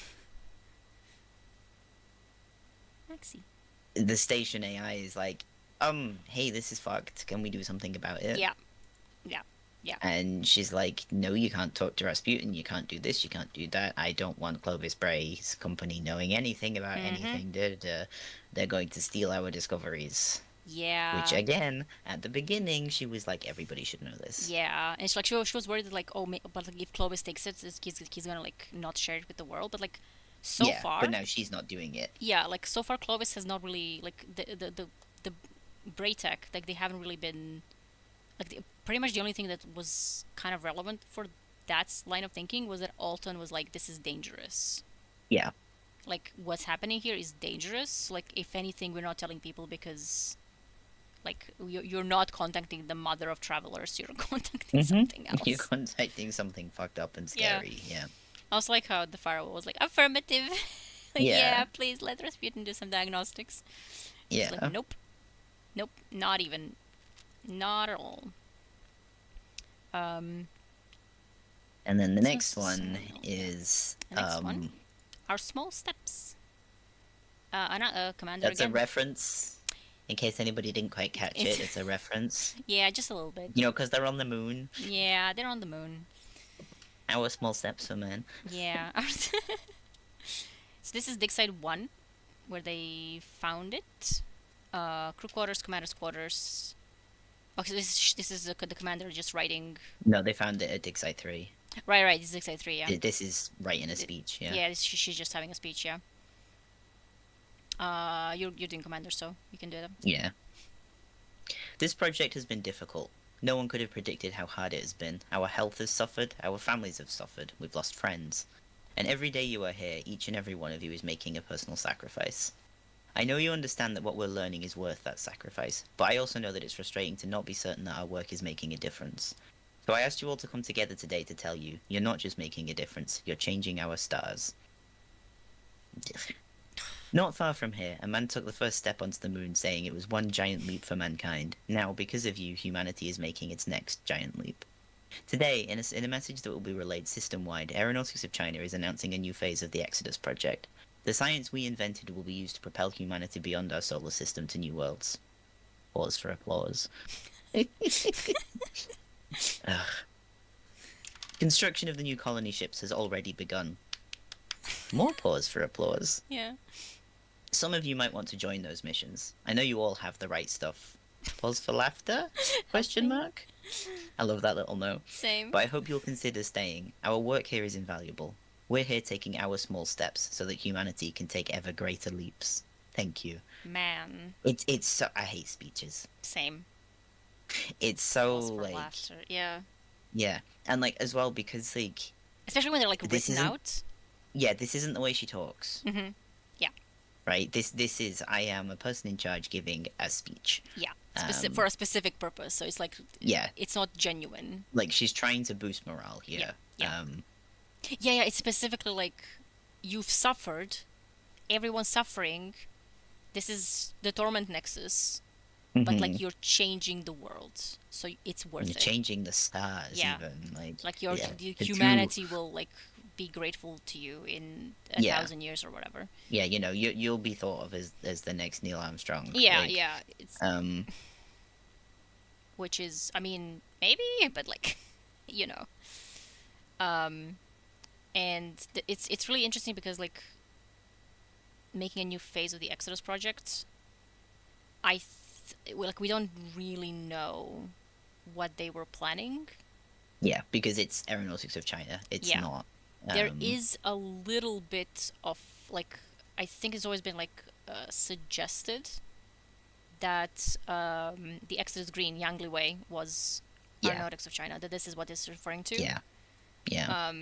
the station AI is like, hey, this is fucked. Can we do something about it? Yeah. And she's like, no, you can't talk to Rasputin. You can't do this. You can't do that. I don't want Clovis Bray's company knowing anything about anything. They're going to steal our discoveries. Yeah. Which, again, at the beginning, she was like, everybody should know this. Yeah, and she was worried that, like, but like, if Clovis takes it, he's gonna, like, not share it with the world. But, like, so far, but now she's not doing it. yeah, like, so far Clovis has not really, like, the Bray tech, like, they haven't really been, like, pretty much the only thing that was kind of relevant for that line of thinking was that Alton was like, this is dangerous. Yeah. Like, what's happening here is dangerous. Like, if anything, we're not telling people because, like, you're not contacting the mother of travelers. You're contacting something else. You're contacting something fucked up and scary. Yeah. I was like how the firewall was like, affirmative. Like, yeah, please let Rasputin do some diagnostics. Yeah. Like, nope, not even, not at all. And then the next one is Our small steps. Commander that's again. a reference. In case anybody didn't quite catch it, it's a reference. Yeah, just a little bit. You know, because they're on the moon. Yeah, they're on the moon. Our small steps for men. Yeah. So this is Dig Site 1, where they found it. Crew quarters, commander's quarters. Okay, so this is the commander just writing. No, they found it at Dig Site 3. Right, this is Dig Site 3, yeah. This is writing a speech, yeah. Yeah, she's just having a speech, yeah. You're doing commander, so you can do that. Yeah. This project has been difficult. No one could have predicted how hard it has been. Our health has suffered, our families have suffered, we've lost friends. And every day you are here, each and every one of you is making a personal sacrifice. I know you understand that what we're learning is worth that sacrifice, but I also know that it's frustrating to not be certain that our work is making a difference. So I asked you all to come together today to tell you, you're not just making a difference, you're changing our stars. Not far from here, a man took the first step onto the moon saying it was one giant leap for mankind. Now, because of you, humanity is making its next giant leap. Today, in a message that will be relayed system-wide, Aeronautics of China is announcing a new phase of the Exodus project. The science we invented will be used to propel humanity beyond our solar system to new worlds. Pause for applause. Construction of the new colony ships has already begun. More pause for applause. Yeah. Some of you might want to join those missions. I know you all have the right stuff. Pause for laughter? Question mark? I love that little note. Same. But I hope you'll consider staying. Our work here is invaluable. We're here taking our small steps so that humanity can take ever greater leaps. Thank you. Man, It's so I hate speeches. same. It's so Pause for like laughter. Yeah. yeah, and like as well because like Especially when they're like this written isn't out. this isn't the way she talks, Mm-hmm. Yeah. right? This is I am a person in charge giving a speech. Yeah. For Um, a specific purpose. So it's like yeah, it's not genuine. like she's trying to boost morale Yeah. here. Yeah. Yeah, yeah, it's specifically like you've suffered, everyone's suffering. This is the torment nexus, but like Mhm. you're changing the world, so it's worth You're it. changing the stars, Yeah, even like yeah, the true humanity will like be grateful to you in a yeah, 1,000 years or whatever. yeah. You know, you'll be thought of as the next Neil Armstrong. Yeah, Like, yeah, it's um, which is, I mean, maybe, but like, you know, um, and it's really interesting because like making a new phase of the Exodus project, like we don't really know what they were planning. yeah, because it's aeronautics of China. It's Yeah, not. there is a little bit of like I think it's always been like suggested that the Exodus Green Yangli Wei was Yeah, aeronautics of China. That this is what it's referring to. yeah, yeah.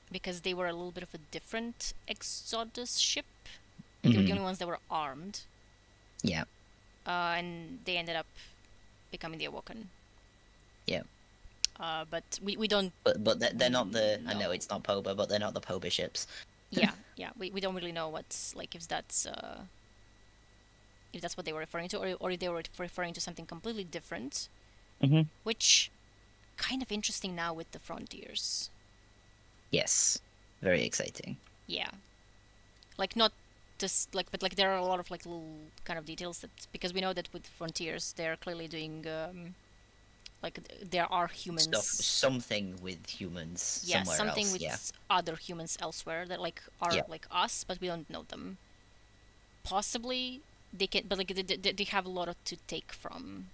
Because they were a little bit of a different Exodus ship. Like they were the Mhm. only ones that were armed, Yeah, and they ended up becoming the Awoken. yeah. But we don't But they're not the. I know know. it's not Poba, but they're not the Poba ships. Yeah, yeah. We don't really know what's like if that's what they were referring to, or if they were referring to something completely different, Mm-hmm. which kind of interesting now with the Frontiers. Yes, very exciting. Yeah, like not just like, but like there are a lot of like little kind of details that because we know that with Frontiers they're clearly doing like there are humans. Something with humans Yeah, somewhere something else. with Yeah, other humans elsewhere that like are yeah. like us, but we don't know them. Possibly they can, but like they have a lot to take from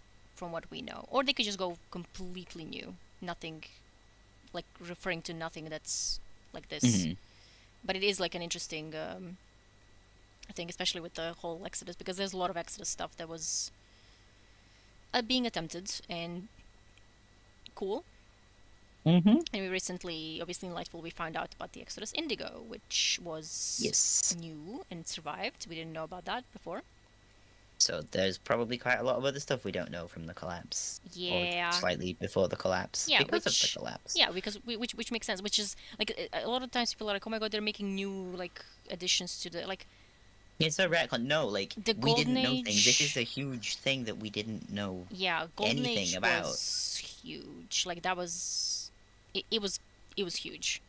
what we know, or they could just go completely new, nothing, like referring to nothing that's like this. Hmm. But it is like an interesting thing, especially with the whole Exodus, because there's a lot of Exodus stuff that was being attempted and cool. Mm-hmm. And we recently, obviously in Lightfall, we found out about the Exodus Indigo, which was Yes. new and survived. We didn't know about that before. So there's probably quite a lot of other stuff we don't know from the collapse. Yeah. Or slightly before the collapse. Yeah, Because of the collapse. Yeah, because which makes sense. Which is like a lot of times people are like, oh my god, they're making new like additions to the like It's a retcon. No, like the we Golden didn't know things. This is Age. the huge thing that we didn't know Yeah, Golden anything Age about. was huge. Like that was it was huge,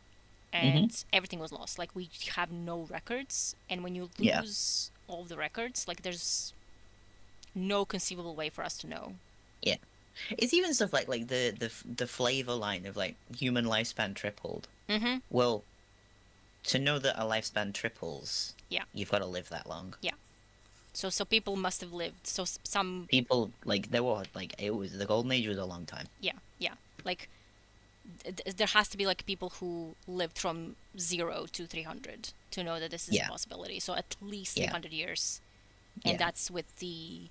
Mm-hmm. and everything was lost. Like we have no records, and when you Yeah. lose all of the records, like there's no conceivable way for us to know. Yeah. It's even stuff like the flavor line of like human lifespan tripled. Mm-hmm. Well, to know that a lifespan triples, Yeah. you've got to live that long. So people must have lived. So some People like there were like it was the golden age was a long time. yeah, like there has to be like people who lived from 0 to 300 to know that this is Yeah. a possibility. So at least Yeah. 300 years, and Yeah. that's with the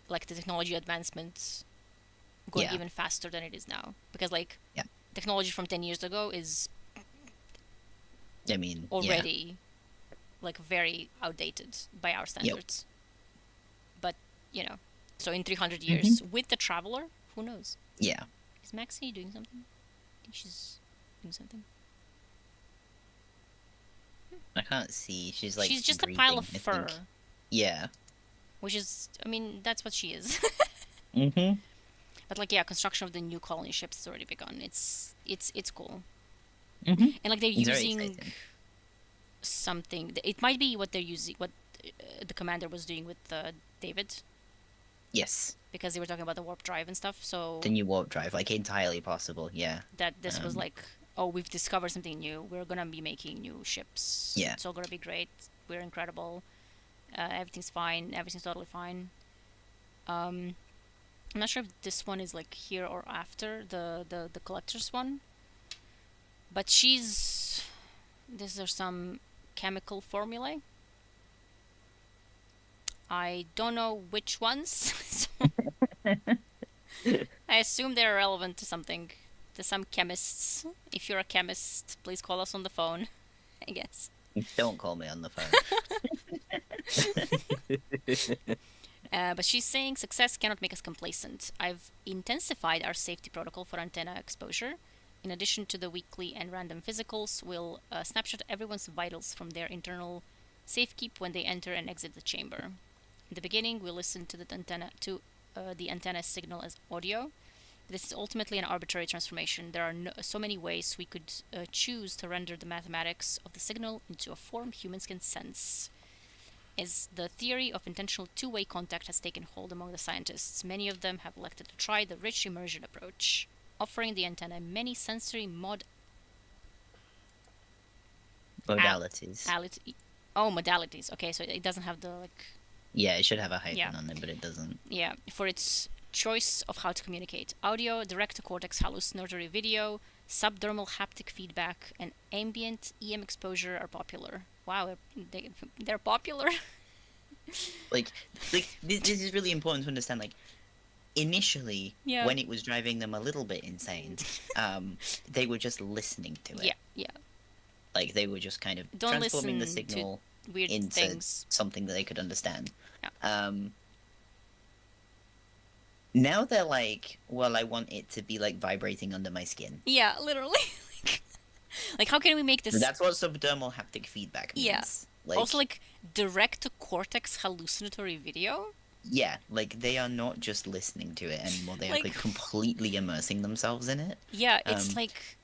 like the technology advancements going Yeah. even faster than it is now. Because like Yeah. technology from 10 years ago is I mean, already like very outdated by our standards. But you know, so in 300 years with the Traveler, who knows? yeah. Is Maxie doing something? I think she's doing something. I can't see. She's like She's just a pile of breathing, I fur, think. Yeah. which is, I mean, that's what she is. Mm-hmm. But like, yeah, construction of the new colony ships has already begun. It's cool, Mm-hmm. and like they're It's very using exciting. something. It might be what they're using, what the commander was doing with David, Yes. because they were talking about the warp drive and stuff. So The new warp drive, like entirely possible. Yeah. that this was Um, like, oh, we've discovered something new. We're gonna be making new ships. Yeah. It's all gonna be great. We're incredible. Everything's fine. Everything's totally fine. I'm not sure if this one is like here or after the collector's one. But these are some chemical formulae. I don't know which ones. So I assume they're relevant to something. To some chemists. If you're a chemist, please call us on the phone, I guess. Don't call me on the phone. But she's saying success cannot make us complacent. I've intensified our safety protocol for antenna exposure. In addition to the weekly and random physicals, we'll snapshot everyone's vitals from their internal safekeep when they enter and exit the chamber. In the beginning, we'll listen to the antenna signal as audio. This is ultimately an arbitrary transformation. There are so many ways we could choose to render the mathematics of the signal into a form humans can sense. As the theory of intentional two-way contact has taken hold among the scientists, many of them have elected to try the rich immersion approach, offering the antenna many sensory Modalities. modalities. Okay, so it doesn't have the Yeah, it should have a hyphen Yeah. on it, but it doesn't. Yeah, for its choice of how to communicate. Audio, direct-to-cortex hallucinatory video, subdermal haptic feedback, and ambient EM exposure are popular. Wow, they're popular. Like this is really important to understand. Like, initially, Yeah. when it was driving them a little bit insane, they were just listening to it. Yeah, yeah. Like, they were just kind of Don't transforming the listen to signal Weird into things. something that they could understand. Yeah. Now they're like, well, I want it to be like vibrating under my skin. Yeah, literally. Like, how can we make this? That's what subdermal haptic feedback means. Yeah. Like, Also, like direct-to-cortex hallucinatory video. yeah, like they are not just listening to it anymore. They are Like- like completely immersing themselves in it. Yeah, it's Um, like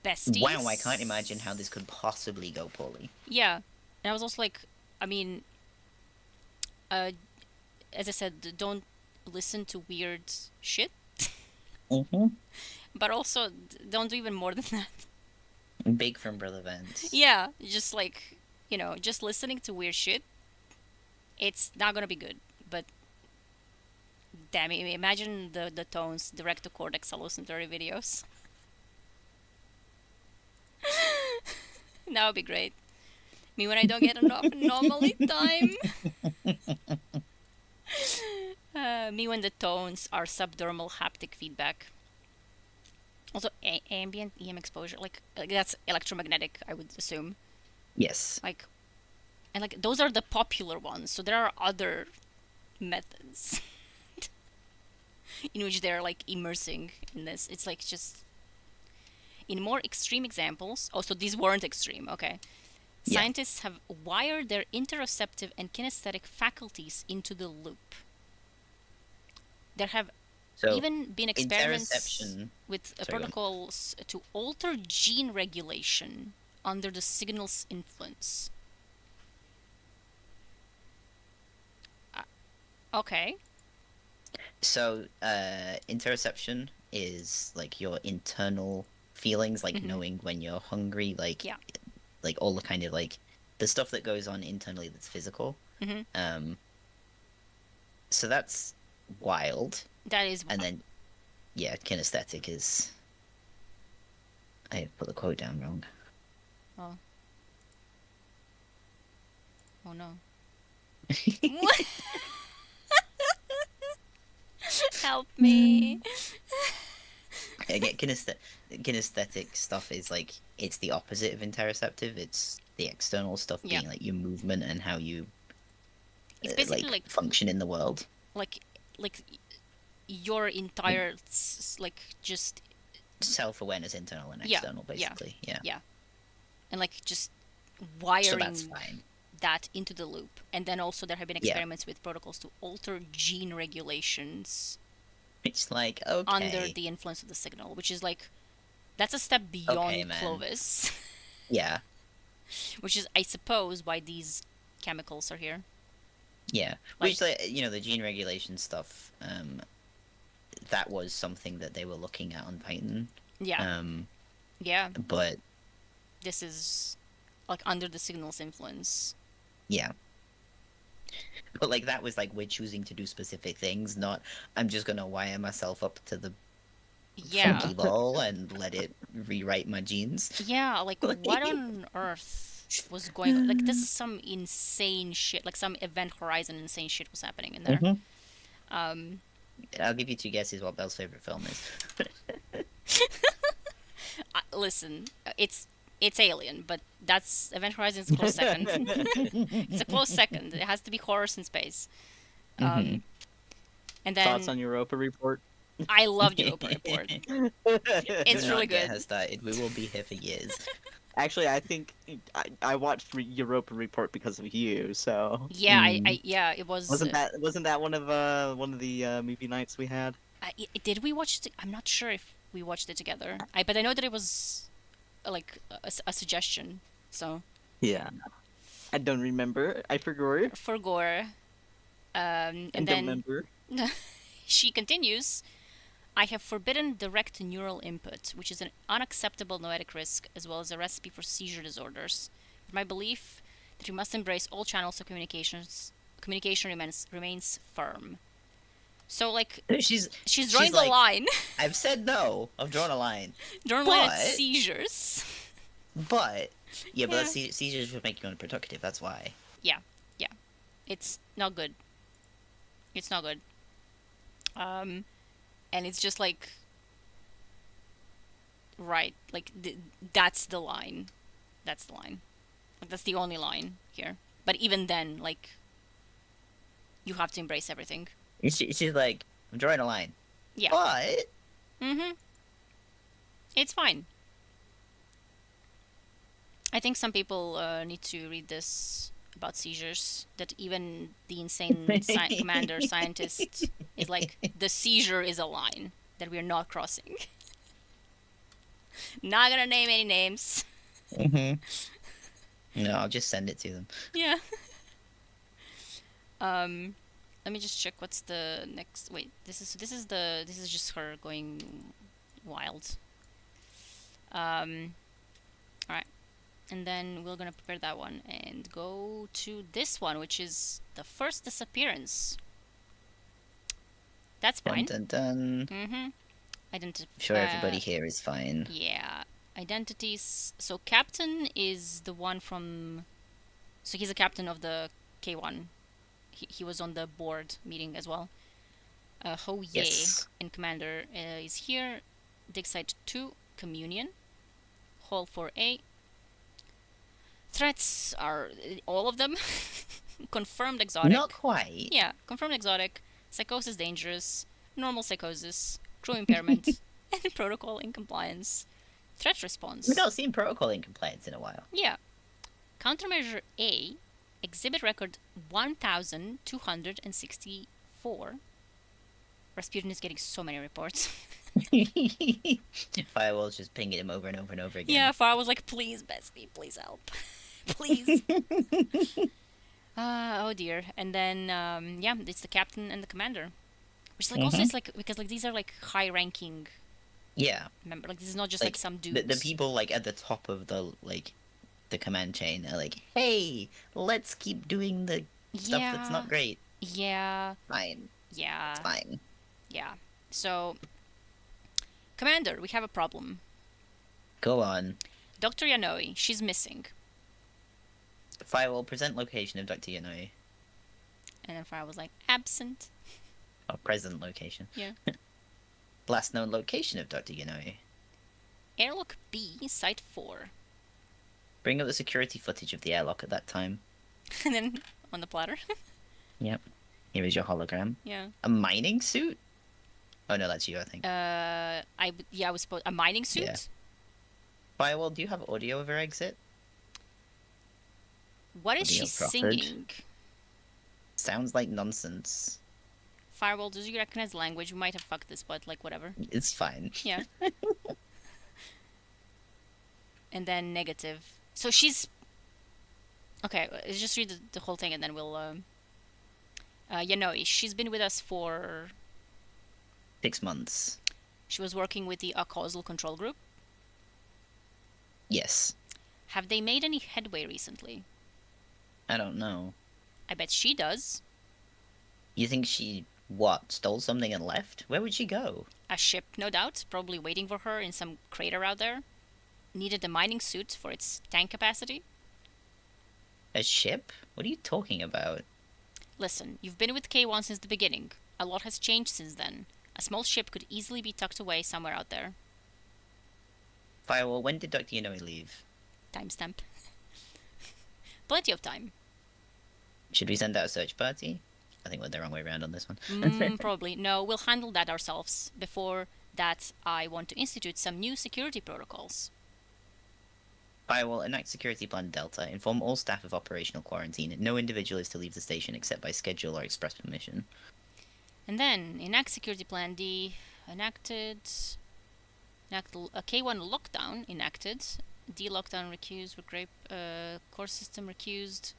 besties. Wow, I can't imagine how this could possibly go poorly. Yeah, and I was also like, I mean, as I said, don't listen to weird shit, Mm-hmm. but also don't do even more than that. Big from Brother Vance. Yeah, just like, just listening to weird shit, it's not gonna be good. But damn it, imagine the tones direct to cortex hallucinatory videos. That would be great. Me when I don't get enough anomaly time. Me when the tones are subdermal haptic feedback. Also, ambient EM exposure, like that's electromagnetic, I would assume. Yes. Like, and like those are the popular ones. So there are other methods in which they're like immersing in this. It's like just in more extreme examples. Oh, so these weren't extreme. Okay. Yeah. Scientists have wired their interoceptive and kinesthetic faculties into the loop. There have So even been experiments interoception. with Sorry, go on. protocols to alter gene regulation under the signal's influence. Okay. So interoception is like your internal feelings, like Mhm. knowing when you're hungry, like Yeah. like all the kind of like the stuff that goes on internally that's physical. Mhm. So that's wild. That is. And then, yeah, kinesthetic is. I put the quote down wrong. Oh. Oh no. What? Help me. Again, kinesthetic stuff is like it's the opposite of interoceptive. It's the external stuff Yeah. being like your movement and how you It's basically like function in the world. like your entire like just Self-awareness, internal and Yeah, external, yeah. basically. Yeah. and like just So wiring that's fine. that into the loop. And then also there have been Yeah. experiments with protocols to alter gene regulations It's like okay. under the influence of the signal, which is like that's a step beyond man. Clovis, Yeah. which is I suppose why these chemicals are here. Yeah, Like- which the gene regulation stuff. That was something that they were looking at on Python. Yeah, yeah. But This is like under the signal's influence. yeah. But like that was like we're choosing to do specific things, not I'm just gonna wire myself up to the Yeah, funky ball and let it rewrite my genes. yeah. Like what on earth? was going on. Like, this is some insane shit. Like, some Event Horizon insane shit was happening in there. Mhm. Um, I'll give you 2 guesses what Belle's favorite film is. listen, it's Alien, but that's Event Horizon's a close second. It's a close second. It has to be horrors in space. Mhm. And Thoughts then on Europa Report? I loved Europa Report. It's Do really not get good. her started. We will be here for years. Actually, I think I watched Europa Report because of you. So Yeah, yeah, it was. wasn't that one of the movie nights we had? Did we watch it? I'm not sure if we watched it together. But I know that it was like a suggestion. So Yeah. I don't remember. I forgot. for gore, I and don't then remember. she continues. I have forbidden direct neural input, which is an unacceptable noetic risk, as well as a recipe for seizure disorders. My belief that we must embrace all channels of communication remains firm. So, like, she's drawing the like, line. I've said no. I've drawn a line. Drawing the line at But- seizures. But yeah, but Yeah. seizures would make you unproductive. That's why. Yeah. It's not good. It's not good. And it's just like, right, like that's the line. That's the line. Like, that's the only line here. But even then, like, you have to embrace everything. She's like, I'm drawing a line. Yeah. But Mm-hmm. It's fine. I think some people need to read this about seizures. That even the insane commander scientist is like, the seizure is a line that we're not crossing. Not gonna name any names. no, I'll just send it to them. Yeah. Let me just check what's the next. Wait, this is just her going wild. All right, and then we're gonna prepare that one and go to this one, which is the first disappearance. That's fine. Dun dun dun. Mm-hmm. I'm sure everybody here is fine. Yeah. Identities. So Captain is the one from. So he's a captain of the K1. He was on the board meeting as well. Ho Ye Yes. and Commander is here. Dig Site 2, Communion. Hall 4A. Threats are all of them. Confirmed exotic. Not quite. Yeah, confirmed exotic. Psychosis dangerous. Normal psychosis. Crew impairment. And protocol incompliance. Threat response. We've not seen protocol incompliance in a while. Yeah. Countermeasure A. Exhibit record 1264. Rasputin is getting so many reports. Firewall's just pinging him over and over and over again. Yeah, Farah was like, please, Bestie, please help. Please. Oh dear. And then, yeah, it's the captain and the commander. Which, like, also is like, because, like, these are, like, high-ranking Yeah. members. Like, this is not just, like, some dudes. The people, like, at the top of the, like, the command chain are like, hey, let's keep doing the stuff that's not great. Yeah. Fine. Yeah. It's fine. Yeah. So, Commander, we have a problem. Go on. Dr. Yanoi, she's missing. Firewall, present location of Dr. Yanoi. And then Farah was like, absent. Or present location. Yeah. Last known location of Dr. Yanoi. Airlock B, Site 4. Bring up the security footage of the airlock at that time. And then on the platter. Yep. Here is your hologram. Yeah. A mining suit? Oh no, that's you, I think. I was supposed a mining suit. Yeah. Firewall, do you have audio of her exit? What is she Audio proffered. singing? Sounds like nonsense. Firewall, does you recognize language? We might have fucked this, but like whatever. It's fine. Yeah. And then negative. So she's okay. Let's just read the whole thing, and then we'll. Yanoi, she's been with us for. 6 months. She was working with the causal control group. Yes. Have they made any headway recently? I don't know. I bet she does. You think she, what, stole something and left? Where would she go? A ship, no doubt, probably waiting for her in some crater out there. Needed a mining suit for its tank capacity. A ship? What are you talking about? Listen, you've been with K1 since the beginning. A lot has changed since then. A small ship could easily be tucked away somewhere out there. Firewall, when did Dr. Yanoi leave? Timestamp. Plenty of time. Should we send out a search party? I think we're the wrong way around on this one. Probably. No, we'll handle that ourselves. Before that, I want to institute some new security protocols. Firewall, enact security plan Delta. Inform all staff of operational quarantine. No individual is to leave the station except by schedule or express permission. And then, enact security plan D. Enacted. Enact a K1 lockdown. Enacted. D lockdown recused. Core system recused.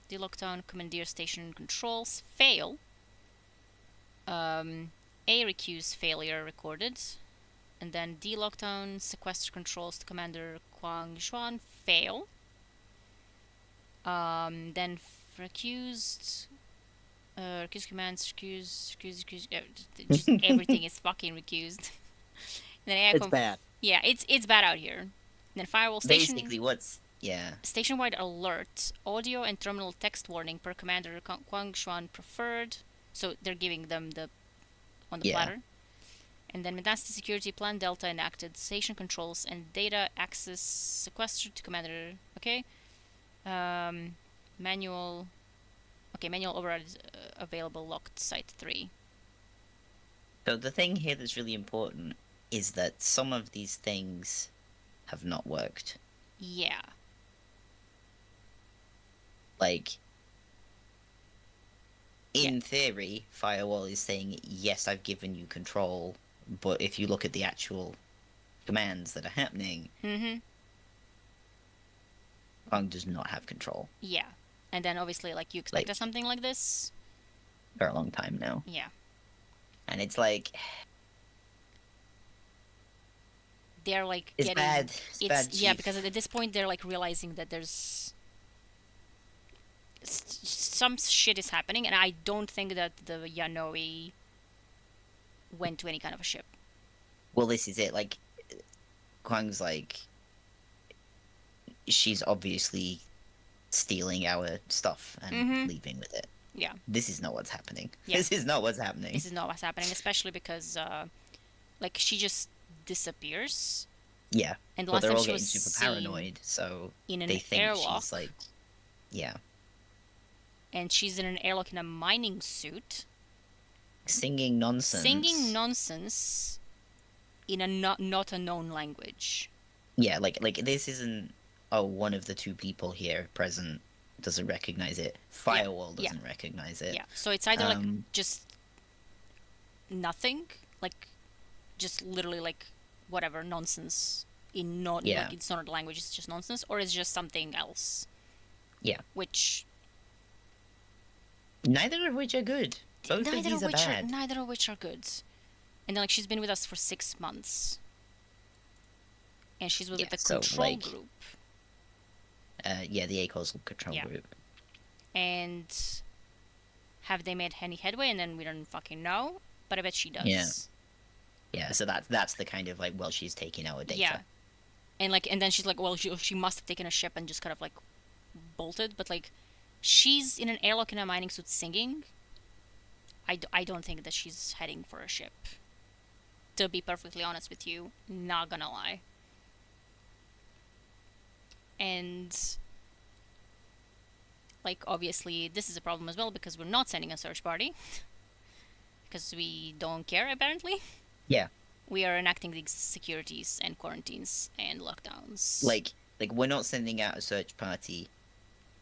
D lockdown commandeer station controls. Fail. A recuse failure recorded. And then D lockdown sequester controls to Commander Kwang Xuan. Fail. Then recused. Recuse commands, recuse, just everything is fucking recused. Then AI It's bad. Yeah, it's bad out here. Then firewall station. Basically, what's... Yeah. Station-wide alert, audio and terminal text warning per Commander Kwang Xuan preferred. So they're giving them the on the platter. And then Medasta security plan Delta enacted, station controls and data access sequestered to Commander. Okay. Manual. Okay, manual override is available. Locked site 3. So the thing here that's really important is that some of these things have not worked. Yeah. Like, in theory, Firewall is saying, yes, I've given you control, but if you look at the actual commands that are happening, Kwang does not have control. Yeah. And then obviously, like, you expected something like this? For a long time now. Yeah. And it's like... They're, like, it's getting... bad. It's bad, Yeah, Chief. because at this point, they're, like, realizing that there's... some shit is happening, and I don't think that the Yanoi went to any kind of a ship. Well, this is it. Like, Kwang's like... She's obviously stealing our stuff and leaving with it. Yeah. This is not what's happening. Yeah. This is not what's happening. This is not what's happening, especially because, like, she just disappears. Yeah. And Well, last they're time all she getting was super seen paranoid, so in an they think airlock. she's like... Yeah. And she's in an airlock in a mining suit. Singing nonsense. Singing nonsense in a not a known language. Yeah, like this isn't... Oh, one of the two people here present doesn't recognize it. Firewall doesn't recognize it. Yeah, so it's either, like, just nothing, like, just literally, like, whatever, nonsense in not... like, it's not a language, it's just nonsense, or it's just something else. Yeah. Which... Neither of which are good. Both of these are bad. Neither of which are good. And then, like, she's been with us for 6 months. And she's with the control group. Yeah, the A-causal control group. And have they made any headway? And then we don't fucking know. But I bet she does. Yeah. Yeah, so that's the kind of, like, well, she's taking our data. Yeah. And, like, and then she's like, well, she must have taken a ship and just kind of, like, bolted. But, like, she's in an airlock in a mining suit singing. I don't think that she's heading for a ship. To be perfectly honest with you, not gonna lie. And, like, obviously this is a problem as well because we're not sending a search party. Because we don't care, apparently. Yeah. We are enacting these securities and quarantines and lockdowns. Like we're not sending out a search party.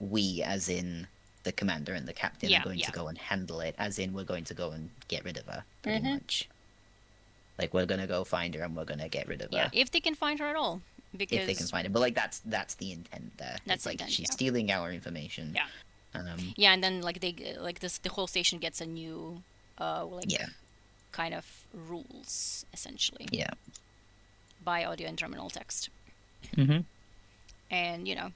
We, as in the commander and the captain, are going to go and handle it. As in, we're going to go and get rid of her, pretty much. Like, we're gonna go find her and we're gonna get rid of her. Yeah, if they can find her at all. Because if they can find her. But, like, that's the intent there. That's it's like, intent, she's stealing our information. Yeah. Yeah, and then, like, they, like, the whole station gets a new, kind of rules, essentially. Yeah. By audio and terminal text. And, you know,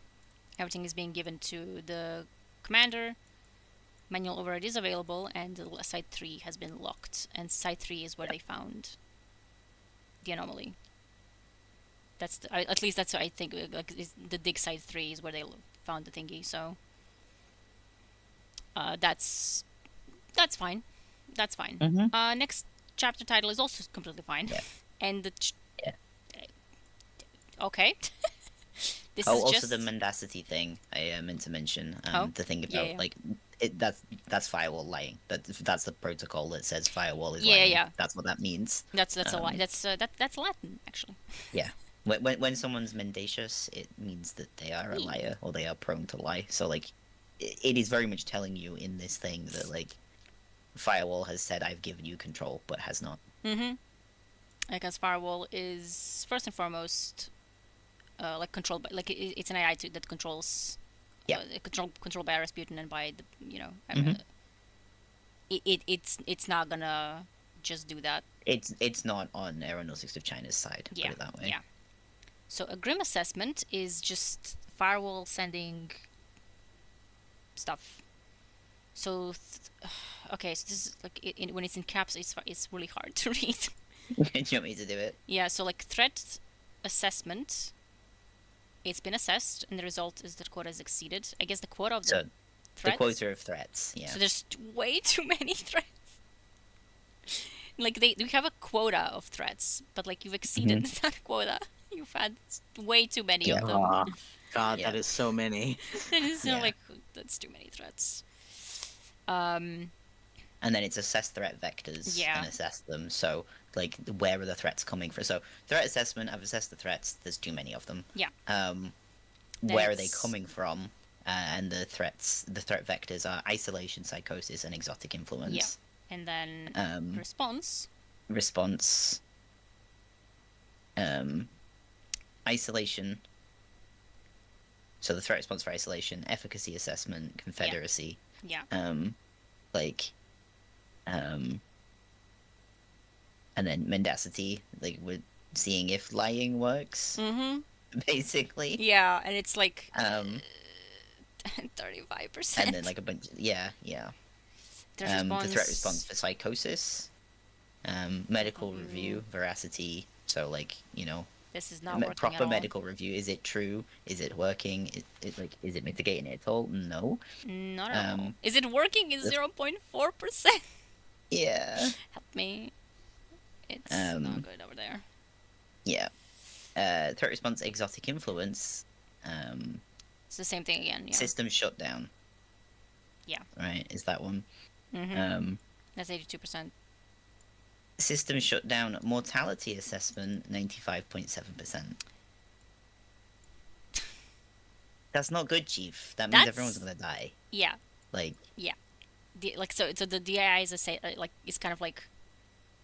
everything is being given to the commander. Manual override is available, and Site 3 has been locked. And Site 3 is where they found the anomaly. That's at least that's what I think. Like, the dig Site 3 is where they found the thingy. So That's fine. That's fine. Mhm. Next chapter title is also completely fine. Yeah. And Yeah. okay. This Oh, is also just the mendacity thing I meant to mention. Oh, The thing yeah, about yeah. like that's firewall lying. That's the protocol that says firewall is Yeah, lying. yeah. That's what that means. That's a lie. That's Latin actually. Yeah. When someone's mendacious, it means that they are a Yeah. liar or they are prone to lie. So like, it is very much telling you in this thing that like, firewall has said I've given you control, but has not. Mm-hmm. Because firewall is first and foremost like controlled by like it's an AI that controls Yeah. controlled by Rasputin and by the Mhm. it's not gonna just do that. It's not on Aeronautics of China's side. Yeah, Put it that way. yeah. So a grim assessment is just firewall sending stuff. So okay, so this is like when it's in caps, it's really hard to read. Do you want me to do it? Yeah, so like threat assessment, it's been assessed, and the result is that quota is exceeded. I guess the quota of the So the threats. quota of threats. Yeah. So there's way too many threats. Like we have a quota of threats, but like you've exceeded that quota. You've had way too many Yeah. of them. Aw, God, Yeah. that is so many. And it's Yeah. like that's too many threats. And then it's assess threat vectors Yeah. and assess them. So, like, where are the threats coming from? So, threat assessment, I've assessed the threats. There's too many of them. Yeah. Where are they That's- coming from? And the threat vectors are isolation, psychosis, and exotic influence. And then response. Response. Isolation. So the threat response for isolation, efficacy assessment, confederacy. Yeah. Like, and then mendacity, like we're seeing if lying works, Mm-hmm. basically. Yeah, and it's like 35%. 35%. And then like a bunch, yeah. The The threat response for psychosis, medical review, veracity. So like This is not working at proper all. medical review. Is it true? Is it working? Is it mitigating it at all? No. Not at all. Um, Is it working? Is the- 0.4%? Yeah. Help me. It's Um, not good over there. Yeah. Threat response exotic influence. It's the same thing again. Yeah. System shutdown. Yeah. Right, is that one. Mm-hmm. That's 82%. System shutdown mortality assessment 95.7%. That's not good, Chief. That means That's- everyone's gonna die. Yeah. Like, So the DII is it's kind of like,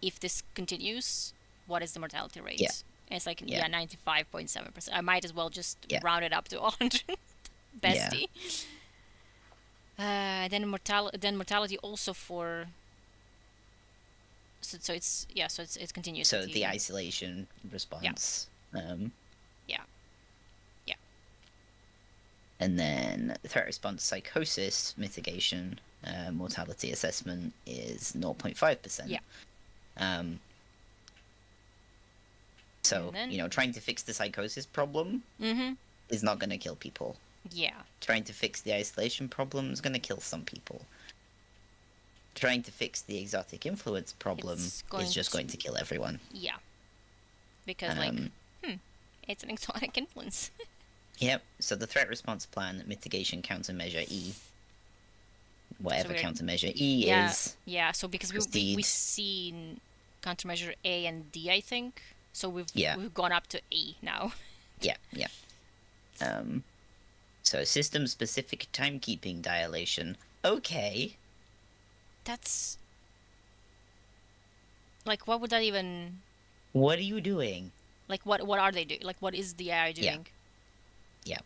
if this continues, what is the mortality rate? Yeah. And it's like Yeah. 95.7%. I might as well just Yeah. round it up to 100. Bestie. Then mortality also for. So it's it continues. so with the isolation response. Yeah. Yeah. And then threat response psychosis mitigation mortality assessment is 0.5%. Yeah. So, And then- trying to fix the psychosis problem Mm-hmm. is not going to kill people. Yeah. Trying to fix the isolation problem is going to kill some people. Trying to fix the exotic influence problem It's going is just to- going to kill everyone. Yeah. Because it's an exotic influence. Yep. So the threat response plan, mitigation countermeasure E, whatever we're- countermeasure E Yeah. is, Yeah, so because we Proceed. seen countermeasure A and D, I think. So we've Yeah. gone up to E now. yeah. So system specific timekeeping dilation. Okay. That's like, what would that even What are you doing? like? What are they doing? Like, what is the AI doing? Yeah.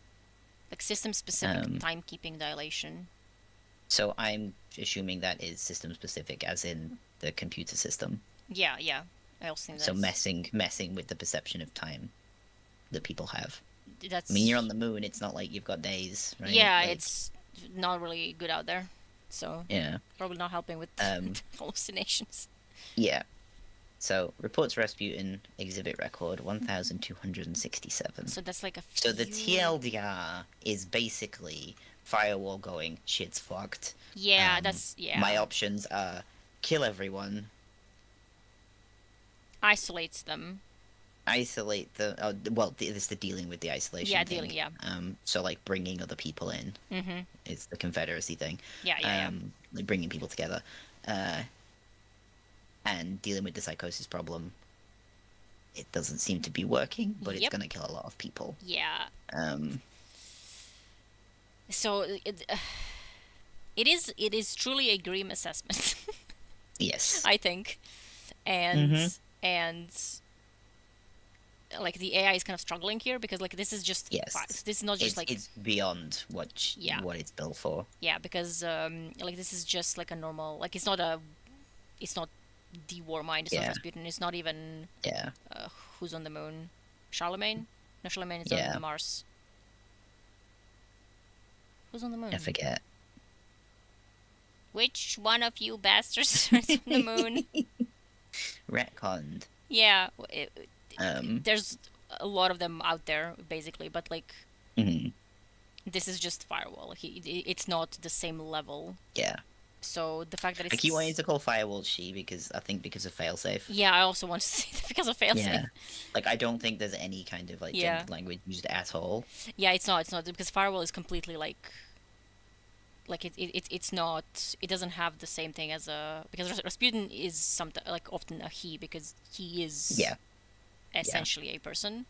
Like system specific Um, timekeeping dilation. So I'm assuming that is system specific, as in the computer system. Yeah. I also think So that's messing with the perception of time that people have. that's. I mean, you're on the moon. It's not like you've got days, right? Yeah, Like, it's not really good out there. So yeah. probably not helping with Um, hallucinations. Yeah. So reports Rasputin exhibit record 1,267. So that's like a few... So the TLDR is basically firewall going, shit's fucked. Yeah, that's... Yeah. My options are kill everyone, isolates them. isolate the... well, it's the dealing with the isolation Yeah, thing. dealing, yeah. So, like, bringing other people in is the Confederacy thing. Yeah. Like, bringing people together. And dealing with the psychosis problem. It doesn't seem to be working, but it's going to kill a lot of people. Yeah. Um... So it is truly a grim assessment. Yes. I think, and like the AI is kind of struggling here because like this is just this is not just it's beyond what it's built for. Yeah, because like this is just like a normal, like it's not the War Mind, it's not Rasputin, it's not even who's on the moon, Charlemagne? No, Charlemagne is on Mars. Who's on the moon? I forget. Which one of you bastards is on the moon? Retconned. Yeah, there's a lot of them out there, basically, but like, this is just Firewall. It's not the same level. Yeah. So the fact that it's... I keep wanting to call Firewall she because I think because of failsafe. Yeah, I also want to say that because of failsafe. Yeah. Like, I don't think there's any kind of like gendered language used at all. Yeah, it's not because Firewall is completely like it's not, it doesn't have the same thing as a, because Rasputin is something like often a he because he is essentially a person.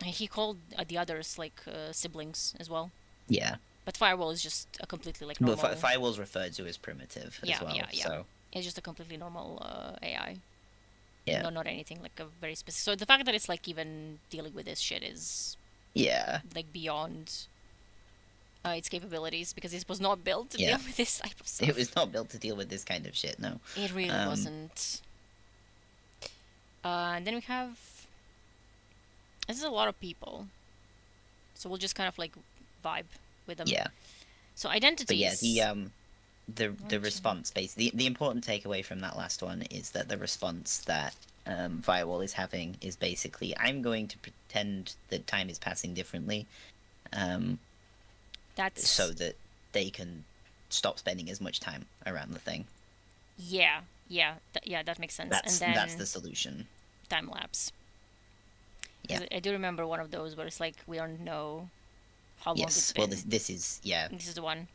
He called the others like siblings as well. Yeah. But Firewall is just a completely like normal... But Firewall's referred to as primitive as well. Yeah. So it's just a completely normal AI. Yeah. Not anything like a very specific. So the fact that it's like even dealing with this shit is like beyond its capabilities, because it was not built to deal with this type of stuff. It was not built to deal with this kind of shit. No. It really wasn't. And then we have... This is a lot of people. So we'll just kind of like vibe with them. Yeah. So identities. But yeah, the response basically, the important takeaway from that last one is that the response that Firewall is having is basically, I'm going to pretend that time is passing differently, that's so that they can stop spending as much time around the thing. Yeah, that makes sense. That's the solution. Time lapse. Yeah, I do remember one of those where it's like we don't know how long it's been. Well, this is This is the one.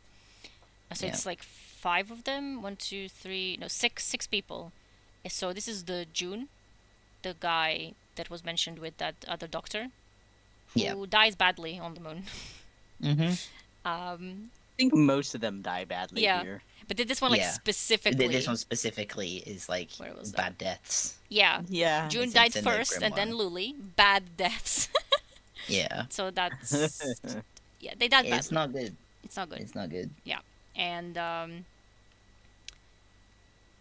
So it's like 5 of them. 6 people. So this is the June, the guy that was mentioned with that other doctor, who dies badly on the moon. I think most of them die badly here. But did this one like specifically? This one specifically is like bad deaths. Yeah. June died first, and then Luli. Bad deaths. Yeah. So that's they died badly. It's not good. It's not good. Yeah, and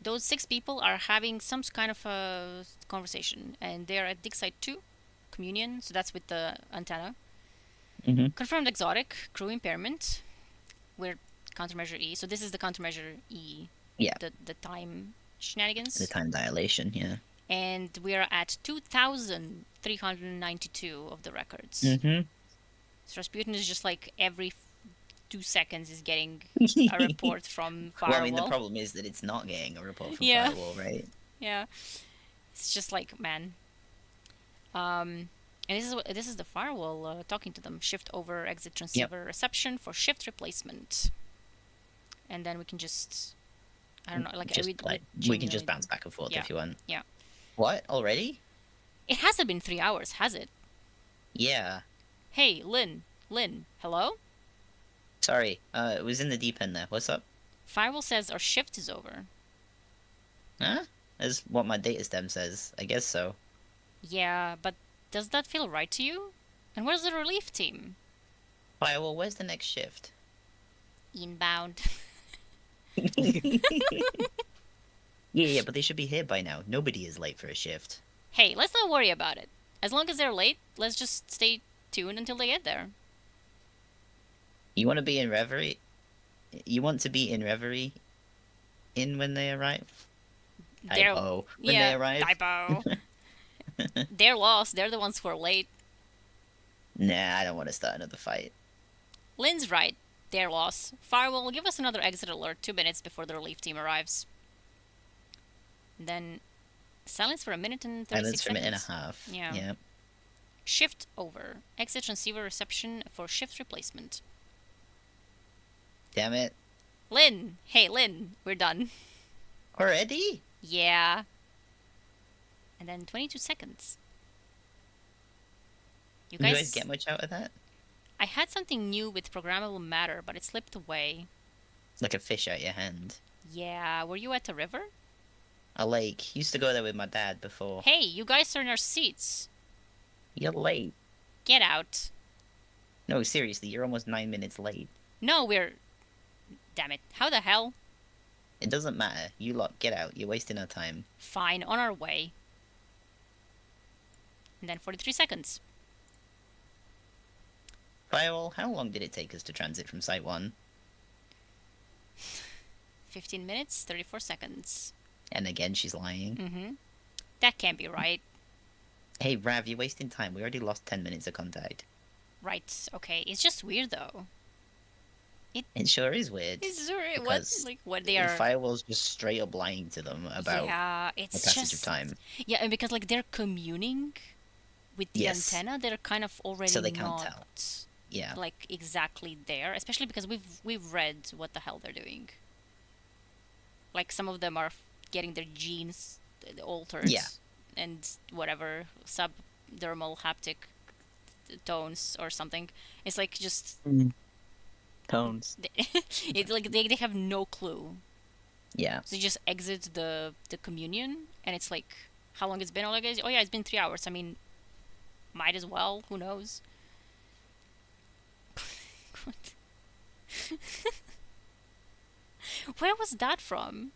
those 6 people are having some kind of a conversation, and they are at dig site 2, communion. So that's with the antenna. Confirmed exotic, crew impairment. We're countermeasure E. So this is the countermeasure E. Yeah. The time shenanigans. The time dilation, yeah. And we are at 2,392 of the records. So Rasputin is just like every 2 seconds is getting a report from Firewall. Well, I mean, the problem is that it's not getting a report from Firewall, right? Yeah. It's just like, man. And this is the Firewall talking to them. Shift over, exit transceiver reception for shift replacement. And then we can just, I don't know, like we can just bounce back and forth if you want. Yeah. What, already? It hasn't been 3 hours, has it? Yeah. Hey, Lynn, hello? Sorry, it was in the deep end there. What's up? Firewall says our shift is over. Huh? That's what my data stem says. I guess so. Yeah, but does that feel right to you? And where's the relief team? Firewall, where's the next shift? Inbound. Yeah, but they should be here by now. Nobody is late for a shift. Hey, let's not worry about it. As long as they're late, let's just stay tuned until they get there. You want to be in reverie? You want to be in reverie when they arrive? They're Typo. When they arrive. typo. They're lost. They're the ones who are late. Nah, I don't want to start another fight. Lynn's right. They're lost. Firewall, give us another exit alert 2 minutes before the relief team arrives. Then silence for a minute and 36 Silence for a minute and a seconds. half. Yeah. Yeah. Shift over. Exit transceiver reception for shift replacement. Damn it. Lynn! Hey, Lynn, we're done. Already? Yeah. And then 22 seconds. You Did you guys, guys get much out of that? I had something new with programmable matter, but it slipped away. Like a fish out your hand. Yeah, were you at a river? A lake. Used to go there with my dad before. Hey, you guys are in our seats. You're late. Get out. No, seriously, you're almost 9 minutes late. No, we're... Damn it. How the hell? It doesn't matter. You lot, get out. You're wasting our time. Fine, on our way. And then 43 seconds. Firewall, how long did it take us to transit from Site 1? 15 minutes, 34 seconds. And again, she's lying. Mm-hmm. That can't be right. Hey, Rav, you're wasting time. We already lost 10 minutes of contact. Right, okay. It's just weird, though. It sure is weird. It's what, because like, what they are... Firewall's just straight up lying to them about Yeah, the it's passage just... of time. Yeah, and because, like, they're communing with the Yes. antenna, they're kind of already So they can't not... tell. Yeah. Like, exactly there. Especially because we've read what the hell they're doing. Like, some of them are getting their genes altered. Yeah. And whatever, subdermal haptic tones or something. It's like just... Tones. It's like they have no clue. Yeah. So you just exit the communion, and it's like, how long it's been? Oh, yeah, it's been 3 hours. I mean, might as well. Who knows? Where was that from?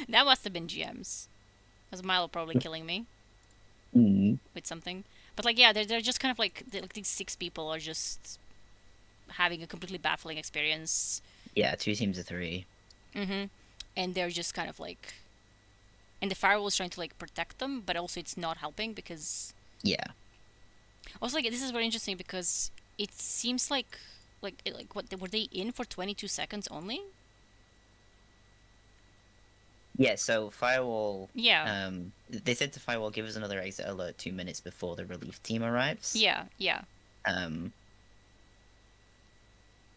That must have been GM's. Because Milo probably killing me Mm. with something. But like, yeah, they're just kind of like these 6 people are just having a completely baffling experience. Yeah, 2 teams of 3. Mm-hmm. And they're just kind of like, and the firewall is trying to like protect them, but also it's not helping because Yeah. also like this is very interesting because it seems like what were they in for 22 seconds only? Yeah, so Firewall... Yeah. They said to Firewall, give us another exit alert 2 minutes before the relief team arrives. Yeah.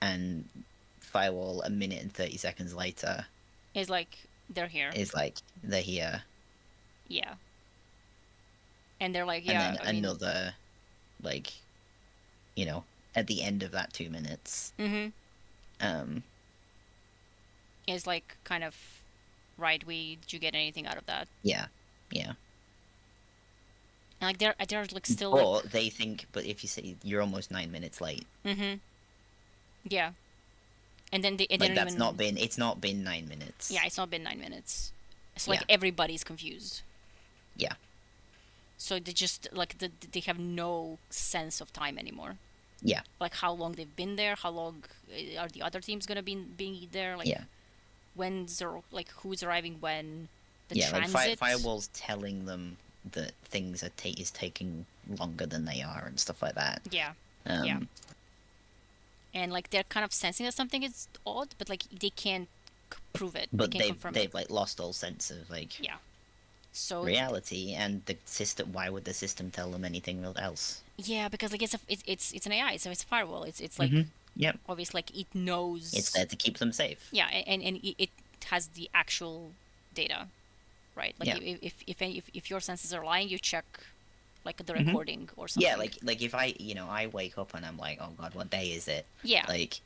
And Firewall, a minute and 30 seconds later... It's like they're here. Is like, they're here. Yeah. And they're like, yeah. And then another, like, you know, at the end of that 2 minutes... Is like kind of... Right, did you get anything out of that? Yeah. And like they're like still Or like... they think, but if you say you're almost 9 minutes late, Yeah. And then they like didn't that's even... not been. It's not been 9 minutes. Yeah, it's not been 9 minutes. It's like Yeah. everybody's confused. Yeah. So they just like they have no sense of time anymore. Yeah. Like how long they've been there, how long are the other teams gonna be there? Like Yeah. when's like who's arriving when? The Yeah, like transit. Firewall's telling them that things are is taking longer than they are and stuff like that. Yeah. Um, Yeah. And like they're kind of sensing that something is odd, but like they can't prove it. But they can't confirm they've it. like lost all sense of like Yeah. So reality and the system. Why would the system tell them anything else? yeah, because like it's an AI, so it's a firewall. It's like Yep. obviously like it knows. It's there to keep them safe. Yeah, and it has the actual data, right? Like Yeah. if your senses are lying, you check like the recording or something. Yeah, like if I wake up and I'm like, oh god, what day is it? Yeah. Like,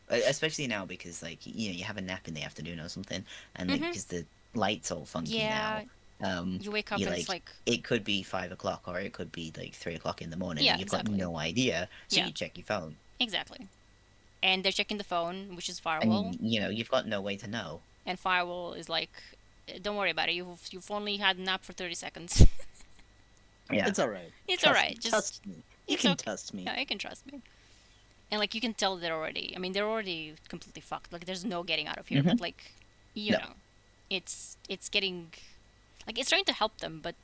especially now because like you have a nap in the afternoon or something, and like because the light's all funky Yeah. now. You wake up and it's like it could be 5 o'clock or it could be like 3 o'clock in the morning. Yeah, and you've exactly. got no idea, so Yeah. you check your phone, exactly, and they're checking the phone, which is firewall, and you've got no way to know. and firewall is like, don't worry about it. You've only had a nap for 30 seconds. Yeah, It's alright. It's Trust alright. me, Just trust me. You it's can okay. trust me. Yeah, you can trust me. And like you can tell they're already. I mean, they're already completely fucked. Like there's no getting out of here. Mhm. But like, you No. know, it's getting like it's trying to help them, but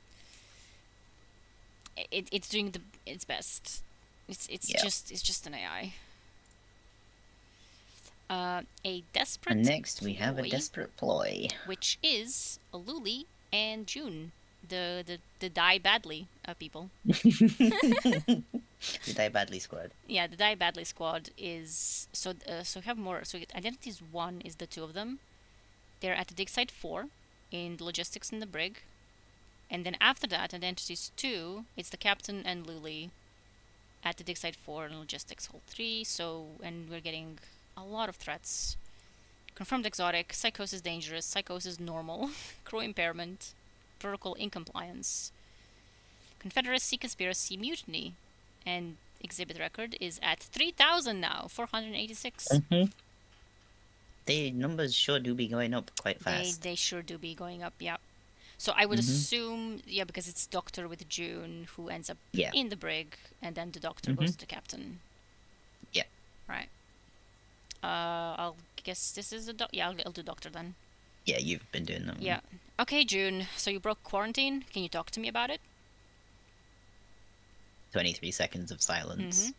it's doing its best. Yeah. It's just an AI. A desperate And next we have a ploy, desperate ploy. which is a Luli and June, the die badly people. The Die Badly Squad. Yeah, the die badly squad is so we have more. So identities 1 is the two of them. They're at the dig site 4 in the logistics in the brig, and then after that, identities 2, it's the captain and Luli at the dig site 4 and logistics hold 3. So and we're getting a lot of threats. Confirmed exotic, psychosis dangerous, psychosis normal, crew impairment, protocol incompliance, Confederacy conspiracy mutiny, and exhibit record is at 3,000 now, 486. Mm-hmm. The numbers sure do be going up quite fast. They sure do be going up, yeah. So I would Mhm. assume, yeah, because it's Doctor with June who ends up Yeah. in the brig, and then the Doctor goes to the captain. Yeah. Right. I'll guess this is a yeah, I'll do Doctor then. Yeah, you've been doing them. Yeah. Okay, June. So you broke quarantine. Can you talk to me about it? 23 seconds of silence. Mhm.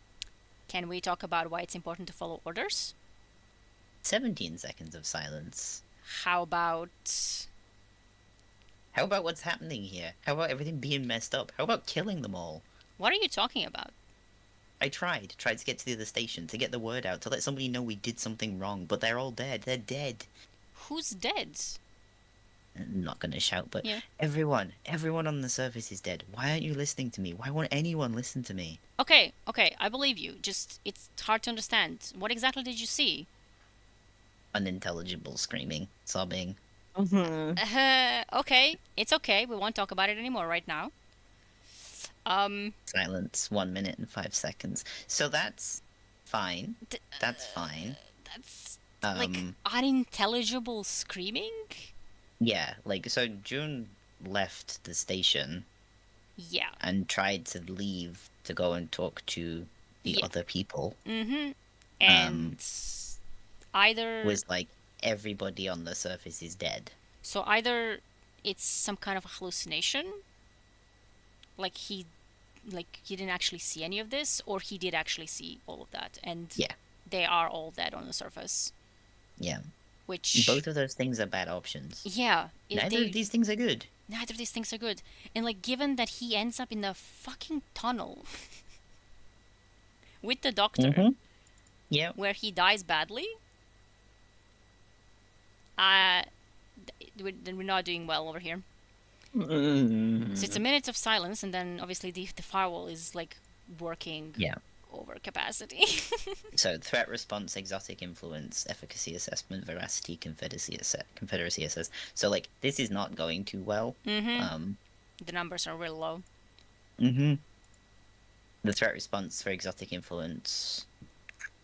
Can we talk about why it's important to follow orders? 17 seconds of silence. How about How about what's happening here? How about everything being messed up? How about killing them all? what are you talking about? I tried to get to the other station, to get the word out, to let somebody know we did something wrong, but they're all dead. They're dead. Who's dead? I'm not gonna shout, but Yeah. everyone on the surface is dead. Why aren't you listening to me? Why won't anyone listen to me? Okay, I believe you. Just it's hard to understand. What exactly did you see? Unintelligible screaming, sobbing. Okay, it's okay. We won't talk about it anymore right now. Silence, 1 minute and 5 seconds. So that's fine. That's fine. That's like Um, unintelligible screaming. yeah, like, so June left the station Yeah. and tried to leave to go and talk to the Yeah. other people. Mm-hmm. And either Was like, everybody on the surface is dead. so either it's some kind of a hallucination, like he didn't actually see any of this, or he did actually see all of that, and Yeah. they are all dead on the surface. Yeah. Which Both of those things are bad options. yeah, Neither of these things are good. neither of these things are good. And like, given that he ends up in the fucking tunnel with the doctor, Mhm. Yeah. where he dies badly, we're not doing well over here. So it's a minute of silence, and then obviously the firewall is like working Yeah. over capacity. So threat response, exotic influence, efficacy assessment, veracity, confederacy assess. So like, this is not going too well. Mm-hmm. The numbers are real low. Mm-hmm. The threat response for exotic influence.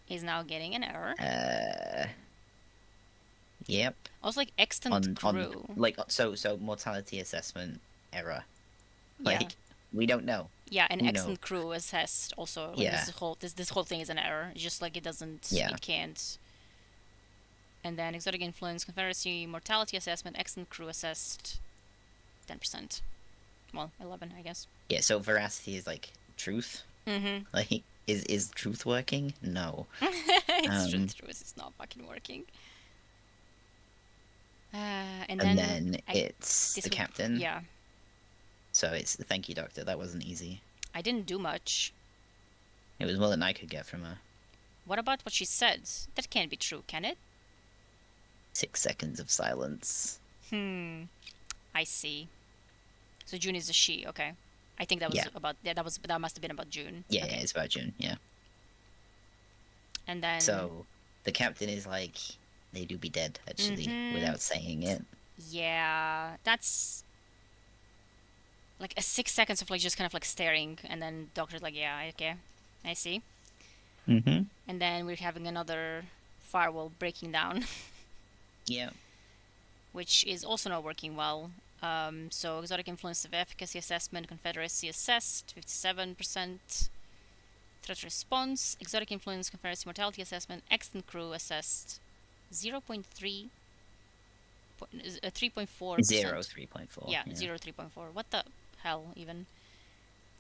Is now getting an error. Yep. Also, like extant crew. Like, so mortality assessment error. Yeah. Like, we don't know. Yeah, and Who extant crew assessed also. Like, Yeah. This whole thing is an error. It's just like it doesn't. Yeah. It can't. And then exotic influence, confederacy, mortality assessment, extant crew assessed. 10%. Well, 11, I guess. Yeah. So veracity is like truth. Mm-hmm. Like, is truth working? No. It's true. It's not fucking working. And then it's this the will- captain. Yeah. So it's thank you, doctor. That wasn't easy. I didn't do much. It was more than I could get from her. What about what she said? That can't be true, can it? 6 seconds of silence. I see. So June is a she. Okay. I think that was Yeah. about. Yeah, that must have been about June. Yeah, Okay. yeah, it's about June. Yeah. And then. So the captain is like, they do be dead, actually, Mhm. without saying it. Yeah, that's like a 6 seconds of like just kind of like staring, and then doctor's like, yeah, okay, I see. Mm-hmm. And then we're having another firewall breaking down, Yeah. which is also not working well. So exotic influence of efficacy assessment, confederacy assessed, 57%. Threat response, exotic influence, Confederacy mortality assessment, extant crew assessed 0.3, 3.4%. 3.4. Yeah, 3.4. What the hell, even?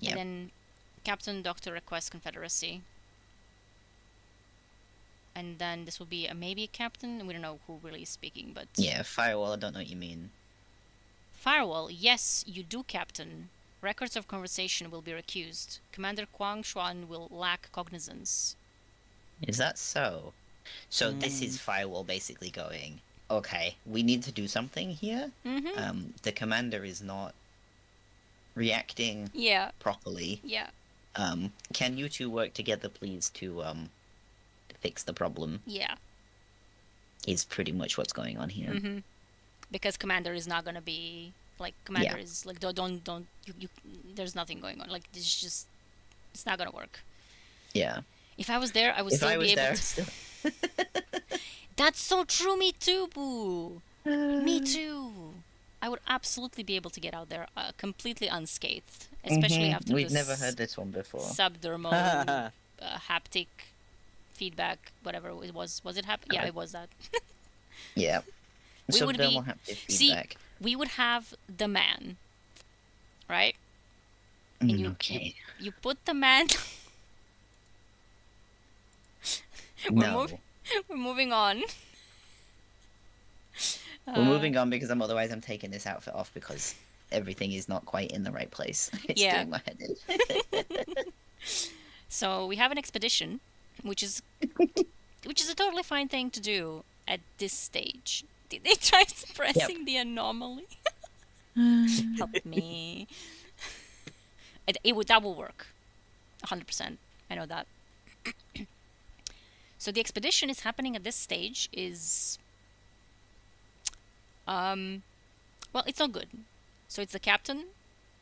Yep. And then Captain Doctor requests Confederacy. And then this will be maybe a captain. We don't know who really is speaking, but... Yeah, firewall, I don't know what you mean. Firewall, yes, you do, Captain. Records of conversation will be recused. Commander Kwang Xuan will lack cognizance. Is that so? So this is firewall basically going, okay, we need to do something here. Mm-hmm. The commander is not reacting Yeah. properly. Yeah. Can you two work together, please, to fix the problem? Yeah. Is pretty much what's going on here. Mm-hmm. Because Commander is not gonna be like Commander is like don't you there's nothing going on, like this just it's not gonna work. Yeah. If I was there, I would If still I was be able there, to. still. That's so true. Me too, boo. Me too. I would absolutely be able to get out there completely unscathed, especially after We've this never heard this one before. subdermal haptic feedback, whatever it was. Was it haptic? Yeah, it was that. Yeah. We would be Subdermal haptic feedback. we would have the man, right? And Okay. you put the man. No. We're moving on. We're moving on because otherwise I'm taking this outfit off because everything is not quite in the right place. It's Yeah. doing my head in. So we have an expedition, which is a totally fine thing to do at this stage. Did they try suppressing the anomaly? Help me. That will work. 100%. I know that. So the expedition is happening at this stage is... well, it's not good. So it's the captain,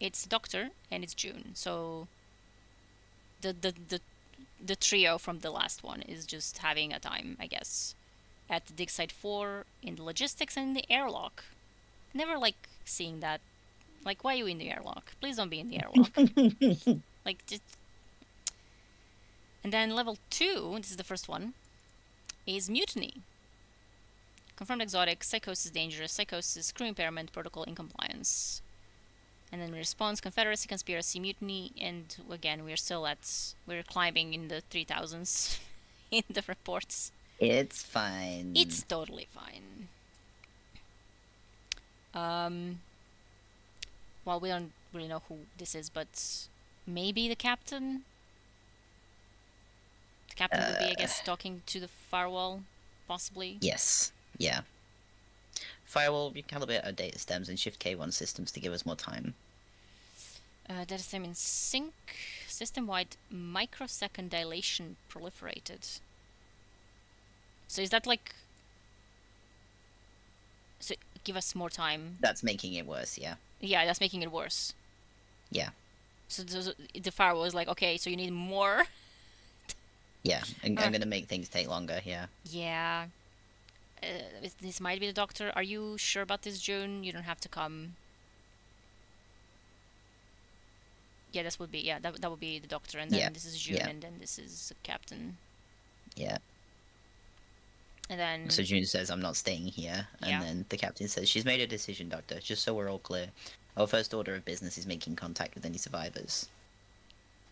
it's the doctor, and it's June. So the trio from the last one is just having a time, I guess. At the dig site 4, in the logistics, and in the airlock. Never like seeing that. Like, why are you in the airlock? Please don't be in the airlock. Like, just... And then level 2, this is the first one, is mutiny. Confirmed exotic, psychosis dangerous, psychosis, crew impairment, protocol incompliance. And then response, Confederacy, conspiracy, mutiny, and again, we're climbing in the 3000s in the reports. It's fine. It's totally fine. Well, we don't really know who this is, but maybe the captain? The captain would be, I guess, talking to the firewall, possibly. Yes. Yeah. Firewall, recalibrate our data stems and shift K1 systems to give us more time. Data stem in sync. System-wide microsecond dilation proliferated. So is that like... So give us more time. That's making it worse, yeah. Yeah, that's making it worse. Yeah. So the firewall is like, okay, so you need more? Yeah, I'm gonna make things take longer, yeah. Yeah. This might be the doctor. Are you sure about this, June? You don't have to come. Yeah, this would be... Yeah, that would be the doctor. And then this is June, and then this is the captain. Yeah. And then... So June says, I'm not staying here. And then the captain says, she's made a decision, Doctor, just so we're all clear. Our first order of business is making contact with any survivors.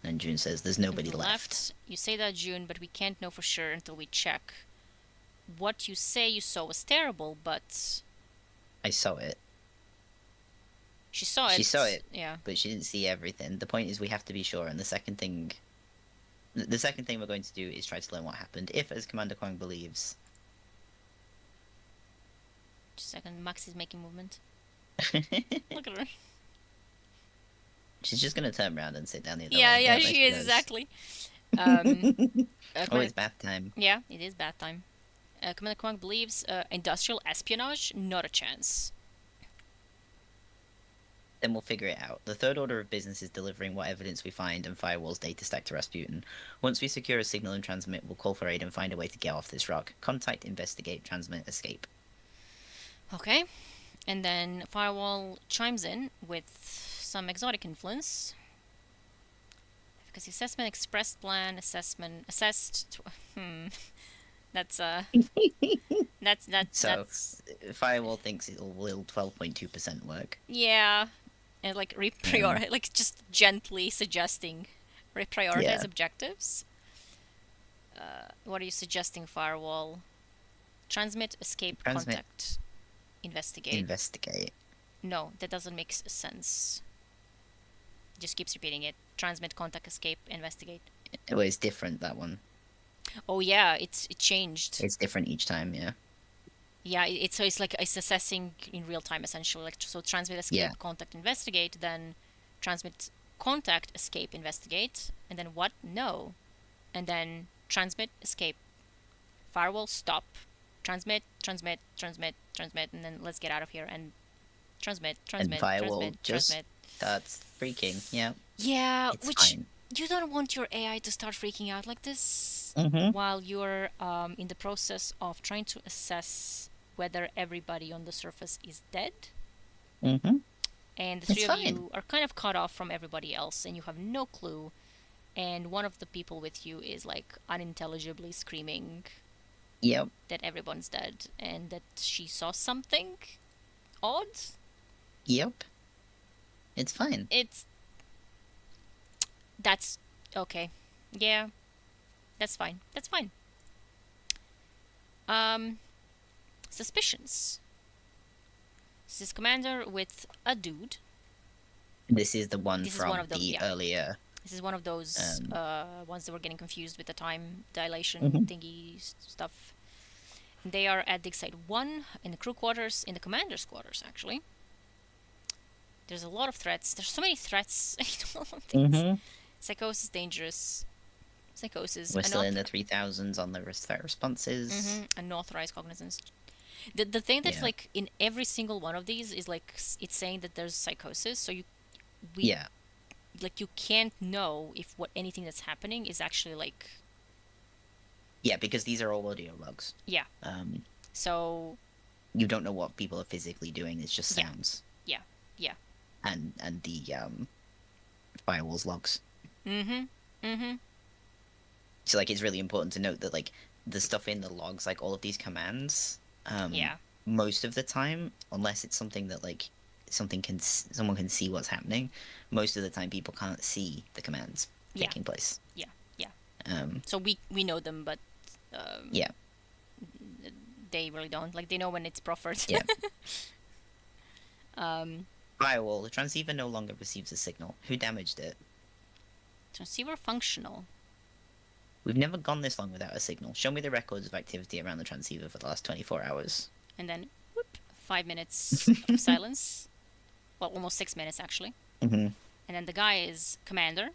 And June says, there's nobody left. You say that, June, but we can't know for sure until we check. What you say you saw was terrible, but... I saw it. She saw it. She saw it, yeah. But she didn't see everything. The point is we have to be sure, and the second thing we're going to do is try to learn what happened. If, as Commander Kwang believes... Just a second, Max is making movement. Look at her. She's just gonna turn around and sit down the other way. Yeah, she is, exactly. It's bath time. Yeah, it is bath time. Commander Kwang believes industrial espionage? Not a chance. Then we'll figure it out. The third order of business is delivering what evidence we find and firewall's data stack to Rasputin. Once we secure a signal and transmit, we'll call for aid and find a way to get off this rock. Contact, investigate, transmit, escape. Okay. And then Firewall chimes in with some exotic influence. efficacy assessment, expressed plan, assessment, assessed. That's So that's Firewall thinks will 12.2% work. yeah, and like reprioritize, like just gently suggesting reprioritize Yeah. objectives. What are you suggesting, firewall? Transmit, escape, Transmit. contact, investigate. Investigate. No, that doesn't make sense. Just keeps repeating it. Transmit, contact, escape, investigate. Well, it's different, that one. Oh yeah, it changed. It's different each time, yeah. Yeah, so it's like it's assessing in real time essentially. Like so, transmit, escape, Yeah. contact, investigate. Then transmit, contact, escape, investigate. And then what? No. And then transmit, escape, firewall, stop, transmit, transmit, transmit, transmit, and then let's get out of here and transmit, transmit, firewall transmit, just transmit. That's freaking, yeah. Yeah, It's which fine. you don't want your AI to start freaking out like this Mm-hmm. while you're in the process of trying to assess whether everybody on the surface is dead. Mm-hmm. And the three It's of fine. you are kind of cut off from everybody else, and you have no clue. And one of the people with you is like unintelligibly screaming Yep. that everyone's dead and that she saw something odd. Yep. It's fine. That's okay. Yeah. That's fine. That's fine. Suspicions. This is commander with a dude. This is the one This is from one of those, the yeah. earlier. This is one of those ones that were getting confused with the time dilation Mhm. thingy stuff. They are at dig site 1 in the crew quarters, in the commander's quarters actually. There's a lot of threats. There's so many threats. Mm-hmm. Psychosis, dangerous. Psychosis. We're still in the 3000s on the threat responses. Unauthorized cognizance. The thing that's Yeah. like in every single one of these is like it's saying that there's psychosis, so Yeah. like you can't know if what anything that's happening is actually like Yeah, because these are all audio logs. yeah. So You don't know what people are physically doing. It's just Yeah. sounds. Yeah. Yeah. And the firewall's logs. So like it's really important to note that like the stuff in the logs, like all of these commands, yeah. most of the time, unless it's something that like someone can see what's happening, most of the time people can't see the commands Yeah. taking place. Yeah. Yeah. Um, So we know them, but yeah, they really don't. Like they know when it's proffered. Yeah. um, firewall. The transceiver no longer receives a signal. Who damaged it? transceiver functional. We've never gone this long without a signal. Show me the records of activity around the transceiver for the last 24 hours. And then whoop, 5 minutes of silence. Well, almost 6 minutes actually. Mm-hmm. And then the guy is commander.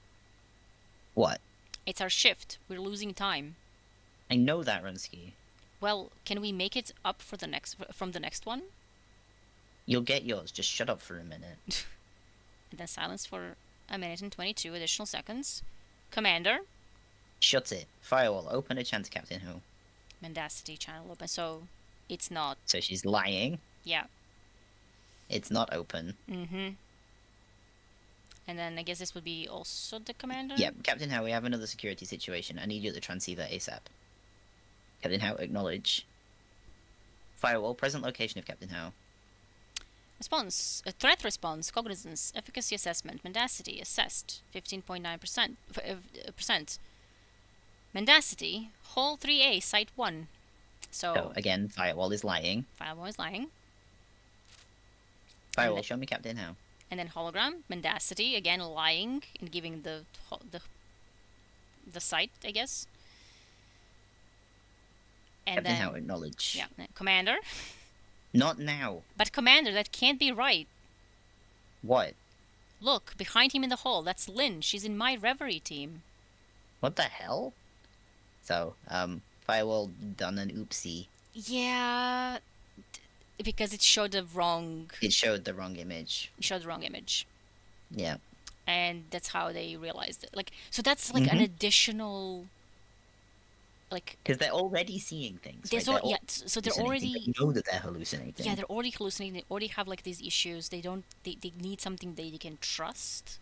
What? It's our shift. We're losing time. I know that, Runsky. Well, can we make it up for the next from the next one? You'll get yours. Just shut up for a minute. And then silence for 1 minute and 22 additional seconds. Commander. Shut it. Firewall. Open a chant, Captain Who. Mendacity channel open. So it's not. So she's lying. Yeah. It's not open. And then I guess this would be also the commander. Yeah, Captain Howe, we have another security situation. I need you at the transceiver ASAP. Captain Howe, acknowledge. Firewall, present location of Captain Howe. Response. Threat response. Cognizance. Efficacy assessment. Mendacity. Assessed. 15.9%. Percent. Mendacity. Hall 3A. Site 1. So, again, Firewall is lying. Firewall is lying. Firewall, show me Captain Howe. And then hologram. Mendacity. Again, lying and giving the site, I guess. And Captain then, Howe, acknowledge. yeah, commander. Not now. But commander, that can't be right. What? Look, behind him in the hall, that's Lynn. She's in my reverie team. What the hell? So, Firewall done an oopsie. Yeah, because it showed the wrong. It showed the wrong image. It showed the wrong image, Yeah. and that's how they realized it. Like, so that's like an additional. Like, Because they're already seeing things. there's Right? yeah, so they're hallucinating. already. They know that they're hallucinating. Yeah, they're already hallucinating. They already have like these issues. They don't. They need something they can trust.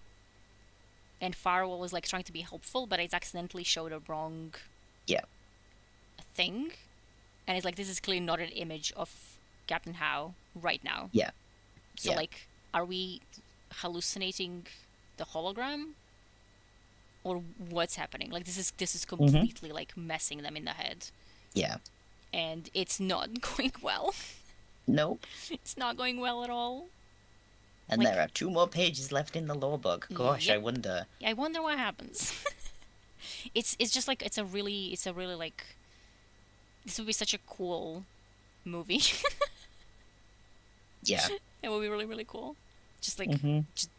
and firewall was like trying to be helpful, but it's accidentally showed a wrong Yeah. thing, and it's like this is clearly not an image of Captain Howe right now. Yeah. So Yeah. like, are we hallucinating the hologram, or what's happening? Like this is completely like messing them in the head, Yeah. and it's not going well. Nope. It's not going well at all. And Like- there are 2 more pages left in the lore book. Gosh, I Yep. wonder. I wonder what happens. It's just like it's a really like, this would be such a cool movie. Yeah. It would be really, really cool. Just like, Mhm. just,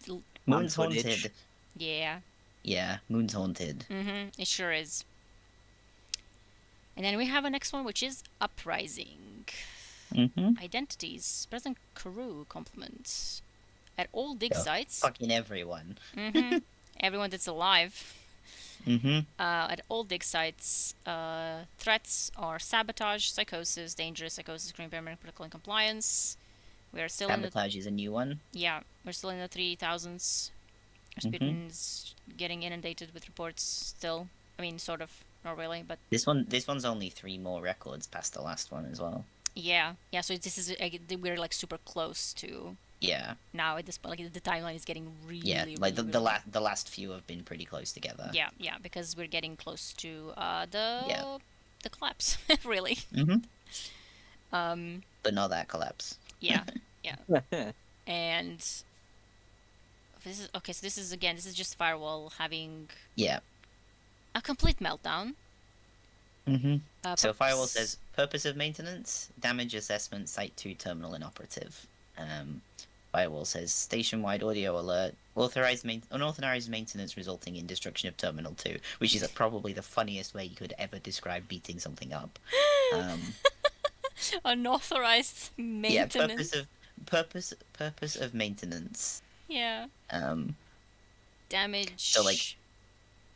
Moon's footage. haunted. yeah. Yeah, Moon's haunted. It sure is. And then we have a next one, which is Uprising. Mm-hmm. Identities. Present crew complements. At all dig Yeah. sites. Fucking everyone. Everyone that's alive. Mm-hmm. At all dig sites, threats are sabotage, psychosis, dangerous, psychosis, crime impairment, critical incompliance. We are still in the Sabotage is a new one. we're still in the 3000s. Rasputin's getting inundated with reports still. I mean, sort of, not really, but This one's only 3 more records past the last one as well. yeah. So this is we're like super close to Yeah. now at this point. Like the timeline is getting really, Yeah. Like really, the last few have been pretty close together. yeah, because we're getting close to the Yeah. the collapse, really. Mm-hmm. But not that collapse. Yeah, and this is okay. So this is just Firewall having Yeah. a complete meltdown. Mm-hmm. So Purpose- Firewall says purpose of maintenance, damage assessment, Site 2 terminal inoperative. Firewall says station-wide audio alert, unauthorized maintenance resulting in destruction of terminal 2, which is probably the funniest way you could ever describe beating something up. unauthorized Yeah, maintenance. purpose of maintenance. Yeah. Damage.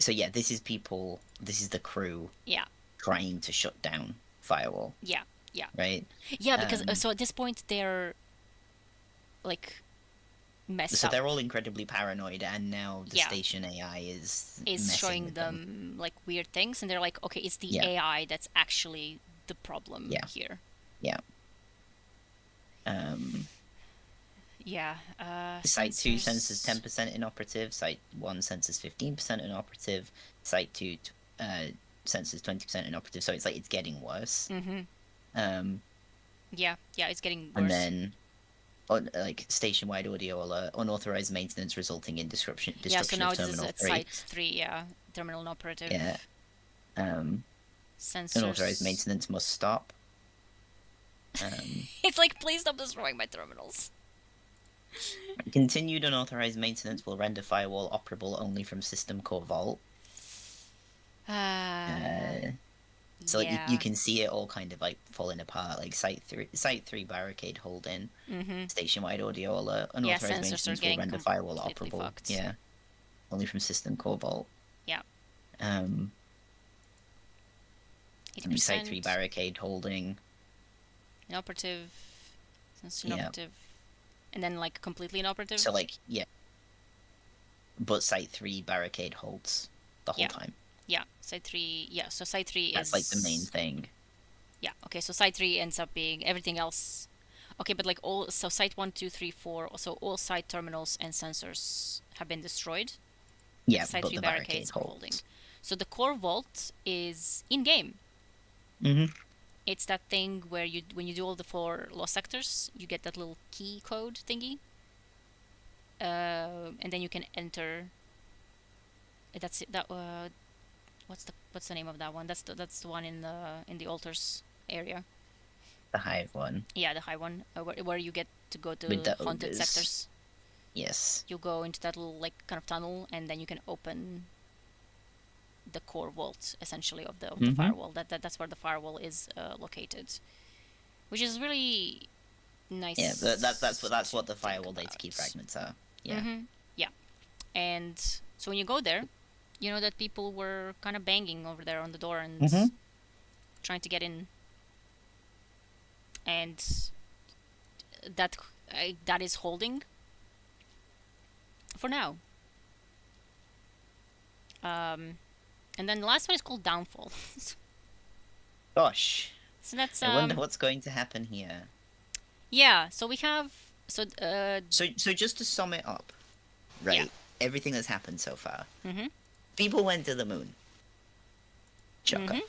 So yeah, this is the crew. Yeah. Trying to shut down Firewall. Yeah. Right. Yeah, because so at this point they're like messed So up. they're all incredibly paranoid, and now the Yeah. station AI is Is messing showing with them like weird things, and they're like, okay, it's the Yeah. AI that's actually the problem Yeah. here. Yeah. Yeah. Site 2 sensors- senses 10% inoperative. Site 1 senses 15% inoperative. Site 2 senses 20% inoperative. So it's like it's getting worse. Yeah, it's getting worse. And then, like station-wide audio alert, unauthorized maintenance resulting in destruction yeah, so now of this is terminal at 3. Site 3, yeah. Terminal inoperative. Yeah. Sensors. Unauthorized maintenance must stop. It's like, please stop destroying my terminals. Continued unauthorized maintenance will render Firewall operable only from system core vault. So like, yeah. you can see it all kind of like falling apart. Like Site 3 barricade hold in. Station-wide audio alert. Unauthorized sensors are maintenance will getting render Firewall completely operable. fucked. Yeah. Only from system core vault. Yeah. Site 3 80% barricade holding. inoperative. Sensor Yeah. inoperative. And then like completely inoperative. So like, yeah. But Site 3 barricade holds the whole Yeah. time. Yeah, Site 3. Yeah, so Site 3 That's is like the main thing. Yeah, okay, so Site 3 ends up being everything else. Okay, but like so Site 1, 2, 3, 4, so all site terminals and sensors have been destroyed. Yeah, Site but 3 the barricades barricade are holding. holds. So the core vault is in-game. Mm-hmm. It's that thing where when you do all the 4 lost sectors, you get that little key code thingy. And then you can enter. That's it. What's the name of that one? That's the one in the altars area. The hive one. Yeah, the high one, where you get to go to With the haunted ogres. sectors. Yes. You go into that little like kind of tunnel, and then you can open the core vault essentially of the firewall. That's where the firewall is located, which is really nice. Yeah, that's what the to firewall think data key about. fragments are. Yeah. Yeah, and so when you go there, you know that people were kind of banging over there on the door and trying to get in, and that is holding for now. And then the last one is called Downfall. Gosh, So that's I wonder what's going to happen here. yeah. So we have So just to sum it up, Yeah. right? Everything that's happened so far. Mhm. People went to the moon. Chaka. Mhm.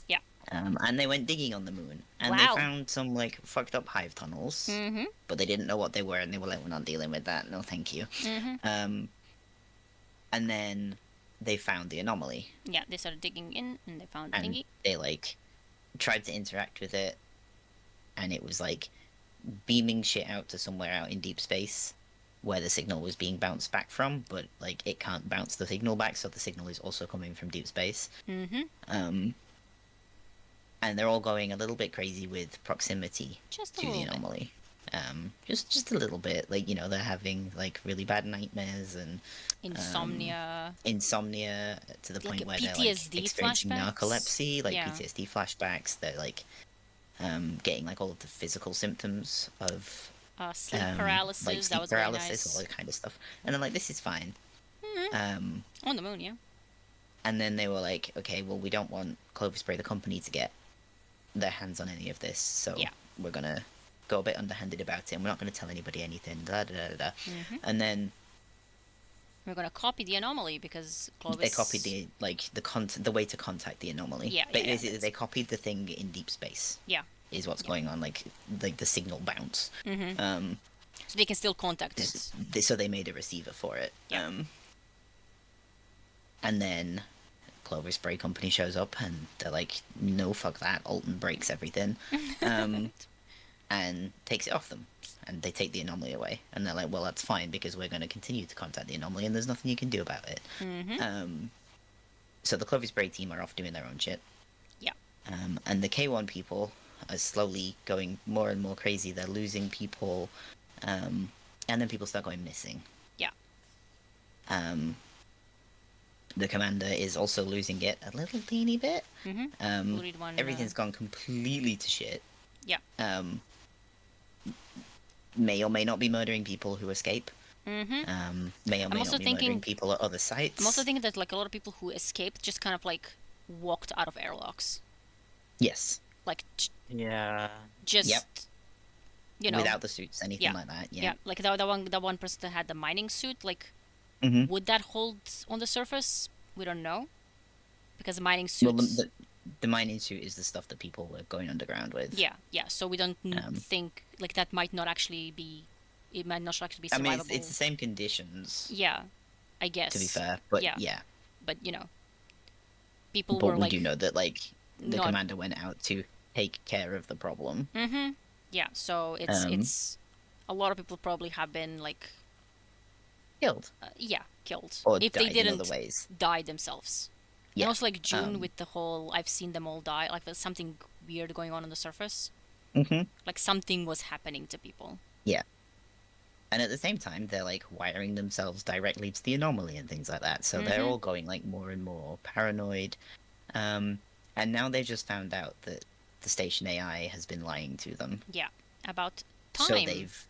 Yeah. And they went digging on the moon, and Wow. they found some like fucked up hive tunnels, Mhm. but they didn't know what they were, and they were like, "We're not dealing with that. No, thank you." Mhm. And then they found the anomaly, Yeah. They started digging in, and they found the and thingy. they like tried to interact with it, and it was like beaming shit out to somewhere out in deep space where the signal was being bounced back from, but like it can't bounce the signal back, so the signal is also coming from deep space. Mhm. And they're all going a little bit crazy with proximity Just a to the little bit. anomaly. Just a little bit. Like, you know, they're having like really bad nightmares and Insomnia. insomnia to the Like point a where they're like PTSD experiencing flashbacks? narcolepsy, like Yeah. PTSD flashbacks. They're like getting like all of the physical symptoms of Sleep like paralysis. That sleep was very paralysis, all nice. that kind of stuff. And I'm like, this is fine. Mhm. On the moon, yeah. And then they were like, okay, well, we don't want Clover Spray, the company, to get their hands on any of this, so Yeah. we're gonna go a bit underhanded about it, and we're not gonna tell anybody anything. Da da da da. Mhm. And then We're gonna copy the anomaly because Clovis. they copied the way to contact the anomaly. Yeah, But yeah, yeah, basically, they copied the thing in deep space. Yeah. Is what's Yeah. going on, like the signal bounce. Mhm. So they can still contact it. So they made a receiver for it. Yeah. And then Clover Spray Company shows up, and they're like, "No, fuck that!" Alton breaks everything, and takes it off them. And they take the anomaly away, and they're like, "Well, that's fine because we're going to continue to contact the anomaly, and there's nothing you can do about it." So the Clover Spray team are off doing their own shit. Yeah. And the K1 people are slowly going more and more crazy. They're losing people, and then people start going missing. Yeah. The commander is also losing it a little teeny bit. We'll read one, Everything's gone completely to shit. Yeah. May or may not be murdering people who escape. May or may also not be thinking- murdering people at other sites. I'm also thinking that like a lot of people who escaped just kind of like walked out of airlocks. Yes. Like Yeah. just Yep. you know, Without the suits, anything like that. yeah, Yeah. like the one person that had the mining suit, like Mhm. would that hold on the surface? We don't know. Because the mining Well, suits the mining suit is the stuff that people were going underground with. Yeah, so we don't think like that might not actually be it might not actually be I survivable. mean, it's the same conditions, Yeah, I guess. to be fair. But Yeah. yeah. But you know, people But were we like do know that, like, the not- commander went out to take care of the problem. Yeah, so it's a lot of people probably have been like Killed. killed Or if died they didn't in other ways. die themselves. Yeah. And also like June with the whole I've seen them all die, like there's something weird going on the surface. Like something was happening to people. Yeah. And at the same time, they're like wiring themselves directly to the anomaly and things like that. So they're all going like more and more paranoid. And now they've just found out that the station AI has been lying to them. Yeah, about time. So they've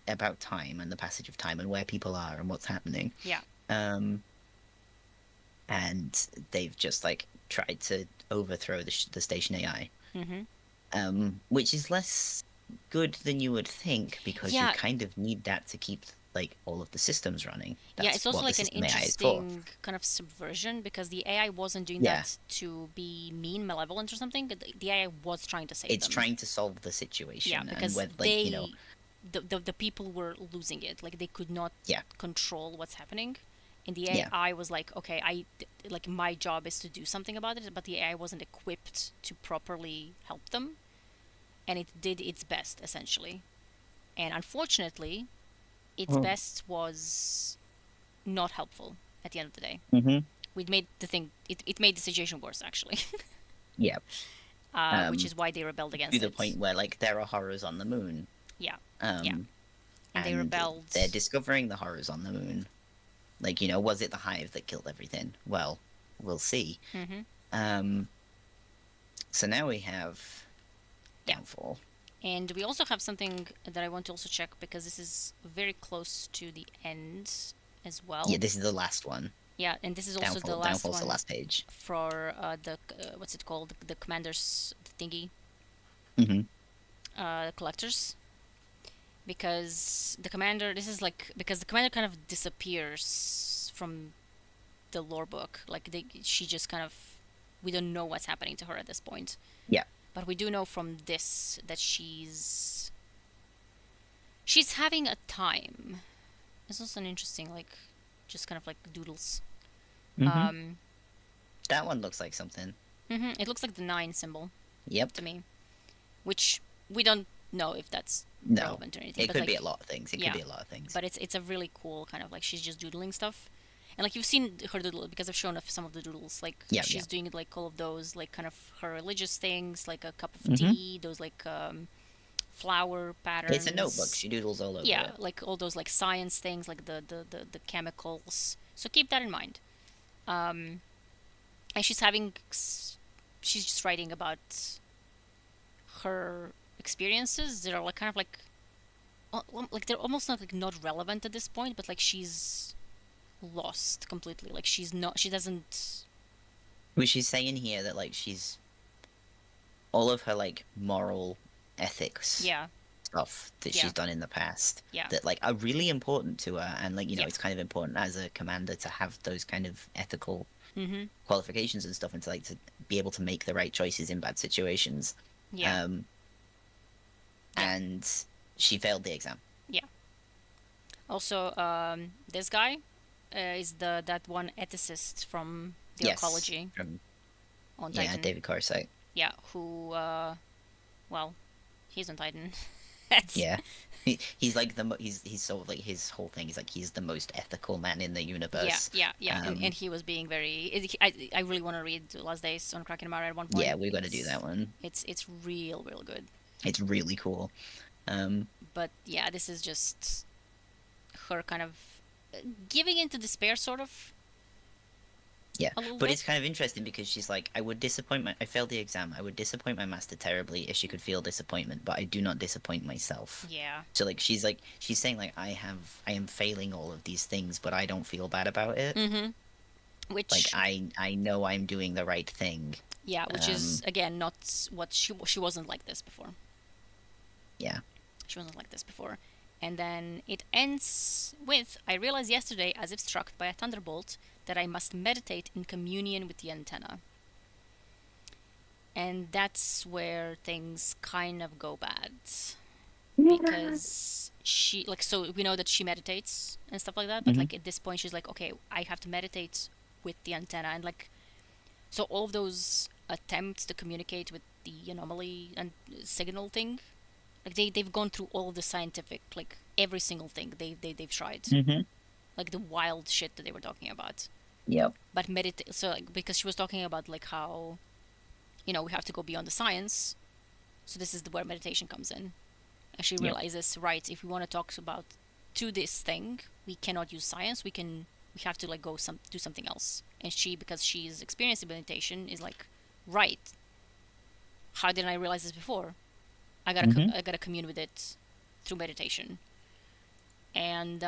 about time and the passage of time and where people are and what's happening. Yeah. And they've just like tried to overthrow the station AI. Which is less good than you would think because you kind of need that to keep like all of the systems running. That's it's also what like the an system AI is for. interesting kind of subversion because the AI wasn't doing Yeah. that to be mean, malevolent, or something. The AI was trying to save It's them. trying to solve the situation. Yeah, because and with, like, they, you know, the people were losing it. Like they could not Yeah. control what's happening, and the Yeah. AI was like, okay, like my job is to do something about it, but the AI wasn't equipped to properly help them, and it did its best essentially, and unfortunately, its best was not helpful at the end of the day. We made the thing. It made the situation worse actually. yeah, Which is why they rebelled against to the it. point where like there are horrors on the moon. Yeah. And they rebelled. They're discovering the horrors on the moon. Like, you know, was it the hive that killed everything? Well, we'll see. So now we have Downfall. And we also have something that I want to also check because this is very close to the end as well. Yeah, this is the last one. Yeah, and this is also the Downfall. last Downfall's the one last page. for the what's it called? The commander's thingy, Mm-hmm. collectors. Because the commander, this is like because the commander kind of disappears from the lore book. Like she just kind of, we don't know what's happening to her at this point. Yeah. But we do know from this that she's having a time. It's also an interesting, like, just kind of like doodles. Mm-hmm. Um, That one looks like something. it looks like the 9 symbol Yep. to me, which we don't know if that's No. relevant or anything. It but could like, be a lot of things. It yeah. could be a lot of things. But it's a really cool kind of like she's just doodling stuff, and like you've seen her doodle because I've shown some of the doodles. Like Yeah, she's yeah. doing like all of those like kind of her religious things, like a cup of Mhm. tea, those like flower patterns. It's a notebook. She doodles all over Yeah, it. like all those like science things, like the chemicals. So keep that in mind. And she's just writing about her experiences that are like kind of like they're almost not relevant at this point, but like she's lost completely. Like she doesn't. Which she's saying here that like she's all of her like moral ethics Yeah, stuff that Yeah. she's done in the past Yeah. that like are really important to her, and like Yeah. it's kind of important as a commander to have those kind of ethical mm-hmm. qualifications and stuff, and to like to be able to make the right choices in bad situations. Yeah. And she failed the exam. Also, this guy is that one ethicist from the Yes, ecology from on yeah, Titan. David Corso. Yeah, who well, he's on Titan. That's- Yeah, he's like he's sort of like his whole thing is like he's the most ethical man in the universe. Yeah. Um, and he was being very. I really want to read The Last Days on Kraken Mara at one point. Yeah, we're gonna do that one. It's real good. It's really cool. But yeah, this is just her kind of giving into despair, sort of. Yeah, A little but bit. it's kind of interesting because she's like, I failed the exam. I would disappoint my master terribly if she could feel disappointment, but I do not disappoint myself. Yeah. So like she's saying like I am failing all of these things, but I don't feel bad about it. Mm-hmm. Which Like I know I'm doing the right thing. yeah, which is again not what she wasn't like this before. Yeah. She wasn't like this before. And then it ends with, I realized yesterday, as if struck by a thunderbolt, that I must meditate in communion with the antenna. And that's where things kind of go bad. Because she, like, so we know that she meditates and stuff like that, but, Mhm. like, at this point, she's like, okay, I have to meditate with the antenna. And, like, so all of those attempts to communicate with the anomaly and signal thing, like they've gone through all the scientific, like every single thing they've tried, Mm-hmm. like the wild shit that they were talking about. Yep. But so like because she was talking about like how, we have to go beyond the science, so this is where meditation comes in, and she Yep. realizes, right, if we want to talk about to this thing, we cannot use science. We have to like go do something else. And she, because she's experiencing meditation, is like, right, how didn't I realize this before? I gotta commune with it through meditation, and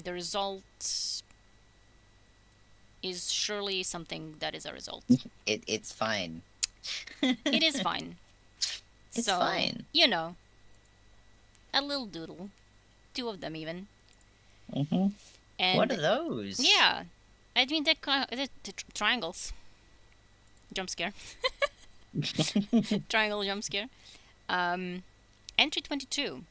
the result is surely something that is a result. It's fine. It is fine. It's So, fine. a little doodle, 2 of them even. Mm-hmm. And What are those? yeah, I mean they're triangles. Jump scare. Triangle jump scare. Entry 22.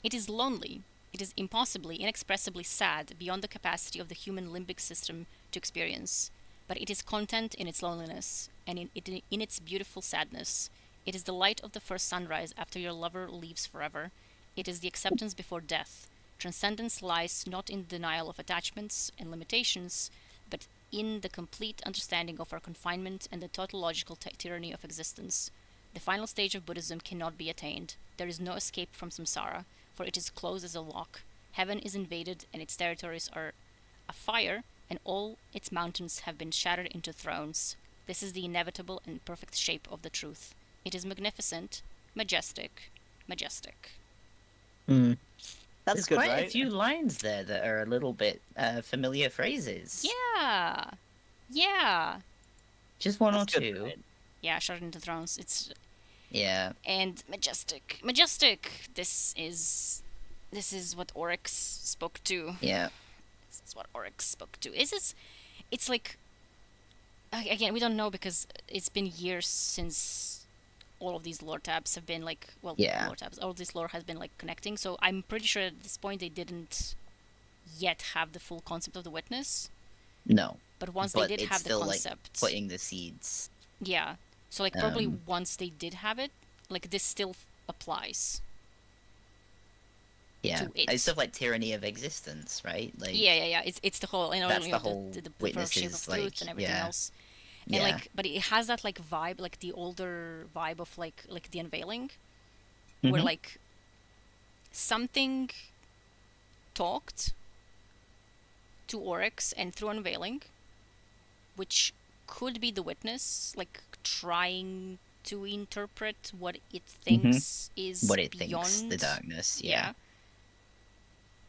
It is lonely. It is impossibly, inexpressibly sad beyond the capacity of the human limbic system to experience. But it is content in its loneliness, and in its beautiful sadness. It is the light of the first sunrise after your lover leaves forever. It is the acceptance before death. Transcendence lies not in denial of attachments and limitations, but in the complete understanding of our confinement and the tautological tyranny of existence. The final stage of Buddhism cannot be attained. There is no escape from samsara, for it is closed as a lock. Heaven is invaded, and its territories are afire, and all its mountains have been shattered into thrones. This is the inevitable and perfect shape of the truth. It is magnificent, majestic, majestic. Mm. That's There's good, quite a right? few lines there that are a little bit familiar phrases. Yeah. Yeah. Just one That's or good, two. right? Yeah, Shut into Thrones. It's Yeah. and majestic. Majestic. This is what Oryx spoke to. Yeah. This is what Oryx spoke to. It's like again, we don't know because it's been years since all of these lore tabs have been like, well, Yeah. lore tabs, all of this lore has been like connecting. So I'm pretty sure at this point they didn't yet have the full concept of the witness. No. But once But they did it's have the still like concept, putting the seeds. yeah. So like probably Um, once they did have it, like this still applies Yeah. to it. It's stuff like tyranny of existence, right? Like Yeah. It's the whole, that's you the know, whole the fellowship of witnesses, truth like, and everything yeah. else. And Yeah. like, but it has that like vibe, like the older vibe of like the unveiling, where Mhm. like something talked to Oryx and through unveiling, which could be the witness, like trying to interpret what it thinks is What it beyond thinks the darkness. Yeah.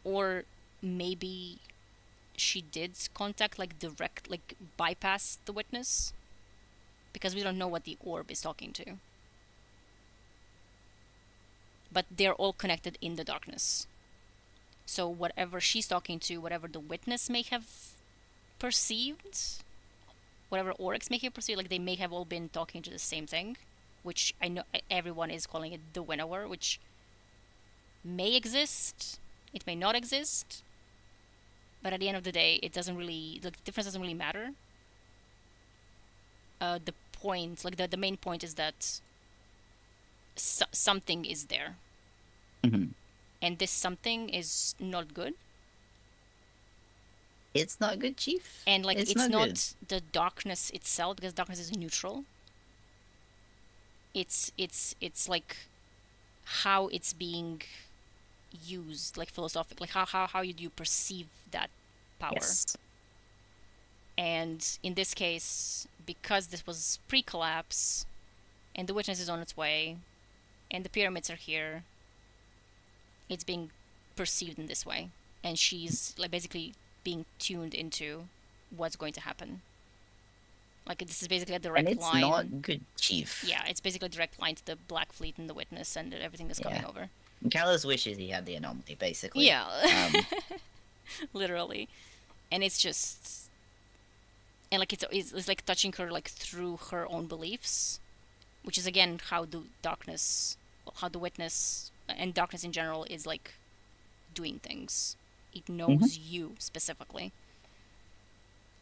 Or maybe she did contact like direct, like bypass the witness, because we don't know what the orb is talking to. But they're all connected in the darkness. So whatever she's talking to, whatever the witness may have perceived, whatever Oryx may have perceived, like they may have all been talking to the same thing, which I know everyone is calling it the winnower, which may exist, it may not exist, but at the end of the day, it doesn't really, the difference doesn't really matter. The point, like the main point is that something is there. Mhm. And this something is not good. It's not good, Chief. And like it's not not good. the darkness itself, because darkness is neutral. It's like how it's being used, like philosophic, like how do you perceive that power? Yes. And in this case, because this was pre-collapse, and the witness is on its way, and the pyramids are here, it's being perceived in this way, and she's like basically being tuned into what's going to happen. Like this is basically a direct And it's line. not good, Chief. Yeah, it's basically a direct line to the Black Fleet and the Witness and everything that's coming Yeah. over. Callus wishes he had the anomaly, basically. Yeah, Um, literally, and it's just, and like it's like touching her like through her own beliefs, which is again how the darkness, how the Witness and darkness in general is like doing things. It knows you specifically,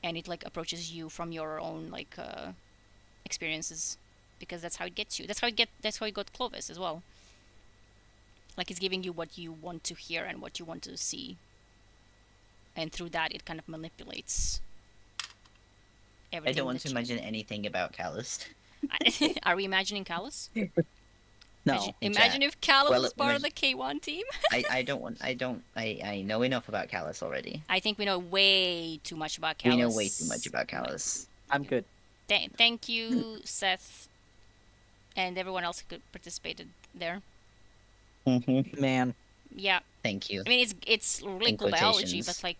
and it like approaches you from your own like experiences, because that's how it gets you. That's how it got Clovis as well. Like it's giving you what you want to hear and what you want to see, and through that it kind of manipulates I everything. don't want to imagine anything about Callus. Are we imagining Callus? No. Imagine if Callus Well, was part of the K1 team. I know enough about Callus already. I think we know way too much about Callus. We know way too much about Callus. I'm good. Thank you, Seth, and everyone else who participated there. Man. Yeah, Thank you. I mean it's really In cool biology, quotations. but like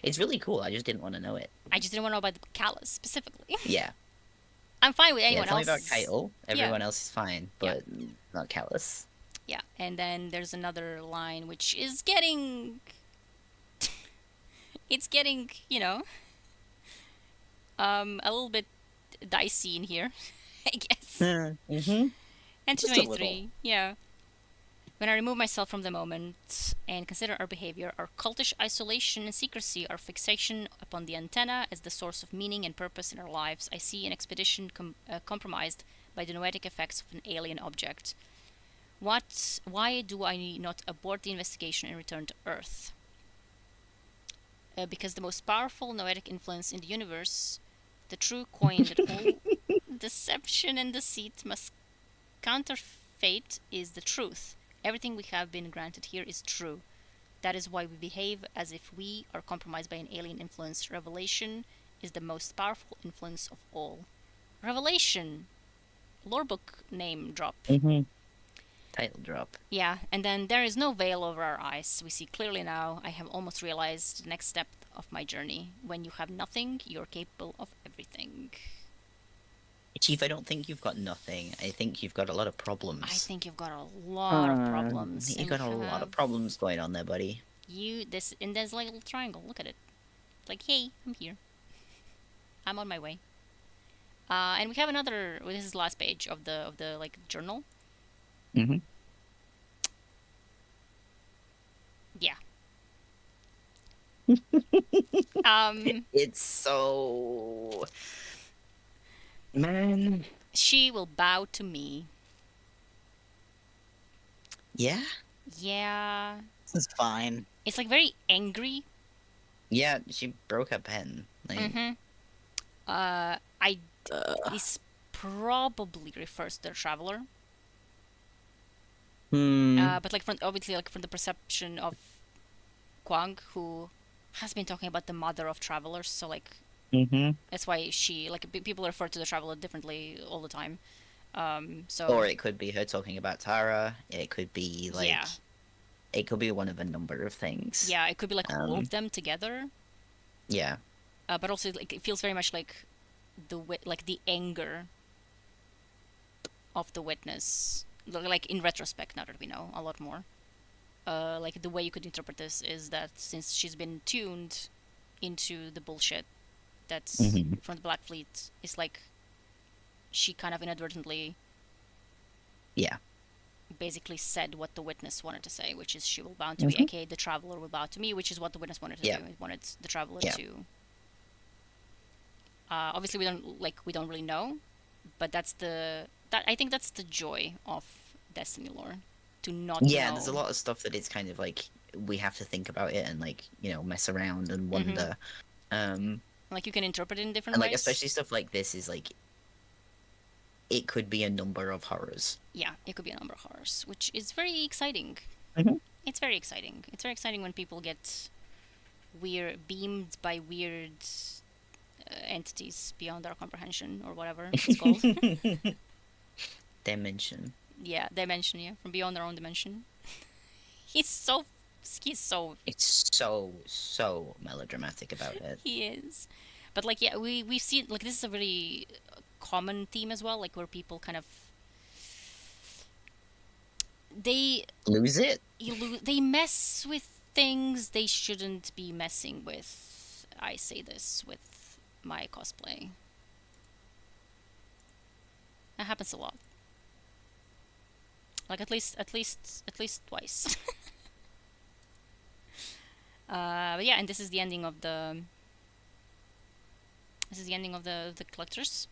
It's really cool. I just didn't want to know it. I just didn't want to know about the Callus specifically. Yeah. I'm fine with Yeah, anyone tell me else. about Kyle. Everyone else is fine, but not Callus. Yeah, and then there's another line which is getting it's getting, a little bit dicey in here, I guess. Mm-hmm. And Just a 23, yeah. When I remove myself from the moment and consider our behavior, our cultish isolation and secrecy, our fixation upon the antenna as the source of meaning and purpose in our lives, I see an expedition compromised by the noetic effects of an alien object. Why do I not abort the investigation and return to Earth? Because the most powerful noetic influence in the universe, the true coin that all deception and deceit must counterfeit, is the truth. Everything we have been granted here is true. That is why we behave as if we are compromised by an alien influence. Revelation is the most powerful influence of all. Revelation! Lorebook name drop. Mm-hmm. Title drop. Yeah, and then there is no veil over our eyes. We see clearly now. I have almost realized the next step of my journey. When you have nothing, you're capable of everything. Chief, I don't think you've got nothing. I think you've got a lot of I problems. think you've got a lot of problems. You've And got we a lot of have problems going on there, buddy. this in this little triangle. Look at it. Like, hey, I'm here. I'm on my way. And we have another. Well, this is the last page of the like journal. Mm-hmm. Yeah. Um, It's so... Man. she will bow to me. Yeah? Yeah. This is fine. It's like very angry. Yeah, she broke a pen. Like, Mm-hmm. This probably refers to the traveler. But like from obviously like from the perception of Kwang, who has been talking about the mother of travelers, so like mm-hmm. that's why she like people refer to the traveler differently all the time. So Or it could be her talking about Tara. It could be like... Yeah. It could be one of a number of things. yeah, it could be like all of them together. Yeah. But also like it feels very much like the anger of the witness, like in retrospect, now that we know a lot more. Like the way you could interpret this is that since she's been tuned into the bullshit that's Mhm. from the Black Fleet, it's like she kind of inadvertently Yeah. basically said what the witness wanted to say, which is she will bow to me, Mhm. aka the traveler will bow to me, which is what the witness wanted to Yeah. do. It wanted the traveler Yeah. to. Obviously, we don't really know, but I think that's the joy of Destiny lore, to not Yeah, know. there's a lot of stuff that it's kind of like we have to think about it and like, mess around and wonder. Like you can interpret it in different And like ways. especially stuff like this is like it could be a number of horrors. Yeah, it could be a number of horrors, which is very exciting. Mhm. It's very exciting. It's very exciting when people get beamed by weird entities beyond our comprehension, or whatever it's called. Dimension. Yeah, dimension. Yeah, from beyond their own dimension. he's so It's so melodramatic about it. he is. But like, yeah, we've seen like this is a really common theme as well, like where people kind of they Lose it? they mess with things they shouldn't be messing with. I say this with my cosplay. That happens a lot. Like at least twice. But yeah, and this is the ending of the collectors,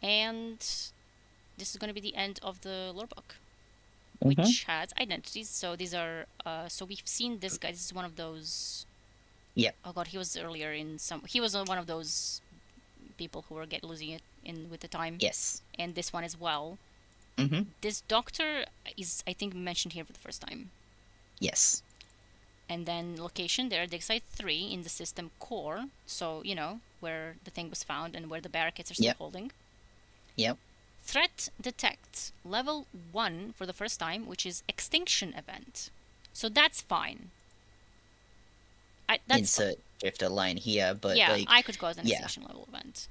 and this is going to be the end of the lore book, which has identities. So these are so we've seen this guy. This is one of those. Yep. Oh god, he was earlier in some. He was one of those people who were losing it in with the time. Yes. And this one as well. Mm-hmm. This doctor is, I think, mentioned here for the first time. Yes. And then location there, dig site 3 in the system core. So, where the thing was found and where the barricades are still Yep. holding. Yep. Threat detect level 1 for the first time, which is extinction event. So that's fine. That's Insert drifter line here, but yeah, like I could cause an yeah. extinction level event.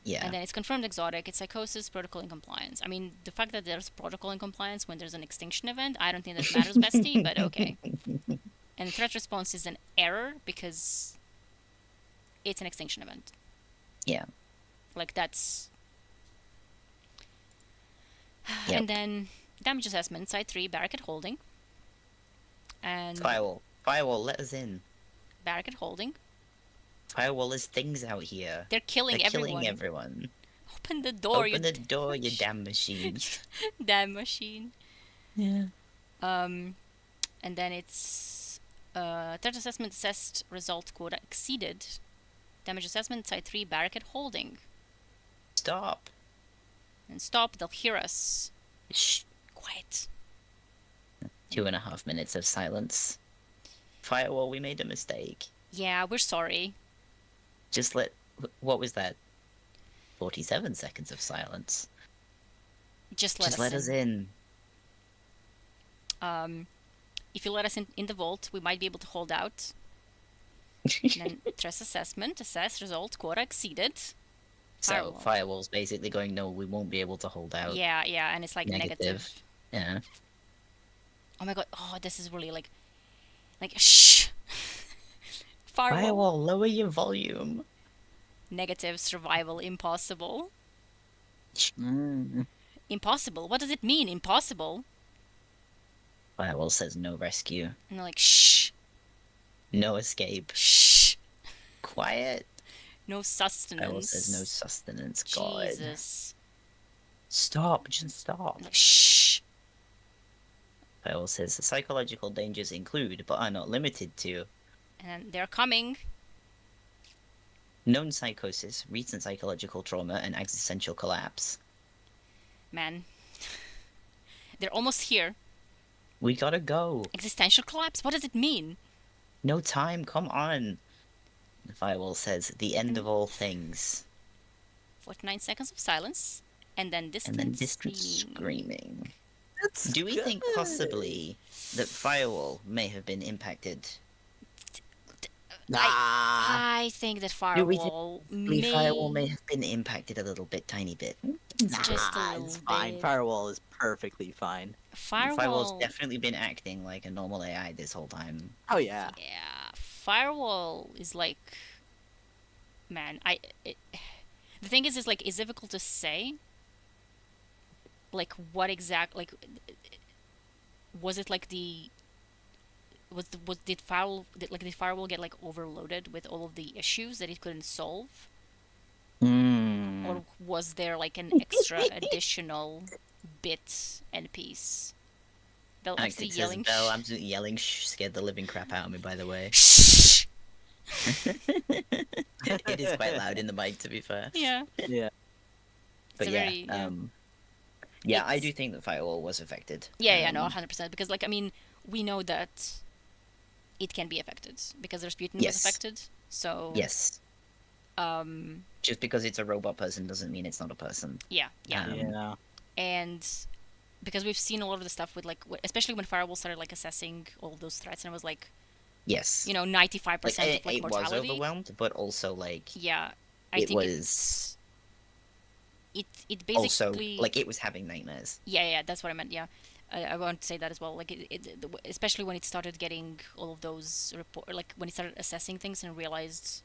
yeah. And then it's confirmed exotic, it's psychosis, protocol, and compliance. I mean, the fact that there's protocol and compliance when there's an extinction event, I don't think that matters, bestie, but okay. And threat response is an error because it's an extinction event. Yeah. Like, that's... Yep. And then damage assessment, side 3, barricade holding. And Firewall, let us in. barricade holding. Firewall, there's things out here. They're killing They're everyone. killing everyone. Open the door, Open the door, you damn machine. damn machine. Yeah. And then it's threat assessment assessed result quota exceeded. Damage assessment side 3 barricade holding. Stop. And stop, they'll hear us. Shh. Quiet. 2.5 minutes of silence. Firewall, we made a mistake. Yeah, we're sorry. Just what was that? 47 seconds of silence. Just let Just us let us in. If you let us in the vault, we might be able to hold out. And then stress assessment, assess, result, quota exceeded. So Firewall. Firewall's basically going, no, we won't be able to hold out. Yeah, and it's like negative. Yeah. Oh my god, oh, this is really like, shh. Firewall, lower your volume. Negative, survival, impossible. Mm. Impossible? What does it mean, impossible? Firewall says no rescue, And they're like, shh, no escape, shh, quiet. no sustenance. Firewall says no sustenance. God. Jesus. Stop, just stop. Like, shh. Firewall says the psychological dangers include, but are not limited to, And they're coming. known psychosis, recent psychological trauma, and existential collapse. Man. They're almost here. We gotta go. Existential collapse? What does it mean? No time, come on. The Firewall says the end of all things. 49 seconds of silence. And then distant, And then distant screaming. screaming. That's Do we think good. possibly that Firewall may have been impacted? I think that Do we Firewall think Firewall may have been impacted a little bit, tiny bit? just a Nah, little it's fine. bit. Firewall is perfectly fine. Firewall's definitely been acting like a normal AI this whole time. Oh yeah. Yeah, Firewall is like, man, the thing is like, it's difficult to say. Like, what exact, like, was it like did Firewall get like overloaded with all of the issues that it couldn't solve, or was there like an extra additional bit and piece? Bell Alex absolutely says yelling. Bell absolutely yelling. Shh, scared the living crap out of me. By the way, Shh. it is quite loud in the mic, to be fair. Yeah. Yeah. But It's a yeah, very- yeah. yeah, I It's- do think that Firewall was affected. Yeah, no, 100%. Because, like, I mean, we know that it can be affected because Rasputin Yes. was affected. So Yes, um, just because it's a robot person doesn't mean it's not a person. yeah, Yeah. and because we've seen a lot of the stuff with like, especially when Firewall started like assessing all those threats, and it was like, Yes, 95% like, of like it was mortality. overwhelmed, but also like Yeah, I it think was it also basically like it was having nightmares. yeah, that's what I meant. Yeah, I want to say that as well. Like, especially when it started getting all of those like when it started assessing things and realized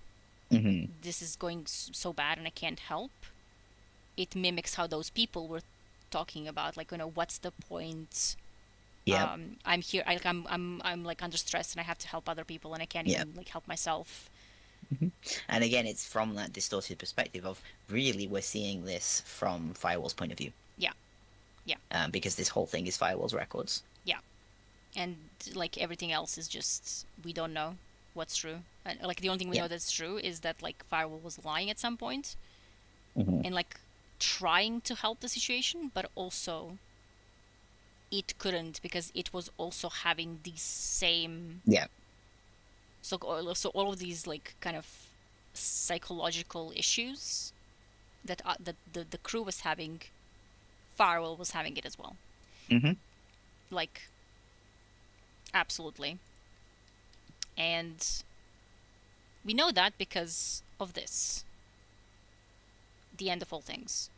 Mm-hmm. this is going so bad and I can't help. It mimics how those people were talking about, like, what's the point? Yeah, I'm here. I'm like under stress and I have to help other people and I can't Yeah. even like help myself. and again, it's from that distorted perspective of really we're seeing this from Firewall's point of view. Yeah. Because this whole thing is Firewall's records. And like everything else is just, we don't know what's true. And like the only thing we Yeah. know that's true is that like Firewall was lying at some point Mm-hmm. and like trying to help the situation, but also it couldn't because it was also having these same Yeah. so all of these like kind of psychological issues that the crew was having, Firewall was having it as well. Mm-hmm. Like, absolutely. And we know that because of this. The end of all things.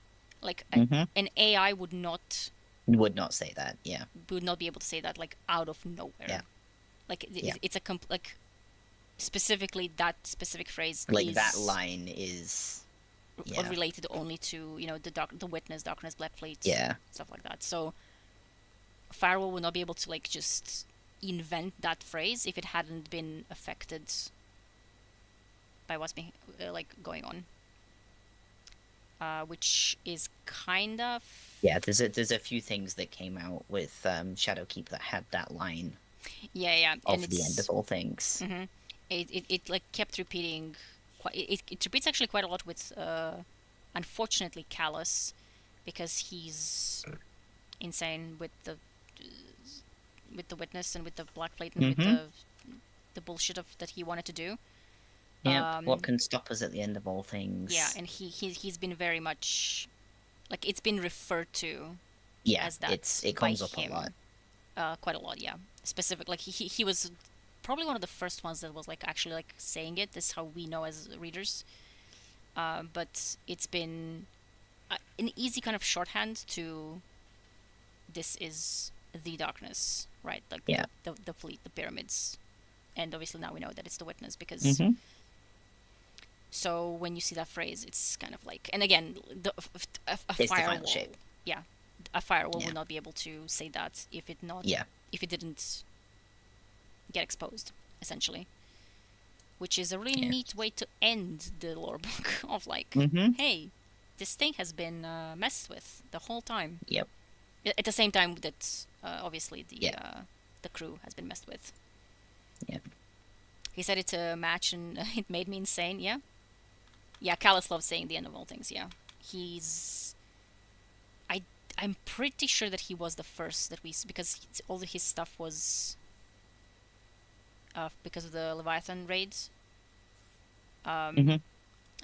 Like, Mm-hmm. an AI would not Would not say that. Yeah. be able to say that like out of nowhere. Yeah. Like Yeah. it's a like specifically that specific phrase Like is that line is. Yeah. related only to the witness, darkness, black fleet, Yeah. stuff like that. So Firewall would not be able to like just invent that phrase if it hadn't been affected by what's been like going on. Which is kind of Yeah. There's a few things that came out with Shadowkeep that had that line yeah, of and the end of all things. hmm It like kept repeating. It repeats actually quite a lot with, unfortunately, Callus, because he's insane with the witness and with the black plate and with the bullshit that he wanted to do. Yeah. What can stop us at the end of all things? Yeah, and he's been very much like it's been referred to Yeah. as that It by comes up him. a lot. Quite a lot, yeah. Specific, like he was probably one of the first ones that was like actually like saying it. This is how we know as readers. But it's been an easy kind of shorthand to this is the darkness, right? Like Yeah. the fleet, the pyramids, and obviously now we know that it's the witness because. Mm-hmm. So when you see that phrase, it's kind of like, and again, a It's the firewall. final shape. Yeah, a firewall Yeah. would not be able to say that if it not Yeah. if it didn't get exposed, essentially. Which is a really Yeah. neat way to end the lore book of like, Mm-hmm. hey, this thing has been messed with the whole time. Yep. At the same time that obviously Yeah. the crew has been messed with. Yeah. He said it's a match and it made me insane. Yeah. Yeah, Callus loves saying the end of all things. Yeah, he's. I'm pretty sure that he was the first that we because all his stuff was. Because of the Leviathan raids. Mhm.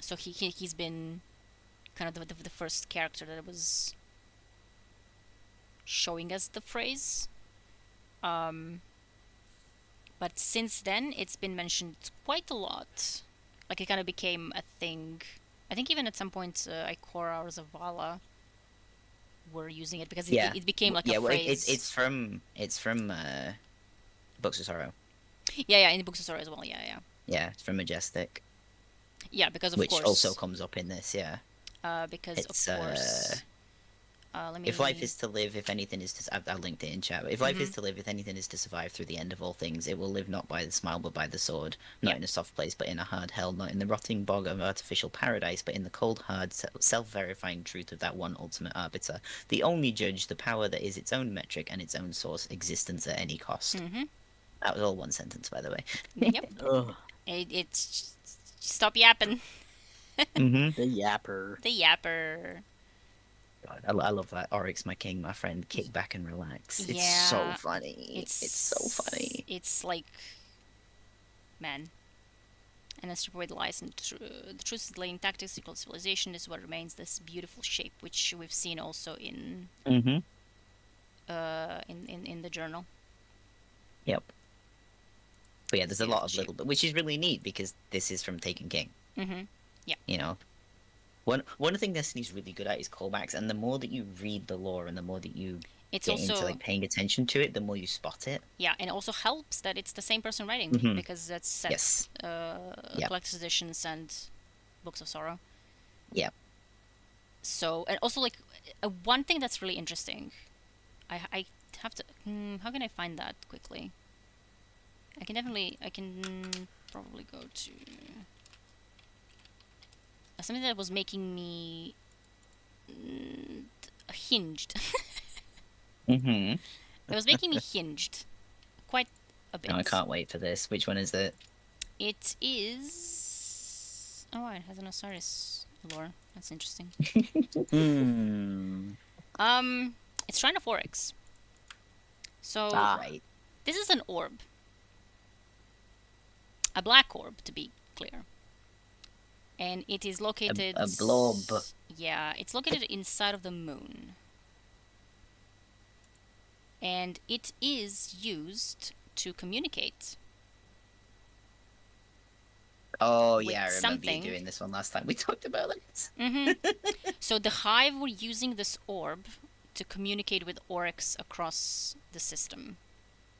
So he's been kind of the first character that was showing us the phrase. But since then, it's been mentioned quite a lot. Like it kind of became a thing. I think even at some point, Ikora or Zavala were using it because Yeah. it became like Yeah. a Well, phrase. it's from Books of Sorrow. Yeah, in the Books of Sorrow as well. Yeah. Yeah, it's from Majestic, Yeah, because of which course. also comes up in this. Yeah. Because It's of course. Let me. if life is to live, if anything is to, I've linked it in chat. But if life is Mhm. to live, if anything is to survive through the end of all things, it will live not by the smile but by the sword, not Yeah. in a soft place but in a hard hell, not in the rotting bog of artificial paradise, but in the cold, hard, self-verifying truth of that one ultimate arbiter, the only judge, the power that is its own metric and its own source, existence at any cost. Mhm. That was all one sentence, by the way. Yep. Ugh, It's stop yapping. Mm-hmm. the yapper. The yapper. God, I love that. Oryx, my king, my friend. Kick back and relax. It's so Yeah, funny. It's so funny. It's like, man. And as strip away the lies and the truth is laying tactics equal civilization is what remains this beautiful shape, which we've seen also in Mm-hmm. in the journal. Yep. But yeah, there's a lot of Beautiful little bit, which is really neat because this is from Taken King. Mm-hmm. You know, one thing Destiny's really good at is callbacks, and the more that you read the lore and the more that you It's get also into like paying attention to it, the more you spot it. yeah, and it also helps that it's the same person writing Mhm. because that's set Yes. Yep. collector's editions and Books of Sorrow. Yeah. So and also like one thing that's really interesting, I have to how can I find that quickly? I can probably go to something that was making me hinged. Mm-hmm. It was making me hinged quite a bit. No, I can't wait for this. Which one is it? It is. Oh, it has an Osiris lore. That's interesting. Hmm. It's Shrine of Oryx. So Right. this is an orb, a black orb to be clear, and it is located. A blob. Yeah, it's located inside of the moon, and it is used to communicate. Oh With yeah, I remember something. you doing this one last time. We talked about it. hmm So the Hive were using this orb to communicate with Oryx across the system.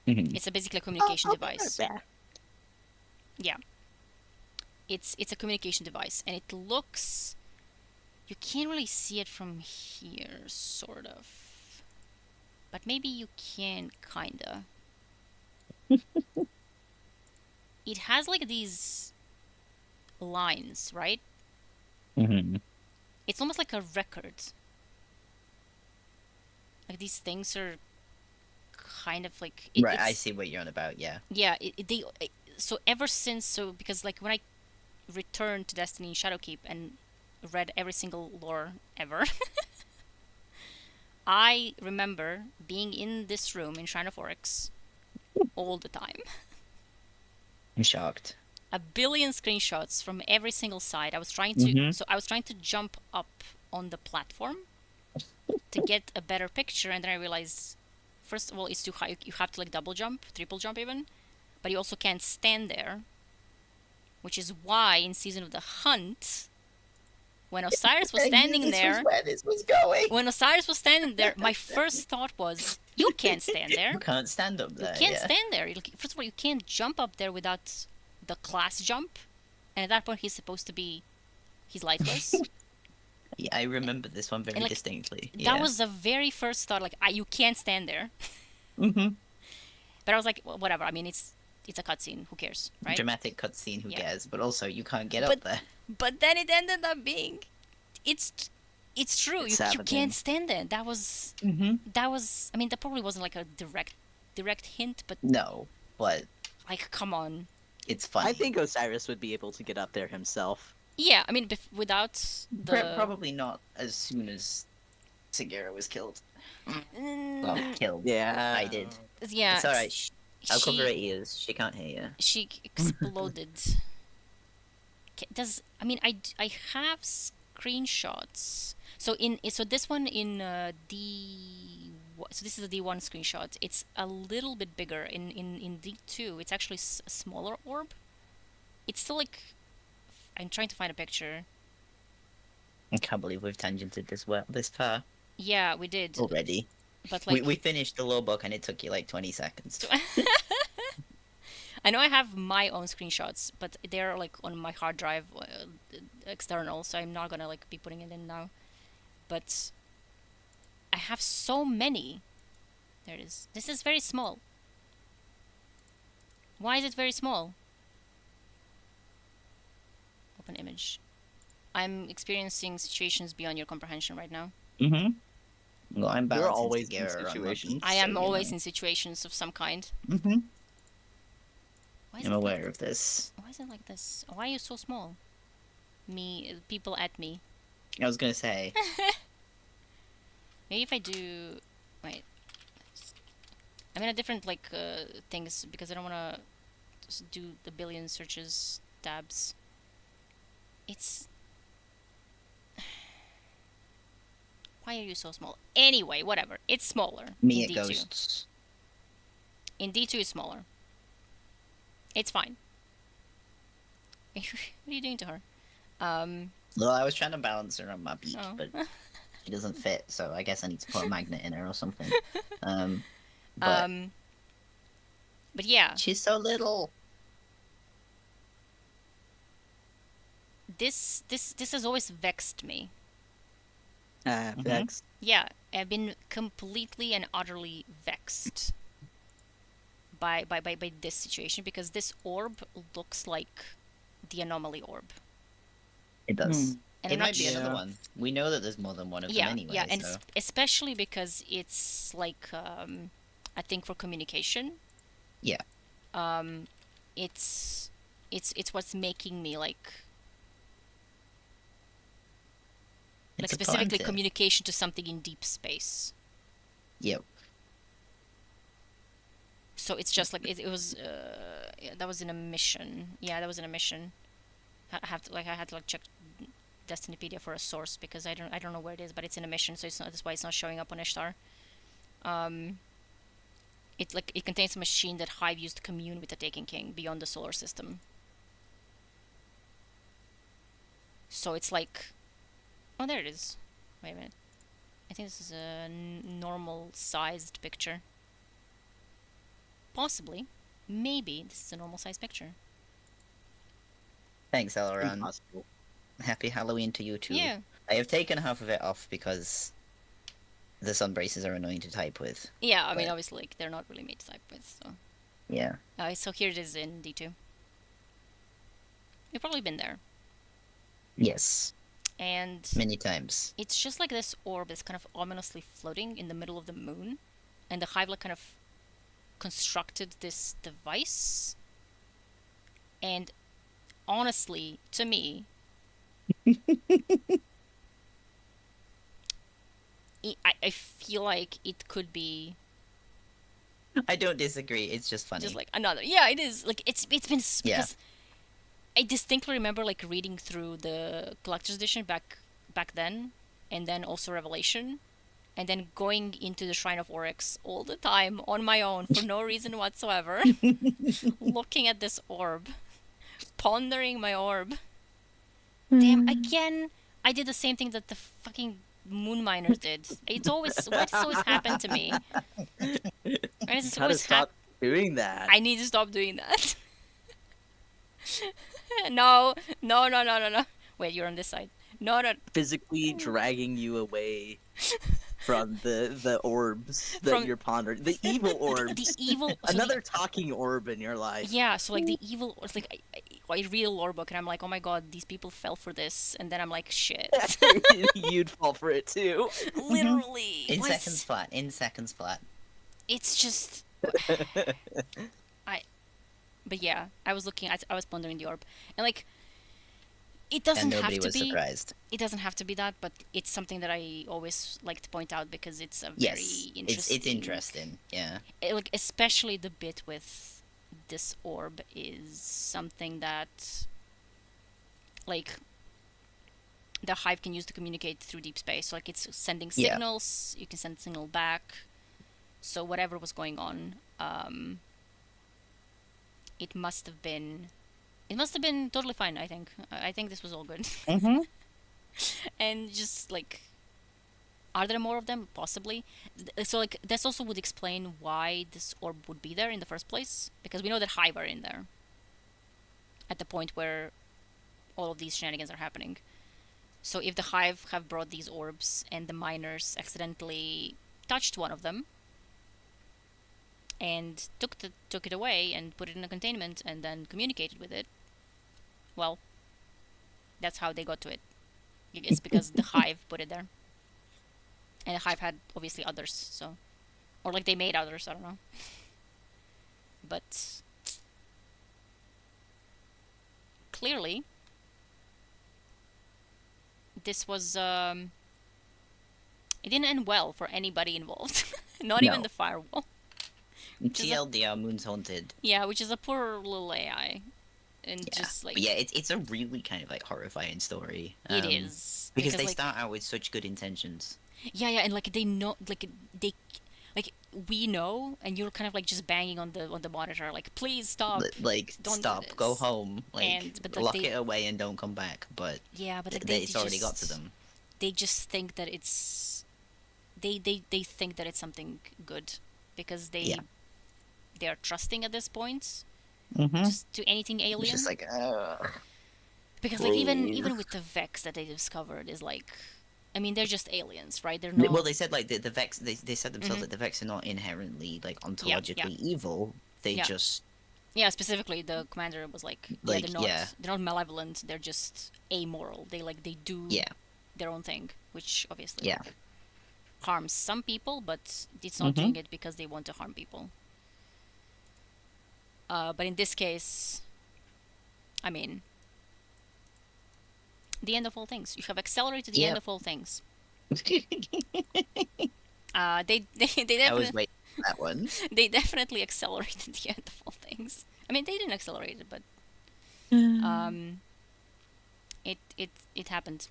Mhm. It's basically a communication I'll be right device. back. Yeah. It's a communication device, and it looks. You can't really see it from here, sort of. But maybe you can, kinda. It has like these lines, right? Mhm. It's almost like a record. Like these things are kind of like Right, I it's- see what you're on about. Yeah. Yeah, so ever since because like when I returned to Destiny and Shadowkeep and read every single lore ever, I remember being in this room in Shrine of Oryx all the time. I'm shocked. A billion screenshots from every single side. I was trying to Mhm. so I was trying to jump up on the platform to get a better picture, and then I realized first of all, it's too high. You have to like double jump, triple jump even, but you also can't stand there, which is why in Season of the Hunt, when Osiris was I knew standing this was there, where this was going. my first thought was, you can't stand there. You can't stand up You there. can't Yeah. stand there. First of all, you can't jump up there without the class jump, and at that point, he's lightless. Yeah, I remember this one very like, distinctly. That was the very first thought. Like, you can't stand there. Mm-hmm. But I was like, well, whatever. I mean, it's a cutscene. Who cares, right? Dramatic cutscene. Who Yeah. cares? But also, you can't get But- up there. But then it ended up being, it's true. It's You happening. can't stand there. That was. I mean, that probably wasn't like a direct hint, but No, but like, come on. it's funny. I think Osiris would be able to get up there himself. Yeah, I mean, without the Probably not as soon as Segura was killed. Mm, Well, killed. Yeah. I did. yeah, It's alright. I'll she- cover her ears. She can't hear you. She exploded. I have screenshots. So this one in so this is a D1 screenshot. It's a little bit bigger. In D2, it's actually a smaller orb. It's still like, I'm trying to find a picture. I can't believe we've tangented this far Yeah, we did. already. But like, We finished the law book and it took you like 20 seconds. I know I have my own screenshots, but they're like on my hard drive, external, so I'm not gonna like be putting it in now. But I have so many. There it is. This is very small. Why is it very small? Open image. I'm experiencing situations beyond your comprehension right now. Mm-hmm. Well, I'm You're balancing always in Segura on situations. Lucky, I am so, always in situations of some kind. Mm-hmm. Why is I'm it aware of this. Why is it like this? Why are you so small? People at me. I was gonna say, Maybe if I do, wait, I'm in a different like things because I don't want to do the billion searches tabs. It's why are you so small? Anyway, whatever. It's smaller me in it D2. ghosts. In D2 is smaller. It's fine. What are you doing to her? Well, I was trying to balance her on my beak, Oh. but she doesn't fit, so I guess I need to put a magnet in her or something. But But yeah, she's so little. this has always vexed me. Vex. Yeah, I've been completely and utterly vexed by this situation because this orb looks like the anomaly orb. It does. And It I'm not might be sure. another one. We know that there's more than one of Yeah, them anyway. yeah, and so. especially because it's like I think for communication. Yeah. It's what's making me like It's a specifically planted. communication to something in deep space. Yep. So it's just like it was. Yeah, that was in a mission. Yeah, that was in a mission. I had to check Destinypedia for a source because I don't know where it is, but it's in a mission, so it's not. That's why it's not showing up on Ishtar. It contains a machine that Hive used to commune with the Taken King beyond the solar system. So it's like, oh, there it is. Wait a minute. I think this is a normal-sized picture. Possibly. Maybe this is a normal-sized picture. Thanks, Elron. Impossible. Happy Halloween to you too. Yeah. I have taken half of it off because the sun braces are annoying to type with. Yeah, I mean, But- obviously, like, they're not really made to type with, so... Yeah. So here it is in D2. You've probably been there. Yes. And Many times. it's just like this orb that's kind of ominously floating in the middle of the moon. And the Hive like kind of constructed this device. And honestly, to me, I feel like it could be I don't disagree. It's just funny. just like another. Yeah, it is. Like it's been Yeah. because I distinctly remember like reading through the collector's edition back then, and then also Revelation, and then going into the Shrine of Oryx all the time on my own for no reason whatsoever, looking at this orb, pondering my orb. Damn, again, I did the same thing that the fucking moon miners did. It's always, why does this always happen to me? Why does this Gotta always happen? stop doing that. I need to stop doing that. No, no, no, no, no, no. Wait, you're on this side. No, no. Physically dragging you away from the orbs that From- you're pondering. The evil orbs. The evil. so the- Another talking orb in your life. Yeah, so like the evil, it's like I read a lore book and I'm like, oh my god, these people fell for this, and then I'm like, shit, You'd fall for it too. literally. In Why seconds flat. In seconds flat. It's just, but yeah, I was looking, I was pondering the orb, and like, it And doesn't have nobody to was be. surprised. It doesn't have to be that, but it's something that I always like to point out because it's a very Yes. interesting. It's interesting. Yeah. Like especially the bit with this orb is something that like the hive can use to communicate through deep space. So, like it's sending Yeah. signals, you can send signal back. So whatever was going on, it must have been totally fine. I think this was all good. Mm-hmm. And just like, are there more of them? Possibly. So like this also would explain why this orb would be there in the first place, because we know that hive are in there at the point where all of these shenanigans are happening. So if the hive have brought these orbs and the miners accidentally touched one of them and took it away and put it in a containment and then communicated with it, well, that's how they got to it. It's because the hive put it there. And the hive had obviously others, so, or like they made others, I don't know. But clearly this was it didn't end well for anybody involved. Not even No. the firewall. TLDR, Moon's Haunted. Yeah, which is a poor little AI. And Yeah. just like But yeah, it's a really kind of like horrifying story. it is. Because they like, start out with such good intentions. Yeah, and like they know, like they, like we know, and you're kind of like just banging on the monitor, like please stop. Like, don't do stop, go this. home, like, But, like, lock they- it away and don't come back. But Yeah, but like it's already got to them. They just think that it's, they think that it's something good, because they are trusting at this point, Mm-hmm. just to anything alien. It's just like, Because like even please. with the Vex that they discovered is like, I mean they're just aliens, right? They're not. Well, they said like the Vex. They said themselves Mhm. that the Vex are not inherently like ontologically evil. They Yeah. just Yeah, specifically the commander was like, Like, they're not malevolent. They're just amoral. They do their own thing, which obviously yeah. harms some people, but it's not Mhm. doing it because they want to harm people. But in this case, I mean, the end of all things. You have accelerated the end Yep. of all things. They I definitely was waiting for that one. they definitely accelerated the end of all things. I mean, they didn't accelerate it, but it happened.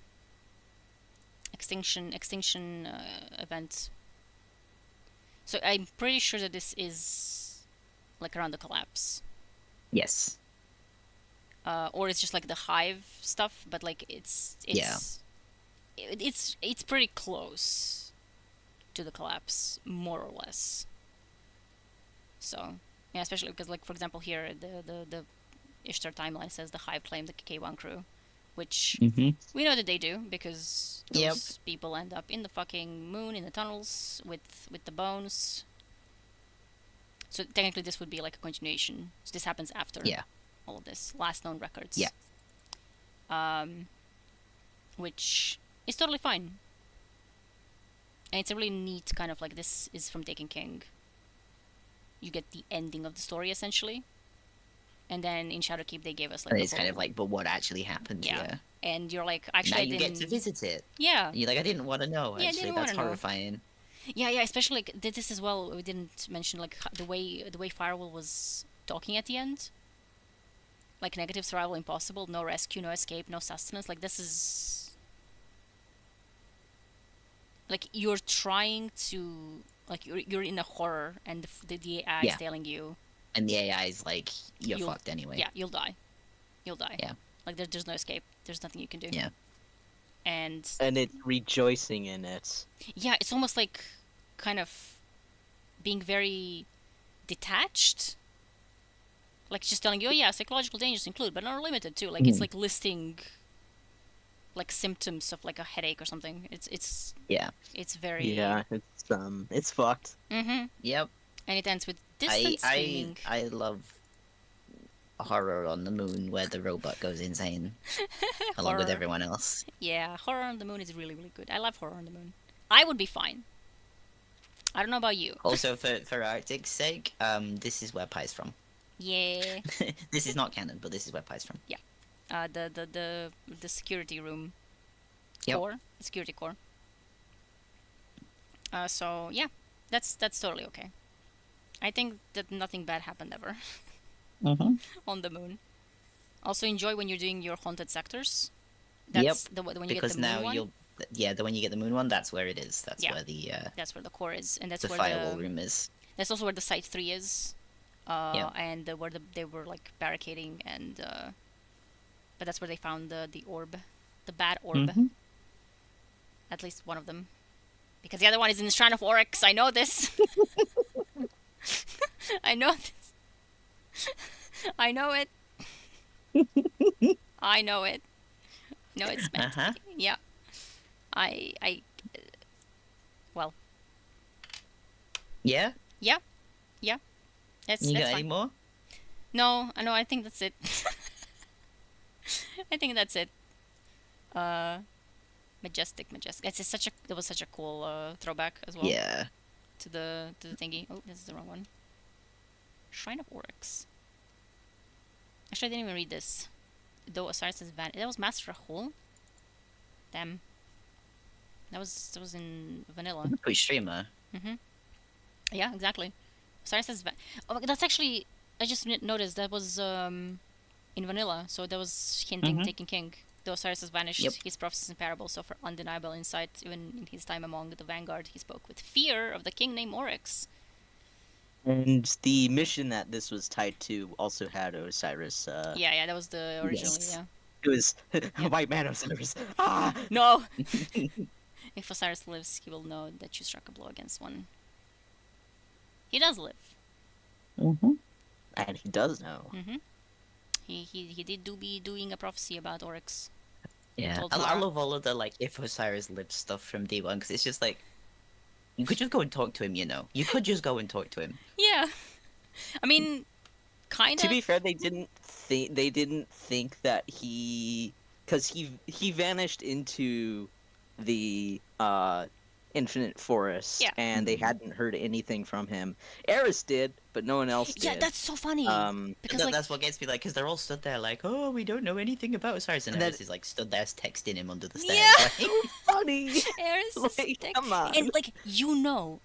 Extinction event. So I'm pretty sure that this is like around the collapse, Yes. or it's just like the hive stuff. But like it's it's pretty close to the collapse, more or less. So yeah, especially because like for example here the Ishtar timeline says the hive claimed the K1 crew, which Mm-hmm. we know that they do because those Yep. people end up in the fucking moon, in the tunnels with the bones. So technically, this would be like a continuation. So this happens after all of this. Last known records. Yeah. Which is totally fine. And it's a really neat kind of like, this is from Taken King. You get the ending of the story essentially. And then in Shadowkeep they gave us like And the it's kind whole- of like, but what actually happened Yeah. here? and you're like, actually Now I you didn't. get to visit it. Yeah. And you're like, I didn't want to know. Yeah, I Actually, didn't that's wanna know. horrifying. Yeah, especially like this as well. We didn't mention like the way Firewall was talking at the end. Like negative survival impossible, no rescue, no escape, no sustenance. Like this is like you're trying to like you're in a horror and the AI is Yeah. telling you And the AI is like, you're you'll fucked anyway. yeah, you'll die. You'll die. Yeah. Like there's no escape. There's nothing you can do. Yeah. And And it's rejoicing in it. yeah, it's almost like kind of being very detached. Like it's just telling you, oh yeah, psychological dangers include, but not limited to. Like it's like listing like symptoms of like a headache or something. Yeah. It's very Yeah, it's fucked. Mm-hmm. Yep. And it ends with distant screaming. I love horror on the moon where the robot goes insane along with Horror. everyone else. Yeah, Horror on the Moon is really, really good. I love Horror on the Moon. I would be fine. I don't know about you. Also, for Arctic's sake, this is where Pie's from. Yeah. This is not canon, but this is where Pie's from. The security room Yep. core, the security core. So yeah, that's totally okay. I think that nothing bad happened ever on the moon. Also enjoy when you're doing your haunted sectors. That's Yep. the when you Because get the moon now one. you'll, the when you get the moon one, that's where it is. That's Yeah. where the That's where the core is, and that's the where firewall room is. that's also where the Site 3 is. Yeah. And where they were like barricading, and but that's where they found the orb, the bad orb. At least one of them, because the other one is in the Shrine of Oryx. I know this. I know this. I know it. I know it. No, it's meant. Uh-huh. Yeah. I. Well. Yeah. Yeah. Yeah. You That's got any fine. more? No, I know. I think that's it. I think that's it. Majestic. It's just such a. It was such a cool throwback as well. Yeah. To the thingy. Oh, this is the wrong one. Shrine of Oryx. Actually, I didn't even read this. Though Osiris has vanished. That was Master Hole. Damn. That was in vanilla. Pretty streamer. Yeah, exactly. Osiris has oh, that's actually. I just noticed that was in vanilla. So that was hinting Taken King. Though Osiris has vanished, Yep. his prophecies and parables offer undeniable insight. Even in his time among the vanguard, he spoke with fear of the king named Oryx. And the mission that this was tied to also had Osiris. Yeah, that was the originally. Yes. Yeah. It was White Man Osiris. Ah! No. If Osiris lives, he will know that you struck a blow against one. He does live. And he does know. He did be doing a prophecy about Oryx. Yeah. told I Mara. love all of the like if Osiris lives stuff from D1 because it's just like you could just go and talk to him. You could just go and talk to him. Yeah. I mean, kind To of. be fair, they didn't think that because he vanished into the Infinite Forest, Yeah. and they hadn't heard anything from him. Eris did, but no one else did. Yeah, that's so funny. Because like, That's what gets me, like, because they're all stood there like, oh, we don't know anything about Osiris, and And Eris is like stood there texting him under the stairs. Yeah. Like, funny. Eris is Like, sick. come on. And like you know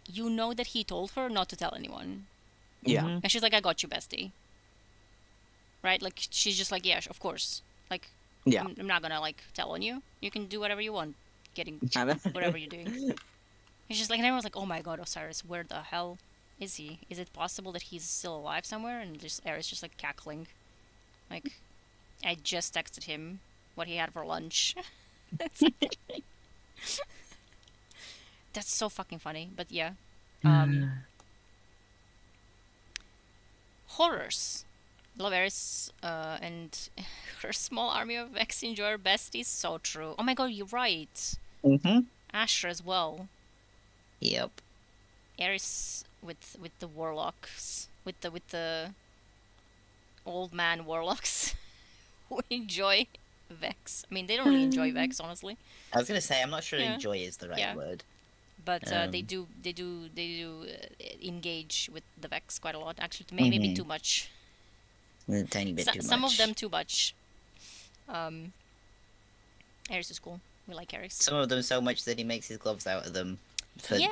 that he told her not to tell anyone, Yeah. and she's like, "I got you, bestie." Right? Like she's just like, "Yeah, of course." Like, Yeah. I'm not gonna like tell on you. You can do whatever you want, getting I'm- whatever you're doing. It's just like, and everyone's like, "Oh my god, Osiris, where the hell is he? Is it possible that he's still alive somewhere?" And just Eris just like cackling, like, I just texted him what he had for lunch. It's like- That's so fucking funny. But yeah, horrors. Love Eris and her small army of Vex enjoy her besties. So true. Oh my god, you're right. Asher as well. Yep. Eris with the warlocks, with the old man warlocks who enjoy Vex. I mean, they don't really enjoy Vex, honestly, I was gonna say, I'm not sure Yeah. enjoy is the right Yeah. word. but they do engage with the Vex quite a lot. Actually, maybe too much. A tiny bit too much. Some of them too much. Eris is cool. We like Eris. Some of them so much that he makes his gloves out of them. For some Yeah,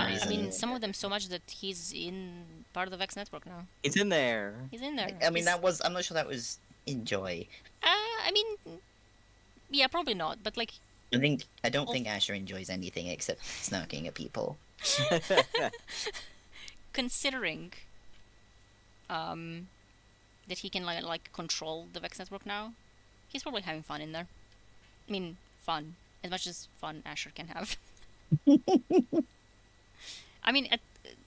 I reason. mean, some of them so much that he's in part of the Vex network now. It's in there. He's in there. I mean, He's- I'm not sure that was enjoy. I mean, yeah, probably not. But like, I don't think Asher enjoys anything except snarking at people. Considering that he can like control the Vex network now, he's probably having fun in there. I mean, fun as much as fun Asher can have. I mean,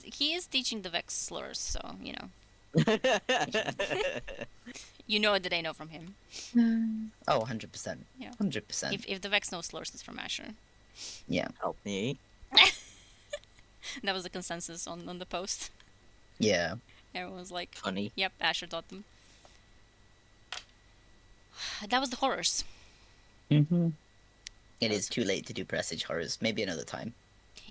he is teaching the Vex slurs, so you know. You know that I know from him. Oh, 100%. Yeah. 100%. If the Vex knows slurs, it's from Asher. Yeah. Help me. That was the consensus on the post. Yeah. Everyone was like, Funny. "Yep, Asher taught them." That was the horrors. Mm-hmm. It is too late to do presage horrors. Maybe another time.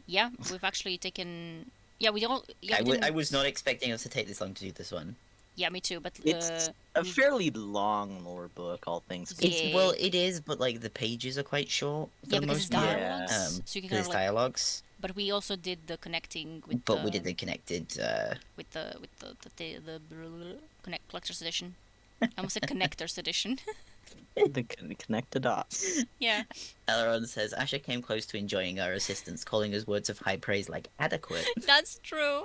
Yeah, we've actually taken. Yeah, we don't. Yeah, I was not expecting us to take this long to do this one. Yeah, me too. But It's a fairly long lore book, all things Yeah. considered. Well, it is, but like the pages are quite short for yeah, the because it's most part. dialogues, so you can There's kind of like. dialogues, But we also did the connecting with. but we did the connected. With the connect collector's edition. I almost said connector's edition. The connected dots. Yeah. Elrond says Asher came close to enjoying our assistance, calling us words of high praise like adequate. That's true.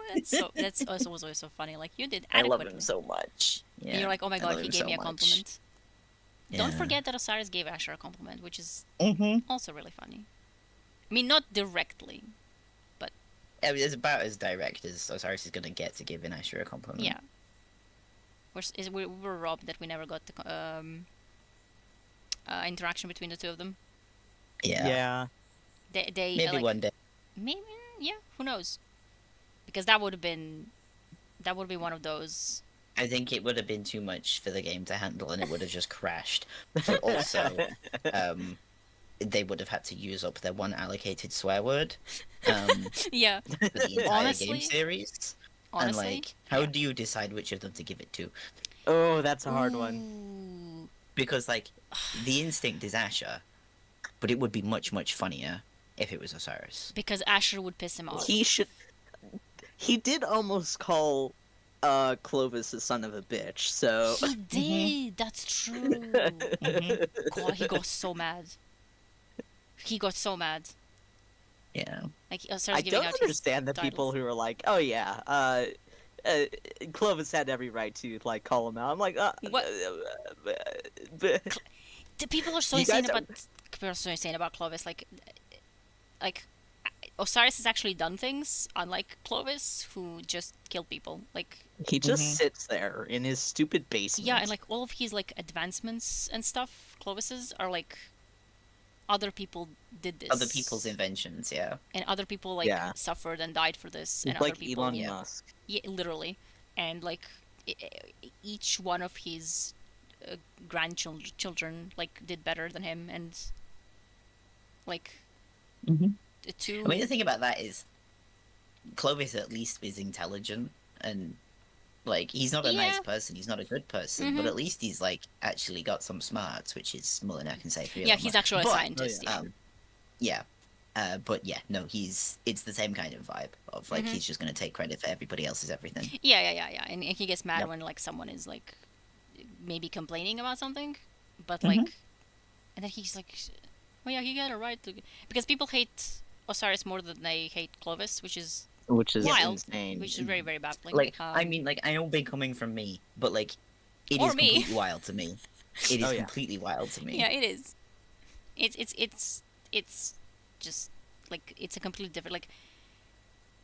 That's also was always so funny. Like you did I love adequately. him so much. Yeah, And you're like, oh my I god, love he him gave so me a much. compliment. Don't Yeah. forget that Osiris gave Asher a compliment, which is Mm-hmm. also really funny. I mean, not directly. I mean, it's about as direct as Osiris is gonna get to giving Asher a compliment. Yeah. We were robbed that we never got the interaction between the two of them. Yeah. They Maybe like, one day. maybe yeah, who knows? Because that would be one of those. I think it would have been too much for the game to handle, and it would have just crashed. But also, they would have had to use up their one allocated swear word Yeah, for the entire Honestly- game series. honestly. And like, how yeah. do you decide which of them to give it to? Oh, that's a hard one. Ooh. Because like, the instinct is Asher, but it would be much funnier if it was Osiris. Because Asher would piss him off. He should. He did almost call Clovis a son of a bitch, so. He did. That's true. God, he got so mad. He got so mad. Yeah. Like he I started giving don't out his understand the titles. people who are like, oh yeah, Clovis had every right to like call him out. I'm like, What? The people are so You insane guys about Clovis. Like Osiris has actually done things, unlike Clovis, who just killed people. Like he just sits there in his stupid basement. yeah, and like all of his like advancements and stuff, Clovis's are like other people did this. Other people's inventions, yeah. and other people like Yeah. suffered and died for this, and like other people, Elon yeah, Musk. yeah, literally, and like each one of his grandchildren like did better than him, and like the two. I mean, the thing about that is, Clovis at least is intelligent, and like he's not a nice Yeah. person. He's not a good person, but at least he's like actually got some smarts, which is more than I can say for you. yeah, he's actually a But, scientist. Yeah. Yeah. But yeah, no, it's the same kind of vibe of like he's just gonna take credit for everybody else's everything. Yeah. And he gets mad Yep. when like someone is like maybe complaining about something, but like, and then he's like, "Oh yeah, he got a right to," because people hate Osiris more than they hate Clovis, which is wild, insane. which is very very baffling. Like, I mean, like I know big coming from me, but like, it Or is me. completely wild to me. It is Oh, yeah. completely wild to me. yeah, it is. It's just like it's a completely different like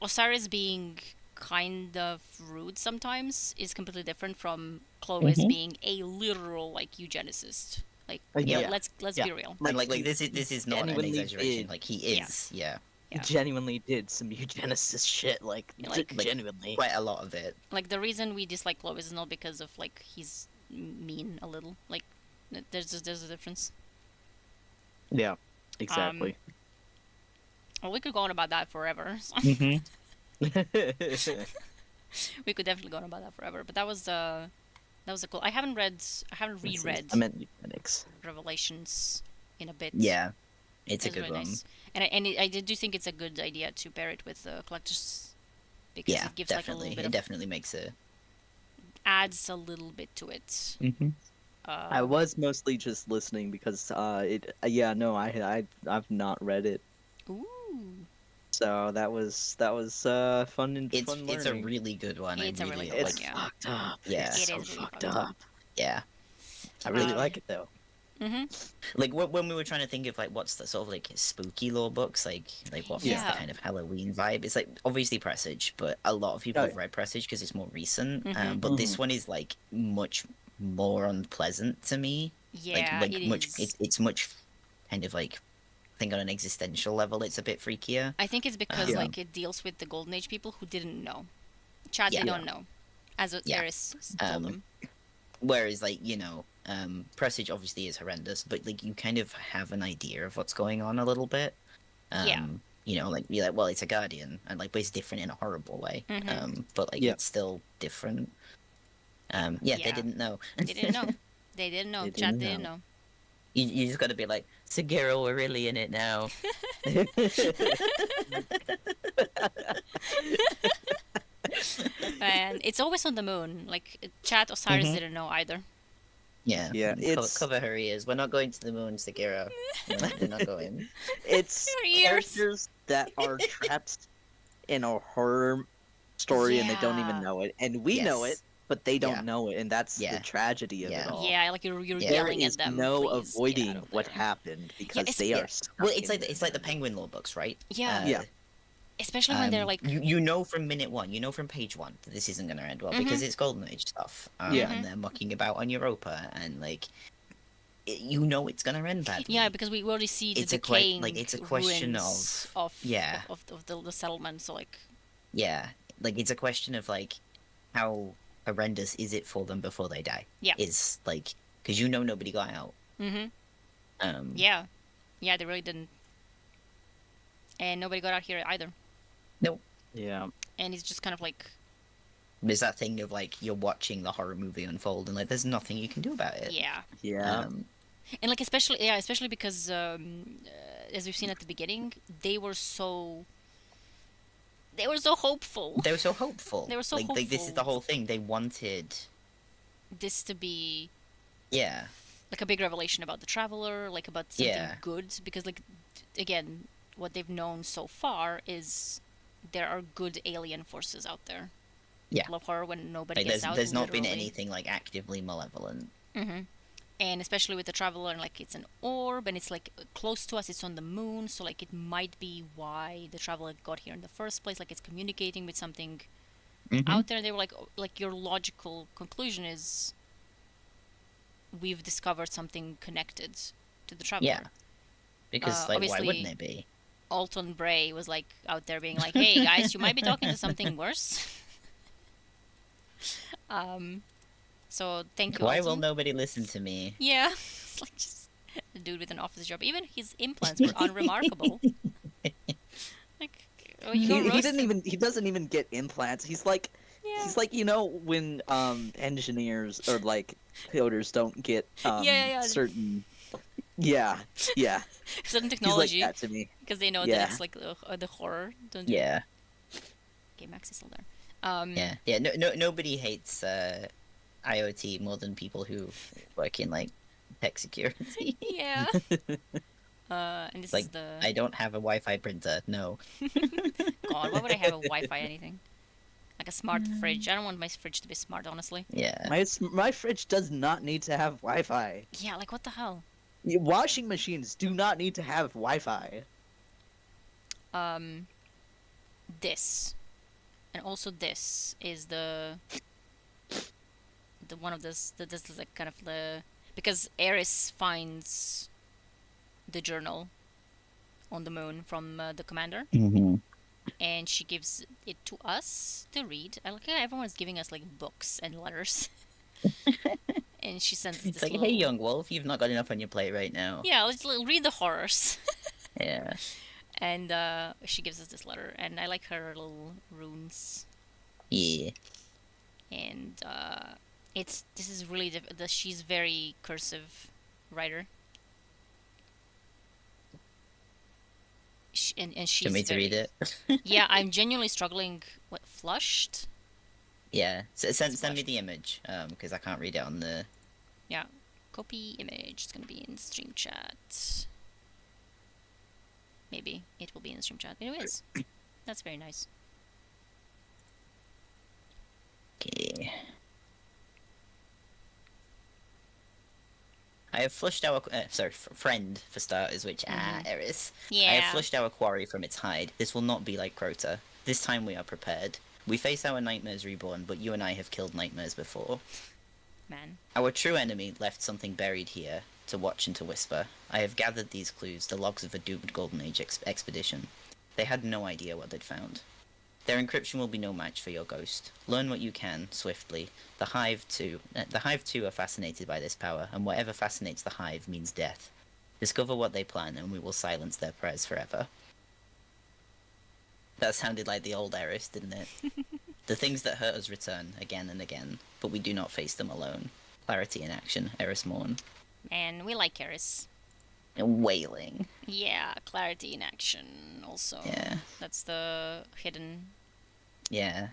Osiris being kind of rude sometimes is completely different from Clovis being a literal like eugenicist. Like Yeah. let's Yeah. be real. And like this is not an genuinely exaggeration. did. Like he Yeah. is, yeah, He genuinely did some eugenicist shit, like, Yeah, like- genuinely. quite a lot of it. Like the reason we dislike Clovis is not because of like he's mean a little. Like there's a difference. Yeah, exactly. Well, we could go on about that forever. We could definitely go on about that forever. But that was a cool. I haven't reread I meant eugenics. Revelations in a bit. Yeah, it's a It's good really one. nice. And I do think it's a good idea to pair it with the collectors because Yeah, it gives definitely. like a It little bit definitely makes a. adds a little bit to it. Mm-hmm. I was mostly just listening because yeah, no, I've not read it. Ooh, So that was fun and It's fun it's a learning. really good one. I it's a really really good one, It's like. yeah. fucked up. Yeah, It's It so is really fucked fucked up. up. yeah. I really Um, like it though. Mm-hmm. Like when we were trying to think of like what's the sort of like spooky lore books, like what fits the Yeah. kind of Halloween vibe. It's like obviously Presage, but a lot of people Oh, have read Presage because it's more recent. Mm-hmm. But Mhm. this one is like much more unpleasant to me. Yeah, it Much. is. It's much kind of like I think on an existential level, it's a bit freakier. I think it's because Yeah. Um, like it deals with the Golden Age people who didn't know. Chad, they yeah, don't know, as yeah. Eris told Um, them. Whereas, like, Presage obviously is horrendous, but like you kind of have an idea of what's going on a little bit. Yeah. Like you're like, well, it's a guardian, and like, but it's different in a horrible way. Mm-hmm. But like Yeah. it's still different. Yeah, they Yeah. didn't know. They didn't know. They didn't know. They Chad didn't didn't know. know. You just got to be like, Sagiro, we're really in it now. And it's always on the moon. Like Chad Osiris Mhm. didn't know either. Yeah, Yeah, it's cover her ears. We're not going to the moon, Sagiro. We're not going. it's Her ears. characters that are trapped in a horror story and they don't even Yeah. know it, and we know it, Yes. but they don't Yeah. know it, and that's Yeah. the tragedy of it Yeah. all. Yeah, like you're Yeah. There yelling is at them. no "Please, get out avoiding of what there." happened because it's- they Yeah. are stuck Well, in it's it. like the Penguin law books, right? Yeah. Yeah. Especially when they're like, you know from minute one, you know from page one that this isn't going to end well because it's Golden Age stuff. Yeah. And they're mucking about on Europa, and like you know it's going to end badly. yeah, because we already see the It's a decaying it's a question ruins of yeah. of the settlement. So like, Yeah, like it's a question of like how horrendous is it for them before they die? Yeah. Is like because nobody got out. yeah, they really didn't, and nobody got out here either. Yeah. And it's just kind of like, There's that thing of like you're watching the horror movie unfold, and like there's nothing you can do about it. yeah, Yeah. and like especially because as we've seen at the beginning, they were so hopeful. They were so hopeful. They were so like, this is hopeful. the whole thing. They wanted, This to be yeah, like a big revelation about the traveler, like about something Yeah. good, because like again, what they've known so far is there are good alien forces out there. Yeah. Love horror when nobody like gets out. there's not been literally. anything like actively malevolent. And especially with the traveler, and like it's an orb and it's like close to us, it's on the moon, so like it might be why the traveler got here in the first place, like it's communicating with something out there. They were like your logical conclusion is we've discovered something connected to the traveler. Yeah, because like why obviously- wouldn't it be? Alton Bray was like out there being like, "Hey guys, you might be talking to something worse." So thank you. Why will Alton. nobody listen to me? Yeah, it's like just a dude with an office job. Even his implants were unremarkable. Like, oh, you He, got he didn't roasted. even he doesn't even get implants. He's like Yeah. he's like, when engineers or like coders don't get Yeah. certain yeah. Certain He's like technology that to me. because they know Yeah. that it's like the horror. Don't do it. Yeah, Okay, Max is still there. yeah. Nobody hates IoT more than people who work in like tech security. Yeah. And this Like, is the I don't have a Wi-Fi printer. No. God. Why would I have a Wi-Fi anything? Like a smart fridge. I don't want my fridge to be smart, honestly. Yeah. My fridge does not need to have Wi-Fi. Yeah, like what the hell? Washing machines do not need to have Wi-Fi. This, and also this is the one of this. This is like kind of the because Eris finds the journal on the moon from the commander, Mm-hmm. and she gives it to us to read. I like how everyone's giving us like books and letters, and she sends us It's this like, little, hey, young wolf, you've not got enough on your plate right now. yeah, let's read the horrors. Yeah. And she gives us this letter, and I like her little runes. Yeah. And this is really she's very cursive writer. And she's Do you want me to very, read it? yeah, I'm genuinely struggling. What, flushed? Yeah. Send me the image, because I can't read it on the. Yeah. Copy image. It's gonna be in stream chat. Maybe it will be in the stream chat. It is. That's very nice. Okay. I have flushed our friend for starters, which Eris. I Yeah. have flushed our quarry from its hide. This will not be like Crota. This time we are prepared. We face our nightmares reborn, but you and I have killed nightmares before. Man. Our true enemy left something buried here to watch and to whisper. I have gathered these clues, the logs of a doomed Golden Age expedition. They had no idea what they'd found. Their encryption will be no match for your ghost. Learn what you can, swiftly. The Hive too are fascinated by this power, and whatever fascinates the Hive means death. Discover what they plan, and we will silence their prayers forever. That sounded like the old Eris, didn't it? The things that hurt us return, again and again, but we do not face them alone. Clarity in action, Eris Morn. Man, we like Eris. And wailing. Yeah, clarity in action also. Yeah. That's the hidden. Yeah.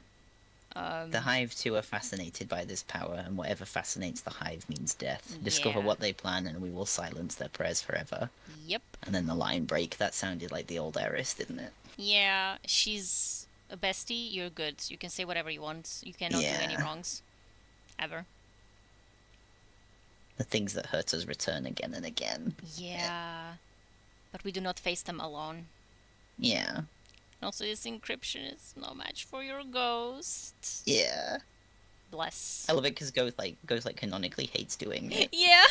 The Hive too are fascinated by this power, and whatever fascinates the Hive means death. Discover Yeah. what they plan, and we will silence their prayers forever. Yep. And then the line break, that sounded like the old Eris, didn't it? Yeah, she's a bestie. You're good. You can say whatever you want. You cannot do any Yeah. wrongs. Ever. The things that hurt us return again and again. Yeah. But we do not face them alone. Yeah. Also, this encryption is no match for your ghost. Yeah. Bless. I love it because Ghost canonically hates doing it. Yeah.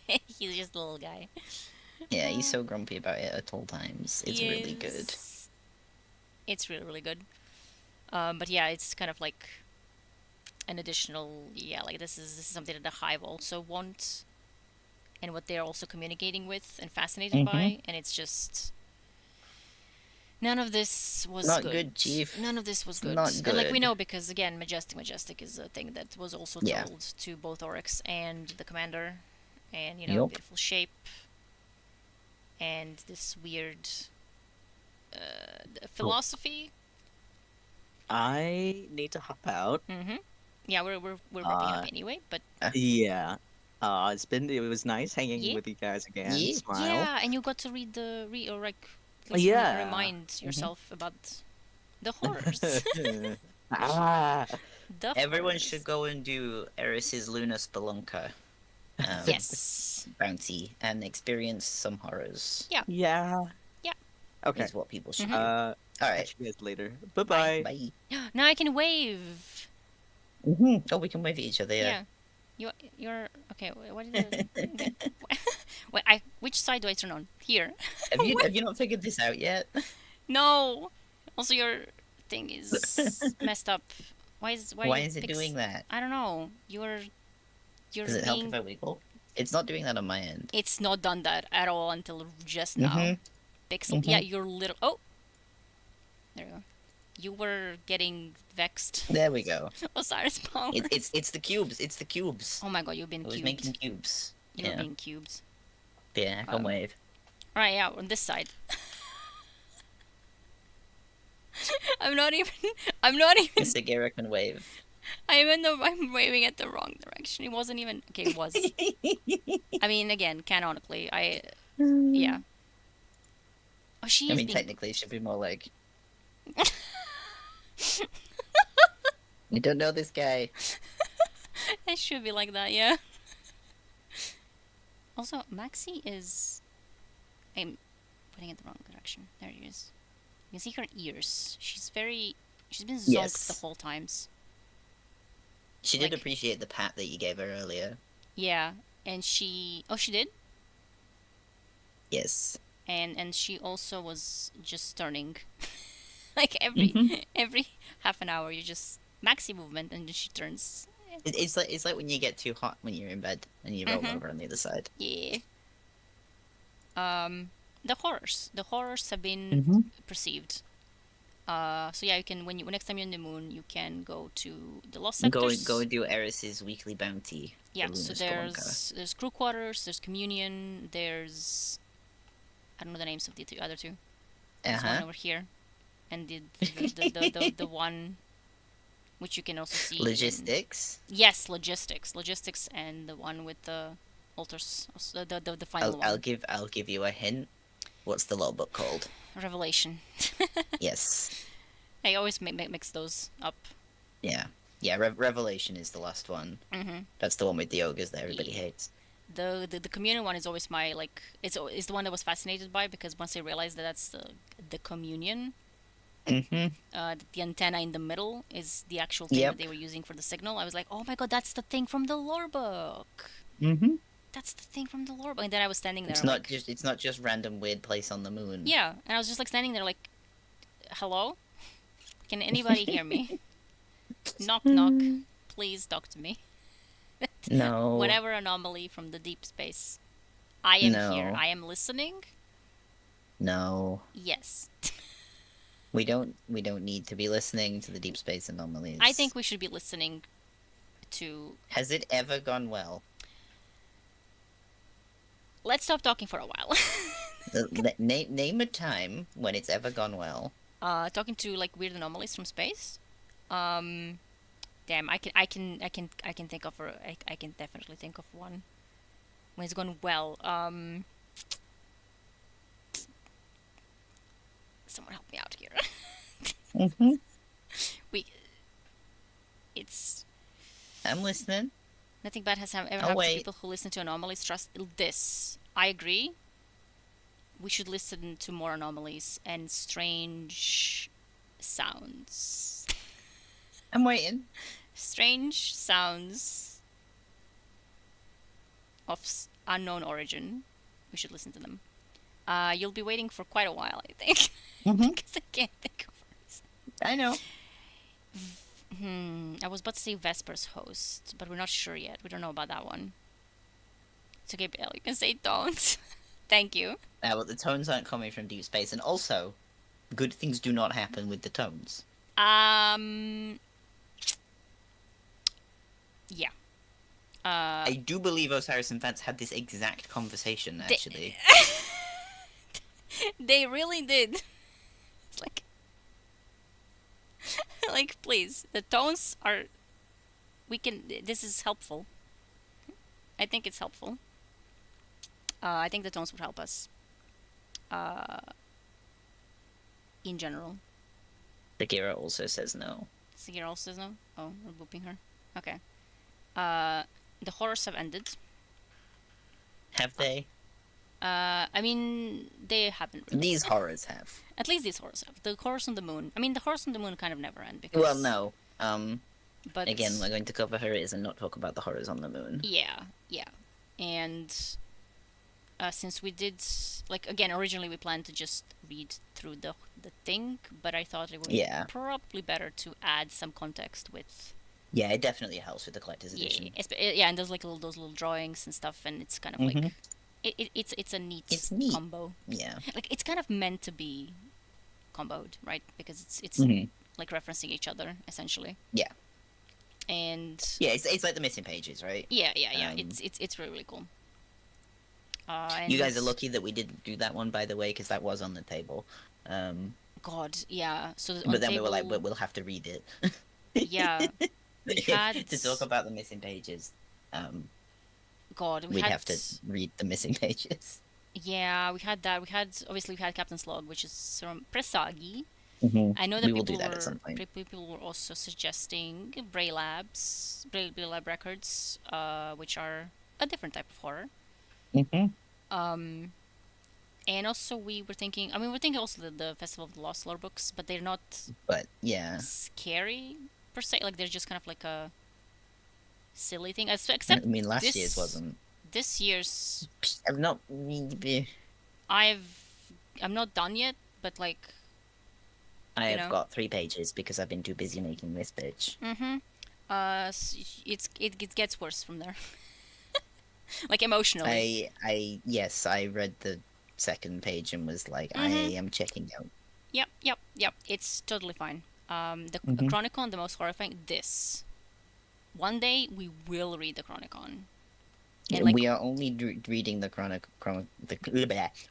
He's just a little guy. Yeah, he's so grumpy about it at all times. It's really good. Yes. It's really, really good. But yeah, it's kind of like an additional, like this is something that the Hive also want, and what they're also communicating with and fascinated by, and it's just none of this was Not good, Chief. None of this was good. Not And like we good. know, because again, Majestic is a thing that was also Yeah. told to both Oryx and the commander, and Yup. beautiful shape, and this weird philosophy. I need to hop out. Mm-hmm. Yeah, we're wrapping up anyway, but Yeah. It was nice hanging Yeah. with you guys again. Yeah. Smile. yeah, and you got to read or like Yeah. remind yourself about the horrors. Ah. The Everyone horrors. should go and do Eris's Luna Spelunker Yes. bounty and experience some horrors. Yeah. Yeah. Okay. Is what people should Mhm. do. All Alright. Catch you guys later. Bye-bye. Bye. Now I can wave. Oh, we can wave at each other, yeah. You're okay. What is it? Wait, which side do I turn on? Here. Have you not figured this out yet? No. Also, your thing is messed up. Why is it doing that? I don't know. You're Does it help being. if I wiggle? It's not doing that on my end. It's not done that at all until just now. Mhm. Pixel. Yeah, you're little. Oh. There you go. You were getting vexed. There we go. Osiris power. It's the cubes. It's the cubes. Oh my god, you've been I was cubed. making cubes. You're Yeah. being cubed. Yeah, I can wave. Right, yeah, on this side. I'm not even. Mr. Gera can wave. I'm waving at the wrong direction. It wasn't even. Okay, it was. I mean, again, canonically, yeah. Oh, she I is mean, being. technically, it should be more like. You don't know this guy. It should be like that, yeah. Also, Maxi is. I'm putting it the wrong direction. There it is. You can see her ears. She's been zonked Yes. the whole times. She did Like- appreciate the pat that you gave her earlier. Yeah, and she. Oh, she did. Yes. And she also was just turning. Like every half an hour, you just maxi movement, and then she turns. It's like when you get too hot when you're in bed and you roll over on the other side. Yeah. The horrors have been perceived. So yeah, you can when next time you're in the moon, you can go to the lost sectors. Go do Eris's weekly bounty. Yeah, for so Lunar Spelunker. there's crew quarters, there's communion, there's I don't know the names of the other two. There's one over here, and the one which you can also see. Logistics. Yes, logistics, and the one with the alters the final I'll one. give you a hint. What's the logbook called? Revelation. Yes. I always mix those up. Yeah. Yeah, Revelation is the last one. Hmm. That's the one with the ogres that everybody Yeah. hates. The communion one is always my like it's the one that was fascinated by, because once I realized that that's the communion, Mm-hmm. the antenna in the middle is the actual thing that Yep. they were using for the signal. I was like, oh my god, that's the thing from the lore book. Mm-hmm. That's the thing from the lore book. And then I was standing there It's like, not just random weird place on the moon. yeah, and I was just like standing there like, hello, can anybody hear me? Knock knock, please talk to me. No. Whatever anomaly from the deep space, I am here. No. I am listening. No. Yes. We don't need to be listening to the deep space anomalies. I think we should be listening to. Has it ever gone well? Let's stop talking for a while. Name a time when it's ever gone well. Talking to like weird anomalies from space. Damn, I can think of I can definitely think of one when it's gone well. Someone help me out here. Mm-hmm. we, it's I'm listening. nothing bad has ever Oh, happened to wait. people who listen to anomalies. Trust this. I agree. We should listen to more anomalies and strange sounds. I'm waiting. Strange sounds of unknown origin. We should listen to them. You'll be waiting for quite a while, I think, Mm-hmm. because I can't think of words. I know. I was about to say Vesper's host, but we're not sure yet. We don't know about that one. It's okay, Bill. You can say don't. Thank you. But the tones aren't coming from deep space, and also, good things do not happen with the tones. Yeah. I do believe Osiris and Vance had this exact conversation, actually. They really did. It's like, like, please, the tones are. We can. This is helpful. I think it's helpful. I think the tones would help us. In general. Sagira also says no. Sigira also says no. Oh, we're booping her. Okay. The horrors have ended. Have they? I mean, they haven't really. These horrors have. At least these horrors have. The horrors on the moon. I mean, the horrors on the moon kind of never end because. Well, no. But Again, we're going to cover horrors and not talk about the horrors on the moon. yeah, yeah, and since we did like again originally we planned to just read through the thing, but I thought it would be probably better to add some context with. Yeah, it definitely helps with the collector's edition. Yeah, and there's like those little drawings and stuff, and it's kind of like it's a neat, combo. Yeah, like it's kind of meant to be comboed, right? Because it's like referencing each other essentially. Yeah. And yeah, it's like the missing pages, right? Yeah. It's really, really cool. You guys are lucky that we didn't do that one, by the way, because that was on the table. God, yeah. So but then we were like, but we'll have to read it. Yeah, we had to talk about the missing pages. God, we'd have to read the missing pages. Yeah, we had that. We had Captain's Log, which is from Presagi. Mm-hmm. I know that people were also suggesting Bray Lab Records, which are a different type of horror. Mm-hmm. And also we were thinking. I mean, we're thinking also the Festival of the Lost lore books, but they're not. But yeah, scary per se. Like they're just kind of like a silly thing. Except I mean, last year's wasn't. This year's. I'm not done yet, but like. I have got 3 pages because I've been too busy making this bitch. It gets worse from there. Like emotionally. I read the second page and was like, I am checking out. Yep. It's totally fine. The Chronicon, the most horrifying. This. One day we will read the Chronicon. And like, we are only reading the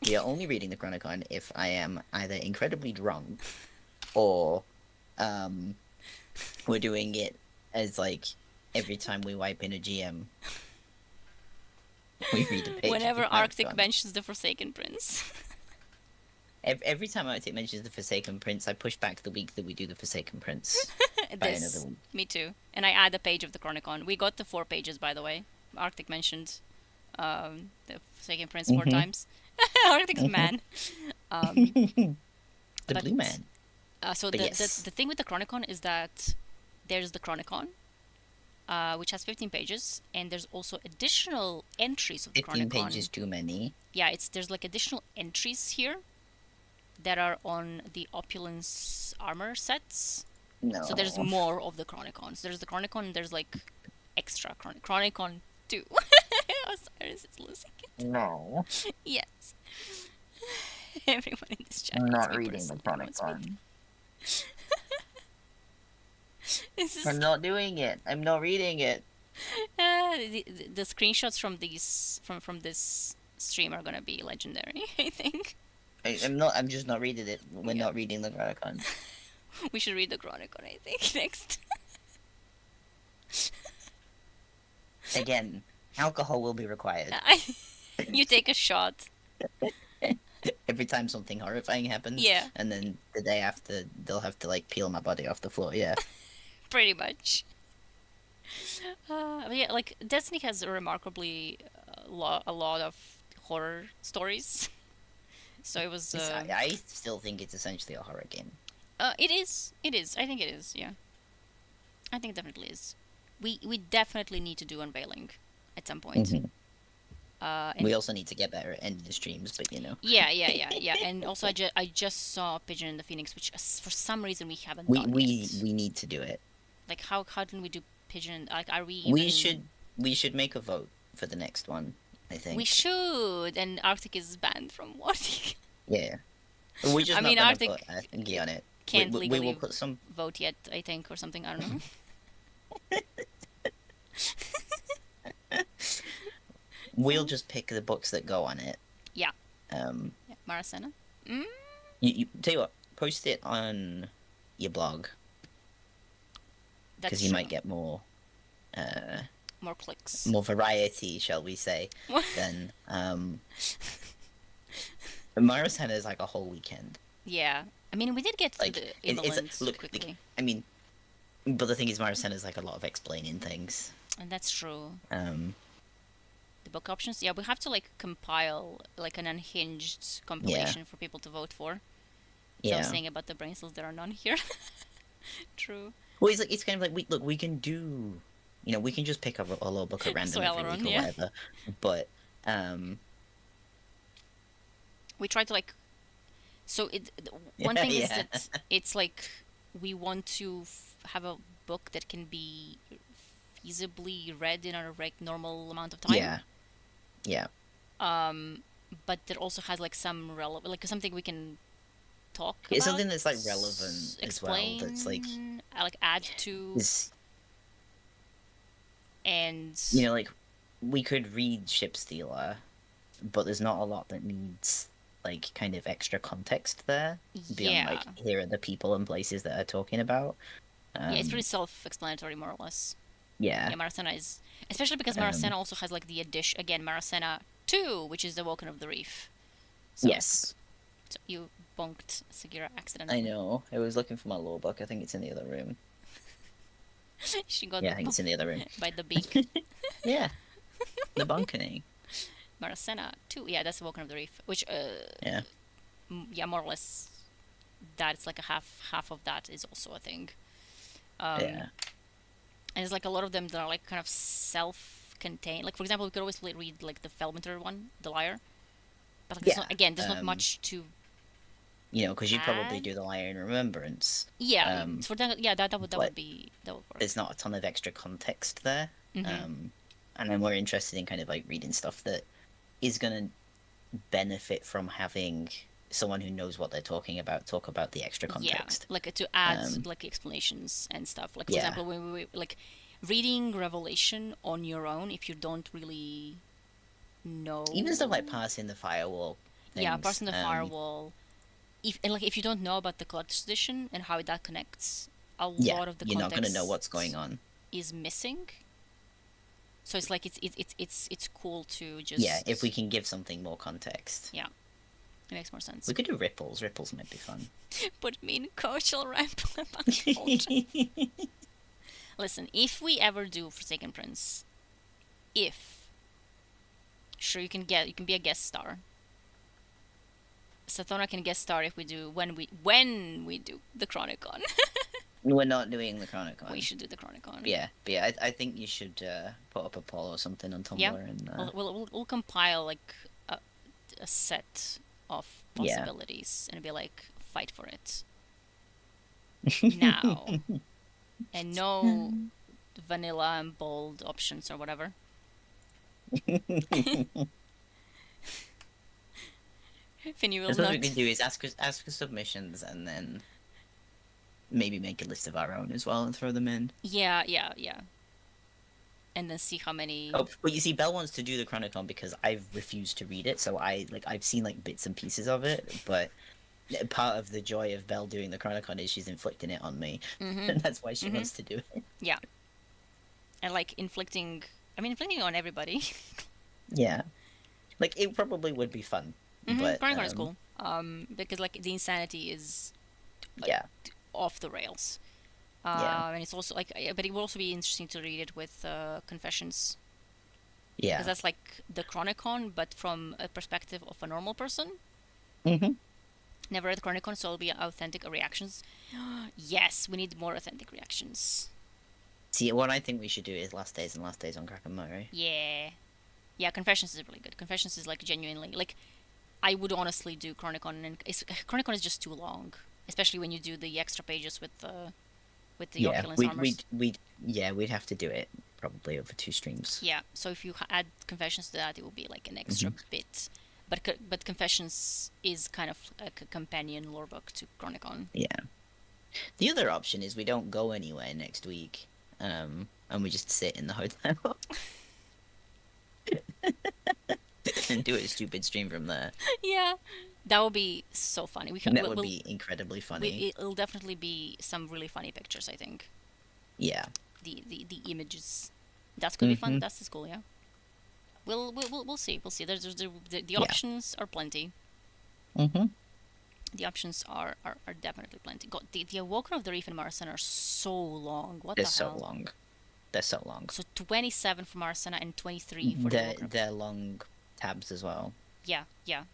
we are only reading the Chronicon if I am either incredibly drunk, or we're doing it as like every time we wipe in a GM. We read a page Whenever of the Arctic Chronicon. mentions the Forsaken Prince. Every time Arctic mentions the Forsaken Prince, I push back the week that we do the Forsaken Prince by another This, week. me too. And I add a page of the Chronicon. We got the 4 pages, by the way. Arctic mentioned the Forsaken Prince 4 times. Arctic's man. Um, The but Blue Man. so But the, yes. the thing with the Chronicon is that there's the Chronicon, which has 15 pages, and there's also additional entries of the 15 Chronicon. pages too many. Yeah, there's like additional entries here that are on the Opulence armor sets. No. So there's more of the Chronicons. There's the Chronicon, and there's like extra Chronicon 2. Osiris is losing it. No. Yes. Everyone in this chat. I'm hates not me reading the personally, wants me to- Chronicon. This is I'm not doing it. I'm not reading it. the screenshots from these from this stream are gonna be legendary. I think I'm not. I'm just not reading it. We're Yeah. not reading the Chronicon. we should read the Chronicon. I think next. Again, alcohol will be required You take a shot. every time something horrifying happens. Yeah. And then the day after, they'll have to like peel my body off the floor. Yeah. Pretty much. But yeah, like Destiny has a remarkably a lot of horror stories. So it was. I still think it's essentially a horror game. It is. It is. I think it is. Yeah. I think it definitely is. We definitely need to do unveiling at some point. Mhm. And We also need to get better at ending the streams, but you know. yeah. And also, I just saw Pigeon and the Phoenix, which for some reason we haven't We done we yet. we need to do it. Like how didn't we do Pigeon? Like are we? Even... We should make a vote for the next one. I think. We should. And Arctic is banned from voting. Yeah. We just I mean, not gonna Arctic put a thingy on it. Can't we legally will put some. vote yet, I think, or something. I don't know. We'll just pick the books that go on it. Yeah. Yeah, Yeah, Maracena. you tell you what, post it on your blog That's because you true. might get more More clicks. more variety, shall we say, than Maracena is like a whole weekend. Yeah. I mean, we did get through Like the it's Evelynns look. quickly. Like, I mean, but the thing is, Maracena is like a lot of explaining things. And that's true. Um, The book options, yeah, we have to like compile like an unhinged compilation for people to vote for. So I yeah. was saying about the brain cells, there are none here. True. Well, it's kind of like we can do, you know, we can just pick up a little book at random every Aileron, week or yeah. whatever. But We try to like. So one thing is Yeah. that it's like we want to have a book that can be feasibly read in a normal amount of time. yeah, But that also has like some relevant, like something we can talk about. it's something that's like relevant as well. That's like like add to, is and you know, like we could read Ship Stealer, but there's not a lot that needs like kind of extra context there beyond yeah, like here are the people and places that are talking about. yeah, it's pretty self-explanatory more or less. Yeah, Yeah, Maracena is, especially because Maracena also has like the addition again, Maracena 2, which is the Woken of the Reef. So, yes, so you bonked Sagira accidentally. I know. I was looking for my law book. I think it's in the other room. She got Yeah, I think it's in the other room. by the beak. Yeah, the balcony. Maracena 2, yeah, that's the Woken of the Reef, which Yeah. yeah, more or less. That's like a half of that is also a thing. Yeah. And it's like a lot of them that are like kind of self-contained. Like for example, we could always read like the Felminter one, The Liar. But like, there's not much to. You know, because you'd probably Add? do the Liar in Remembrance. Yeah, for that, yeah, that would but work. There's not a ton of extra context there. Mhm. And I'm more interested in kind of like reading stuff that is going to benefit from having someone who knows what they're talking about talk about the extra context. Yeah, like to add like explanations and stuff. Like for Yeah. example, when we like reading Revelation on your own, if you don't really know, Even stuff like passing the firewall. yeah, things, passing the firewall. If you don't know about the collector's edition and how that connects, a Yeah, lot of the you're not context going to know what's going on. is missing. So it's like it's cool to just Yeah, if we can give something more context. Yeah, it makes more sense. We could do ripples. Ripples might be fun. Put me in Coachal ramp. Listen, if we ever do Forsaken Prince, if sure you can be a guest star. Sathona can guest star if we do when we do the Chronicon. We're not doing the Chronicon. We should do the Chronicon. But yeah, I think you should put up a poll or something on Tumblr Yeah. and We'll compile like a set of Yeah. possibilities and be like, fight for it now, and no vanilla and bold options or whatever. Finny will That's not. what we can do is ask for submissions and then maybe make a list of our own as well and throw them in. Yeah. And then see how many. Oh, but you see, Belle wants to do the Chronicon because I've refused to read it, so I've seen like bits and pieces of it, but part of the joy of Belle doing the Chronicon is she's inflicting it on me, and that's why she wants to do it. Yeah. And like inflicting on everybody. Yeah, like it probably would be fun, but Chronicon is cool. Because like the insanity is yeah, off the rails. Yeah. And it's also like, but it will also be interesting to read it with Confessions, yeah, because that's like the Chronicon, but from a perspective of a normal person. mm-hmm. Never read Chronicon, so it'll be authentic reactions. Yes, we need more authentic reactions. See, what I think we should do is Last Days on Kraken Murray. Yeah. Confessions is really good. Confessions is like genuinely like, I would honestly do Chronicon, and Chronicon is just too long, especially when you do the extra pages with the Yeah, opulence armors. we'd have to do it probably over 2 streams. Yeah, so if you add Confessions to that, it will be like an extra bit. But Confessions is kind of like a companion lore book to Chronicon. Yeah. The other option is we don't go anywhere next week, and we just sit in the hotel and do a stupid stream from there. Yeah, that would be so funny. That would be incredibly funny. It'll definitely be some really funny pictures, I think. Yeah. The images. That's gonna be fun. That's cool. Yeah. We'll see. We'll see. The options are plenty. Mm-hmm. The options are definitely plenty. God, the Awoken of the Reef and Marasana are so long. What They're the so hell? long. They're so long. So 27 for Marasana and 23 for the Awoken. They're long tabs as well. Yeah.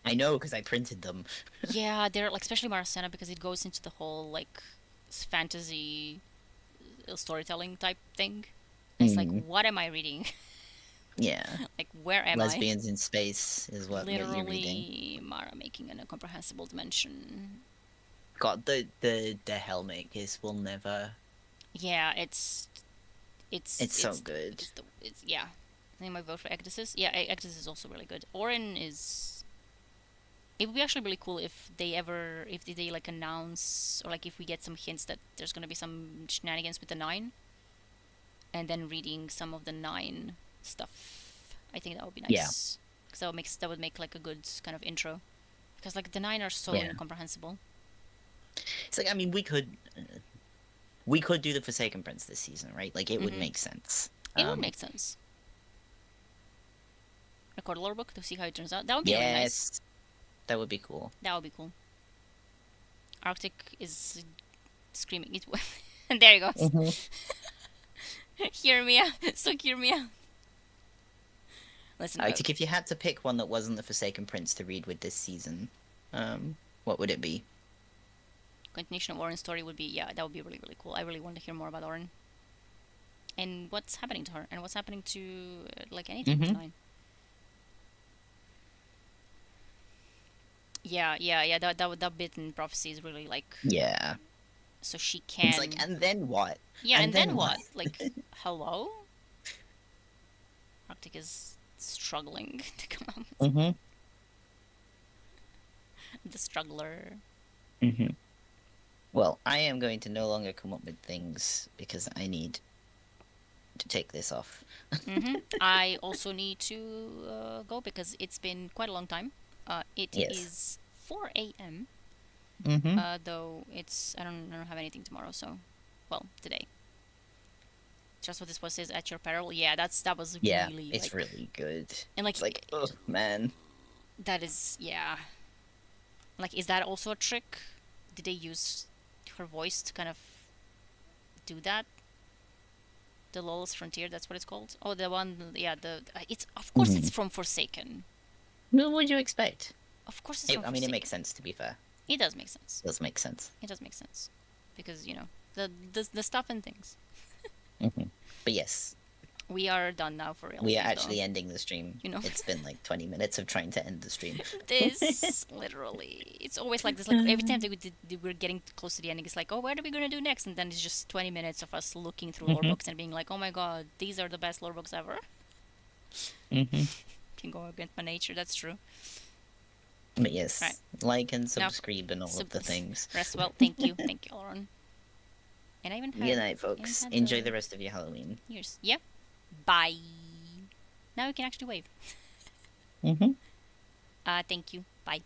I know because I printed them. Yeah, they're like, especially Marasana, because it goes into the whole like fantasy storytelling type thing. And it's like, what am I reading? Yeah. Like, where am Lesbians in space is what you're reading. Literally, Mara making an incomprehensible dimension. God, the Hellmaker is will never. Yeah, it's so good. Yeah. I think my vote for Ecdysis. Yeah, Ecdysis is also really good. Orin is. It would be actually really cool if they like announce, or like if we get some hints that there's gonna be some shenanigans with the 9, and then reading some of the 9 stuff. I think that would be nice. Yeah. Because that would make like a good kind of intro. Because like the 9 are so incomprehensible. It's like, I mean, we could do the Forsaken Prince this season, right? Like it would make sense. It would make sense. Record a lore book to see how it turns out. That would be really nice. That would be cool. That would be cool. Arctic is screaming it. And there he goes. Hear me out. So hear me out. Listen, Arctic, if you had to pick one that wasn't the Forsaken Prince to read with this season, what would it be? Continuation of Orin's story would be, that would be really, really cool. I really want to hear more about Orin. And what's happening to her. And what's happening to, like, anything tonight. Yeah, that bit in Prophecy is really, like... Yeah. So she can... It's like, and then what? Yeah, and then what? Like, hello? Arctic is struggling to come up with the struggler. Well, I am going to no longer come up with things because I need to take this off. I also need to go because it's been quite a long time. It is 4 a.m. Though I don't have anything tomorrow, so, well, today. just what this was is at your peril. Yeah, that was Yeah, really it's like, really good. and like It's like, oh man. that is, yeah. Like, is that also a trick? Did they use her voice to kind of do that? The Lawless Frontier, that's what it's called. Oh, the one, yeah. The it's of course it's from Forsaken. What would you expect? Of course it's from I mean, it Forsaken. makes sense, to be fair. It does make sense. It does make sense. It does make sense because, you know, the stuff and things. But yes, We are done now for real. we are actually ending the stream. You know. It's been like 20 minutes of trying to end the stream. This literally, it's always like this. Like every time we're getting close to the ending, it's like, oh, what are we gonna do next? And then it's just 20 minutes of us looking through lore books and being like, oh my god, these are the best lore books ever. Can go against my nature. That's true. But yes, Right. like and Now, subscribe and all of the things. Rest well. Thank you, Lauren. And I even had. Good night, folks. had Enjoy the rest of your Halloween. Years. Yep. Bye. Now we can actually wave. Thank you. Bye.